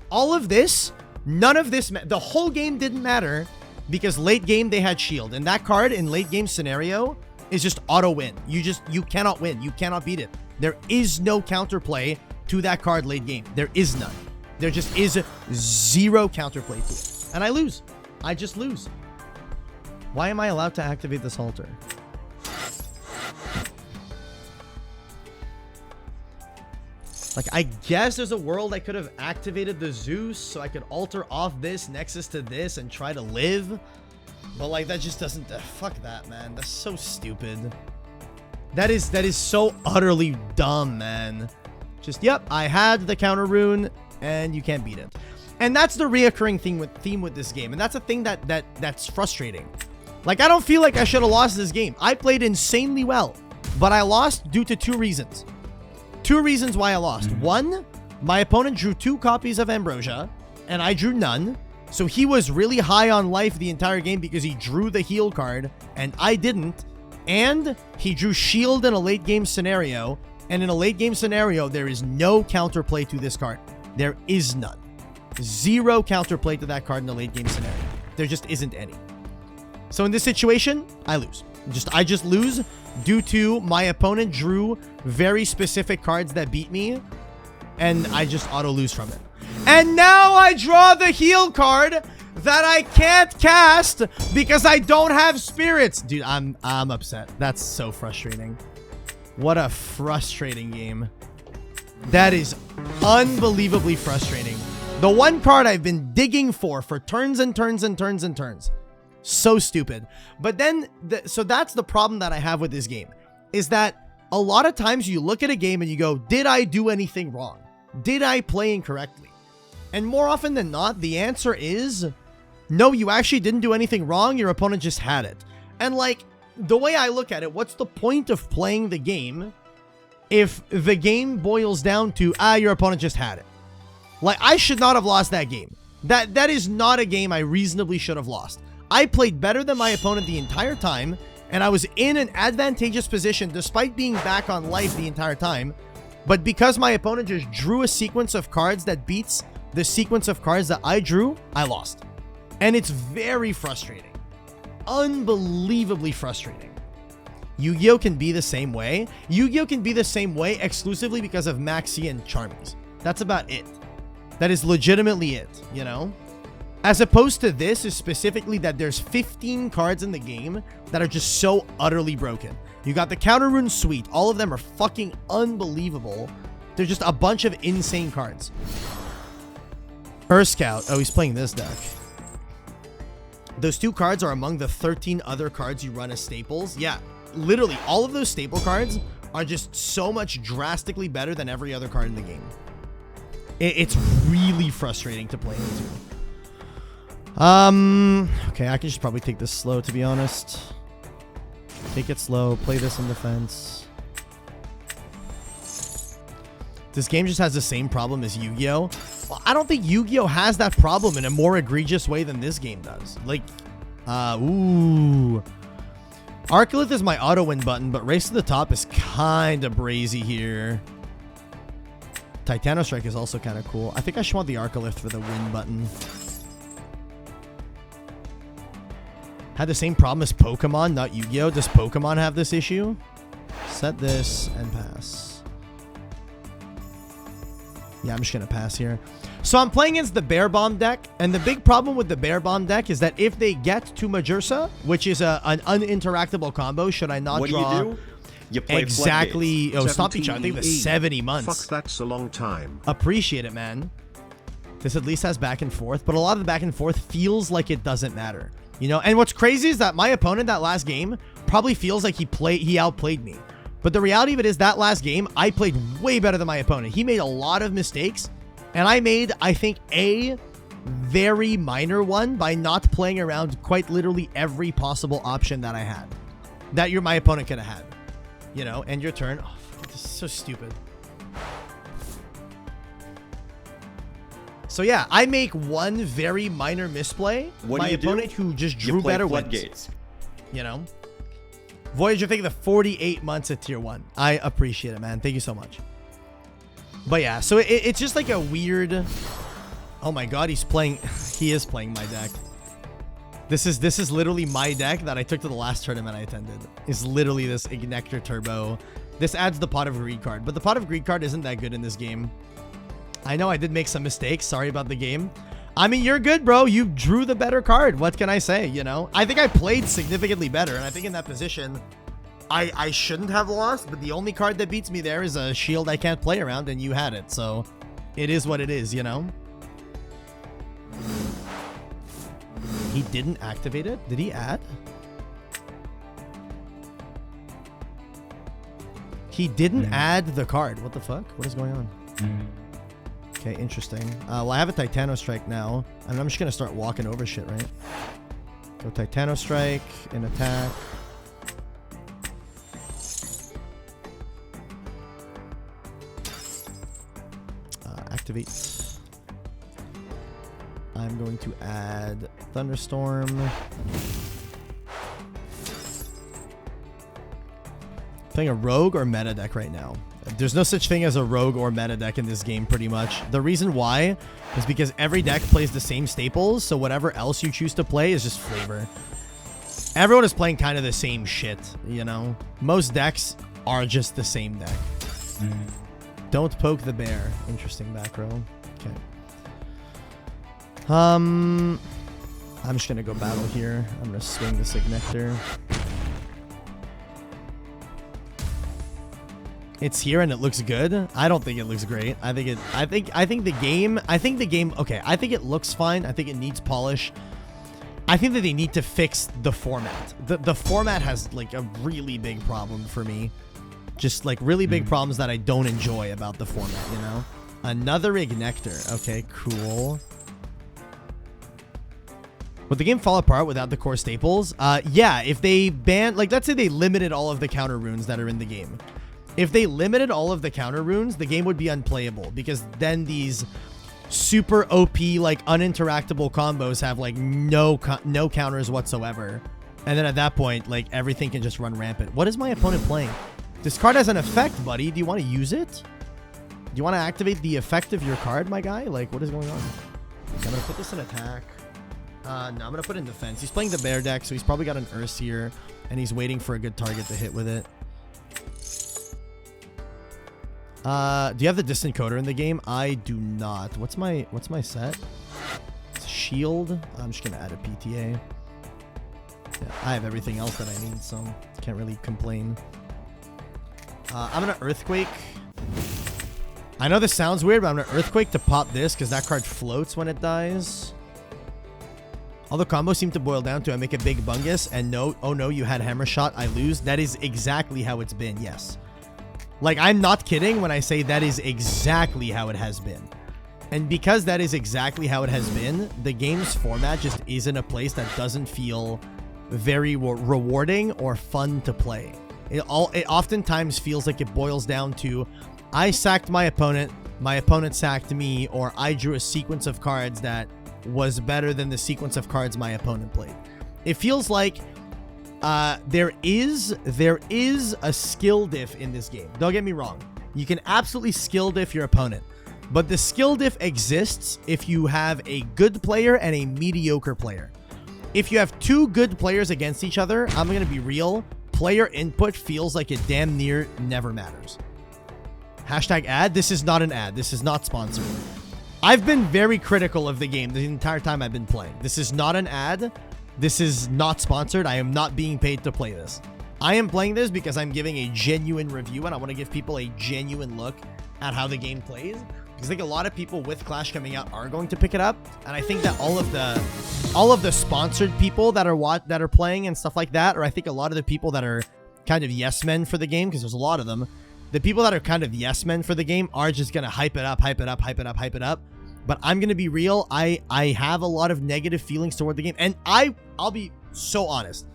Speaker 1: All of this, none of this, the whole game didn't matter because late game they had Shield. And that card in late game scenario is just auto win. You cannot win. You cannot beat it. There is no counterplay to that card late game. There is none. There just is zero counterplay to it. And I lose. I just lose. Why am I allowed to activate this altar? Like, I guess there's a world I could have activated the Zeus so I could alter off this Nexus to this and try to live. But, like, that just doesn't... fuck that, man. That's so stupid. That is so utterly dumb, man. Just, yep, I had the counter rune and you can't beat it. And that's the reoccurring theme with this game. And that's a thing that's frustrating. Like, I don't feel like I should have lost this game. I played insanely well, but I lost due to 2 reasons. 2 reasons why I lost. 1, my opponent drew 2 copies of Ambrosia, and I drew none. So he was really high on life the entire game because he drew the heal card, and I didn't. And he drew Shield in a late game scenario, and in a late game scenario, there is no counterplay to this card. There is none. 0 counterplay to that card in the late game scenario. There just isn't any. So in this situation, I lose. I just lose due to my opponent drew very specific cards that beat me, and I just auto lose from it. And now I draw the heal card that I can't cast because I don't have spirits. Dude, I'm upset. That's so frustrating. What a frustrating game. That is unbelievably frustrating. The one card I've been digging for turns and turns and turns and turns. So stupid. But then, so that's the problem that I have with this game, is that a lot of times you look at a game and you go, did I do anything wrong? Did I play incorrectly? And more often than not, the answer is, no, you actually didn't do anything wrong. Your opponent just had it. And like, the way I look at it, what's the point of playing the game if the game boils down to, your opponent just had it? Like, I should not have lost that game. That is not a game I reasonably should have lost. I played better than my opponent the entire time, and I was in an advantageous position despite being back on life the entire time. But because my opponent just drew a sequence of cards that beats the sequence of cards that I drew, I lost. And it's very frustrating. Unbelievably frustrating. Yu-Gi-Oh! Can be the same way. Yu-Gi-Oh! Can be the same way exclusively because of Maxi and Charmies. That's about it. That is legitimately it, you know? As opposed to this is specifically that there's 15 cards in the game that are just so utterly broken. You got the Counter Rune Suite. All of them are fucking unbelievable. They're just a bunch of insane cards. Earth Scout. Oh, he's playing this deck. Those 2 cards are among the 13 other cards you run as staples. Yeah, literally all of those staple cards are just so much drastically better than every other card in the game. It's really frustrating to play into. Okay, I can just probably take this slow, to be honest. Take it slow, play this in defense. This game just has the same problem as Yu-Gi-Oh! Well, I don't think Yu-Gi-Oh! Has that problem in a more egregious way than this game does. Like, ooh. Arcolith is my auto-win button, but Race to the Top is kind of brazy here. Titano Strike is also kind of cool. I think I should want the Arcolith for the win button. Had the same problem as Pokemon, not Yu-Gi-Oh! Does Pokemon have this issue? Set this and pass. Yeah, I'm just going to pass here. So I'm playing against the Bear Bomb deck, and the big problem with the Bear Bomb deck is that if they get to Majursa, which is an uninteractable combo, should I not draw...
Speaker 2: What do you do? You play
Speaker 1: exactly... Oh, stop each other. I think it was 70 months.
Speaker 3: Fuck, that's a long time.
Speaker 1: Appreciate it, man. This at least has back and forth, but a lot of the back and forth feels like it doesn't matter. You know, and what's crazy is that my opponent that last game probably feels like he outplayed me. But the reality of it is that last game, I played way better than my opponent. He made a lot of mistakes, and I made, I think, a very minor one by not playing around quite literally every possible option that I had. That my opponent could have had. You know, end your turn. Oh, this is so stupid. So yeah, I make one very minor misplay. My opponent who just drew better wins. You know? Voyager, thank you the 48 months at tier 1. I appreciate it, man. Thank you so much. But yeah, so it's just like a weird... Oh my god, he's playing... He is playing my deck. This is literally my deck that I took to the last tournament I attended. It's literally this Ignector Turbo. This adds the Pot of Greed card, but the Pot of Greed card isn't that good in this game. I know I did make some mistakes. Sorry about the game. I mean, you're good, bro. You drew the better card. What can I say, you know? I think I played significantly better, and I think in that position, I shouldn't have lost, but the only card that beats me there is a shield I can't play around, and you had it, so it is what it is, you know? He didn't activate it? Did he add? He didn't add the card. What the fuck? What is going on? Okay, interesting. Well, I have a Titano Strike now, and I'm just going to start walking over shit, right? Go Titano Strike, in attack. Activate. I'm going to add Thunderstorm. Playing a rogue or meta deck right now. There's no such thing as a rogue or meta deck in this game, pretty much. The reason why is because every deck plays the same staples, so whatever else you choose to play is just flavor. Everyone is playing kind of the same shit, you know? Most decks are just the same deck. Don't poke the bear. Interesting back row. Okay. I'm just gonna go battle here. I'm gonna swing the Ignector. It's here and it looks good. I don't think it looks great. I think the game, okay, I think it looks fine. I think it needs polish. I think that they need to fix the format. The format has like a really big problem for me. Just like really big problems that I don't enjoy about the format, you know? Another Ignector. Okay, cool. Would the game fall apart without the core staples? Yeah, if they banned, like, let's say they limited all of the counter runes that are in the game. If they limited all of the counter runes, the game would be unplayable because then these super OP, like, uninteractable combos have, like, no counters whatsoever. And then at that point, like, everything can just run rampant. What is my opponent playing? This card has an effect, buddy. Do you want to use it? Do you want to activate the effect of your card, my guy? Like, what is going on? I'm going to put this in attack. No, I'm going to put it in defense. He's playing the bear deck, so he's probably got an Earthseer, and he's waiting for a good target to hit with it. Do you have the DistantCoder in the game? I do not. What's my set? It's shield. I'm just going to add a PTA. Yeah, I have everything else that I need, so can't really complain. I'm going to Earthquake. I know this sounds weird, but I'm going to Earthquake to pop this because that card floats when it dies. All the combos seem to boil down to I make a big bungus and no, oh no, you had Hammer Shot, I lose. That is exactly how it's been, yes. Like, I'm not kidding when I say that is exactly how it has been. And because that is exactly how it has been, the game's format just isn't a place that doesn't feel very rewarding or fun to play. It oftentimes feels like it boils down to I sacked my opponent sacked me, or I drew a sequence of cards that was better than the sequence of cards my opponent played. It feels like there is a skill diff in this game. Don't get me wrong. You can absolutely skill diff your opponent. But the skill diff exists if you have a good player and a mediocre player. If you have two good players against each other, I'm going to be real. Player input feels like it damn near never matters. Hashtag ad. This is not an ad. This is not sponsored. I've been very critical of the game the entire time I've been playing. This is not an ad. This is not sponsored. I am not being paid to play this. I am playing this because I'm giving a genuine review and I want to give people a genuine look at how the game plays. Because I think a lot of people with Clash coming out are going to pick it up. And I think that all of the sponsored people that are playing and stuff like that, or I think a lot of the people that are kind of yes men for the game, because there's a lot of them, the people that are kind of yes men for the game are just going to hype it up. But I'm going to be real. I have a lot of negative feelings toward the game. And I'll be so honest.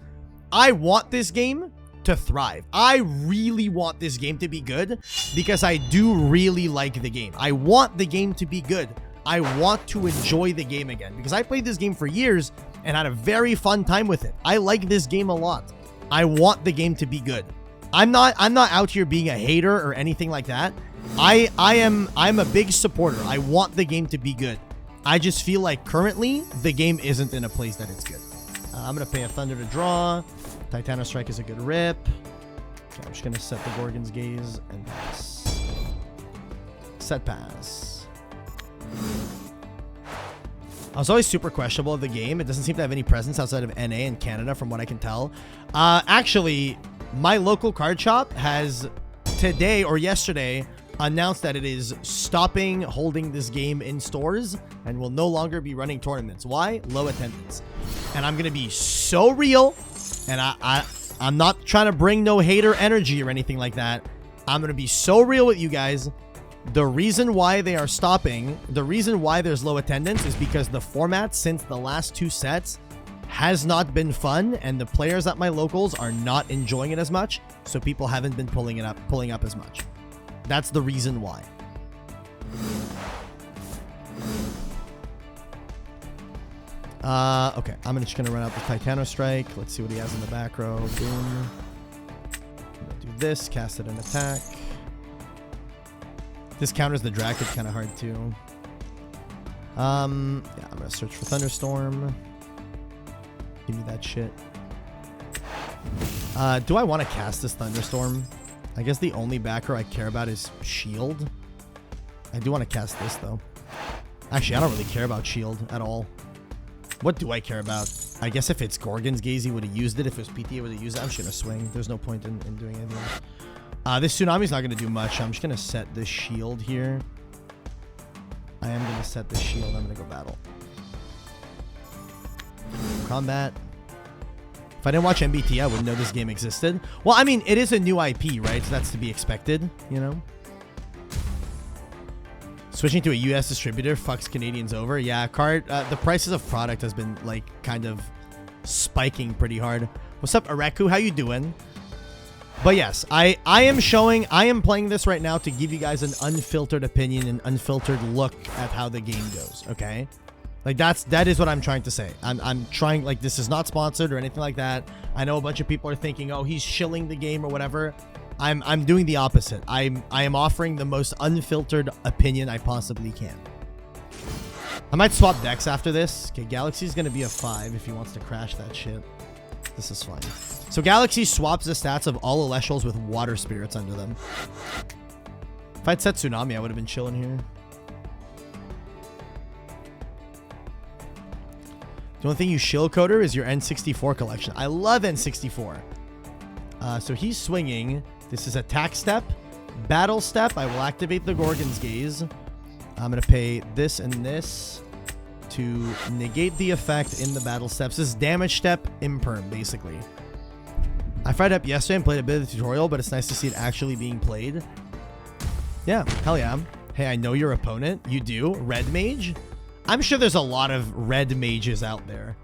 Speaker 1: I want this game to thrive. I really want this game to be good because I do really like the game. I want the game to be good. I want to enjoy the game again because I played this game for years and had a very fun time with it. I like this game a lot. I want the game to be good. I'm not out here being a hater or anything like that. I'm a big supporter. I want the game to be good. I just feel like currently the game isn't in a place that it's good. I'm going to pay a Thunder to draw. Titano Strike is a good rip. Okay, I'm just going to set the Gorgon's Gaze and pass. Set pass. I was always super questionable of the game. It doesn't seem to have any presence outside of NA and Canada from what I can tell. Actually, my local card shop has today or yesterday announced that it is stopping holding this game in stores and will no longer be running tournaments. Why? Low attendance. And I'm going to be so real, and I'm not trying to bring no hater energy or anything like that. I'm going to be so real with you guys. The reason why they are stopping, the reason why there's low attendance is because the format since the last two sets has not been fun, and the players at my locals are not enjoying it as much, so people haven't been pulling up as much. That's the reason why. Okay, I'm just gonna run out the Titano Strike. Let's see what he has in the back row. Boom. I'm gonna do this, cast it in attack. This counters the Drac, it's kind of hard too. Yeah, I'm gonna search for Thunderstorm. Give me that shit. Do I want to cast this Thunderstorm? I guess the only backer I care about is Shield. I do want to cast this, though. Actually, I don't really care about Shield at all. What do I care about? I guess if it's Gorgon's Gaze, he would have used it. If it was PTA, would have used it. I'm just going to swing. There's no point in doing anything else. This Tsunami's not going to do much. I'm just going to set the Shield here. I am going to set the Shield. I'm going to go battle. Combat. If I didn't watch MBT, I wouldn't know this game existed. Well, I mean, it is a new IP, right? So that's to be expected, you know? Switching to a US distributor fucks Canadians over. Yeah, the prices of product has been, like, kind of spiking pretty hard. What's up, Areku? How you doing? But yes, I am playing this right now to give you guys an unfiltered opinion and unfiltered look at how the game goes, okay? Like that is what I'm trying to say. I'm trying, like, this is not sponsored or anything like that. I know a bunch of people are thinking, oh, he's shilling the game or whatever. I'm doing the opposite. I am offering the most unfiltered opinion I possibly can. I might swap decks after this. Okay, Galaxy's gonna be a 5 if he wants to crash that shit. This is fine. So Galaxy swaps the stats of all Elestrals with water spirits under them. If I'd set Tsunami, I would have been chilling here. The only thing you shill, Coder, is your N64 collection. I love N64. So he's swinging. This is attack step. Battle step. I will activate the Gorgon's Gaze. I'm going to pay this and this to negate the effect in the battle steps. This is damage step imperm, basically. I fired up yesterday and played a bit of the tutorial, but it's nice to see it actually being played. Yeah, hell yeah. Hey, I know your opponent. You do? Red Mage? I'm sure there's a lot of red mages out there.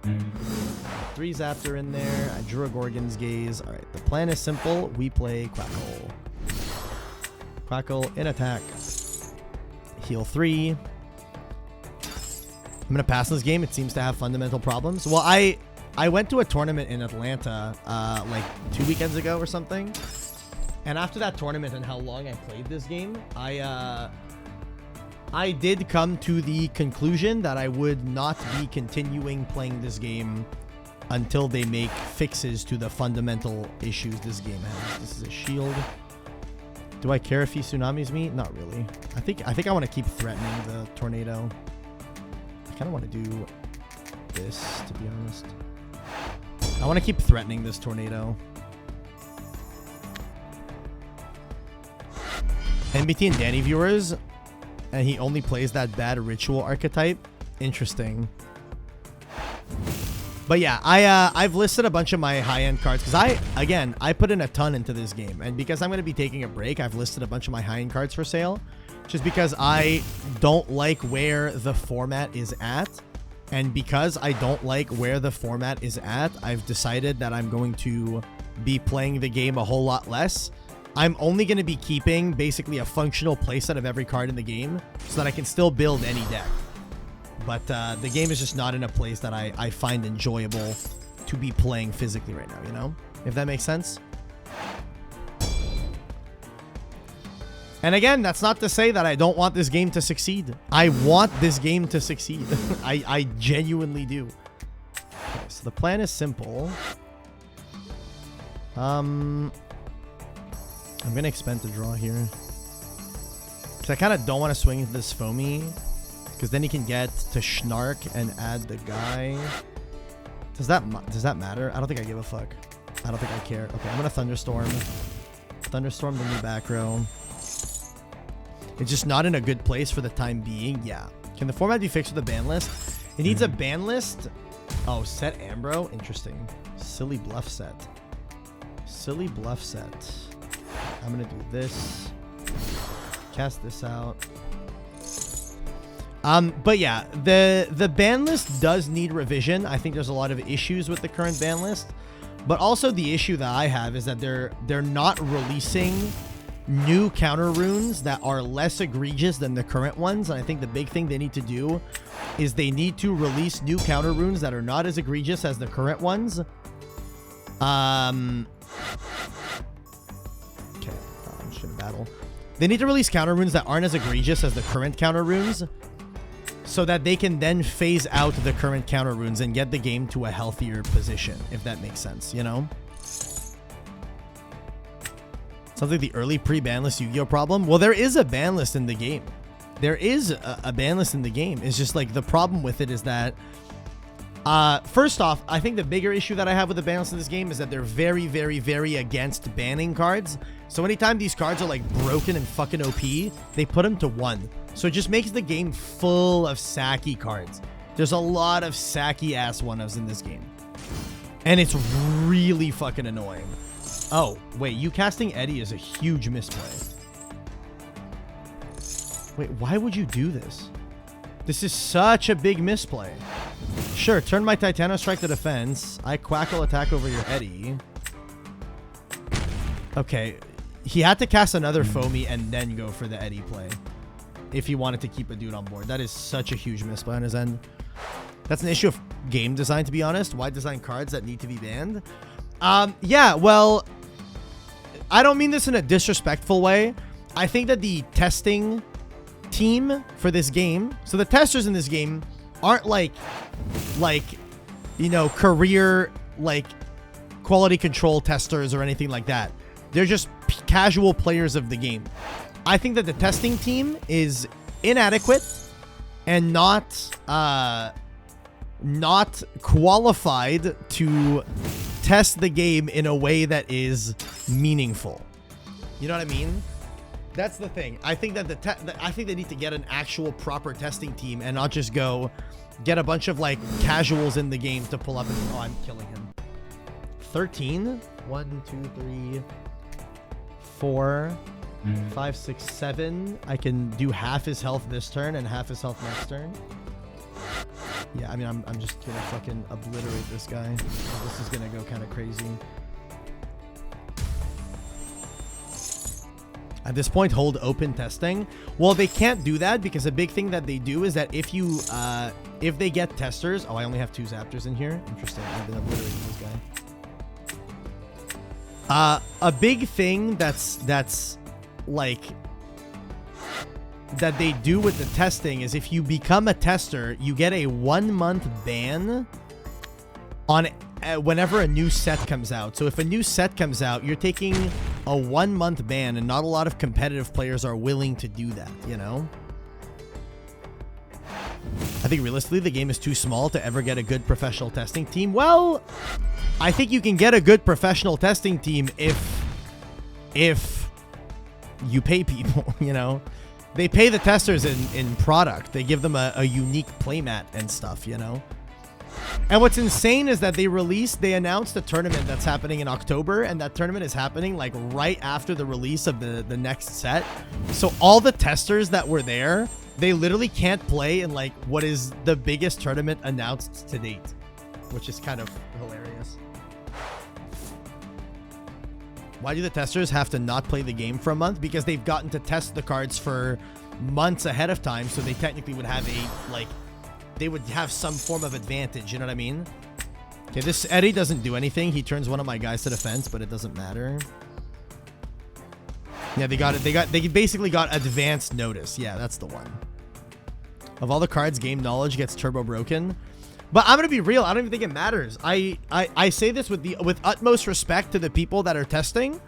Speaker 1: 3 Zaptor in there. I drew a Gorgon's Gaze. All right, the plan is simple. We play Quackle. Quackle in attack. Heal 3. I'm going to pass this game. It seems to have fundamental problems. Well, I went to a tournament in Atlanta like 2 weekends ago or something. And after that tournament and how long I played this game, I did come to the conclusion that I would not be continuing playing this game until they make fixes to the fundamental issues this game has. This is a shield. Do I care if he tsunamis me? Not really. I think I want to keep threatening the tornado. I kind of want to do this, to be honest. I want to keep threatening this tornado. NBT and Danny viewers, and he only plays that bad ritual archetype. Interesting. But yeah, I've listed a bunch of my high-end cards because I put in a ton into this game, and because I'm going to be taking a break, I've listed a bunch of my high-end cards for sale, just because I don't like where the format is at. And because I don't like where the format is at, I've decided that I'm going to be playing the game a whole lot less. I'm only going to be keeping basically a functional playset of every card in the game so that I can still build any deck. But the game is just not in a place that I find enjoyable to be playing physically right now, you know? If that makes sense. And again, that's not to say that I don't want this game to succeed. I want this game to succeed. I genuinely do. Okay, so the plan is simple. I'm going to expend to draw here. Because I kind of don't want to swing into this foamy. Because then he can get to Schnark and add the guy. Does that matter? I don't think I give a fuck. I don't think I care. Okay, I'm going to Thunderstorm. Thunderstorm the new back row. It's just not in a good place for the time being. Yeah. Can the format be fixed with a ban list? It needs a ban list. Oh, set Ambro? Interesting. Silly bluff set. Silly bluff set. I'm going to do this. Cast this out. But yeah, the ban list does need revision. I think there's a lot of issues with the current ban list. But also the issue that I have is that they're not releasing new counter runes that are less egregious than the current ones. And I think the big thing they need to do is they need to release new counter runes that are not as egregious as the current ones. Okay, I'm just gonna battle. They need to release counter runes that aren't as egregious as the current counter runes, so that they can then phase out the current counter runes and get the game to a healthier position, if that makes sense, you know? Sounds like the early pre-ban list Yu-Gi-Oh problem. Well, there is a ban list in the game. There is a ban list in the game. It's just like the problem with it is that first off, I think the bigger issue that I have with the ban list in this game is that they're very, very, very against banning cards. So anytime these cards are like broken and fucking OP, they put them to 1. So it just makes the game full of sacky cards. There's a lot of sacky ass 1-ofs in this game. And it's really fucking annoying. Oh, wait, you casting Eddie is a huge misplay. Wait, why would you do this? This is such a big misplay. Sure, turn my Titano Strike to defense. I Quackle attack over your Eddie. Okay, he had to cast another Foamy and then go for the Eddie play. if he wanted to keep a dude on board. That is such a huge misplay on his end. That's an issue of game design, to be honest. Why design cards that need to be banned? Yeah, well, I don't mean this in a disrespectful way. I think that the testing team for this game, so the testers in this game aren't like, you know, career, like, quality control testers or anything like that. They're just casual players of the game. I think that the testing team is inadequate and not qualified to test the game in a way that is meaningful. You know what I mean? That's the thing. I think that I think they need to get an actual proper testing team and not just go get a bunch of like casuals in the game to pull up and, oh, I'm killing him. 13? 1, 2, 3, 4, 5, 6, 7. I can do half his health this turn and half his health next turn. Yeah, I mean, I'm just gonna fucking obliterate this guy. This is gonna go kind of crazy. At this point, hold open testing. Well, they can't do that because a big thing that they do is that if you, if they get testers, oh, I only have 2 Zaptors in here. Interesting. I've been obliterating this guy. A big thing that's like that they do with the testing is if you become a tester, you get a 1-month ban on whenever a new set comes out. So if a new set comes out, you're taking a 1-month ban, and not a lot of competitive players are willing to do that, you know? I think realistically, the game is too small to ever get a good professional testing team. Well, I think you can get a good professional testing team if you pay people, you know? They pay the testers in product. They give them a unique playmat and stuff, you know? And what's insane is that they announced a tournament that's happening in October, and that tournament is happening like right after the release of the next set. So all the testers that were there, they literally can't play in like what is the biggest tournament announced to date, which is kind of hilarious. Why do the testers have to not play the game for a month? Because they've gotten to test the cards for months ahead of time, so they technically would have they would have some form of advantage, you know what I mean? Okay, this Eddie doesn't do anything. He turns one of my guys to defense, but it doesn't matter. Yeah, they basically got advanced notice. Yeah, that's the one. Of all the cards, game knowledge gets turbo broken. But I'm gonna be real. I don't even think it matters. I say this with utmost respect to the people that are testing.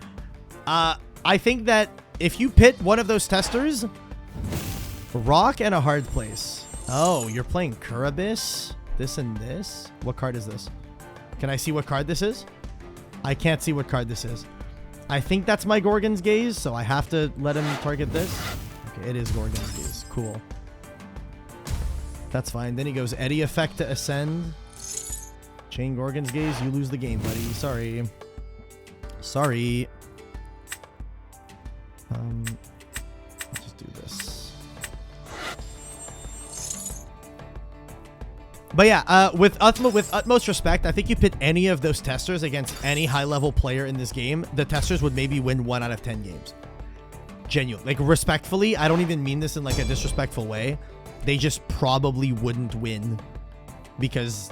Speaker 1: I think that if you pit one of those testers, rock and a hard place. Oh, you're playing Kurabis? This and this? What card is this? Can I see what card this is? I can't see what card this is. I think that's my Gorgon's Gaze, so I have to let him target this. Okay, it is Gorgon's Gaze. Cool. That's fine. Then he goes Eddy effect to ascend. Chain Gorgon's Gaze. You lose the game, buddy. Sorry. Sorry. Let's just do this. But yeah, with utmost respect, I think you pit any of those testers against any high-level player in this game, the testers would maybe win 1 out of 10 games. Genuine. Like, respectfully, I don't even mean this in, like, a disrespectful way. They just probably wouldn't win because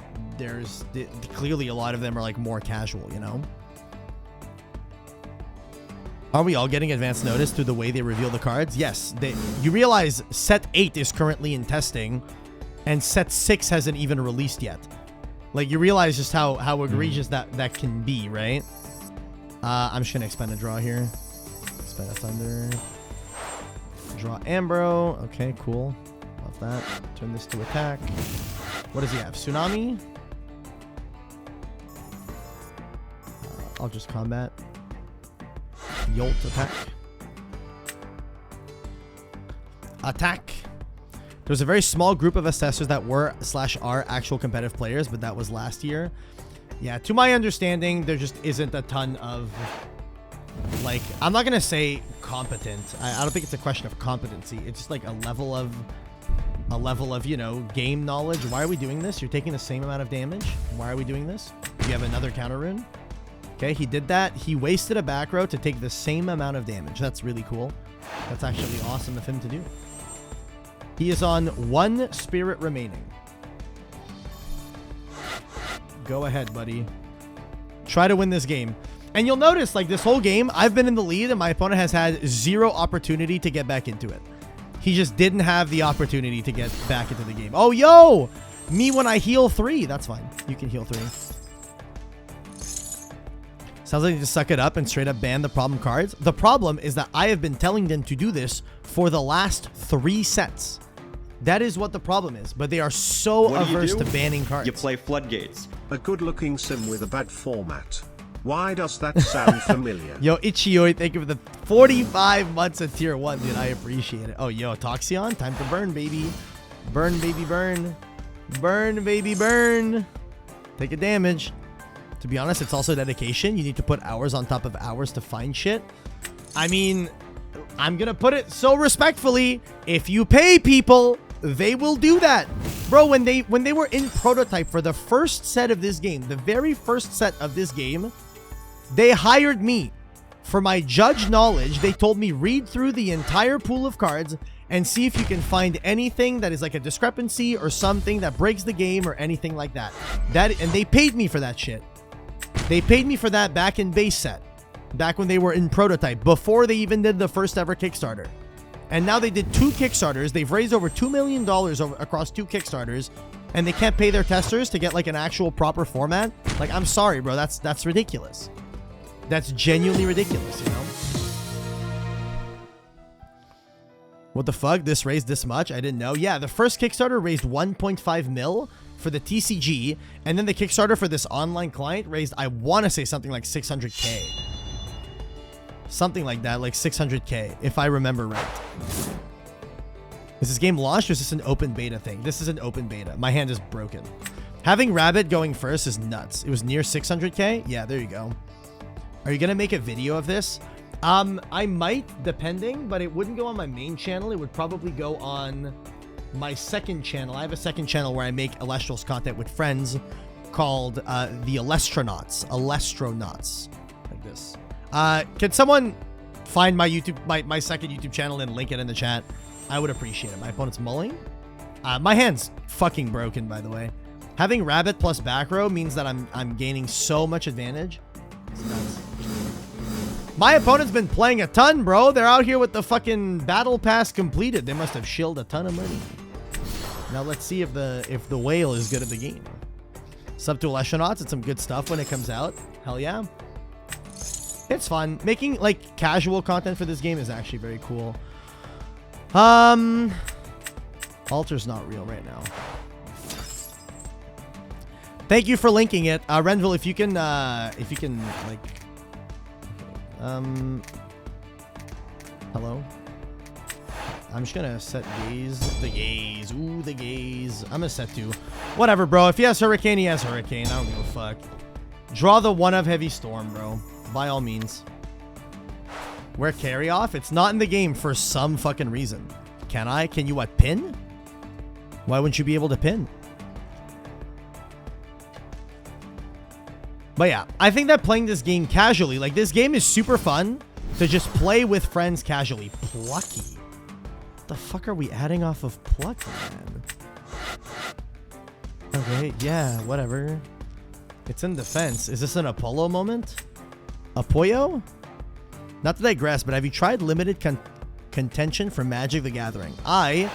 Speaker 1: clearly a lot of them are, like, more casual, you know? Are we all getting advance notice through the way they reveal the cards? Yes. You realize set 8 is currently in testing, and set 6 hasn't even released yet. Like, you realize just how egregious that can be, right? I'm just gonna expend a draw here. Expend a Thunder. Draw Ambro. Okay, cool. Love that. Turn this to attack. What does he have? Tsunami? I'll just combat. Yolt attack. Attack. There's a very small group of assessors that were / are actual competitive players, but that was last year. Yeah, to my understanding, there just isn't a ton of, like, I'm not going to say competent. I don't think it's a question of competency. It's just like a level of, you know, game knowledge. Why are we doing this? You're taking the same amount of damage. Why are we doing this? You have another counter rune. Okay, he did that. He wasted a back row to take the same amount of damage. That's really cool. That's actually awesome of him to do. He is on 1 spirit remaining. Go ahead, buddy. Try to win this game. And you'll notice, like, this whole game, I've been in the lead and my opponent has had 0 opportunity to get back into it. He just didn't have the opportunity to get back into the game. Oh, yo! Me when I heal 3. That's fine. You can heal 3. Sounds like you just suck it up and straight up ban the problem cards. The problem is that I have been telling them to do this for the last 3 sets. That is what the problem is. But they are so averse to banning cards.
Speaker 2: You play Floodgates.
Speaker 3: A good-looking sim with a bad format. Why does that sound familiar?
Speaker 1: Yo, Ichioi, thank you for the 45 months of tier 1, dude. I appreciate it. Oh, yo, Toxion, time to burn, baby. Burn, baby, burn. Burn, baby, burn. Take a damage. To be honest, it's also dedication. You need to put hours on top of hours to find shit. I mean, I'm gonna put it so respectfully. If you pay people, they will do that. Bro, when they were in prototype for the first set of this game, the very first set of this game, they hired me for my judge knowledge. They told me read through the entire pool of cards and see if you can find anything that is like a discrepancy or something that breaks the game or anything like that. And they paid me for that shit. They paid me for that back in base set, back when they were in prototype, before they even did the first ever Kickstarter. And now they did 2 Kickstarters. They've raised over $2 million across 2 Kickstarters, and they can't pay their testers to get like an actual proper format. Like, I'm sorry, bro. That's ridiculous. That's genuinely ridiculous, you know? What the fuck? This raised this much? I didn't know. Yeah, the first Kickstarter raised 1.5 mil for the TCG, and then the Kickstarter for this online client raised, I want to say something like 600K. Something like that, like 600K, if I remember right. Is this game launched or is this an open beta thing? This is an open beta. My hand is broken. Having Rabbit going first is nuts. It was near 600K? Yeah, there you go. Are you going to make a video of this? I might, depending, but it wouldn't go on my main channel. It would probably go on my second channel. I have a second channel where I make Elestrals content with friends called the Elestronauts. Elestronauts. Like this. Can someone find my my second YouTube channel and link it in the chat? I would appreciate it. My opponent's mulling. My hand's fucking broken, by the way. Having Rabbit plus back row means that I'm gaining so much advantage. It's nuts. My opponent's been playing a ton, bro. They're out here with the fucking battle pass completed. They must have shilled a ton of money. Now let's see if the whale is good at the game. Sub to Elestronauts. It's some good stuff when it comes out. Hell yeah. It's fun. Making like casual content for this game is actually very cool. Altar's not real right now. Thank you for linking it. Renville, if you can like hello. I'm just gonna set gaze. The gaze. Ooh, the gaze. I'm gonna set 2. Whatever, bro. If he has Hurricane, he has Hurricane. I don't give a fuck. Draw the 1 of Heavy Storm, bro. By all means. Where carry off? It's not in the game for some fucking reason. Can I? Can you what? Pin? Why wouldn't you be able to pin? But yeah, I think that playing this game casually, like this game is super fun to just play with friends casually. Plucky. What the fuck are we adding off of Plucky, man? Okay, yeah, whatever. It's in defense. Is this an Apollo moment? Apoyo? Not that I grasp, but have you tried limited contention for Magic the Gathering? I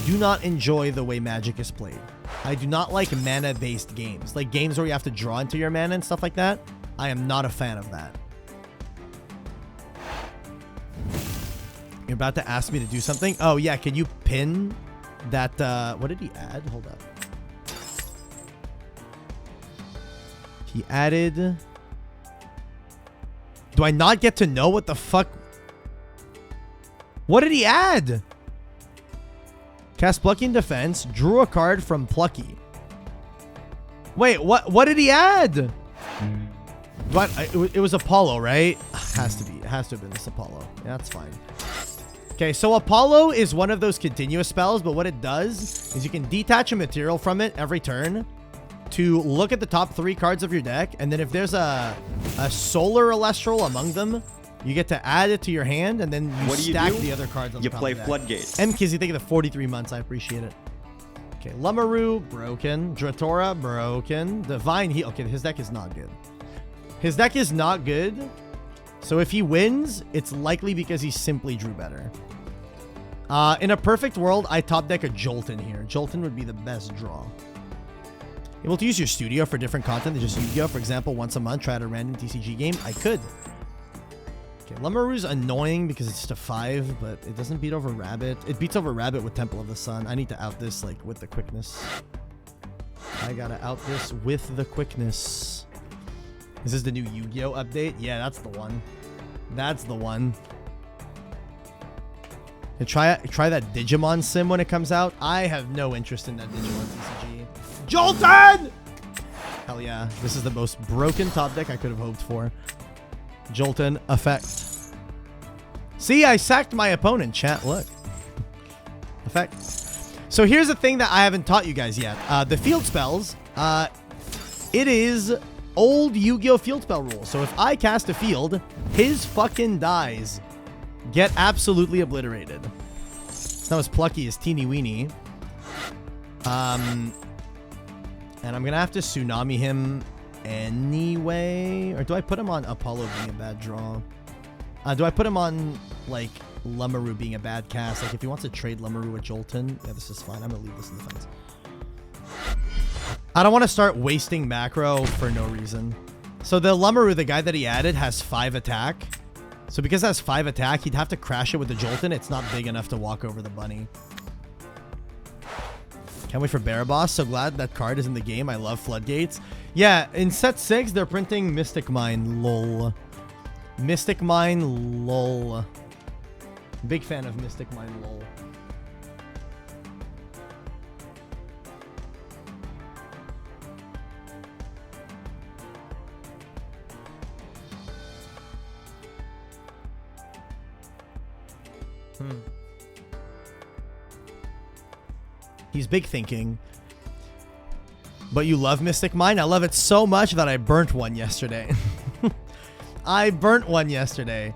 Speaker 1: do not enjoy the way Magic is played. I do not like mana-based games. Like games where you have to draw into your mana and stuff like that. I am not a fan of that. You're about to ask me to do something? Oh, yeah. Can you pin that? What did he add? Hold up. He added... Do I not get to know what the fuck? What did he add? Cast Plucky in defense. Drew a card from Plucky. Wait, what did he add? What? It was Apollo, right? Has to be. It has to have been this Apollo. Yeah, that's fine. Okay, so Apollo is one of those continuous spells, but what it does is you can detach a material from it every turn to look at the top 3 cards of your deck, and then if there's a solar Elestral among them, You get to add it to your hand, and then you stack the other cards on the top
Speaker 2: play
Speaker 1: of the deck.
Speaker 2: Floodgates.
Speaker 1: M-Kizzy, thank you the 43 months. I appreciate it. Okay, Lumaroo, broken. Dratora, broken. Divine Heal. Okay, his deck is not good. His deck is not good. So if he wins, it's likely because he simply drew better. In a perfect world, I top deck a Jolton here. Jolton would be the best draw. Able to use your studio for different content than just Yu-Gi-Oh! For example, once a month, try out a random TCG game. I could. Okay, Lumaroo's annoying because it's to 5, but it doesn't beat over Rabbit. It beats over Rabbit with Temple of the Sun. I need to out this like with the quickness. I gotta out this with the quickness. Is this the new Yu-Gi-Oh! Update? Yeah, that's the one. That's the one. And try that Digimon sim when it comes out. I have no interest in that Digimon TCG. Jolton! Hell yeah. This is the most broken top deck I could have hoped for. Jolton effect. See, I sacked my opponent, chat. Look. Effect. So here's the thing that I haven't taught you guys yet. The field spells. It is old Yu-Gi-Oh! Field spell rule. So if I cast a field, his fucking dies get absolutely obliterated. It's not as plucky as Teeny Weeny. And I'm going to have to Tsunami him anyway. Or do I put him on Apollo being a bad draw? Do I put him on, like, Lumaroo being a bad cast? Like, if he wants to trade Lumaroo with Jolton, yeah, this is fine. I'm going to leave this in the fence. I don't want to start wasting macro for no reason. So the Lumaroo, the guy that he added, has 5 attack. So because it has 5 attack, he'd have to crash it with the Jolton. It's not big enough to walk over the bunny. Can't wait for Baraboss. So glad that card is in the game. I love Floodgates. Yeah, in set 6, they're printing Mystic Mine. Lol. Mystic Mine. Lol. Big fan of Mystic Mine. Lol. He's big thinking. But you love Mystic Mine? I love it so much that I burnt one yesterday. I burnt one yesterday.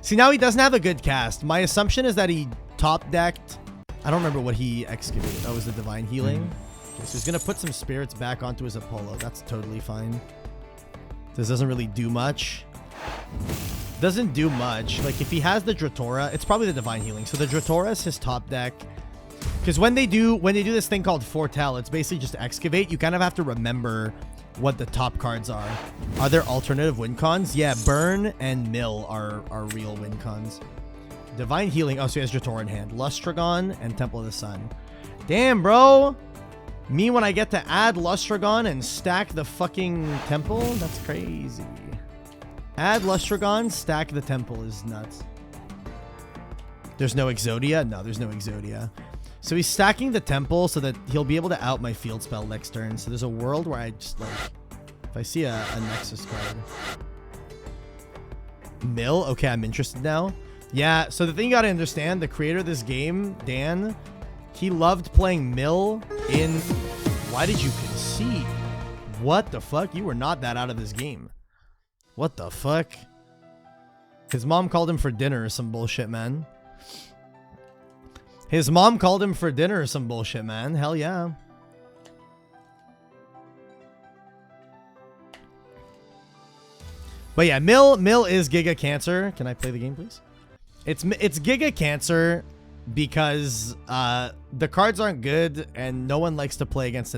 Speaker 1: See, now he doesn't have a good cast. My assumption is that he top decked. I don't remember what he excavated. Oh, it was the Divine Healing. Okay, so he's going to put some spirits back onto his Apollo. That's totally fine. This doesn't really do much. Doesn't do much. Like, if he has the Dratora, it's probably the Divine Healing. So the Dratora is his top deck. Because when they do this thing called Foretell, it's basically just excavate. You kind of have to remember what the top cards are. Are there alternative win cons? Yeah, Burn and Mill are real win cons. Divine Healing. Oh, so he has Dratora in hand. Lustragon and Temple of the Sun. Damn, bro. Me when I get to add Lustragon and stack the fucking Temple? That's crazy. Add Lustragon, stack the Temple is nuts. There's no Exodia? No, there's no Exodia. So he's stacking the Temple so that he'll be able to out my field spell next turn. So there's a world where I just, like, if I see a Nexus card. Mill? Okay, I'm interested now. Yeah, so the thing you gotta understand, the creator of this game, Dan, he loved playing Mill in... Why did you concede? What the fuck? You were not that out of this game. What the fuck? His mom called him for dinner or some bullshit, man. His mom called him for dinner or some bullshit, man. Hell yeah. But yeah, Mill is Giga Cancer. Can I play the game, please? It's Giga Cancer because the cards aren't good and no one likes to play against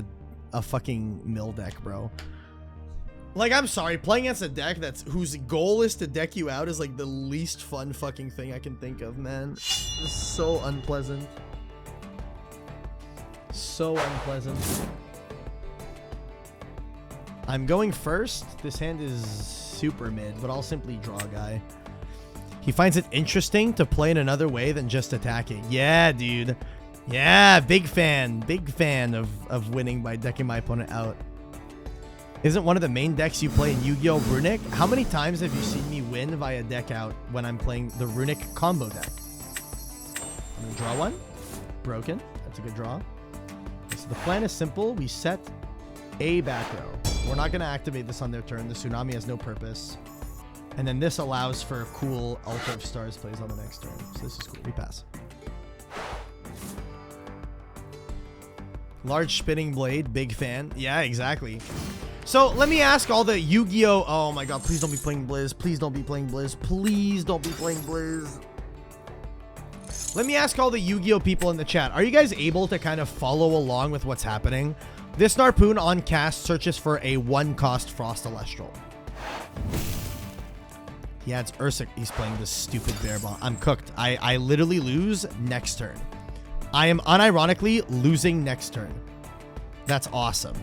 Speaker 1: a fucking Mill deck, bro. Like, I'm sorry, playing against a deck whose goal is to deck you out is like the least fun fucking thing I can think of, man. It's so unpleasant. So unpleasant. I'm going first. This hand is super mid, but I'll simply draw a guy. He finds it interesting to play in another way than just attacking. Yeah, dude. Yeah, big fan. Big fan of winning by decking my opponent out. Isn't one of the main decks you play in Yu-Gi-Oh! Runic? How many times have you seen me win via deck out when I'm playing the Runic combo deck? I'm gonna draw one. Broken. That's a good draw. Okay, so the plan is simple. We set a back row. We're not gonna activate this on their turn. The Tsunami has no purpose. And then this allows for cool Altar of Stars plays on the next turn. So this is cool. We pass. Large spinning blade, big fan. Yeah, exactly. So let me ask all the Yu-Gi-Oh! Oh my god, please don't be playing Blizz. Please don't be playing Blizz. Please don't be playing Blizz. Let me ask all the Yu-Gi-Oh! People in the chat. Are you guys able to kind of follow along with what's happening? This Narpoon on cast searches for a 1-cost Frost Elestral. Yeah, it's Ursa. He's playing this stupid bear ball. I'm cooked. I literally lose next turn. I am unironically losing next turn. That's awesome.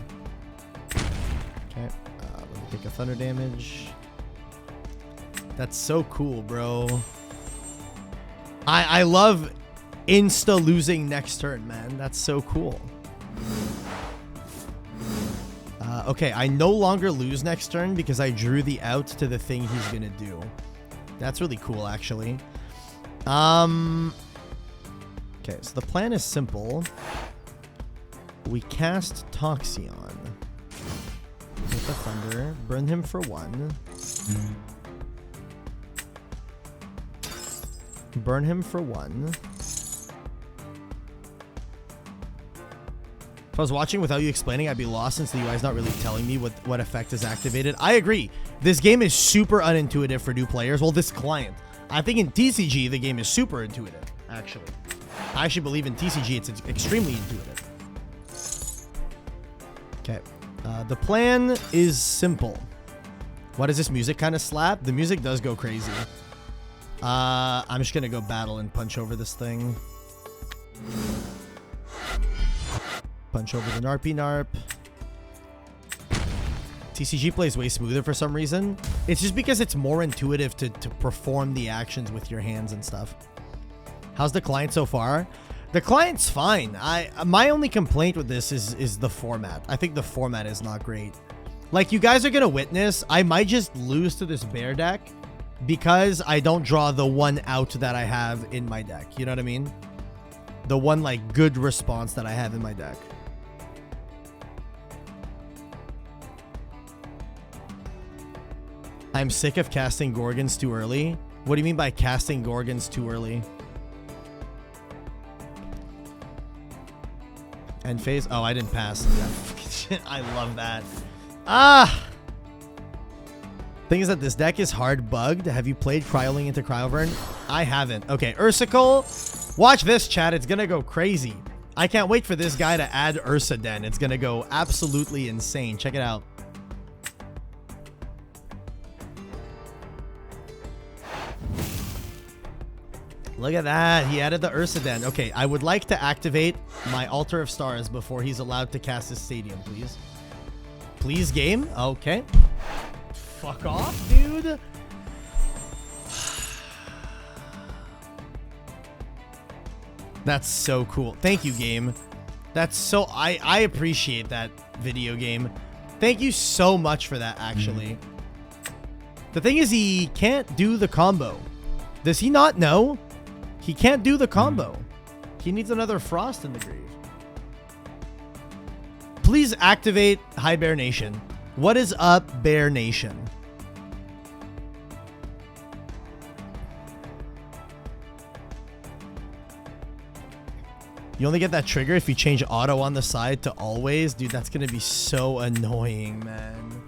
Speaker 1: Okay, let me take a thunder damage. That's so cool, bro. I love insta losing next turn, man. That's so cool. Okay, I no longer lose next turn because I drew the out to the thing he's gonna do. That's really cool, actually. Okay, so the plan is simple. We cast Toxion. With the thunder. Burn him for 1. Burn him for 1. If I was watching without you explaining, I'd be lost since the UI is not really telling me what effect is activated. I agree. This game is super unintuitive for new players. Well, this client. I think in TCG, the game is super intuitive, actually. I actually believe in TCG, it's extremely intuitive. Okay. The plan is simple. What is this music kind of slap? The music does go crazy. I'm just going to go battle and punch over this thing. Punch over the Narpy Narp. TCG plays way smoother for some reason. It's just because it's more intuitive to perform the actions with your hands and stuff. How's the client so far? The client's fine. My only complaint with this is the format. I think the format is not great. Like, you guys are going to witness, I might just lose to this bear deck because I don't draw the one out that I have in my deck. You know what I mean? The one, like, good response that I have in my deck. I'm sick of casting Gorgons too early. What do you mean by casting Gorgons too early? End phase? Oh, I didn't pass. Yeah. I love that. Thing is that this deck is hard bugged. Have you played Cryoling into Cryovern? I haven't. Okay, Ursicle. Watch this, chat. It's gonna go crazy. I can't wait for this guy to add Ursa Den. It's gonna go absolutely insane. Check it out. Look at that. He added the Ursa Den. Okay, I would like to activate my Altar of Stars before he's allowed to cast his Stadium, please. Please, game? Okay. Fuck off, dude. That's so cool. Thank you, game. That's so... I appreciate that, video game. Thank you so much for that, actually. The thing is, he can't do the combo. Does he not know? He can't do the combo. He needs another Frost in the Grave. Please activate Hi Bear Nation. What is up, Bear Nation? You only get that trigger if you change auto on the side to always. Dude, that's going to be so annoying, man.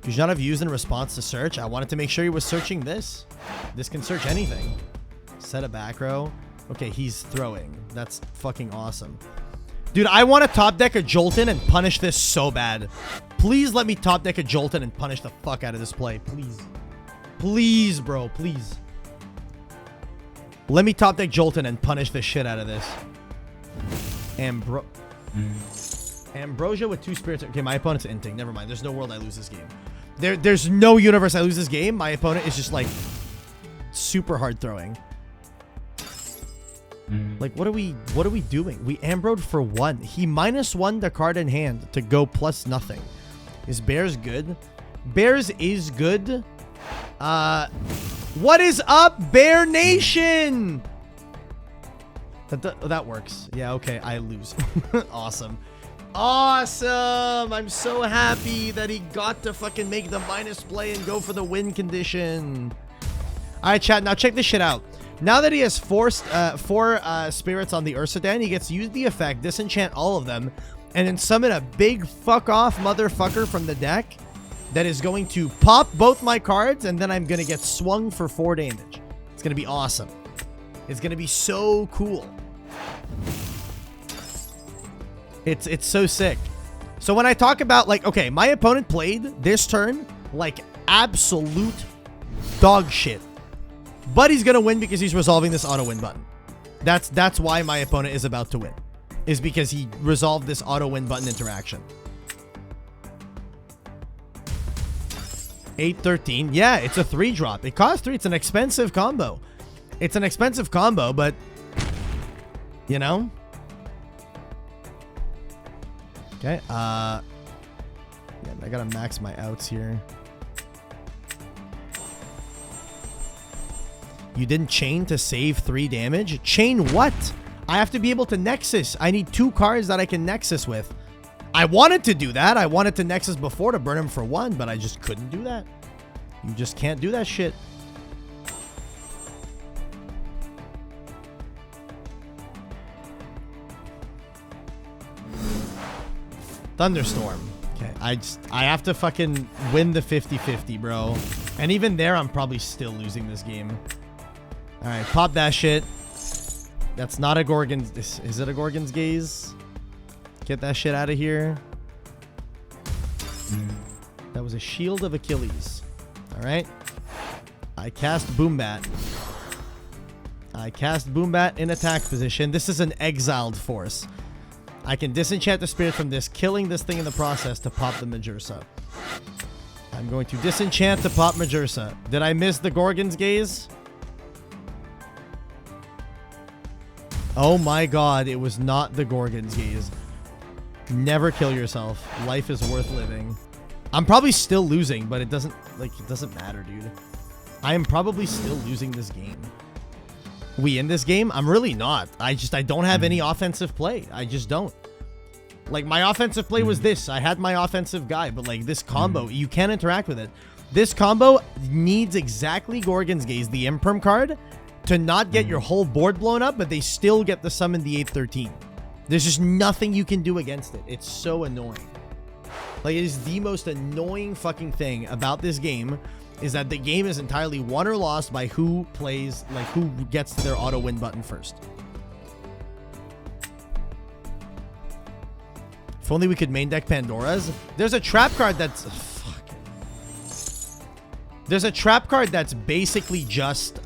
Speaker 1: You should not have used in response to search. I wanted to make sure he was searching this. This can search anything. Set a back row. Okay, he's throwing. That's fucking awesome. Dude, I want to top deck a Jolton and punish this so bad. Please let me top deck a Jolton and punish the fuck out of this play. Please. Please, bro. Please. Let me top deck Jolton and punish the shit out of this. Ambrosia with 2 spirits. Okay, my opponent's inting. Never mind. There's no world I lose this game. There's no universe I lose this game. My opponent is just like super hard throwing. Like, what are we doing? We Ambroed for 1. He -1 the card in hand to go plus nothing. Is Bears good? Bears is good. What is up, Bear Nation? That works. Yeah, okay, I lose. Awesome. Awesome. I'm so happy that he got to fucking make the minus play and go for the win condition. All right, chat. Now check this shit out. Now that he has four spirits on the Ursadan, he gets to use the effect, disenchant all of them, and then summon a big fuck off motherfucker from the deck that is going to pop both my cards, and then I'm going to get swung for 4 damage. It's going to be awesome. It's going to be so cool. It's so sick. So when I talk about, like, okay, my opponent played this turn like absolute dog shit. But he's going to win because he's resolving this auto win button. That's why my opponent is about to win. Is because he resolved this auto win button interaction. 8-13. Yeah, it's a 3-drop. It costs 3. It's an expensive combo. It's an expensive combo, but you know. Okay. Yeah, I gotta max my outs here. You didn't chain to save 3 damage? Chain what? I have to be able to Nexus. I need 2 cards that I can Nexus with. I wanted to do that. I wanted to Nexus before to burn him for 1, but I just couldn't do that. You just can't do that shit. Thunderstorm. Okay, I have to fucking win the 50-50, bro. And even there, I'm probably still losing this game. All right, pop that shit. That's not a Gorgon's. Is it a Gorgon's Gaze? Get that shit out of here. That was a Shield of Achilles. All right. I cast Boombat. I cast Boombat in attack position. This is an exiled force. I can disenchant the spirit from this, killing this thing in the process to pop the Majursa. I'm going to disenchant to pop Majursa. Did I miss the Gorgon's Gaze? Oh my god, it was not the Gorgon's Gaze. Never kill yourself. Life is worth living. I'm probably still losing, but it doesn't matter, dude. I am probably still losing this game. We in this game? I'm really not. I don't have any offensive play. I just don't. Like, my offensive play was this. I had my offensive guy, but like this combo, you can't interact with it. This combo needs exactly Gorgon's Gaze, the Imperm card, to not get your whole board blown up, but they still get to summon the 8-13. There's just nothing you can do against it. It's so annoying. Like, it is the most annoying fucking thing about this game is that the game is entirely won or lost by who plays, like, who gets to their auto win button first. If only we could main deck Pandora's. There's a trap card that's... There's a trap card that's basically just...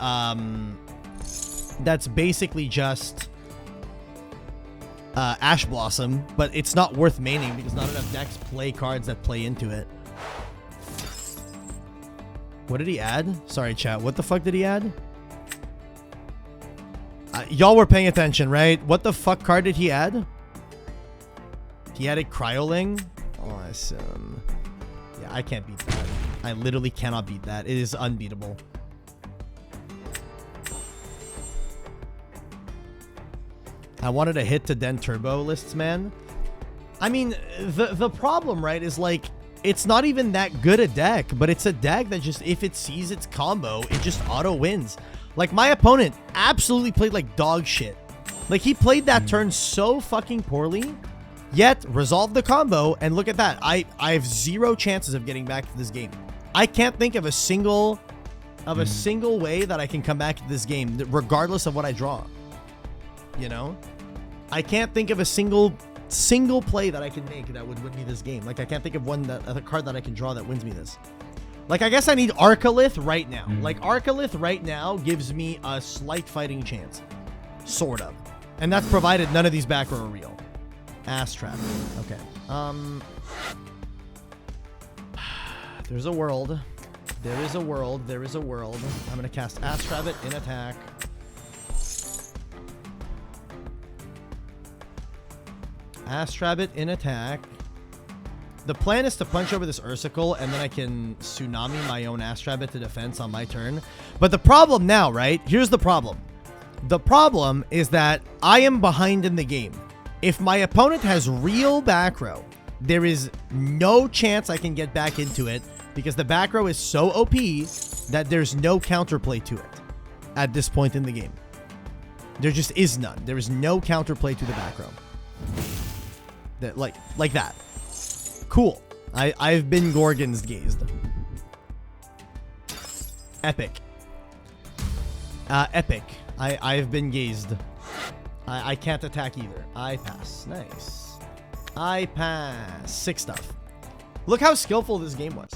Speaker 1: Ash Blossom, but it's not worth maining because not enough decks play cards that play into it. What did he add? Sorry, chat. What the fuck did he add? Y'all were paying attention, right? What the fuck card did he add? He added Cryoling. Awesome. Yeah, I can't beat that. I literally cannot beat that. It is unbeatable. I wanted to hit to Den Turbo lists, man. I mean, the problem, right, is like, it's not even that good a deck, but it's a deck that just, if it sees its combo, it just auto wins. Like, my opponent absolutely played like dog shit. Like, he played that turn so fucking poorly, yet resolved the combo, and look at that. I have 0 chances of getting back to this game. I can't think of a single way that I can come back to this game, regardless of what I draw. You know? I can't think of a single play that I can make that would win me this game. Like, I can't think of a card that I can draw that wins me this. Like, I guess I need Arcalith right now. Like, Arcalith right now gives me a slight fighting chance. Sort of. And that's provided none of these back are real. Ass Trap. Okay. There's a world. There is a world. There is a world. I'm going to cast Ass Rabbit in attack. Ass Rabbit in attack. The plan is to punch over this Ursicle, and then I can Tsunami my own Ass Rabbit to defense on my turn. But the problem now, right? Here's the problem. The problem is that I am behind in the game. If my opponent has real back row, there is no chance I can get back into it because the back row is so OP that there's no counterplay to it at this point in the game. There just is none. There is no counterplay to the back row. Like that. Cool. I've been Gorgon's gazed. Epic. Epic. I've been gazed. I can't attack either. I pass. Nice. I pass. Sick stuff. Look how skillful this game was.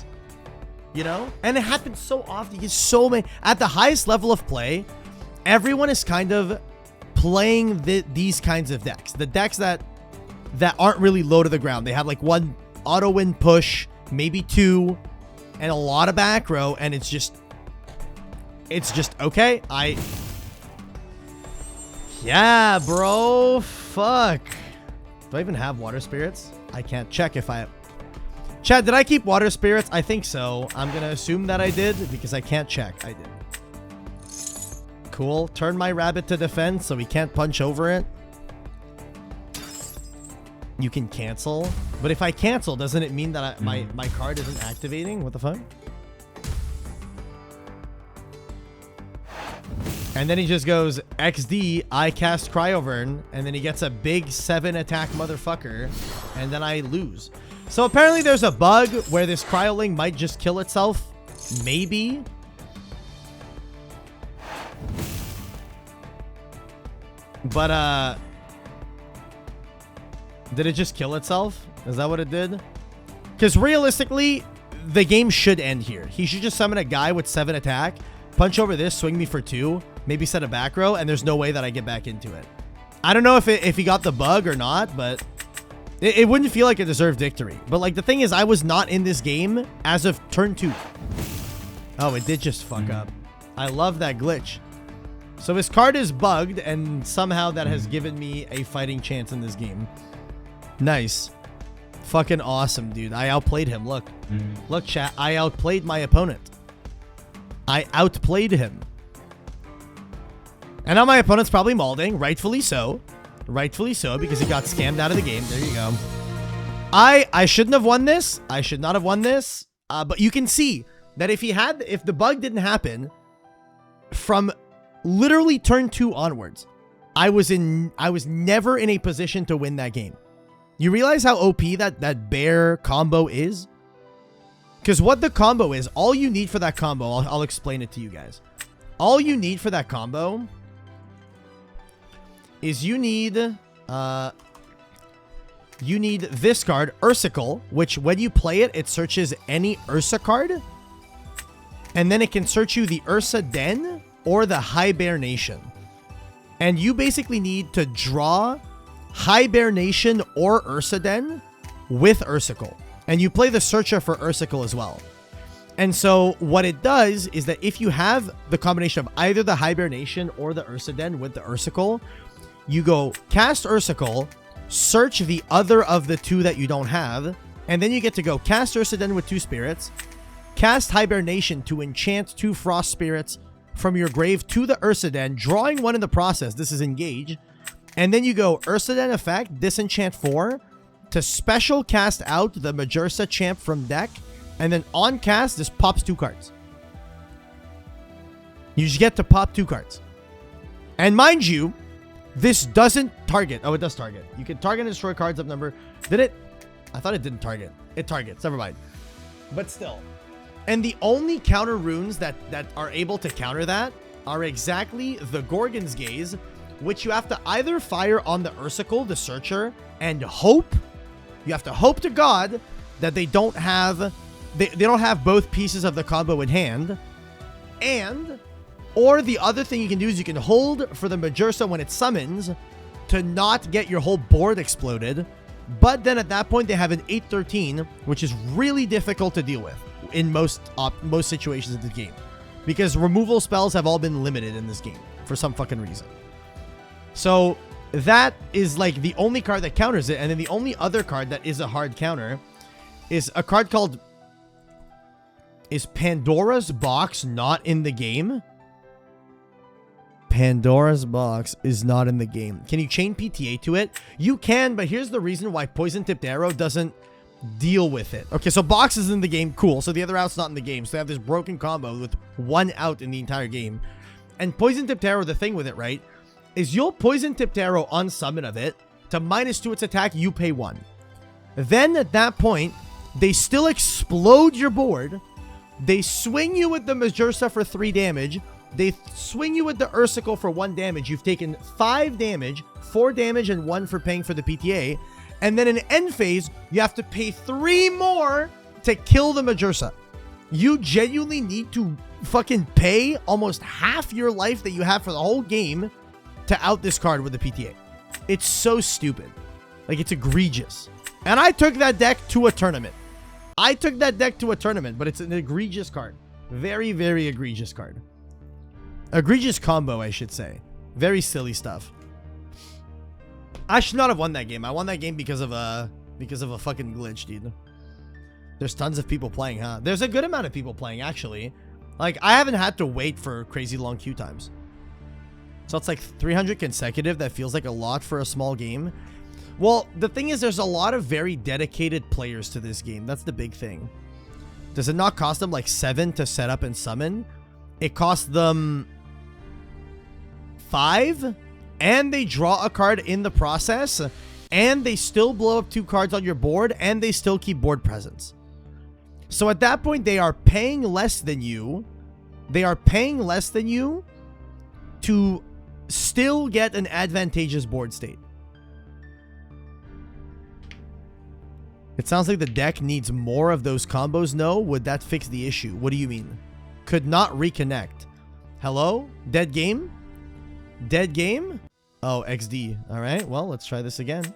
Speaker 1: You know? And it happens so often. You get so many. At the highest level of play, everyone is kind of playing these kinds of decks. The decks that aren't really low to the ground. They have like one auto win push, maybe two, and a lot of back row, and it's just okay. Yeah, bro. Fuck. Do I even have water spirits? I can't check if I... Chad, did I keep water spirits? I think so. I'm going to assume that I did because I can't check. I did. Cool. Turn my rabbit to defense so he can't punch over it. You can cancel. But if I cancel, doesn't it mean that my card isn't activating? What the fuck? And then he just goes, XD, I cast Cryovern, and then he gets a big 7 attack motherfucker, and then I lose. So apparently there's a bug where this Cryoling might just kill itself. Maybe. But, did it just kill itself? Is that what it did? Because realistically, the game should end here. He should just summon a guy with 7 attack, punch over this, swing me for 2, maybe set a back row, and there's no way that I get back into it. I don't know if he got the bug or not, but it wouldn't feel like a deserved victory. But like the thing is, I was not in this game as of turn 2. Oh, it did just fuck up. I love that glitch. So his card is bugged, and somehow that has given me a fighting chance in this game. Nice. Fucking awesome, dude. I outplayed him. Look. Look, chat. I outplayed my opponent. I outplayed him. And now my opponent's probably malding. Rightfully so. Rightfully so, because he got scammed out of the game. There you go. I shouldn't have won this. I should not have won this. But you can see that if the bug didn't happen from literally turn 2 onwards, I was never in a position to win that game. You realize how OP that bear combo is? Because what the combo is, all you need for that combo, I'll explain it to you guys. All you need for that combo is you need this card, Ursicle, which when you play it, it searches any Ursa card. And then it can search you the Ursa Den or the Hibernation. And you basically need to draw Hibernation or Ursa Den with Ursicle. And you play the searcher for Ursicle as well. And so what it does is that if you have the combination of either the Hibernation or the Ursa Den with the Ursicle, you go cast Ursicle, search the other of the 2 that you don't have, and then you get to go cast Ursa Den with 2 spirits, cast Hibernation to enchant 2 frost spirits from your grave to the Ursa Den, drawing 1 in the process. This is engage. And then you go Ursa Den effect, disenchant 4, to special cast out the Majursa champ from deck, and then on cast, this pops 2 cards. You just get to pop 2 cards. And mind you, this doesn't target. Oh, it does target. You can target and destroy cards of number. Did it? I thought it didn't target. It targets. Never mind. But still. And the only counter runes that are able to counter that are exactly the Gorgon's Gaze, which you have to either fire on the Ursicle, the searcher, and hope. You have to hope to God that they don't have both pieces of the combo in hand. Or the other thing you can do is you can hold for the Majursa when it summons to not get your whole board exploded. But then at that point, they have an 8-13, which is really difficult to deal with in most situations of the game. Because removal spells have all been limited in this game for some fucking reason. So that is like the only card that counters it. And then the only other card that is a hard counter is a card called... Is Pandora's Box not in the game? Pandora's box is not in the game. Can you chain PTA to it? You can, but here's the reason why Poison Tipped Arrow doesn't deal with it. Okay, so box is in the game. Cool. So the other out's not in the game. So they have this broken combo with one out in the entire game. And Poison Tipped Arrow, the thing with it, right, is you'll Poison Tipped Arrow on summon of it to -2 its attack, you pay 1. Then at that point, they still explode your board. They swing you with the Majursa for 3 damage. They swing you with the Ursicle for 1 damage. You've taken 5 damage, 4 damage, and 1 for paying for the PTA. And then in end phase, you have to pay 3 more to kill the Majursa. You genuinely need to fucking pay almost half your life that you have for the whole game to out this card with the PTA. It's so stupid. Like, it's egregious. And I took that deck to a tournament. But it's an egregious card. Very, very egregious card. Egregious combo, I should say. Very silly stuff. I should not have won that game. I won that game because of a fucking glitch, dude. There's tons of people playing, huh? There's a good amount of people playing, actually. Like, I haven't had to wait for crazy long queue times. So it's like 300 consecutive. That feels like a lot for a small game. Well, the thing is, there's a lot of very dedicated players to this game. That's the big thing. Does it not cost them like 7 to set up and summon? It costs them 5, and they draw a card in the process, and they still blow up 2 cards on your board, and they still keep board presence. So at that point, they are paying less than you. They are paying less than you to still get an advantageous board state. It sounds like the deck needs more of those combos. No, would that fix the issue? What do you mean? Could not reconnect. Hello? Dead game? Dead game? Oh, XD. All right, well, let's try this again.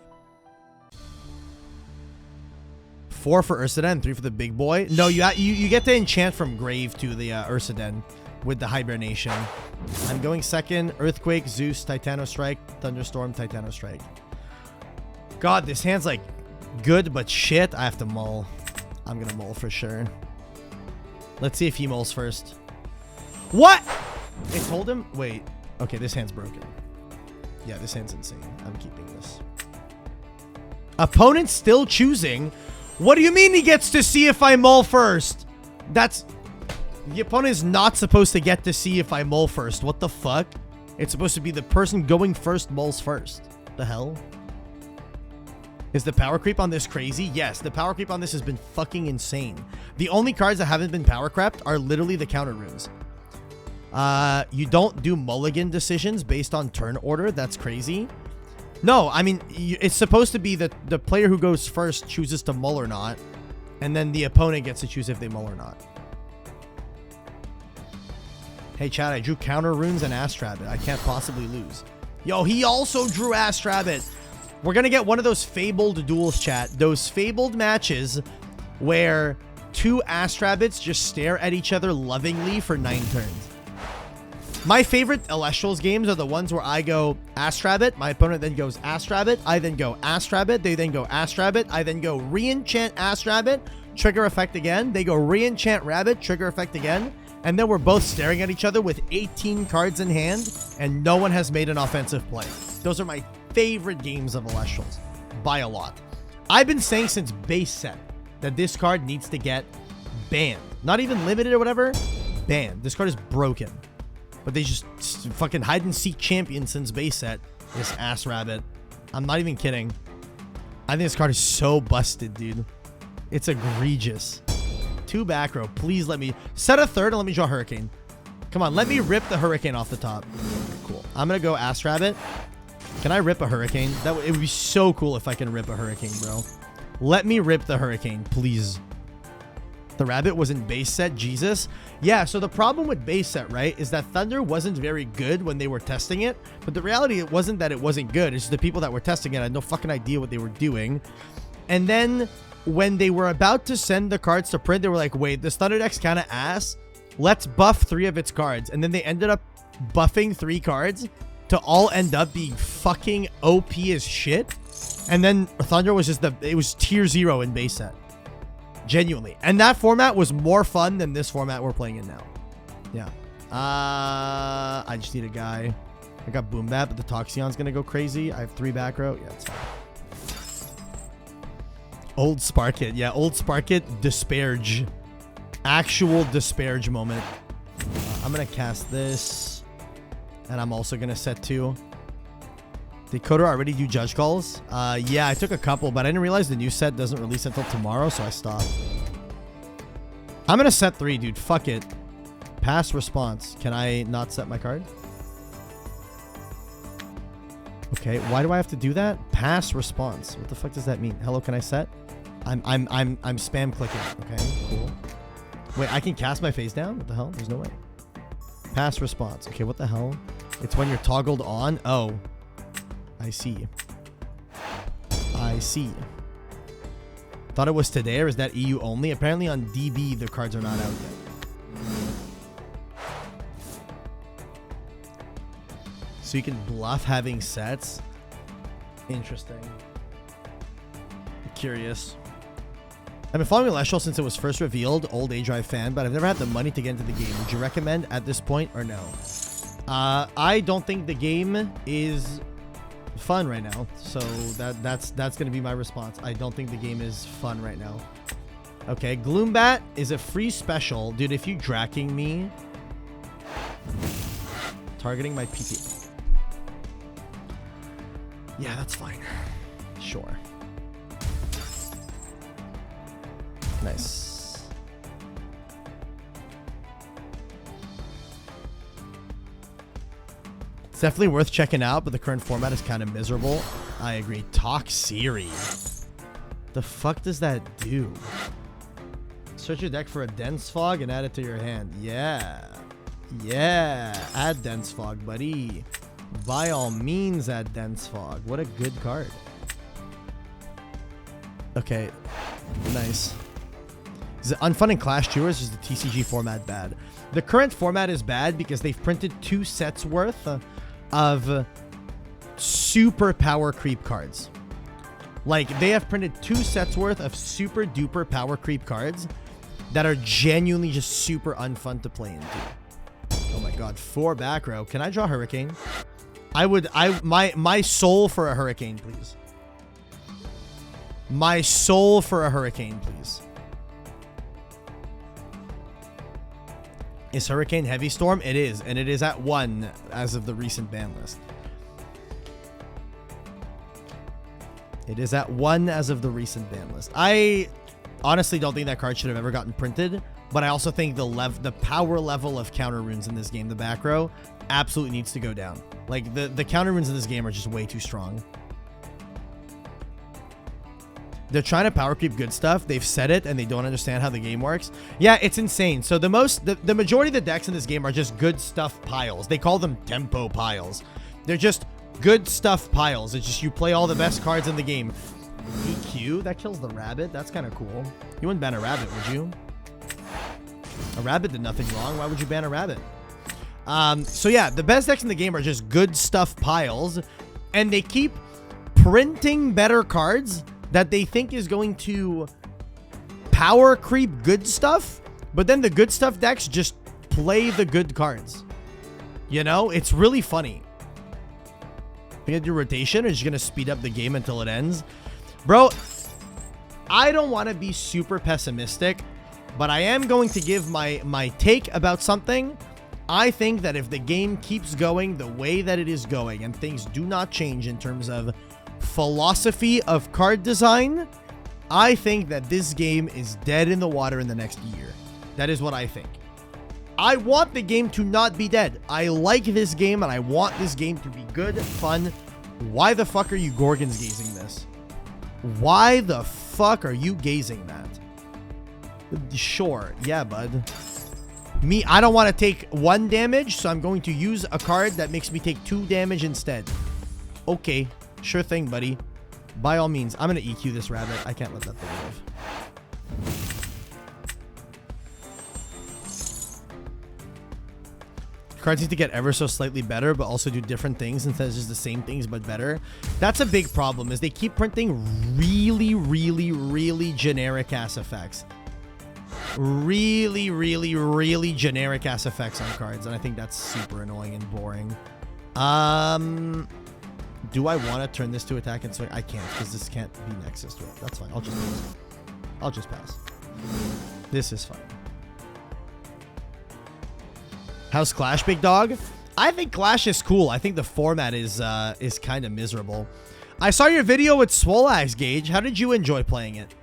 Speaker 1: 4 for Ursaden, 3 for the big boy. No, you get to enchant from grave to the Ursaden with the hibernation. I'm going second. Earthquake, Zeus, Titano Strike, Thunderstorm, Titano Strike. God, this hand's like good, but shit. I have to mull. I'm gonna mull for sure. Let's see if he mulls first. What? It told him? Wait. Okay, this hand's broken. Yeah, this hand's insane. I'm keeping this. Opponent still choosing. What do you mean he gets to see if I mull first? That's... The opponent is not supposed to get to see if I mull first. What the fuck? It's supposed to be the person going first mulls first. The hell? Is the power creep on this crazy? Yes, the power creep on this has been fucking insane. The only cards that haven't been power crept are literally the counter runes. You don't do mulligan decisions based on turn order. That's crazy. No, I mean, it's supposed to be that the player who goes first chooses to mull or not, and then the opponent gets to choose if they mull or not. Hey, chat, I drew counter runes and Astrabbit. I can't possibly lose. Yo, he also drew Astrabbit. We're going to get one of those fabled duels, chat. Those fabled matches where 2 Astrabbits just stare at each other lovingly for 9 turns. My favorite Elestrals games are the ones where I go Astrabbit, my opponent then goes Astrabbit, I then go Astrabbit, they then go Astrabbit, I then go re-enchant Astrabbit, trigger effect again, they go re-enchant Rabbit, trigger effect again, and then we're both staring at each other with 18 cards in hand, and no one has made an offensive play. Those are my favorite games of Elestrals, by a lot. I've been saying since base set that this card needs to get banned. Not even limited or whatever, banned. This card is broken. But they just fucking hide and seek champion since base set. This ass rabbit. I'm not even kidding. I think this card is so busted, dude. It's egregious. 2 back row. Please let me set a third and let me draw Hurricane. Come on, let me rip the Hurricane off the top. Cool. I'm gonna go ass rabbit. Can I rip a Hurricane? It would be so cool if I can rip a Hurricane, bro. Let me rip the Hurricane, please. The rabbit was in base set, Jesus. Yeah, so the problem with base set, right, is that Thunder wasn't very good when they were testing it. But the reality, it wasn't that it wasn't good. It's just the people that were testing it had no fucking idea what they were doing. And then when they were about to send the cards to print, they were like, wait, this Thunder deck's kind of ass. Let's buff 3 of its cards. And then they ended up buffing 3 cards to all end up being fucking OP as shit. And then Thunder was just it was tier 0 in base set. Genuinely. And that format was more fun than this format we're playing in now. Yeah. I just need a guy. I got Boom Bat, but the Toxion's gonna go crazy. I have 3 back row. Yeah, it's fine. Old Sparkit. Yeah, old Sparkit. Disparage. Actual disparage moment. I'm gonna cast this. And I'm also gonna set 2. Did Coder already do judge calls? Yeah, I took a couple, but I didn't realize the new set doesn't release until tomorrow, so I stopped. I'm gonna set 3, dude. Fuck it. Pass response. Can I not set my card? Okay, why do I have to do that? Pass response. What the fuck does that mean? Hello, can I set? I'm spam clicking. Okay, cool. Wait, I can cast my face down? What the hell? There's no way. Pass response. Okay, what the hell? It's when you're toggled on. Oh. I see. I see. Thought it was today, or is that EU only? Apparently on DB, the cards are not out yet. So you can bluff having sets. Interesting. I'm curious. I've been following Elestrals since it was first revealed. Old A-Drive fan, but I've never had the money to get into the game. Would you recommend at this point or no? I don't think the game is fun right now, so that's gonna be my response. I don't think the game is fun right now. Okay, Gloombat is a free special, dude. If you dracking me, targeting my PT. Yeah, that's fine. Sure. Nice. It's definitely worth checking out, but the current format is kind of miserable. I agree. Toxiri. The fuck does that do? Search your deck for a dense fog and add it to your hand. Yeah. Yeah. Add dense fog, buddy. By all means, add dense fog. What a good card. Okay. Nice. Is it unfun in Clash 2 or is the TCG format bad? The current format is bad because they've printed 2 sets worth of super power creep cards. Like, they have printed 2 sets worth of super duper power creep cards that are genuinely just super unfun to play into. Oh my god, 4 back row. Can I draw Hurricane? My soul for a Hurricane, please. My soul for a Hurricane, please. Is Hurricane Heavy Storm? It is, and it is at 1 as of the recent ban list. It is at 1 as of the recent ban list. I honestly don't think that card should have ever gotten printed, but I also think the power level of counter runes in this game, the back row, absolutely needs to go down. Like, the counter runes in this game are just way too strong. They're trying to power creep good stuff. They've said it, and they don't understand how the game works. Yeah, it's insane. So the majority of the decks in this game are just good stuff piles. They call them tempo piles. They're just good stuff piles. It's just you play all the best cards in the game. EQ? That kills the rabbit. That's kind of cool. You wouldn't ban a rabbit, would you? A rabbit did nothing wrong. Why would you ban a rabbit? So yeah, the best decks in the game are just good stuff piles, and they keep printing better cards that they think is going to power creep good stuff, but then the good stuff decks just play the good cards. You know, it's really funny. You gonna do rotation, or just gonna speed up the game until it ends? Bro, I don't want to be super pessimistic, but I am going to give my take about something. I think that if the game keeps going the way that it is going and things do not change in terms of philosophy of card design, I think that this game is dead in the water in the next year. That is what I think. I want the game to not be dead. I like this game and I want this game to be good, fun. Why the fuck are you Gorgons gazing this? Why the fuck are you gazing that? Sure, yeah, bud. Me, I don't want to take 1 damage, so I'm going to use a card that makes me take 2 damage instead. Okay. Sure thing, buddy. By all means, I'm going to EQ this rabbit. I can't let that thing live. Cards need to get ever so slightly better, but also do different things instead of just the same things, but better. That's a big problem, is they keep printing really, really, really generic ass effects. really, really, really generic ass effects on cards, and I think that's super annoying and boring. Do I want to turn this to attack and swing? I can't, because this can't be Nexus to it. That's fine. I'll just pass. This is fine. How's Clash, big dog? I think Clash is cool. I think the format is kind of miserable. I saw your video with Swolax, Gage. How did you enjoy playing it?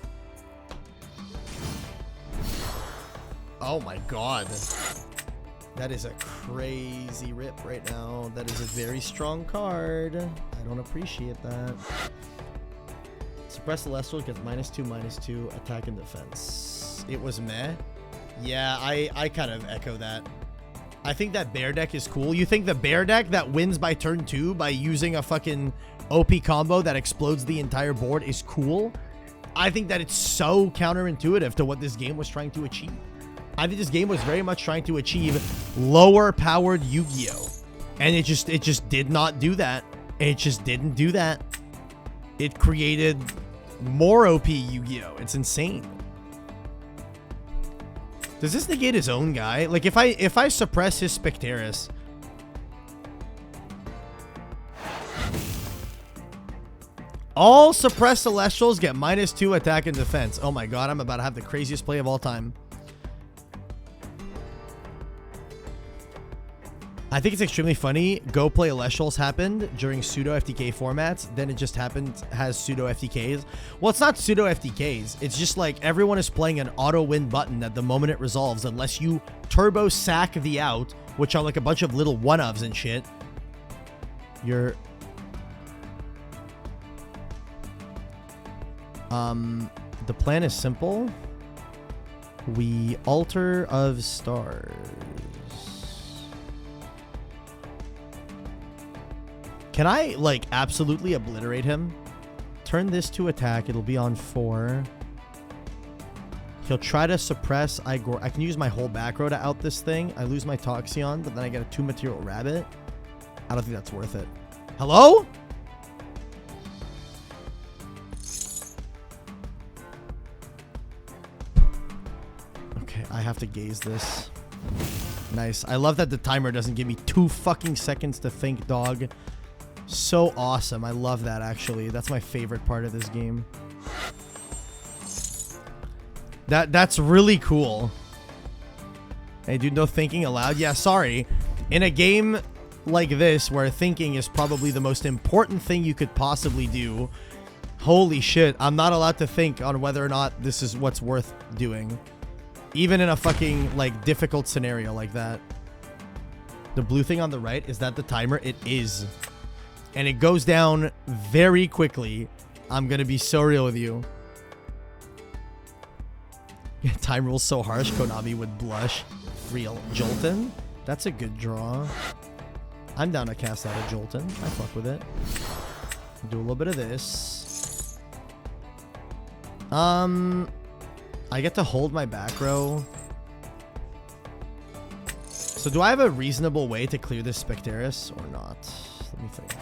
Speaker 1: Oh my god. That is a crazy rip right now. That is a very strong card. I don't appreciate that. Suppress Elestrals gets -2/-2 attack and defense. It was meh. Yeah, I kind of echo that. I think that bear deck is cool. You think the bear deck that wins by turn 2 by using a fucking OP combo that explodes the entire board is cool? I think that it's so counterintuitive to what this game was trying to achieve. I think this game was very much trying to achieve lower powered Yu-Gi-Oh! And it just did not do that. It just didn't do that. It created more OP Yu-Gi-Oh! It's insane. Does this negate his own guy? Like, if I suppress his Specteris... All suppressed Elestrals get -2 attack and defense. Oh my god, I'm about to have the craziest play of all time. I think it's extremely funny. Go play Elestrals happened during pseudo FTK formats. Then it just happened has pseudo FTKs. Well, it's not pseudo FTKs. It's just like everyone is playing an auto win button at the moment it resolves, unless you turbo sack the out, which are like a bunch of little one-ofs and shit. You're... The plan is simple. We altar of stars. Can I, like, absolutely obliterate him? Turn this to attack. It'll be on 4. He'll try to suppress Igor. I can use my whole back row to out this thing. I lose my Toxion, but then I get a 2-material rabbit. I don't think that's worth it. Hello? Okay, I have to gaze this. Nice. I love that the timer doesn't give me 2 fucking seconds to think, dog. So awesome. I love that, actually. That's my favorite part of this game. That's really cool. Hey, dude, no thinking aloud? Yeah, sorry. In a game like this, where thinking is probably the most important thing you could possibly do, holy shit, I'm not allowed to think on whether or not this is what's worth doing. Even in a fucking, like, difficult scenario like that. The blue thing on the right, is that the timer? It is. And it goes down very quickly. I'm going to be so real with you. Time rule's so harsh, Konami would blush. Real. Jolton? That's a good draw. I'm down to cast out a Jolton. I fuck with it. Do a little bit of this. I get to hold my back row. So do I have a reasonable way to clear this Specteris or not? Let me think.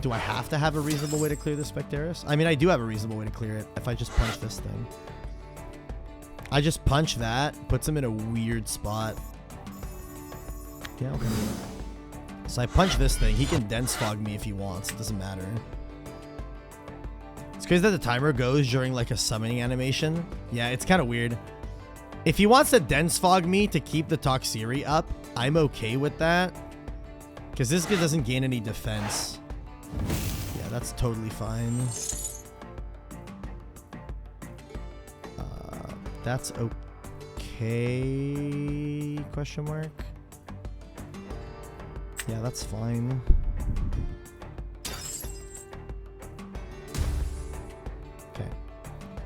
Speaker 1: Do I have to have a reasonable way to clear this Specteris? I mean, I do have a reasonable way to clear it if I just punch this thing. I just punch that, puts him in a weird spot. Yeah, okay. So I punch this thing. He can dense fog me if he wants. It doesn't matter. It's crazy that the timer goes during like a summoning animation. Yeah, it's kind of weird. If he wants to dense fog me to keep the Toxiri up, I'm okay with that. Because this guy doesn't gain any defense. Yeah, that's totally fine. That's okay? Question mark. Yeah, that's fine. Okay.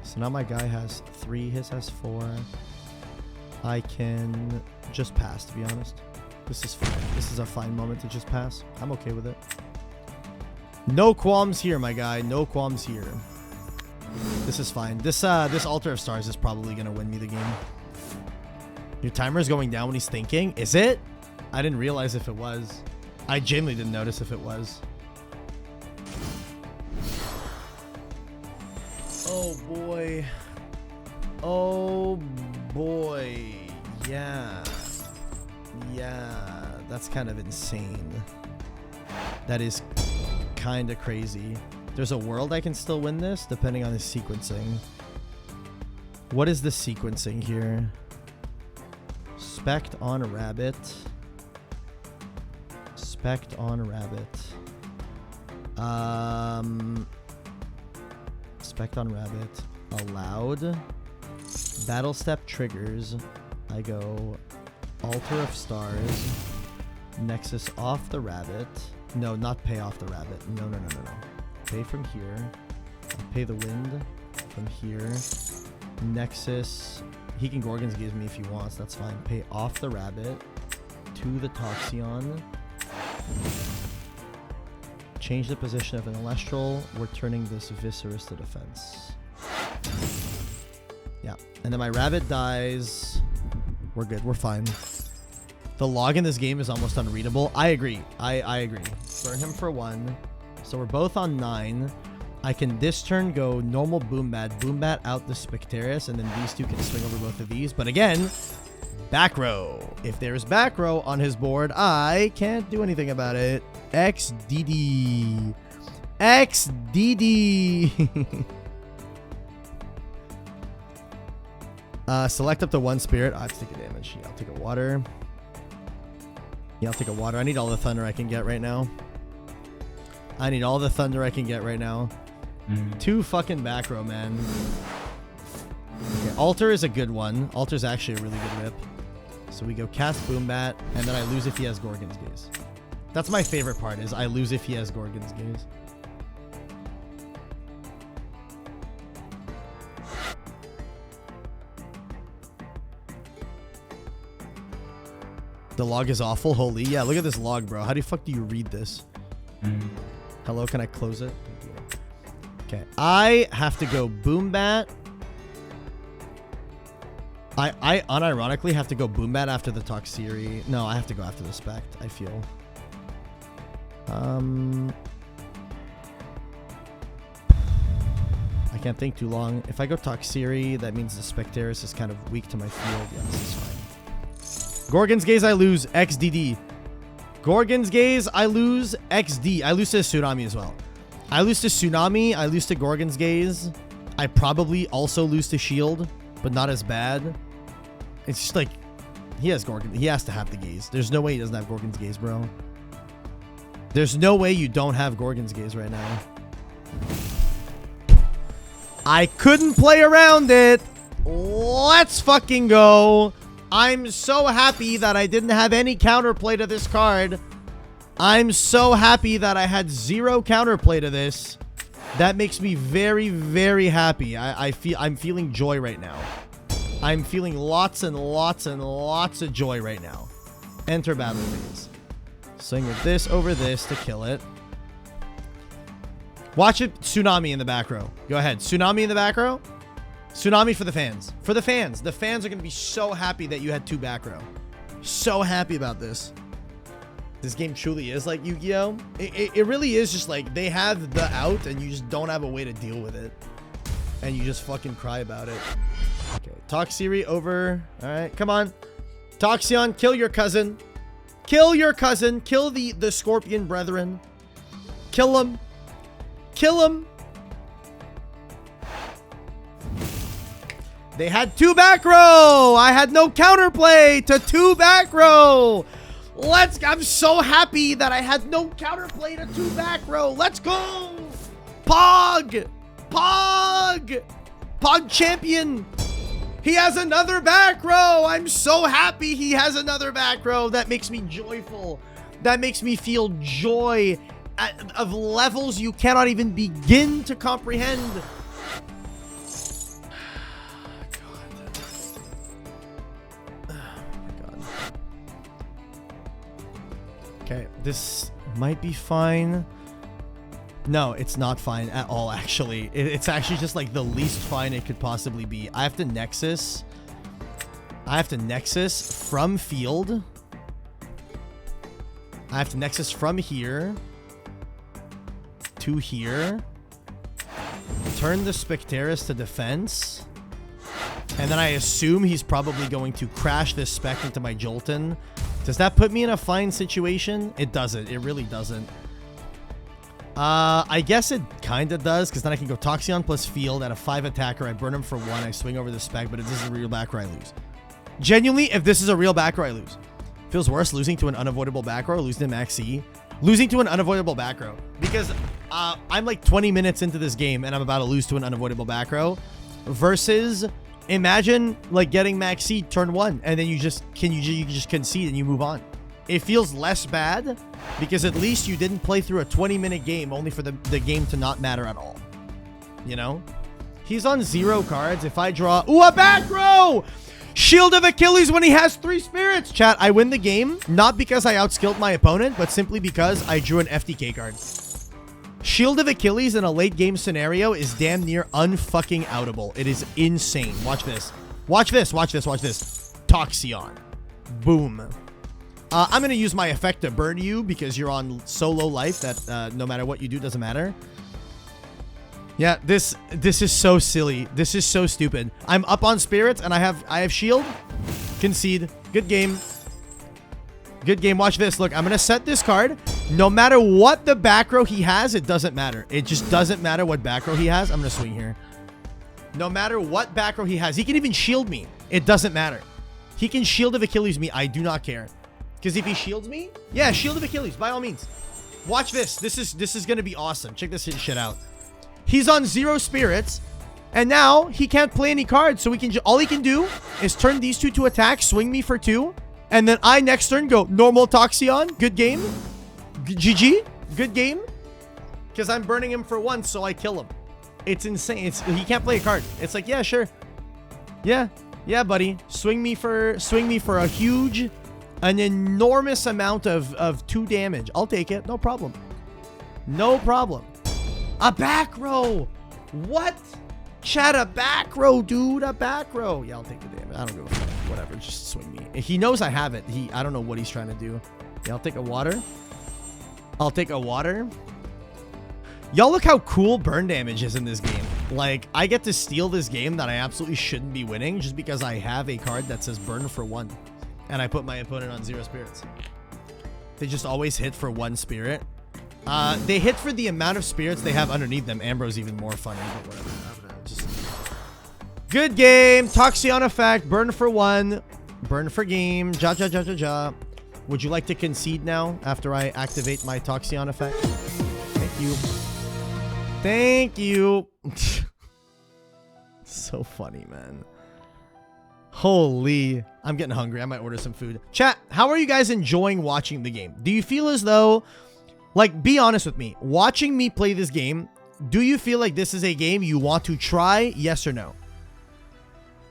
Speaker 1: So now my guy has 3. His has 4. I can just pass, to be honest. This is fine. This is a fine moment to just pass. I'm okay with it. No qualms here, my guy. No qualms here. This is fine. This Altar of Stars is probably going to win me the game. Your timer is going down when he's thinking. Is it? I didn't realize if it was. I genuinely didn't notice if it was. Oh, boy. Oh boy. Yeah. That's kind of insane. That is kind of crazy. There's a world I can still win this depending on the sequencing. What is the sequencing here? Spect on a rabbit. Spect on a rabbit. Spect on rabbit. Allowed. Battle step triggers. I go Altar of Stars. Nexus off the rabbit. No, not pay off the rabbit. No. Pay from here. I'll pay the wind from here. Nexus. He can Gorgon's Gaze me if he wants. That's fine. Pay off the rabbit to the Toxion. Change the position of an Elestral. We're turning this Viscerus to defense. Yeah. And then my rabbit dies. We're good. We're fine. The log in this game is almost unreadable. I agree. I agree. Burn him for 1. So we're both on 9. I can this turn go normal Boombat out the Spectarius, and then these two can swing over both of these. But again, back row. If there's back row on his board, I can't do anything about it. XDD. XDD. Select up to 1 spirit. I have to take a damage. Yeah, I'll take a water. Yeah, I'll take a water. I need all the thunder I can get right now. I need all the thunder I can get right now. 2 fucking back row, man. Okay, Altar is a good one. Altar's actually a really good rip. So we go cast Boombat, and then I lose if he has Gorgon's Gaze. That's my favorite part, is I lose if he has Gorgon's Gaze. The log is awful. Holy. Yeah, look at this log, bro. How the fuck do you read this? Hello, can I close it? Okay. I have to go Boombat. I unironically have to go Boombat after the Toxiri. No, I have to go after the Spect, I feel. I can't think too long. If I go Toxiri, that means the Spectarius is kind of weak to my field. Yeah, this is fine. Gorgon's Gaze, I lose. XDD. Gorgon's Gaze, I lose. XD. I lose to Tsunami as well. I lose to Tsunami. I lose to Gorgon's Gaze. I probably also lose to Shield, but not as bad. It's just like, he has Gorgon. He has to have the Gaze. There's no way he doesn't have Gorgon's Gaze, bro. There's no way you don't have Gorgon's Gaze right now. I couldn't play around it. Let's fucking go. I'm so happy that I didn't have any counterplay to this card. I'm so happy that I had 0 counterplay to this. That makes me very, very happy. I'm feeling joy right now. I'm feeling lots and lots and lots of joy right now. Enter battle phase. Swing with this over this to kill it. Watch it. Tsunami in the back row. Go ahead. Tsunami in the back row. Tsunami for the fans. For the fans. The fans are going to be so happy that you had 2 back row. So happy about this. This game truly is like Yu-Gi-Oh! It really is just like they have the out and you just don't have a way to deal with it. And you just fucking cry about it. Okay. Toxiri over. Alright. Come on. Toxion, kill your cousin. Kill your cousin. Kill the Scorpion brethren. Kill him. Kill him. They had 2 back row. I had no counterplay to 2 back row. I'm so happy that I had no counterplay to 2 back row. Let's go. Pog. Pog. Pog champion. He has another back row. I'm so happy he has another back row. That makes me joyful. That makes me feel joy of levels you cannot even begin to comprehend. Okay, this might be fine. No, it's not fine at all, actually. It's actually just like the least fine it could possibly be. I have to Nexus. I have to Nexus from field. I have to Nexus from here to here. Turn the Spectarius to defense. And then I assume he's probably going to crash this spec into my Jolton. Does that put me in a fine situation? It doesn't. It really doesn't. I guess it kind of does, because then I can go Toxion plus Field at a 5 attacker. I burn him for 1. I swing over the spec, but if this is a real back row, I lose. Genuinely, if this is a real back row, I lose. Feels worse losing to an unavoidable back row or losing to Max E. Losing to an unavoidable back row. Because I'm like 20 minutes into this game, and I'm about to lose to an unavoidable back row. Versus... imagine like getting Max Seed turn 1 and then you just concede and you move on. It feels less bad because at least you didn't play through a 20-minute game only for the game to not matter at all. You know? He's on 0 cards. If I draw... ooh, a back row! Shield of Achilles when he has 3 spirits. Chat, I win the game not because I outskilled my opponent, but simply because I drew an FTK card. Shield of Achilles in a late game scenario is damn near unfucking outable. It is insane. Watch this. Watch this. Watch this. Watch this. Toxion. Boom. I'm going to use my effect to burn you because you're on so low life that no matter what you do, doesn't matter. Yeah, this is so silly. This is so stupid. I'm up on spirits and I have shield. Concede. Good game. Good game. Watch this. Look, I'm going to set this card. No matter what the back row he has, it doesn't matter. It just doesn't matter what back row he has. I'm going to swing here. No matter what back row he has. He can even shield me. It doesn't matter. He can Shield of Achilles me. I do not care. Because if he shields me, yeah, Shield of Achilles, by all means. Watch this. This is going to be awesome. Check this shit out. He's on 0 spirits. And now he can't play any cards. So all he can do is turn these 2 to attack, swing me for 2. And then I next turn go normal Toxion. Good game. GG. Good game. Because I'm burning him for 1, so I kill him. It's insane. He can't play a card. It's like, yeah, sure. Yeah. Yeah, buddy. Swing me for a huge, an enormous amount of 2 damage. I'll take it. No problem. No problem. A back row. What? Chat, a back row, dude. A back row. Yeah, I'll take the damage. I don't give a fuck. Whatever. Just swing me. He knows I have it. I don't know what he's trying to do. Yeah, I'll take a water. I'll take a water. Y'all look how cool burn damage is in this game. Like, I get to steal this game that I absolutely shouldn't be winning just because I have a card that says burn for 1. And I put my opponent on 0 spirits. They just always hit for 1 spirit. They hit for the amount of spirits they have underneath them. Ambrose even more funny, but whatever. Good game. Toxion effect. Burn for 1. Burn for game. Ja, ja, ja, ja, ja. Would you like to concede now after I activate my Toxion effect? Thank you. Thank you. So funny, man. Holy. I'm getting hungry. I might order some food. Chat, how are you guys enjoying watching the game? Do you feel as though, like, be honest with me. Watching me play this game, do you feel like this is a game you want to try? Yes or no?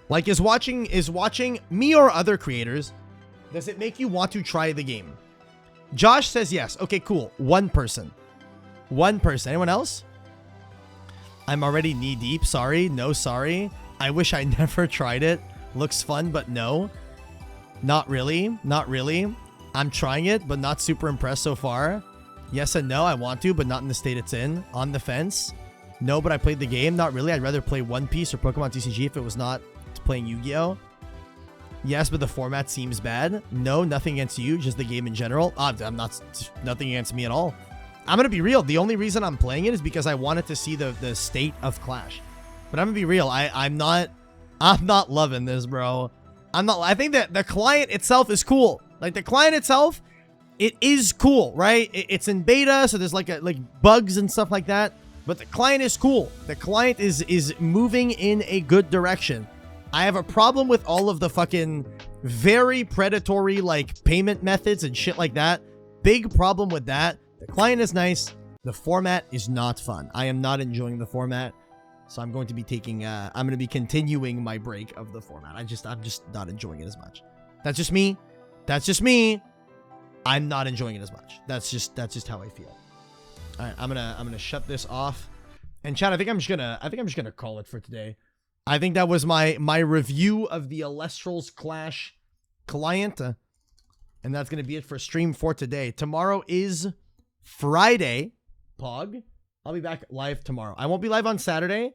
Speaker 1: Like, is watching me or other creators, does it make you want to try the game? Josh says yes. Okay, cool. 1 person. 1 person. Anyone else? I'm already knee deep. Sorry. No, sorry. I wish I never tried it. Looks fun, but no. Not really. Not really. I'm trying it, but not super impressed so far. Yes and no. I want to, but not in the state it's in. On the fence. No, but I played the game. Not really. I'd rather play One Piece or Pokemon TCG if it was not playing Yu-Gi-Oh! Yes, but the format seems bad. No, nothing against you, just the game in general. I'm not, nothing against me at all. I'm gonna be real. The only reason I'm playing it is because I wanted to see the state of Clash. But I'm gonna be real. I'm not loving this, bro. I think that the client itself is cool. Like, the client itself, it is cool, right? It's in beta, so there's like bugs and stuff like that. But the client is cool. The client is moving in a good direction. I have a problem with all of the fucking very predatory, like, payment methods and shit like that. Big problem with that. The client is nice. The format is not fun. I am not enjoying the format. So I'm going to be taking, I'm going to be continuing my break of the format. I'm just not enjoying it as much. That's just me. That's just me. I'm not enjoying it as much. That's just how I feel. All right, I'm gonna shut this off. And chat, I think I'm just gonna call it for today. I think that was my review of the Elestrals Clash client. And that's gonna be it for stream for today. Tomorrow is Friday, Pog. I'll be back live tomorrow. I won't be live on Saturday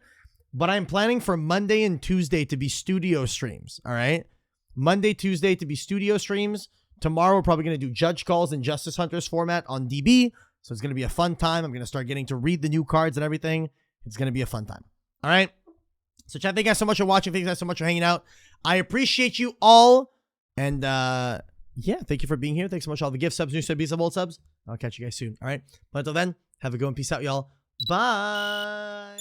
Speaker 1: But I'm planning for Monday and Tuesday to be studio streams. All right. Monday, Tuesday to be studio streams. Tomorrow, we're probably going to do judge calls in Justice Hunters format on DB. So it's going to be a fun time. I'm going to start getting to read the new cards and everything. It's going to be a fun time. All right. So chat, thank you guys so much for watching. Thank you guys so much for hanging out. I appreciate you all. And yeah, thank you for being here. Thanks so much for all the gifts, subs, new subs, old subs. I'll catch you guys soon. All right. But until then, have a good one. Peace out, y'all. Bye.